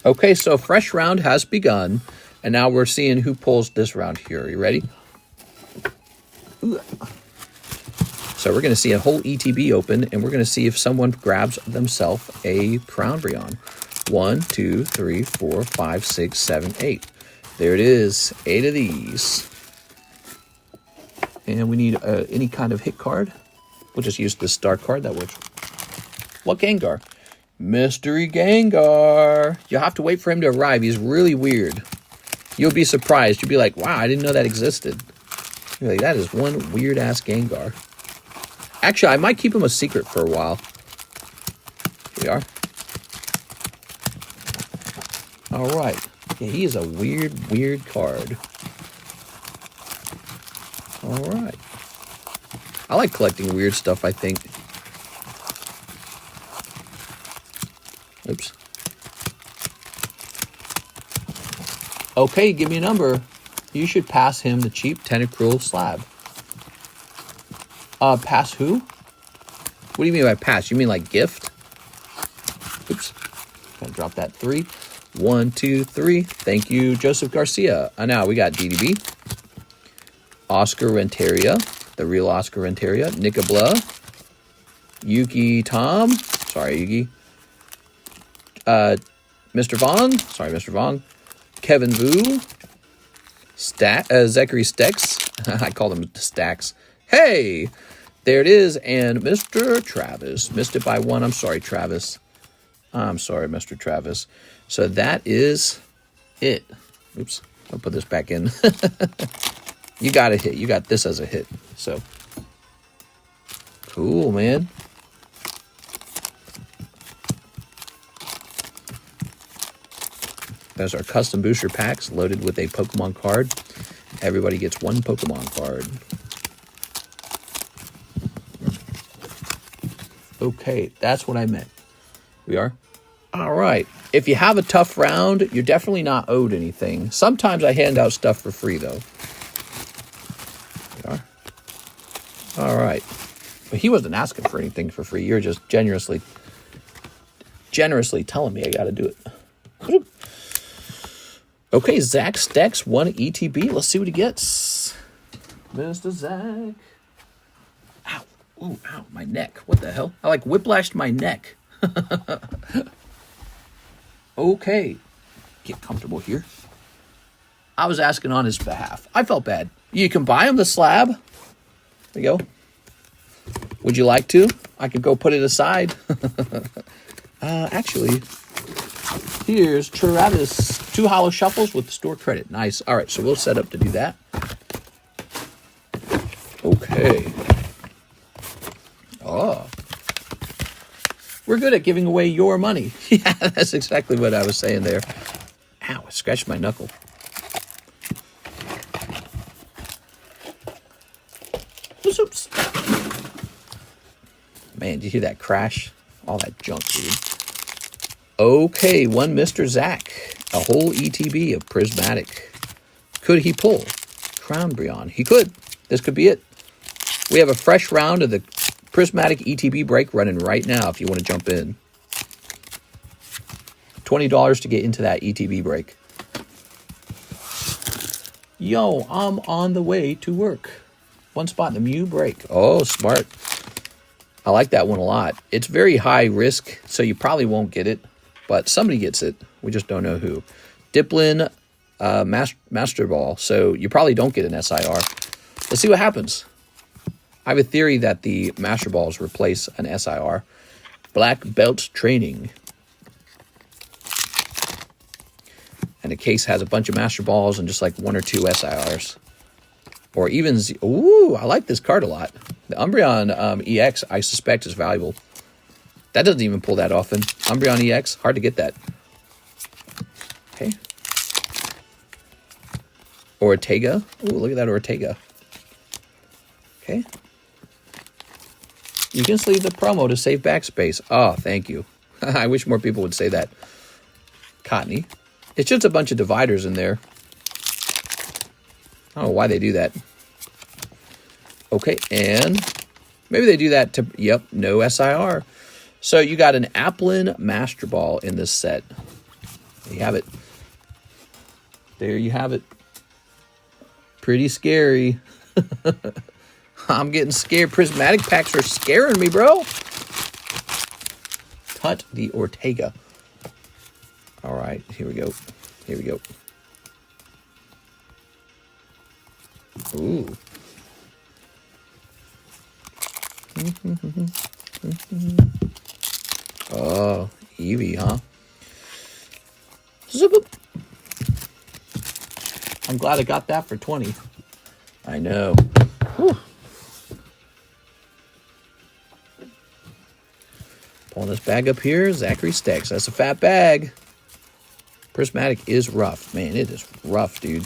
Speaker 1: Okay, so a fresh round has begun, and now we're seeing who pulls this round here. Are you ready? So we're going to see a whole ETB open, and we're going to see if someone grabs themselves a Crown Brion. 1, 2, 3, 4, 5, 6, 7, 8. There it is. 8 of these. And we need any kind of hit card. We'll just use this star card. That works. What Gengar? Mystery Gengar. You'll have to wait for him to arrive. He's really weird. You'll be surprised. You'll be like, wow, I didn't know that existed. You're like, that is one weird-ass Gengar. Actually, I might keep him a secret for a while. Here we are. All right. Yeah, he is a weird card. All right. I like collecting weird stuff, I think. Oops. Okay, give me a number. You should pass him the cheap tentacruel slab. Pass who? What do you mean by pass? You mean like gift? Oops. Gotta drop that 3. 1, 2, 3. Thank you, Joseph Garcia. Now we got DDB. Oscar Renteria. The real Oscar Renteria. Nickabla. Yuki Tom. Sorry, Yuki. Mr. Vong. Sorry, Mr. Vong. Kevin Vu. Zachary Stex. I call them Stacks. Hey! There it is. And Mr. Travis. Missed it by 1. I'm sorry, Travis. I'm sorry, Mr. Travis. So that is it. Oops. I'll put this back in. You got a hit. You got this as a hit. So, cool, man. Those are custom booster packs loaded with a Pokemon card. Everybody gets 1 Pokemon card. Okay, that's what I meant. We are? All right. If you have a tough round, you're definitely not owed anything. Sometimes I hand out stuff for free, though. We are. All right. But he wasn't asking for anything for free. You're just generously telling me I got to do it. Okay, Zach Stex, 1 ETB. Let's see what he gets. Mr. Zach. Ow. Ooh, ow, my neck. What the hell? I like whiplashed my neck. Okay. Get comfortable here. I was asking on his behalf. I felt bad. You can buy him the slab. There you go. Would you like to? I could go put it aside. Actually, here's Travis. 2 holo shuffles with the store credit. Nice. All right, so we'll set up to do that. Okay. Oh. We're good at giving away your money. Yeah, that's exactly what I was saying there. Ow, I scratched my knuckle. Oops. Man, did you hear that crash? All that junk, dude. Okay, 1 Mr. Zach. A whole ETB of Prismatic. Could he pull Crown Brion? He could. This could be it. We have a fresh round of the Prismatic ETB break running right now if you want to jump in. $20 to get into that ETB break. Yo, I'm on the way to work. 1 spot in the Mew break. Oh, smart. I like that one a lot. It's very high risk, so you probably won't get it. But somebody gets it. We just don't know who. Diplin Master Ball. So you probably don't get an SIR. Let's see what happens. I have a theory that the Master Balls replace an SIR. Black Belt Training. And the case has a bunch of Master Balls and just like 1 or 2 SIRs. Or even... Ooh, I like this card a lot. The Umbreon EX, I suspect, is valuable. That doesn't even pull that often. Umbreon EX, hard to get that. Okay. Ortega. Ooh, look at that Ortega. Okay. You can sleeve the promo to save backspace. Oh, thank you. I wish more people would say that. Cottony. It's just a bunch of dividers in there. I don't know why they do that. Okay, and maybe they do that to... Yep, no SIR. So you got an Applin Master Ball in this set. There you have it. There you have it. Pretty scary. I'm getting scared. Prismatic packs are scaring me, bro. Tut the Ortega. All right, here we go. Here we go. Ooh. Oh, Eevee, huh? Zoop. I'm glad I got that for 20. I know. Whew. Pulling this bag up here, Zachary Stacks. That's a fat bag. Prismatic is rough. Man, it is rough, dude.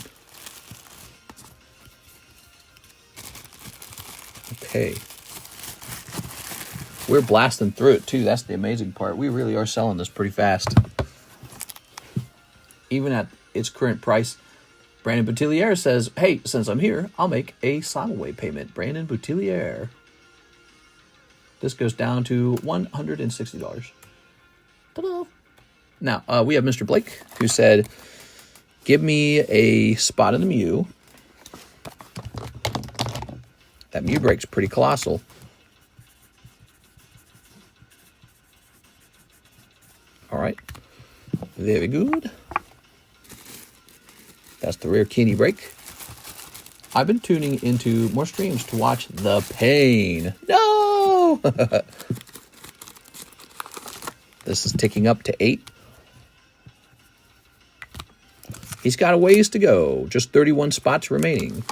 Speaker 1: Okay. We're blasting through it, too. That's the amazing part. We really are selling this pretty fast. Even at its current price, Brandon Boutillier says, hey, since I'm here, I'll make a Slabaway payment. Brandon Boutillier. This goes down to $160. Ta-da! Now, we have Mr. Blake, who said, give me a spot in the Mew. That Mew break's pretty colossal. All right. Very good. That's the rare Kenny break. I've been tuning into more streams to watch the pain. No! This is ticking up to 8. He's got a ways to go. Just 31 spots remaining.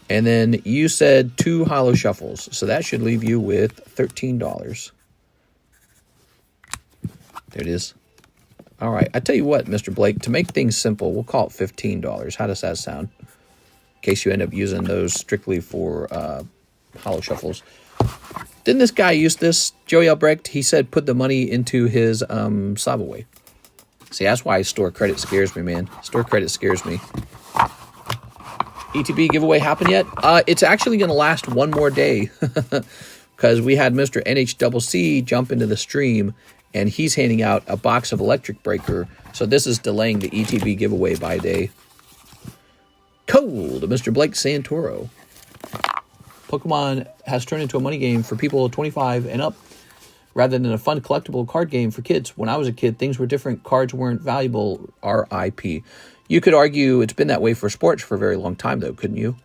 Speaker 1: And then you said 2 holo shuffles. So that should leave you with $13. There it is. All right. I tell you what, Mr. Blake, to make things simple, we'll call it $15. How does that sound? In case you end up using those strictly for holo shuffles. Didn't this guy use this, Joey Albrecht? He said put the money into his Slabaway. See, that's why store credit scares me, man. Store credit scares me. ETB giveaway happened yet? It's actually going to last one more day. Because we had Mr. NHCC jump into the stream, and he's handing out a box of electric breaker. So this is delaying the ETB giveaway by a day. Cold, Mr. Blake Santoro. Pokemon has turned into a money game for people 25 and up, rather than a fun collectible card game for kids. When I was a kid, things were different. Cards weren't valuable. RIP. You could argue it's been that way for sports for a very long time, though, couldn't you?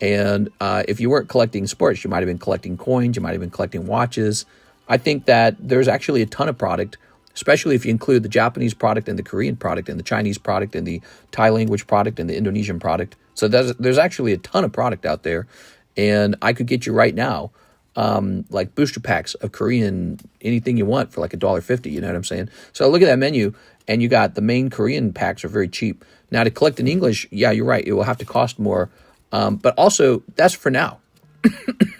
Speaker 1: And if you weren't collecting sports, you might have been collecting coins. You might have been collecting watches. I think that there's actually a ton of product, especially if you include the Japanese product and the Korean product and the Chinese product and the Thai language product and the Indonesian product. So there's actually a ton of product out there. And I could get you right now, like booster packs of Korean, anything you want for like $1.50, you know what I'm saying? So look at that menu, and you got the main Korean packs are very cheap. Now to collect in English, yeah, you're right, it will have to cost more. But also, that's for now.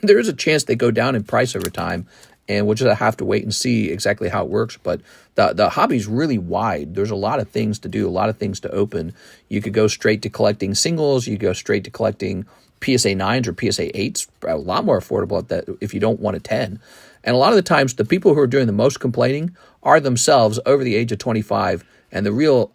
Speaker 1: There is a chance they go down in price over time, and we'll just have to wait and see exactly how it works. But the hobby's really wide. There's a lot of things to do, a lot of things to open. You could go straight to collecting singles. You could go straight to collecting PSA 9s or PSA 8s, a lot more affordable at that if you don't want a 10. And a lot of the times, the people who are doing the most complaining are themselves over the age of 25, and the real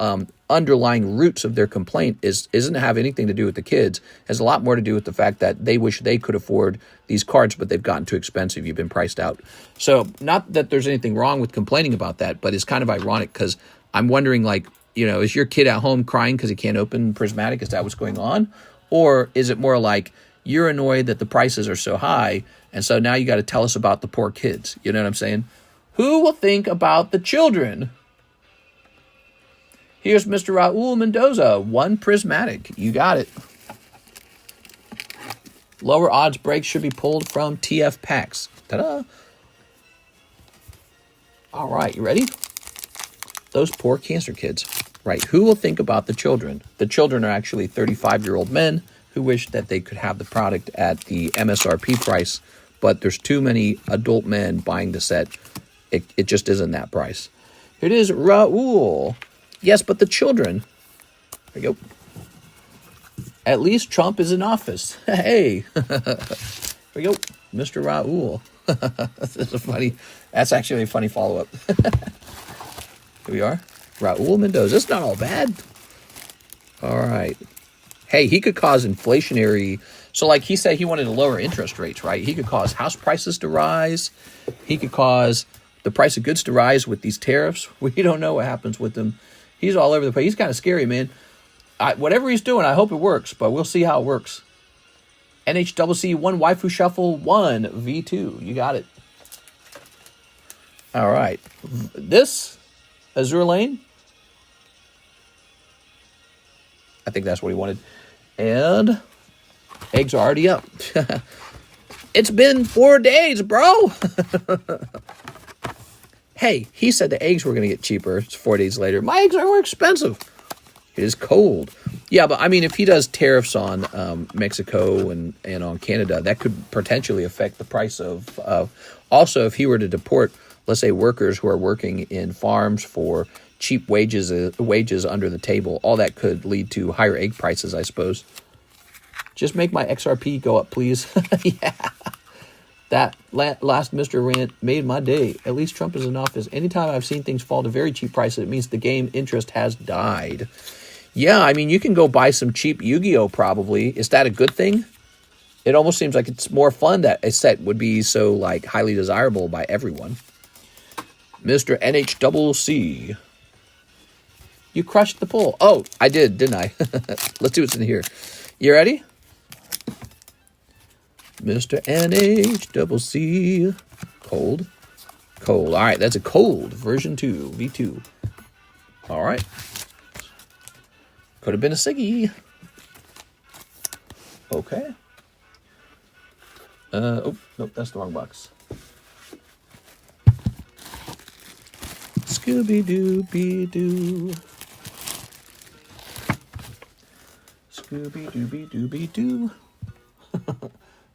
Speaker 1: underlying roots of their complaint isn't to have anything to do with the kids. It has a lot more to do with the fact that they wish they could afford these cards, but they've gotten too expensive. You've been priced out. So not that there's anything wrong with complaining about that, but it's kind of ironic because I'm wondering, like, you know, is your kid at home crying because he can't open Prismatic? Is that what's going on? Or is it more like you're annoyed that the prices are so high, and so now you got to tell us about the poor kids? You know what I'm saying? Who will think about the children? Here's Mr. Raul Mendoza, 1 Prismatic. You got it. Lower odds breaks should be pulled from TF packs. Ta-da! All right, you ready? Those poor cancer kids. Right, who will think about the children? The children are actually 35-year-old men who wish that they could have the product at the MSRP price, but there's too many adult men buying the set. It just isn't that price. Here it is, Raul. Yes, but the children. There we go. At least Trump is in office. Hey. Here we go. Mr. Raul. That's actually a funny follow-up. Here we are. Raul Mendoza. It's not all bad. All right. Hey, he could cause inflationary. So like he said he wanted to lower interest rates, right? He could cause house prices to rise. He could cause the price of goods to rise with these tariffs. We don't know what happens with them. He's all over the place. He's kind of scary, man. Whatever he's doing, I hope it works, but we'll see how it works. NHCC 1 Waifu Shuffle 1 V2. You got it. All right. This, Azure Lane. I think that's what he wanted. And eggs are already up. It's been 4 days, bro. Hey, he said the eggs were going to get cheaper. It's 4 days later. My eggs are more expensive. It is cold. Yeah, but I mean, if he does tariffs on Mexico and on Canada, that could potentially affect the price of also, if he were to deport, let's say, workers who are working in farms for cheap wages under the table, all that could lead to higher egg prices, I suppose. Just make my XRP go up, please. Yeah. That last Mr. Rant made my day. At least Trump is in office. Anytime I've seen things fall to very cheap prices, it means the game interest has died. Yeah, I mean, you can go buy some cheap Yu-Gi-Oh! Probably. Is that a good thing? It almost seems like it's more fun that a set would be so, like, highly desirable by everyone. Mr. NHCC. You crushed the poll. Oh, I did, didn't I? Let's see what's in here. You ready? Mr. NHCC. Cold. Cold. All right, that's a cold version 2, V2. All right. Could have been a Siggy. Okay. Oh, nope, that's the wrong box. Scooby-Dooby-Doo. Scooby-Dooby-Dooby-Doo.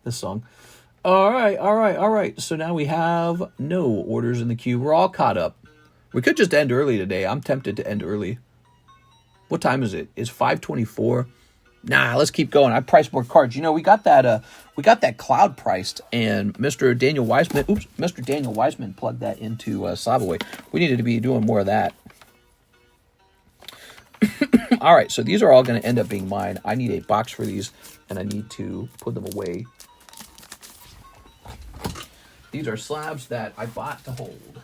Speaker 1: This song. All right. So now we have no orders in the queue. We're all caught up. We could just end early today. I'm tempted to end early. What time is it? It's 5:24. Nah, let's keep going. I priced more cards. You know, we got that cloud priced, and Mr. Daniel Wiseman plugged that into Slab. We needed to be doing more of that. All right, so these are all going to end up being mine. I need a box for these, and I need to put them away. These are slabs that I bought to hold.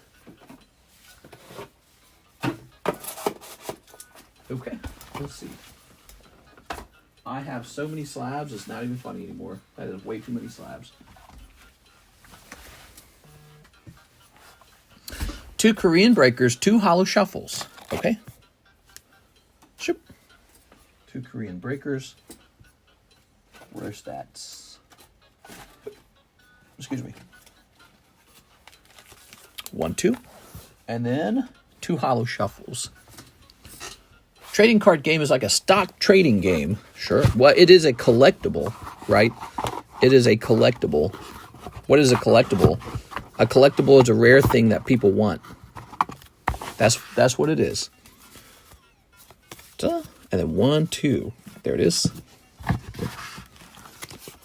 Speaker 1: Okay, let's see. I have so many slabs, it's not even funny anymore. That is way too many slabs. 2 Korean breakers, 2 hollow shuffles. Okay. Shoop. 2 Korean breakers. Where's that? Excuse me. 1, 2. And then 2 hollow shuffles. Trading card game is like a stock trading game. Sure. Well, it is a collectible, right? It is a collectible. What is a collectible? A collectible is a rare thing that people want. That's what it is. And then 1, 2. There it is.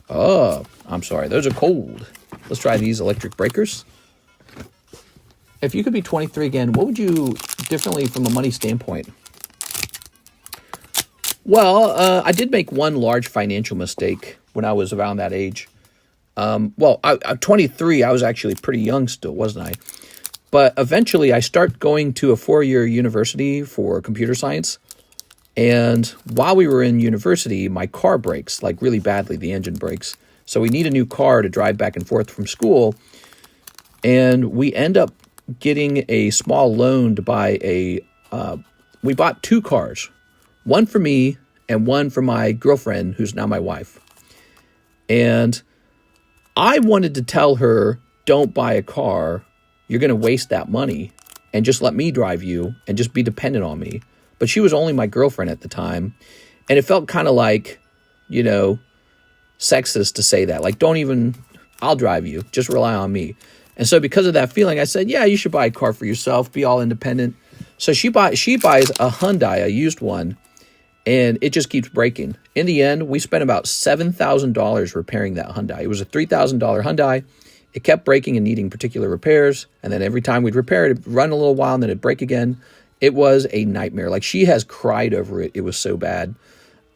Speaker 1: Oh, I'm sorry. Those are cold. Let's try these electric breakers. If you could be 23 again, what would you differently from a money standpoint? Well, I did make one large financial mistake when I was around that age. I'm 23. I was actually pretty young still, wasn't I? But eventually I start going to a 4-year university for computer science. And while we were in university, my car breaks, like really badly, the engine breaks. So we need a new car to drive back and forth from school. And we end up getting a small loan to buy we bought 2 cars. One for me and one for my girlfriend, who's now my wife. And I wanted to tell her, don't buy a car. You're going to waste that money and just let me drive you and just be dependent on me. But she was only my girlfriend at the time. And it felt kind of like, you know, sexist to say that. Like, I'll drive you. Just rely on me. And so because of that feeling, I said, yeah, you should buy a car for yourself. Be all independent. So she buys a Hyundai, a used one. And it just keeps breaking. In the end, we spent about $7,000 repairing that Hyundai. It was a $3,000 Hyundai. It kept breaking and needing particular repairs. And then every time we'd repair it, it'd run a little while and then it'd break again. It was a nightmare. Like, she has cried over it. It was so bad.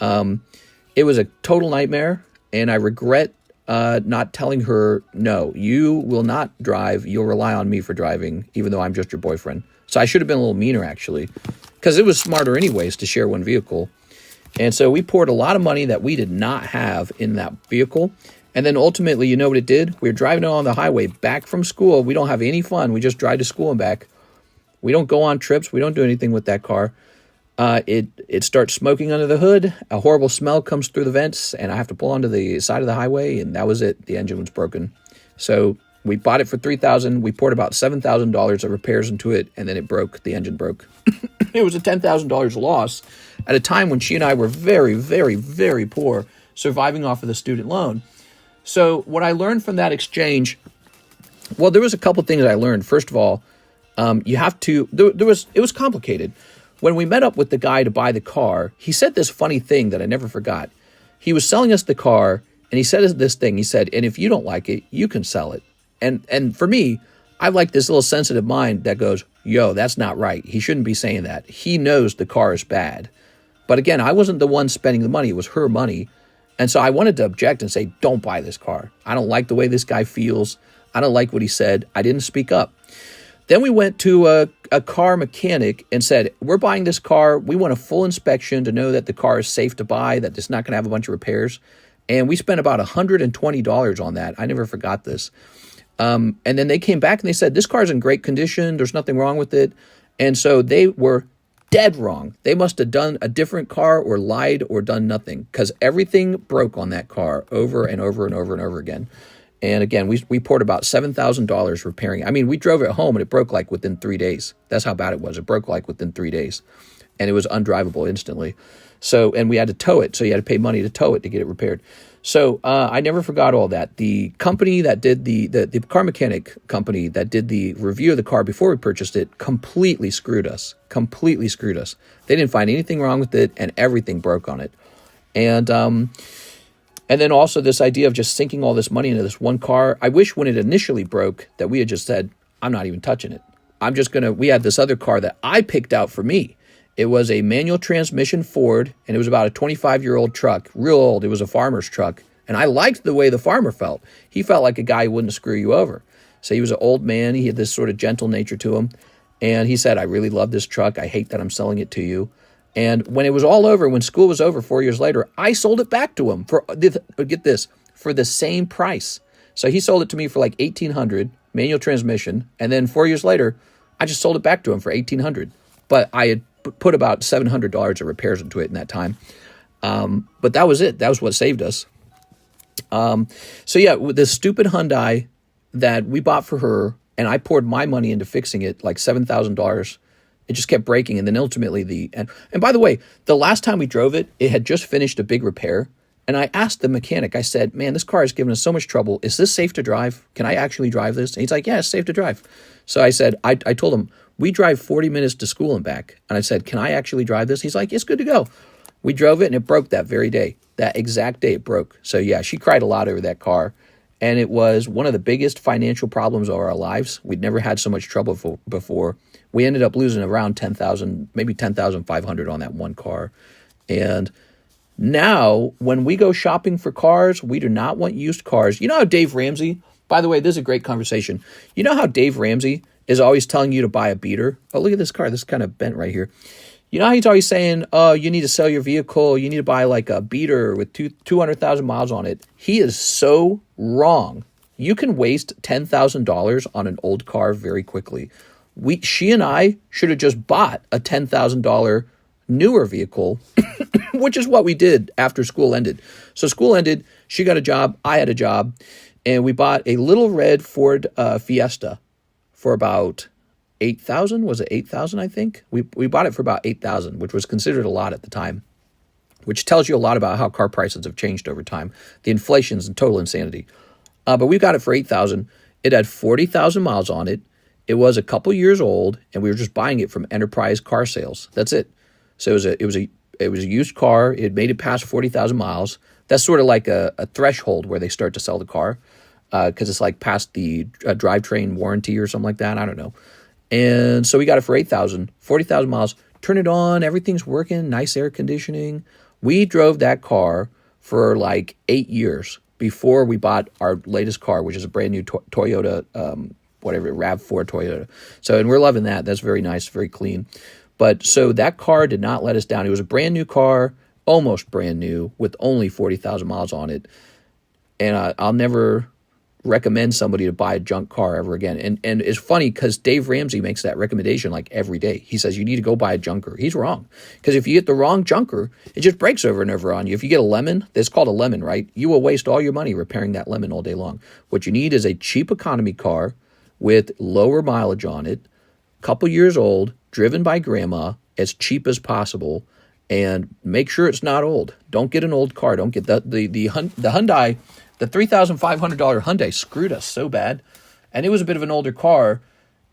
Speaker 1: It was a total nightmare, and I regret not telling her, no, you will not drive. You'll rely on me for driving, even though I'm just your boyfriend. So I should have been a little meaner, actually, because it was smarter anyways to share one vehicle. And so we poured a lot of money that we did not have in that vehicle. And then ultimately, you know what it did? We were driving on the highway back from school. We don't have any fun. We just drive to school and back. We don't go on trips. We don't do anything with that car. It starts smoking under the hood. A horrible smell comes through the vents, and I have to pull onto the side of the highway, and that was it. The engine was broken. So we bought it for $3,000. We poured about $7,000 of repairs into it, and then it broke. The engine broke. It was a $10,000 loss at a time when she and I were very, very, very poor, surviving off of the student loan. So what I learned from that exchange, well, there was a couple things I learned. First of all, you have to, it was complicated. When we met up with the guy to buy the car, he said this funny thing that I never forgot. He was selling us the car, and he said this thing. He said, and if you don't like it, you can sell it. And for me, I like this little sensitive mind that goes, yo, that's not right. He shouldn't be saying that. He knows the car is bad. But again, I wasn't the one spending the money. It was her money. And so I wanted to object and say, don't buy this car. I don't like the way this guy feels. I don't like what he said. I didn't speak up. Then we went to a car mechanic and said, we're buying this car. We want a full inspection to know that the car is safe to buy, that it's not going to have a bunch of repairs. And we spent about $120 on that. I never forgot this. And then they came back and they said, this car is in great condition. There's nothing wrong with it. And so they were dead wrong. They must have done a different car or lied or done nothing, because everything broke on that car over and over and over and over again. And again, we poured about $7,000 repairing it. I mean, we drove it home and it broke like within 3 days. That's how bad it was. It broke like within 3 days, and it was undrivable instantly. So, and we had to tow it. So you had to pay money to tow it to get it repaired. So I never forgot all that. The company that did the car mechanic company that did the review of the car before we purchased it completely screwed us. Completely screwed us. They didn't find anything wrong with it, and everything broke on it. And then also this idea of just sinking all this money into this one car. I wish when it initially broke that we had just said, I'm not even touching it. We had this other car that I picked out for me. It was a manual transmission Ford, and it was about a 25-year-old truck, real old. It was a farmer's truck, and I liked the way the farmer felt. He felt like a guy who wouldn't screw you over. So he was an old man. He had this sort of gentle nature to him, and he said, I really love this truck. I hate that I'm selling it to you. And when it was all over, when school was over 4 years later, I sold it back to him for, get this, for the same price. So he sold it to me for like $1,800, manual transmission, and then 4 years later, I just sold it back to him for $1,800. But I had put about $700 of repairs into it in that time. But that was it. That was what saved us. So yeah, with this stupid Hyundai that we bought for her, and I poured my money into fixing it, like $7,000. It just kept breaking. And then ultimately and by the way, the last time we drove it, it had just finished a big repair. And I asked the mechanic, I said, man, this car has given us so much trouble. Is this safe to drive? Can I actually drive this? And he's like, yeah, it's safe to drive. So I said, I told him, we drive 40 minutes to school and back. And I said, can I actually drive this? He's like, it's good to go. We drove it and it broke that very day. That exact day it broke. So yeah, she cried a lot over that car. And it was one of the biggest financial problems of our lives. We'd never had so much trouble before. We ended up losing around $10,000, maybe $10,500 on that one car. And now when we go shopping for cars, we do not want used cars. You know how Dave Ramsey, by the way, this is a great conversation. You know how Dave Ramsey is always telling you to buy a beater? Oh, look at this car. This is kind of bent right here. You know how he's always saying, oh, you need to sell your vehicle. You need to buy like a beater with 200,000 miles on it. He is so wrong. You can waste $10,000 on an old car very quickly. She and I should have just bought a $10,000 newer vehicle, which is what we did after school ended. So school ended, she got a job, I had a job, and we bought a little red Ford Fiesta for about $8,000. Was it $8,000, I think? We bought it for about $8,000, which was considered a lot at the time, which tells you a lot about how car prices have changed over time. The inflation's in total insanity. But we got it for $8,000. It had 40,000 miles on it. It was a couple years old, and we were just buying it from Enterprise Car Sales. That's it. So it was a used car. It made it past 40,000 miles. That's sort of like a threshold where they start to sell the car, because it's like past the drivetrain warranty or something like that. I don't know. And so we got it for 8,000, 40,000 miles. Turn it on, everything's working, nice air conditioning. We drove that car for like 8 years before we bought our latest car, which is a brand new Toyota, RAV4 Toyota. So, and we're loving that. That's very nice, very clean. But so that car did not let us down. It was a brand new car, almost brand new, with only 40,000 miles on it. And I'll never recommend somebody to buy a junk car ever again. And it's funny because Dave Ramsey makes that recommendation like every day. He says, you need to go buy a junker. He's wrong. Because if you get the wrong junker, it just breaks over and over on you. If you get a lemon, it's called a lemon, right? You will waste all your money repairing that lemon all day long. What you need is a cheap economy car with lower mileage on it, couple years old, driven by grandma, as cheap as possible, and make sure it's not old. Don't get an old car. Don't get the Hyundai. The $3,500 Hyundai screwed us so bad, and it was a bit of an older car.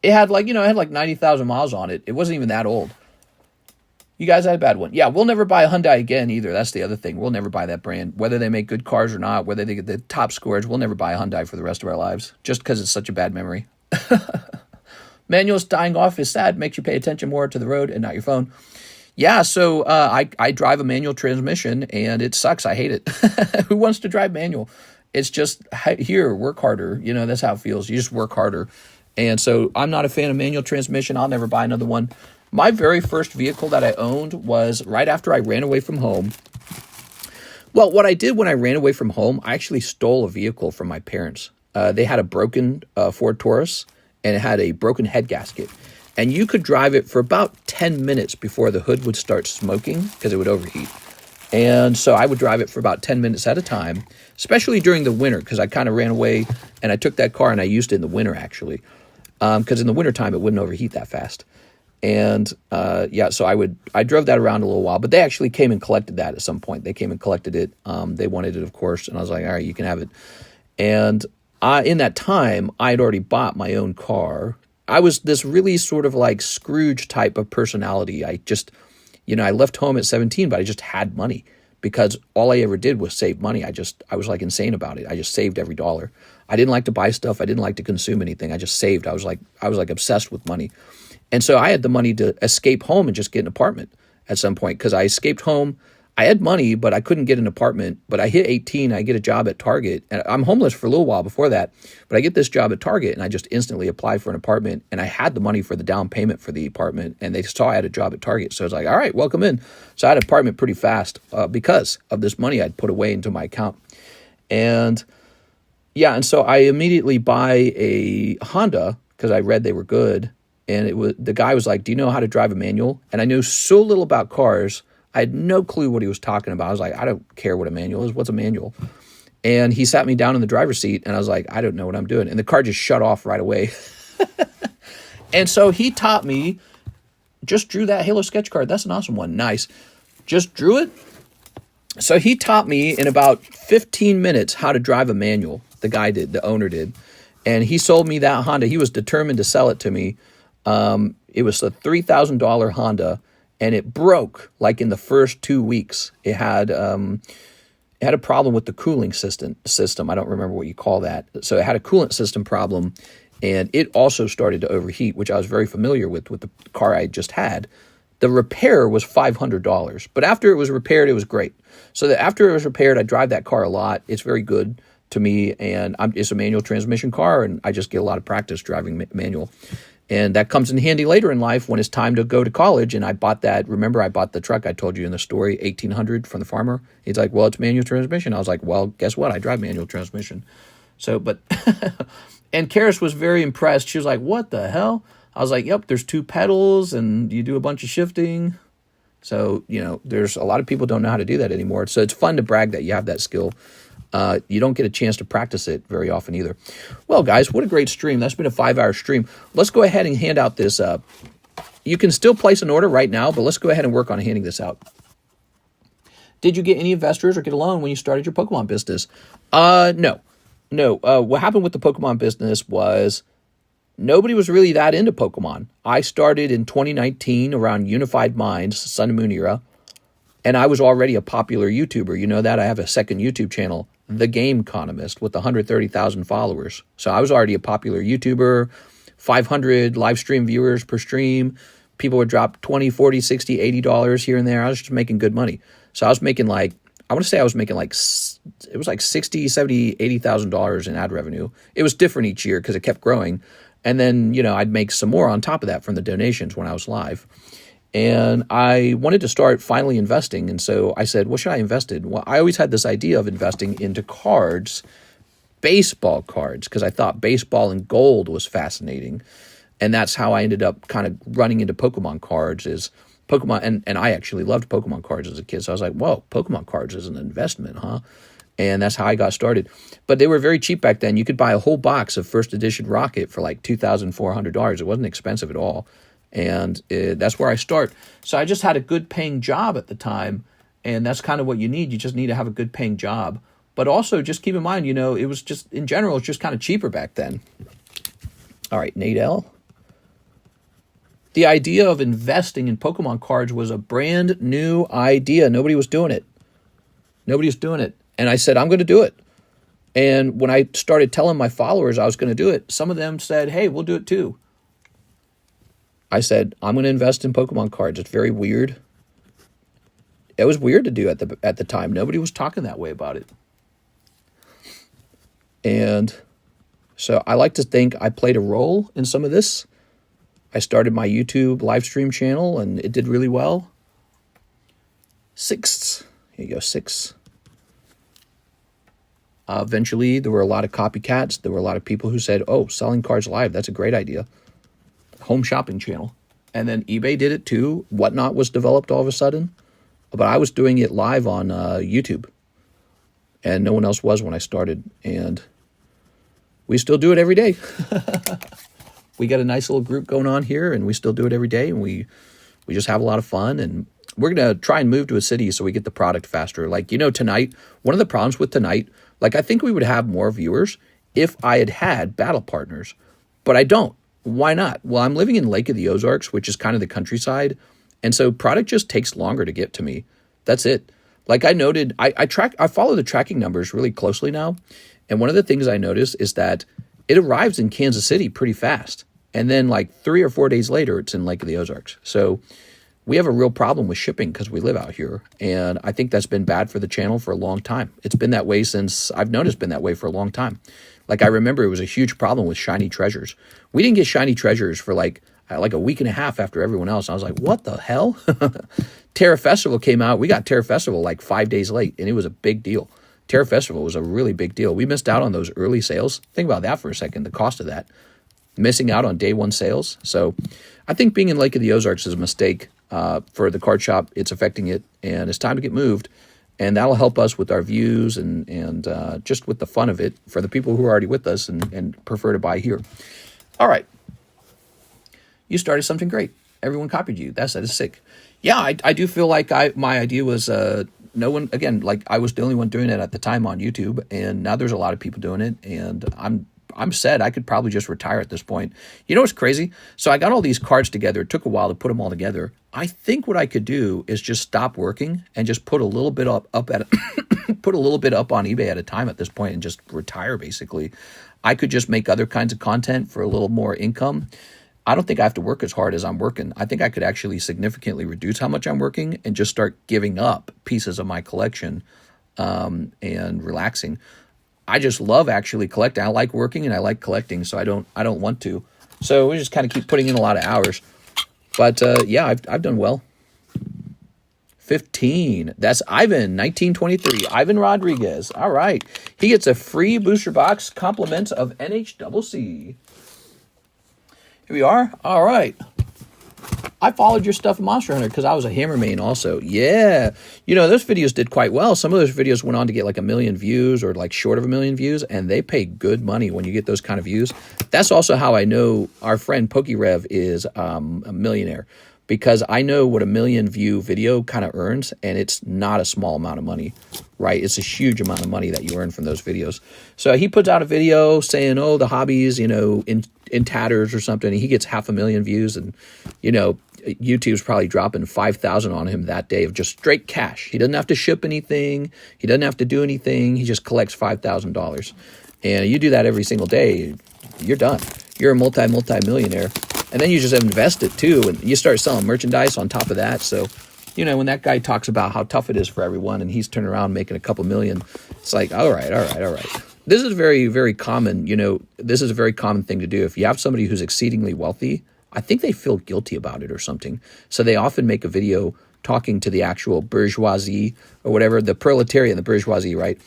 Speaker 1: It had like 90,000 miles on it. It wasn't even that old. You guys had a bad one. Yeah, we'll never buy a Hyundai again either. That's the other thing. We'll never buy that brand. Whether they make good cars or not, whether they get the top scores, we'll never buy a Hyundai for the rest of our lives, just because it's such a bad memory. Manuals dying off is sad. Makes you pay attention more to the road and not your phone. Yeah, so I drive a manual transmission, and it sucks. I hate it. Who wants to drive manual? It's just, here, work harder. You know, that's how it feels. You just work harder. And so I'm not a fan of manual transmission. I'll never buy another one. My very first vehicle that I owned was right after I ran away from home. Well, what I did when I ran away from home, I actually stole a vehicle from my parents. They had a broken Ford Taurus, and it had a broken head gasket. And you could drive it for about 10 minutes before the hood would start smoking because it would overheat. And so I would drive it for about 10 minutes at a time, especially during the winter, because I kind of ran away and I took that car and I used it in the winter, actually, because in the wintertime it wouldn't overheat that fast. And so I drove that around a little while, but they actually came and collected that at some point. They came and collected it. They wanted it, of course. And I was like, all right, you can have it. And in that time, I had already bought my own car. I was this really sort of like Scrooge type of personality. I just, I left home at 17, but I just had money because all I ever did was save money. I was like insane about it. I just saved every dollar. I didn't like to buy stuff. I didn't like to consume anything. I just saved. I was like obsessed with money. And so I had the money to escape home and just get an apartment at some point because I escaped home. I had money, but I couldn't get an apartment. But I hit 18, I get a job at Target. And I'm homeless for a little while before that. But I get this job at Target, and I just instantly apply for an apartment. And I had the money for the down payment for the apartment. And they saw I had a job at Target. So I was like, all right, welcome in. So I had an apartment pretty fast because of this money I'd put away into my account. And so I immediately buy a Honda because I read they were good. And the guy was like, do you know how to drive a manual? And I knew so little about cars. I had no clue what he was talking about. I was like, I don't care what a manual is. What's a manual? And he sat me down in the driver's seat, and I was like, I don't know what I'm doing. And the car just shut off right away. And so he taught me, just drew that Halo sketch card. That's an awesome one. Nice. Just drew it. So he taught me in about 15 minutes how to drive a manual. The guy did, the owner did. And he sold me that Honda. He was determined to sell it to me. It was a $3,000 Honda. And it broke like in the first 2 weeks. It had a problem with the cooling system. I don't remember what you call that. So it had a coolant system problem, and it also started to overheat, which I was very familiar with the car I just had. The repair was $500, but after it was repaired, it was great. So after it was repaired, I drive that car a lot. It's very good to me, and it's a manual transmission car, and I just get a lot of practice driving manual. And that comes in handy later in life when it's time to go to college. And I bought that. Remember, I bought the truck I told you in the story, 1800 from the farmer. He's like, well, it's manual transmission. I was like, well, guess what? I drive manual transmission. So, but, and Karis was very impressed. She was like, what the hell? I was like, yep, there's 2 pedals and you do a bunch of shifting. So, there's a lot of people don't know how to do that anymore. So it's fun to brag that you have that skill. You don't get a chance to practice it very often either. Well, guys, what a great stream. That's been a 5-hour stream. Let's go ahead and hand out this. You can still place an order right now, but let's go ahead and work on handing this out. Did you get any investors or get a loan when you started your Pokemon business? No. What happened with the Pokemon business was nobody was really that into Pokemon. I started in 2019 around Unified Minds, Sun and Moon era. And I was already a popular YouTuber. You know that? I have a second YouTube channel, TheCardconomist, with 130,000 followers. So I was already a popular YouTuber. 500 live stream viewers per stream. People would drop $20, $40, $60, $80 here and there. I was just making good money. So I was making like, I want to say I was making like, it was like $60, $70, $80,000 in ad revenue. It was different each year because it kept growing. And then, you know, I'd make some more on top of that from the donations when I was live. And I wanted to start finally investing. And so I said, what should I invest in? Well, I always had this idea of investing into cards, baseball cards, because I thought baseball and gold was fascinating. And that's how I ended up kind of running into Pokemon cards is Pokemon. And I actually loved Pokemon cards as a kid. So I was like, whoa, Pokemon cards is an investment, huh? And that's how I got started. But they were very cheap back then. You could buy a whole box of first edition Rocket for like $2,400. It wasn't expensive at all. And that's where I start. So I just had a good paying job at the time. And that's kind of what you need. You just need to have a good paying job. But also just keep in mind, you know, it was just, in general, it's just kind of cheaper back then. All right, Nate L. The idea of investing in Pokemon cards was a brand new idea. Nobody was doing it. Nobody was doing it. And I said, I'm going to do it. And when I started telling my followers I was going to do it, some of them said, hey, we'll do it too. I said, I'm going to invest in Pokemon cards. It's very weird. It was weird to do at the time. Nobody was talking that way about it. And so I like to think I played a role in some of this. I started my YouTube live stream channel, and it did really well. 6. Here you go, 6. Eventually, there were a lot of copycats. There were a lot of people who said, oh, selling cards live, that's a great idea. Home shopping channel. And then eBay did it too. Whatnot was developed all of a sudden. But I was doing it live on YouTube. And no one else was when I started. And we still do it every day. We got a nice little group going on here, and we still do it every day. And we just have a lot of fun. And we're going to try and move to a city so we get the product faster. Like, you know, tonight, one of the problems with tonight, like I think we would have more viewers if I had had battle partners. But I don't. Why not? Well, I'm living in Lake of the Ozarks, which is kind of the countryside. And so product just takes longer to get to me. That's it. Like I noted, I follow the tracking numbers really closely now. And one of the things I noticed is that it arrives in Kansas City pretty fast. And then like 3 or 4 days later, it's in Lake of the Ozarks. So we have a real problem with shipping because we live out here. And I think that's been bad for the channel for a long time. It's been that way since, I've noticed been that way for a long time. Like I remember it was a huge problem with shiny treasures. We didn't get shiny treasures for like a week and a half after everyone else. I was like, what the hell? Terra Festival came out. We got Terra Festival like 5 days late, and it was a big deal. Terra Festival was a really big deal. We missed out on those early sales. Think about that for a second, the cost of that. Missing out on day one sales. So I think being in Lake of the Ozarks is a mistake for the card shop. It's affecting it, and it's time to get moved. And that'll help us with our views and just with the fun of it for the people who are already with us and prefer to buy here. All right. You started something great. Everyone copied you. That is sick. Yeah, I do feel like my idea was no one, again, like I was the only one doing it at the time on YouTube, and now there's a lot of people doing it, and I'm set. I could probably just retire at this point. You know what's crazy? So I got all these cards together. It took a while to put them all together. I think what I could do is just stop working and just put a little bit up at put a little bit up on eBay at a time at this point and just retire basically. I could just make other kinds of content for a little more income. I don't think I have to work as hard as I'm working. I think I could actually significantly reduce how much I'm working and just start giving up pieces of my collection and relaxing. I just love actually collecting. I like working and I like collecting, so I don't want to. So we just kind of keep putting in a lot of hours. But yeah, I've done well. 15. That's Ivan, 1923. Ivan Rodriguez. All right. He gets a free booster box compliment of NHCC. Here we are. All right. I followed your stuff in Monster Hunter because I was a Hammer main also. Yeah. You know, those videos did quite well. Some of those videos went on to get like 1 million views or like short of 1 million views, and they pay good money when you get those kind of views. That's also how I know our friend PokeBruh is a millionaire, because I know what 1 million view video kind of earns, and it's not a small amount of money, right? It's a huge amount of money that you earn from those videos. So he puts out a video saying, oh, the hobby's, you know, in tatters or something, and he gets 500,000 views, and, you know, YouTube's probably dropping 5,000 on him that day of just straight cash. He doesn't have to ship anything. He doesn't have to do anything. He just collects $5,000. And you do that every single day, you're done. you're a multi-millionaire. And then you just invest it too, and you start selling merchandise on top of that. So, you know, when that guy talks about how tough it is for everyone and he's turning around making a couple million, it's like, all right. This is very, very common. You know, this is a very common thing to do. If you have somebody who's exceedingly wealthy, I think they feel guilty about it or something. So they often make a video talking to the actual bourgeoisie or whatever, the proletariat and the bourgeoisie, right?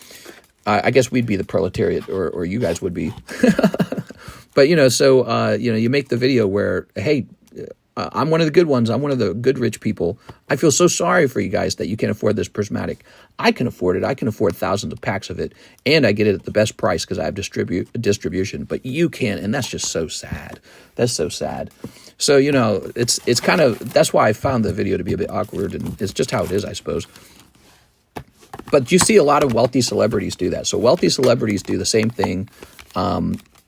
Speaker 1: I guess we'd be the proletariat, or you guys would be. But, you know, so, you know, you make the video where, hey, I'm one of the good ones. I'm one of the good rich people. I feel so sorry for you guys that you can't afford this Prismatic. I can afford it. I can afford thousands of packs of it. And I get it at the best price because I have distribution. But you can't. And that's just so sad. That's so sad. So, you know, it's kind of, that's why I found the video to be a bit awkward. And it's just how it is, I suppose. But you see a lot of wealthy celebrities do that. So wealthy celebrities do the same thing.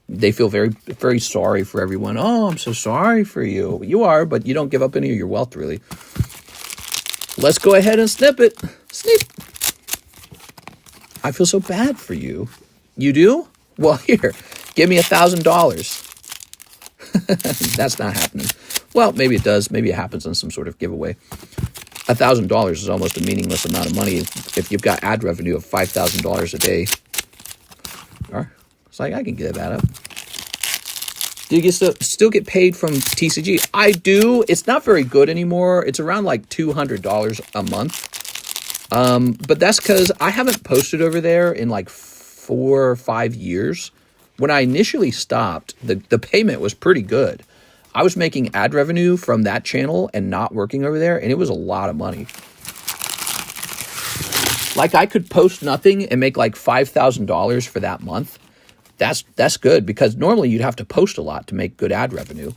Speaker 1: They feel very, very sorry for everyone. Oh, I'm so sorry for you. You are, but you don't give up any of your wealth, really. Let's go ahead and snip it. Snip. I feel so bad for you. You do? Well, here, give me $1,000. That's not happening. Well, maybe it does. Maybe it happens in some sort of giveaway. $1,000 is almost a meaningless amount of money if you've got ad revenue of $5,000 a day. All right. It's like, I can give that up. Do you still get paid from TCG? I do. It's not very good anymore. It's around like $200 a month. But that's because I haven't posted over there in like 4 or 5 years. When I initially stopped, the payment was pretty good. I was making ad revenue from that channel and not working over there, and it was a lot of money. Like I could post nothing and make like $5,000 for that month. That's good because normally you'd have to post a lot to make good ad revenue.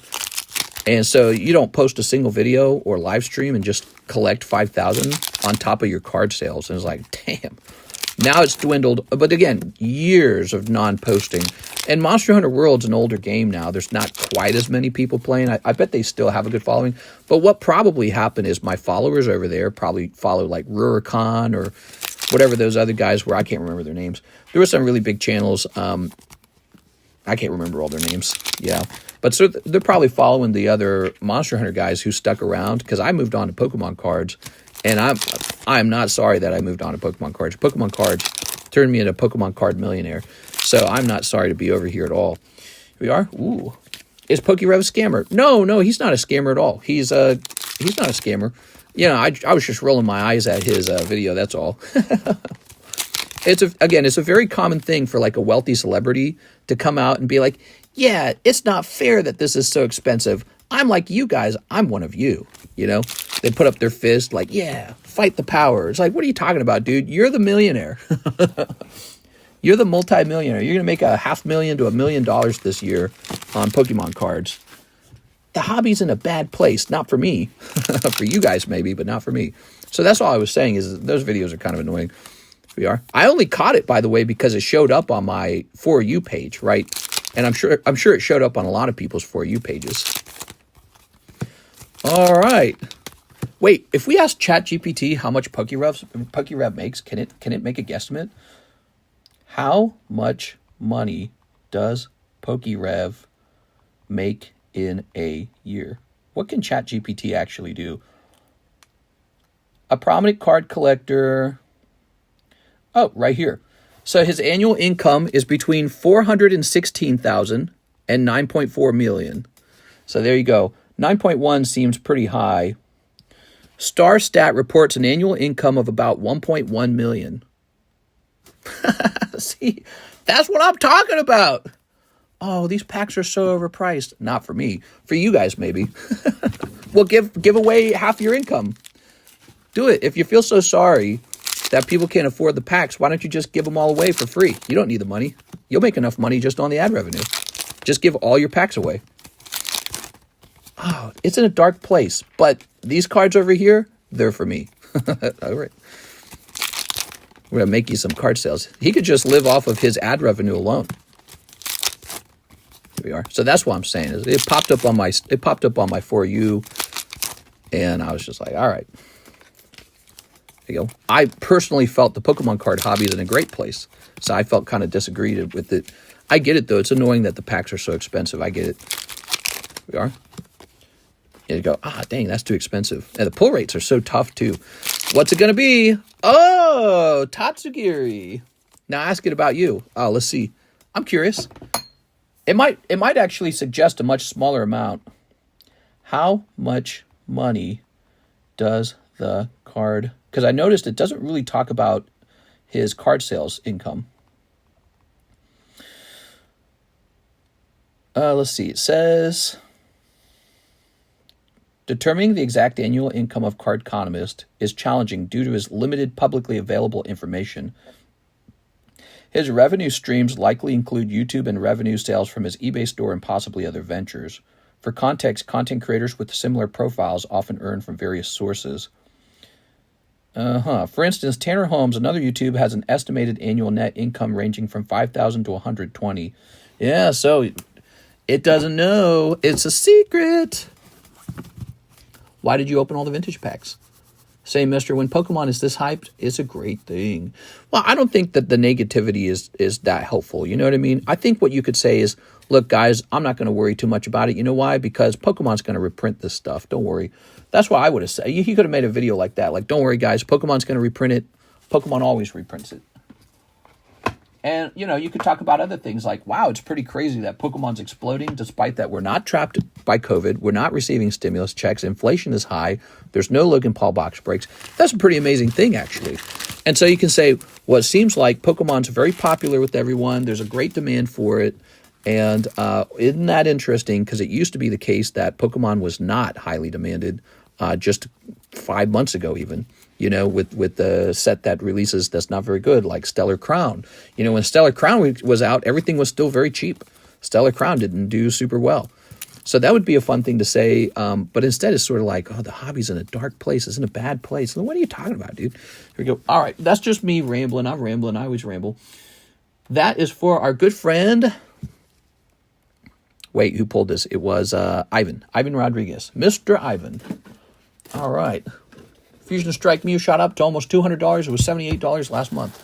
Speaker 1: And so you don't post a single video or live stream and just collect 5,000 on top of your card sales. And it's like, damn, now it's dwindled. But again, years of non-posting. And Monster Hunter World's an older game now. There's not quite as many people playing. I bet they still have a good following. But what probably happened is my followers over there probably follow like Rurikon or whatever those other guys were. I can't remember their names. There were some really big channels. I can't remember all their names. Yeah. But so they're probably following the other Monster Hunter guys who stuck around because I moved on to Pokemon cards. And I'm not sorry that I moved on to Pokemon cards. Pokemon cards turned me into a Pokemon card millionaire. So I'm not sorry to be over here at all. Here we are. Ooh. Is PokeRev a scammer? No, he's not a scammer at all. He's not a scammer. You know, I was just rolling my eyes at his video, that's all. It's a very common thing for like a wealthy celebrity to come out and be like, yeah, it's not fair that this is so expensive. I'm like you guys. I'm one of you. You know, they put up their fist like, yeah, fight the power. It's like, what are you talking about, dude? You're the millionaire. You're the multi-millionaire. You're going to make $500,000 to $1 million this year on Pokemon cards. The hobby's in a bad place. Not for me. For you guys maybe, but not for me. So that's all I was saying is those videos are kind of annoying. We are. I only caught it, by the way, because it showed up on my For You page, right? And I'm sure it showed up on a lot of people's For You pages. All right. Wait, if we ask ChatGPT how much PokeRev makes, can it make a guesstimate? How much money does PokeRev make in a year? What can ChatGPT actually do? A prominent card collector. Oh, right here. So his annual income is between $416,000 and $9.4 million. So there you go. 9.1 seems pretty high. StarStat reports an annual income of about 1.1 million. See, that's what I'm talking about. Oh, these packs are so overpriced. Not for me. For you guys, maybe. Well, give away half your income. Do it. If you feel so sorry that people can't afford the packs, why don't you just give them all away for free? You don't need the money. You'll make enough money just on the ad revenue. Just give all your packs away. Oh, it's in a dark place, but these cards over here, they're for me. All right. We're going to make you some card sales. He could just live off of his ad revenue alone. Here we are. So that's what I'm saying. Is it popped up on my For You, and I was just like, all right. There you go. I personally felt the Pokemon card hobby is in a great place. So I felt kind of disagreed with it. I get it, though. It's annoying that the packs are so expensive. I get it. We are. And you go, dang, that's too expensive. And the pull rates are so tough, too. What's it going to be? Oh, Tatsugiri. Now ask it about you. Oh, let's see. I'm curious. It might actually suggest a much smaller amount. How much money does the card... Because I noticed it doesn't really talk about his card sales income. Let's see. It says... Determining the exact annual income of Cardconomist is challenging due to his limited publicly available information. His revenue streams likely include YouTube and revenue sales from his eBay store and possibly other ventures. For context, content creators with similar profiles often earn from various sources. For instance, Tanner Holmes, another YouTuber, has an estimated annual net income ranging from $5,000 to $120,000. Yeah, so it doesn't know. It's a secret. Why did you open all the vintage packs? Say, mister, when Pokemon is this hyped, it's a great thing. Well, I don't think that the negativity is that helpful. You know what I mean? I think what you could say is, look, guys, I'm not going to worry too much about it. You know why? Because Pokemon's going to reprint this stuff. Don't worry. That's what I would have said. He could have made a video like that. Like, don't worry, guys. Pokemon's going to reprint it. Pokemon always reprints it. And, you could talk about other things like, wow, it's pretty crazy that Pokemon's exploding despite that we're not trapped by COVID. We're not receiving stimulus checks. Inflation is high. There's no Logan Paul box breaks. That's a pretty amazing thing, actually. And so you can say, well, it seems like Pokemon's very popular with everyone. There's a great demand for it. And isn't that interesting? Because it used to be the case that Pokemon was not highly demanded just 5 months ago even. With the set that releases that's not very good, like Stellar Crown. When Stellar Crown was out, everything was still very cheap. Stellar Crown didn't do super well. So that would be a fun thing to say, but instead it's sort of like, the hobby's in a dark place. It's in a bad place. What are you talking about, dude? Here we go. All right, that's just me rambling. I'm rambling. I always ramble. That is for our good friend... Wait, who pulled this? It was Ivan Rodriguez. Mr. Ivan. All right. Fusion Strike Mew shot up to almost $200. It was $78 last month.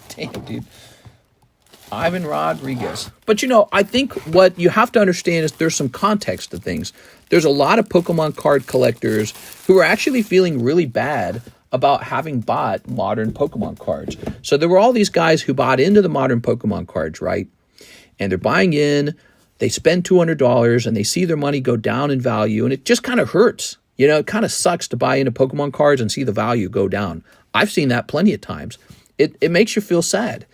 Speaker 1: Damn, dude. Ivan Rodriguez. But, I think what you have to understand is there's some context to things. There's a lot of Pokemon card collectors who are actually feeling really bad about having bought modern Pokemon cards. So there were all these guys who bought into the modern Pokemon cards, right? And they're buying in, they spend $200, and they see their money go down in value, and it just kind of hurts. It kind of sucks to buy into Pokemon cards and see the value go down. I've seen that plenty of times. It makes you feel sad.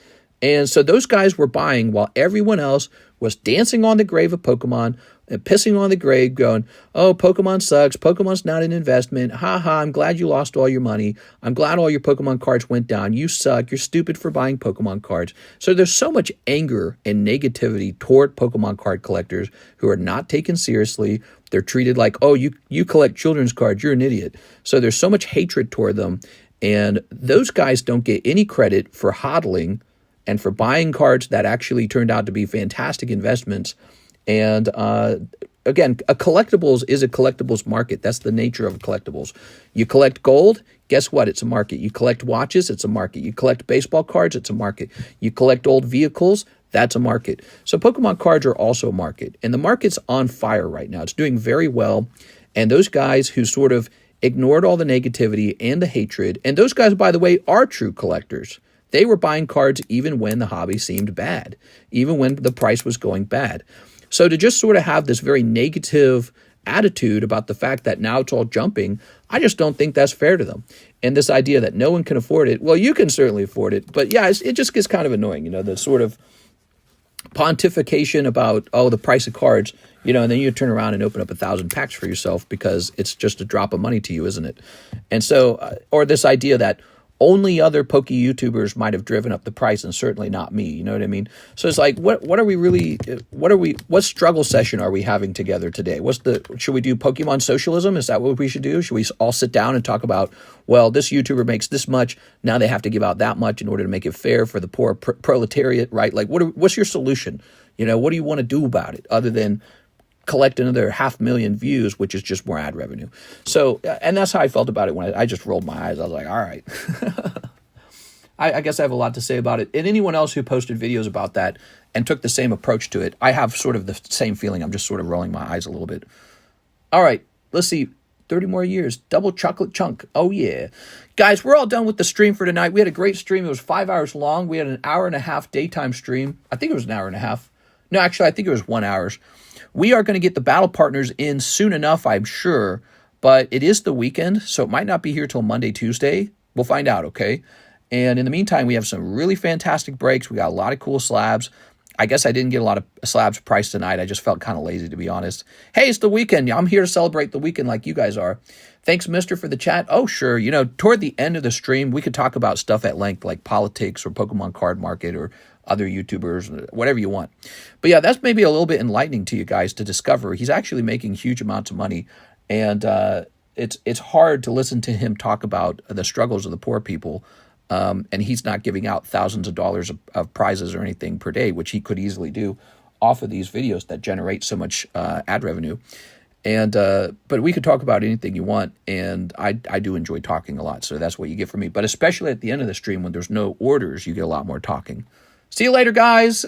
Speaker 1: And so those guys were buying while everyone else was dancing on the grave of Pokemon and pissing on the grave going, oh, Pokemon sucks. Pokemon's not an investment. Ha ha, I'm glad you lost all your money. I'm glad all your Pokemon cards went down. You suck. You're stupid for buying Pokemon cards. So there's so much anger and negativity toward Pokemon card collectors who are not taken seriously. They're treated like, oh, you collect children's cards. You're an idiot. So there's so much hatred toward them. And those guys don't get any credit for hodling and for buying cards that actually turned out to be fantastic investments. And again, a collectibles is a collectibles market. That's the nature of collectibles. You collect gold, guess what? It's a market. You collect watches, it's a market. You collect baseball cards, it's a market. You collect old vehicles, that's a market. So Pokemon cards are also a market. And the market's on fire right now. It's doing very well. And those guys who sort of ignored all the negativity and the hatred, and those guys, by the way, are true collectors. They were buying cards even when the hobby seemed bad, even when the price was going bad. So to just sort of have this very negative attitude about the fact that now it's all jumping, I just don't think that's fair to them. And this idea that no one can afford it, well, you can certainly afford it, but yeah, it just gets kind of annoying, the sort of pontification about, oh, the price of cards, and then you turn around and open up 1,000 packs for yourself because it's just a drop of money to you, isn't it? And so, or this idea that only other Poke YouTubers might have driven up the price and certainly not me. You know what I mean? So it's like, what struggle session are we having together today? Should we do Pokemon socialism? Is that what we should do? Should we all sit down and talk about, well, this YouTuber makes this much, now they have to give out that much in order to make it fair for the poor proletariat, right? Like, what's your solution? What do you want to do about it other than collect another 500,000 views, which is just more ad revenue? So, and that's how I felt about it when I just rolled my eyes. I was like, all right. I guess I have a lot to say about it. And anyone else who posted videos about that and took the same approach to it, I have sort of the same feeling. I'm just sort of rolling my eyes a little bit. All right, let's see. 30 more years. Double chocolate chunk. Oh, yeah. Guys, we're all done with the stream for tonight. We had a great stream. It was 5 hours long. We had an hour and a half daytime stream. I think it was an hour and a half. No, actually, I think it was 1 hour. We are going to get the battle partners in soon enough, I'm sure. But it is the weekend, so it might not be here till Monday, Tuesday. We'll find out, okay? And in the meantime, we have some really fantastic breaks. We got a lot of cool slabs. I guess I didn't get a lot of slabs priced tonight. I just felt kind of lazy, to be honest. Hey, it's the weekend. I'm here to celebrate the weekend like you guys are. Thanks, mister, for the chat. Oh, sure. You know, toward the end of the stream, we could talk about stuff at length, like politics or Pokemon card market or other YouTubers, whatever you want. But yeah, that's maybe a little bit enlightening to you guys to discover. He's actually making huge amounts of money. And it's hard to listen to him talk about the struggles of the poor people. And he's not giving out thousands of dollars of prizes or anything per day, which he could easily do off of these videos that generate so much ad revenue. And but we could talk about anything you want, and I do enjoy talking a lot, so that's what you get from me. But especially at the end of the stream when there's no orders, you get a lot more talking. See you later, guys.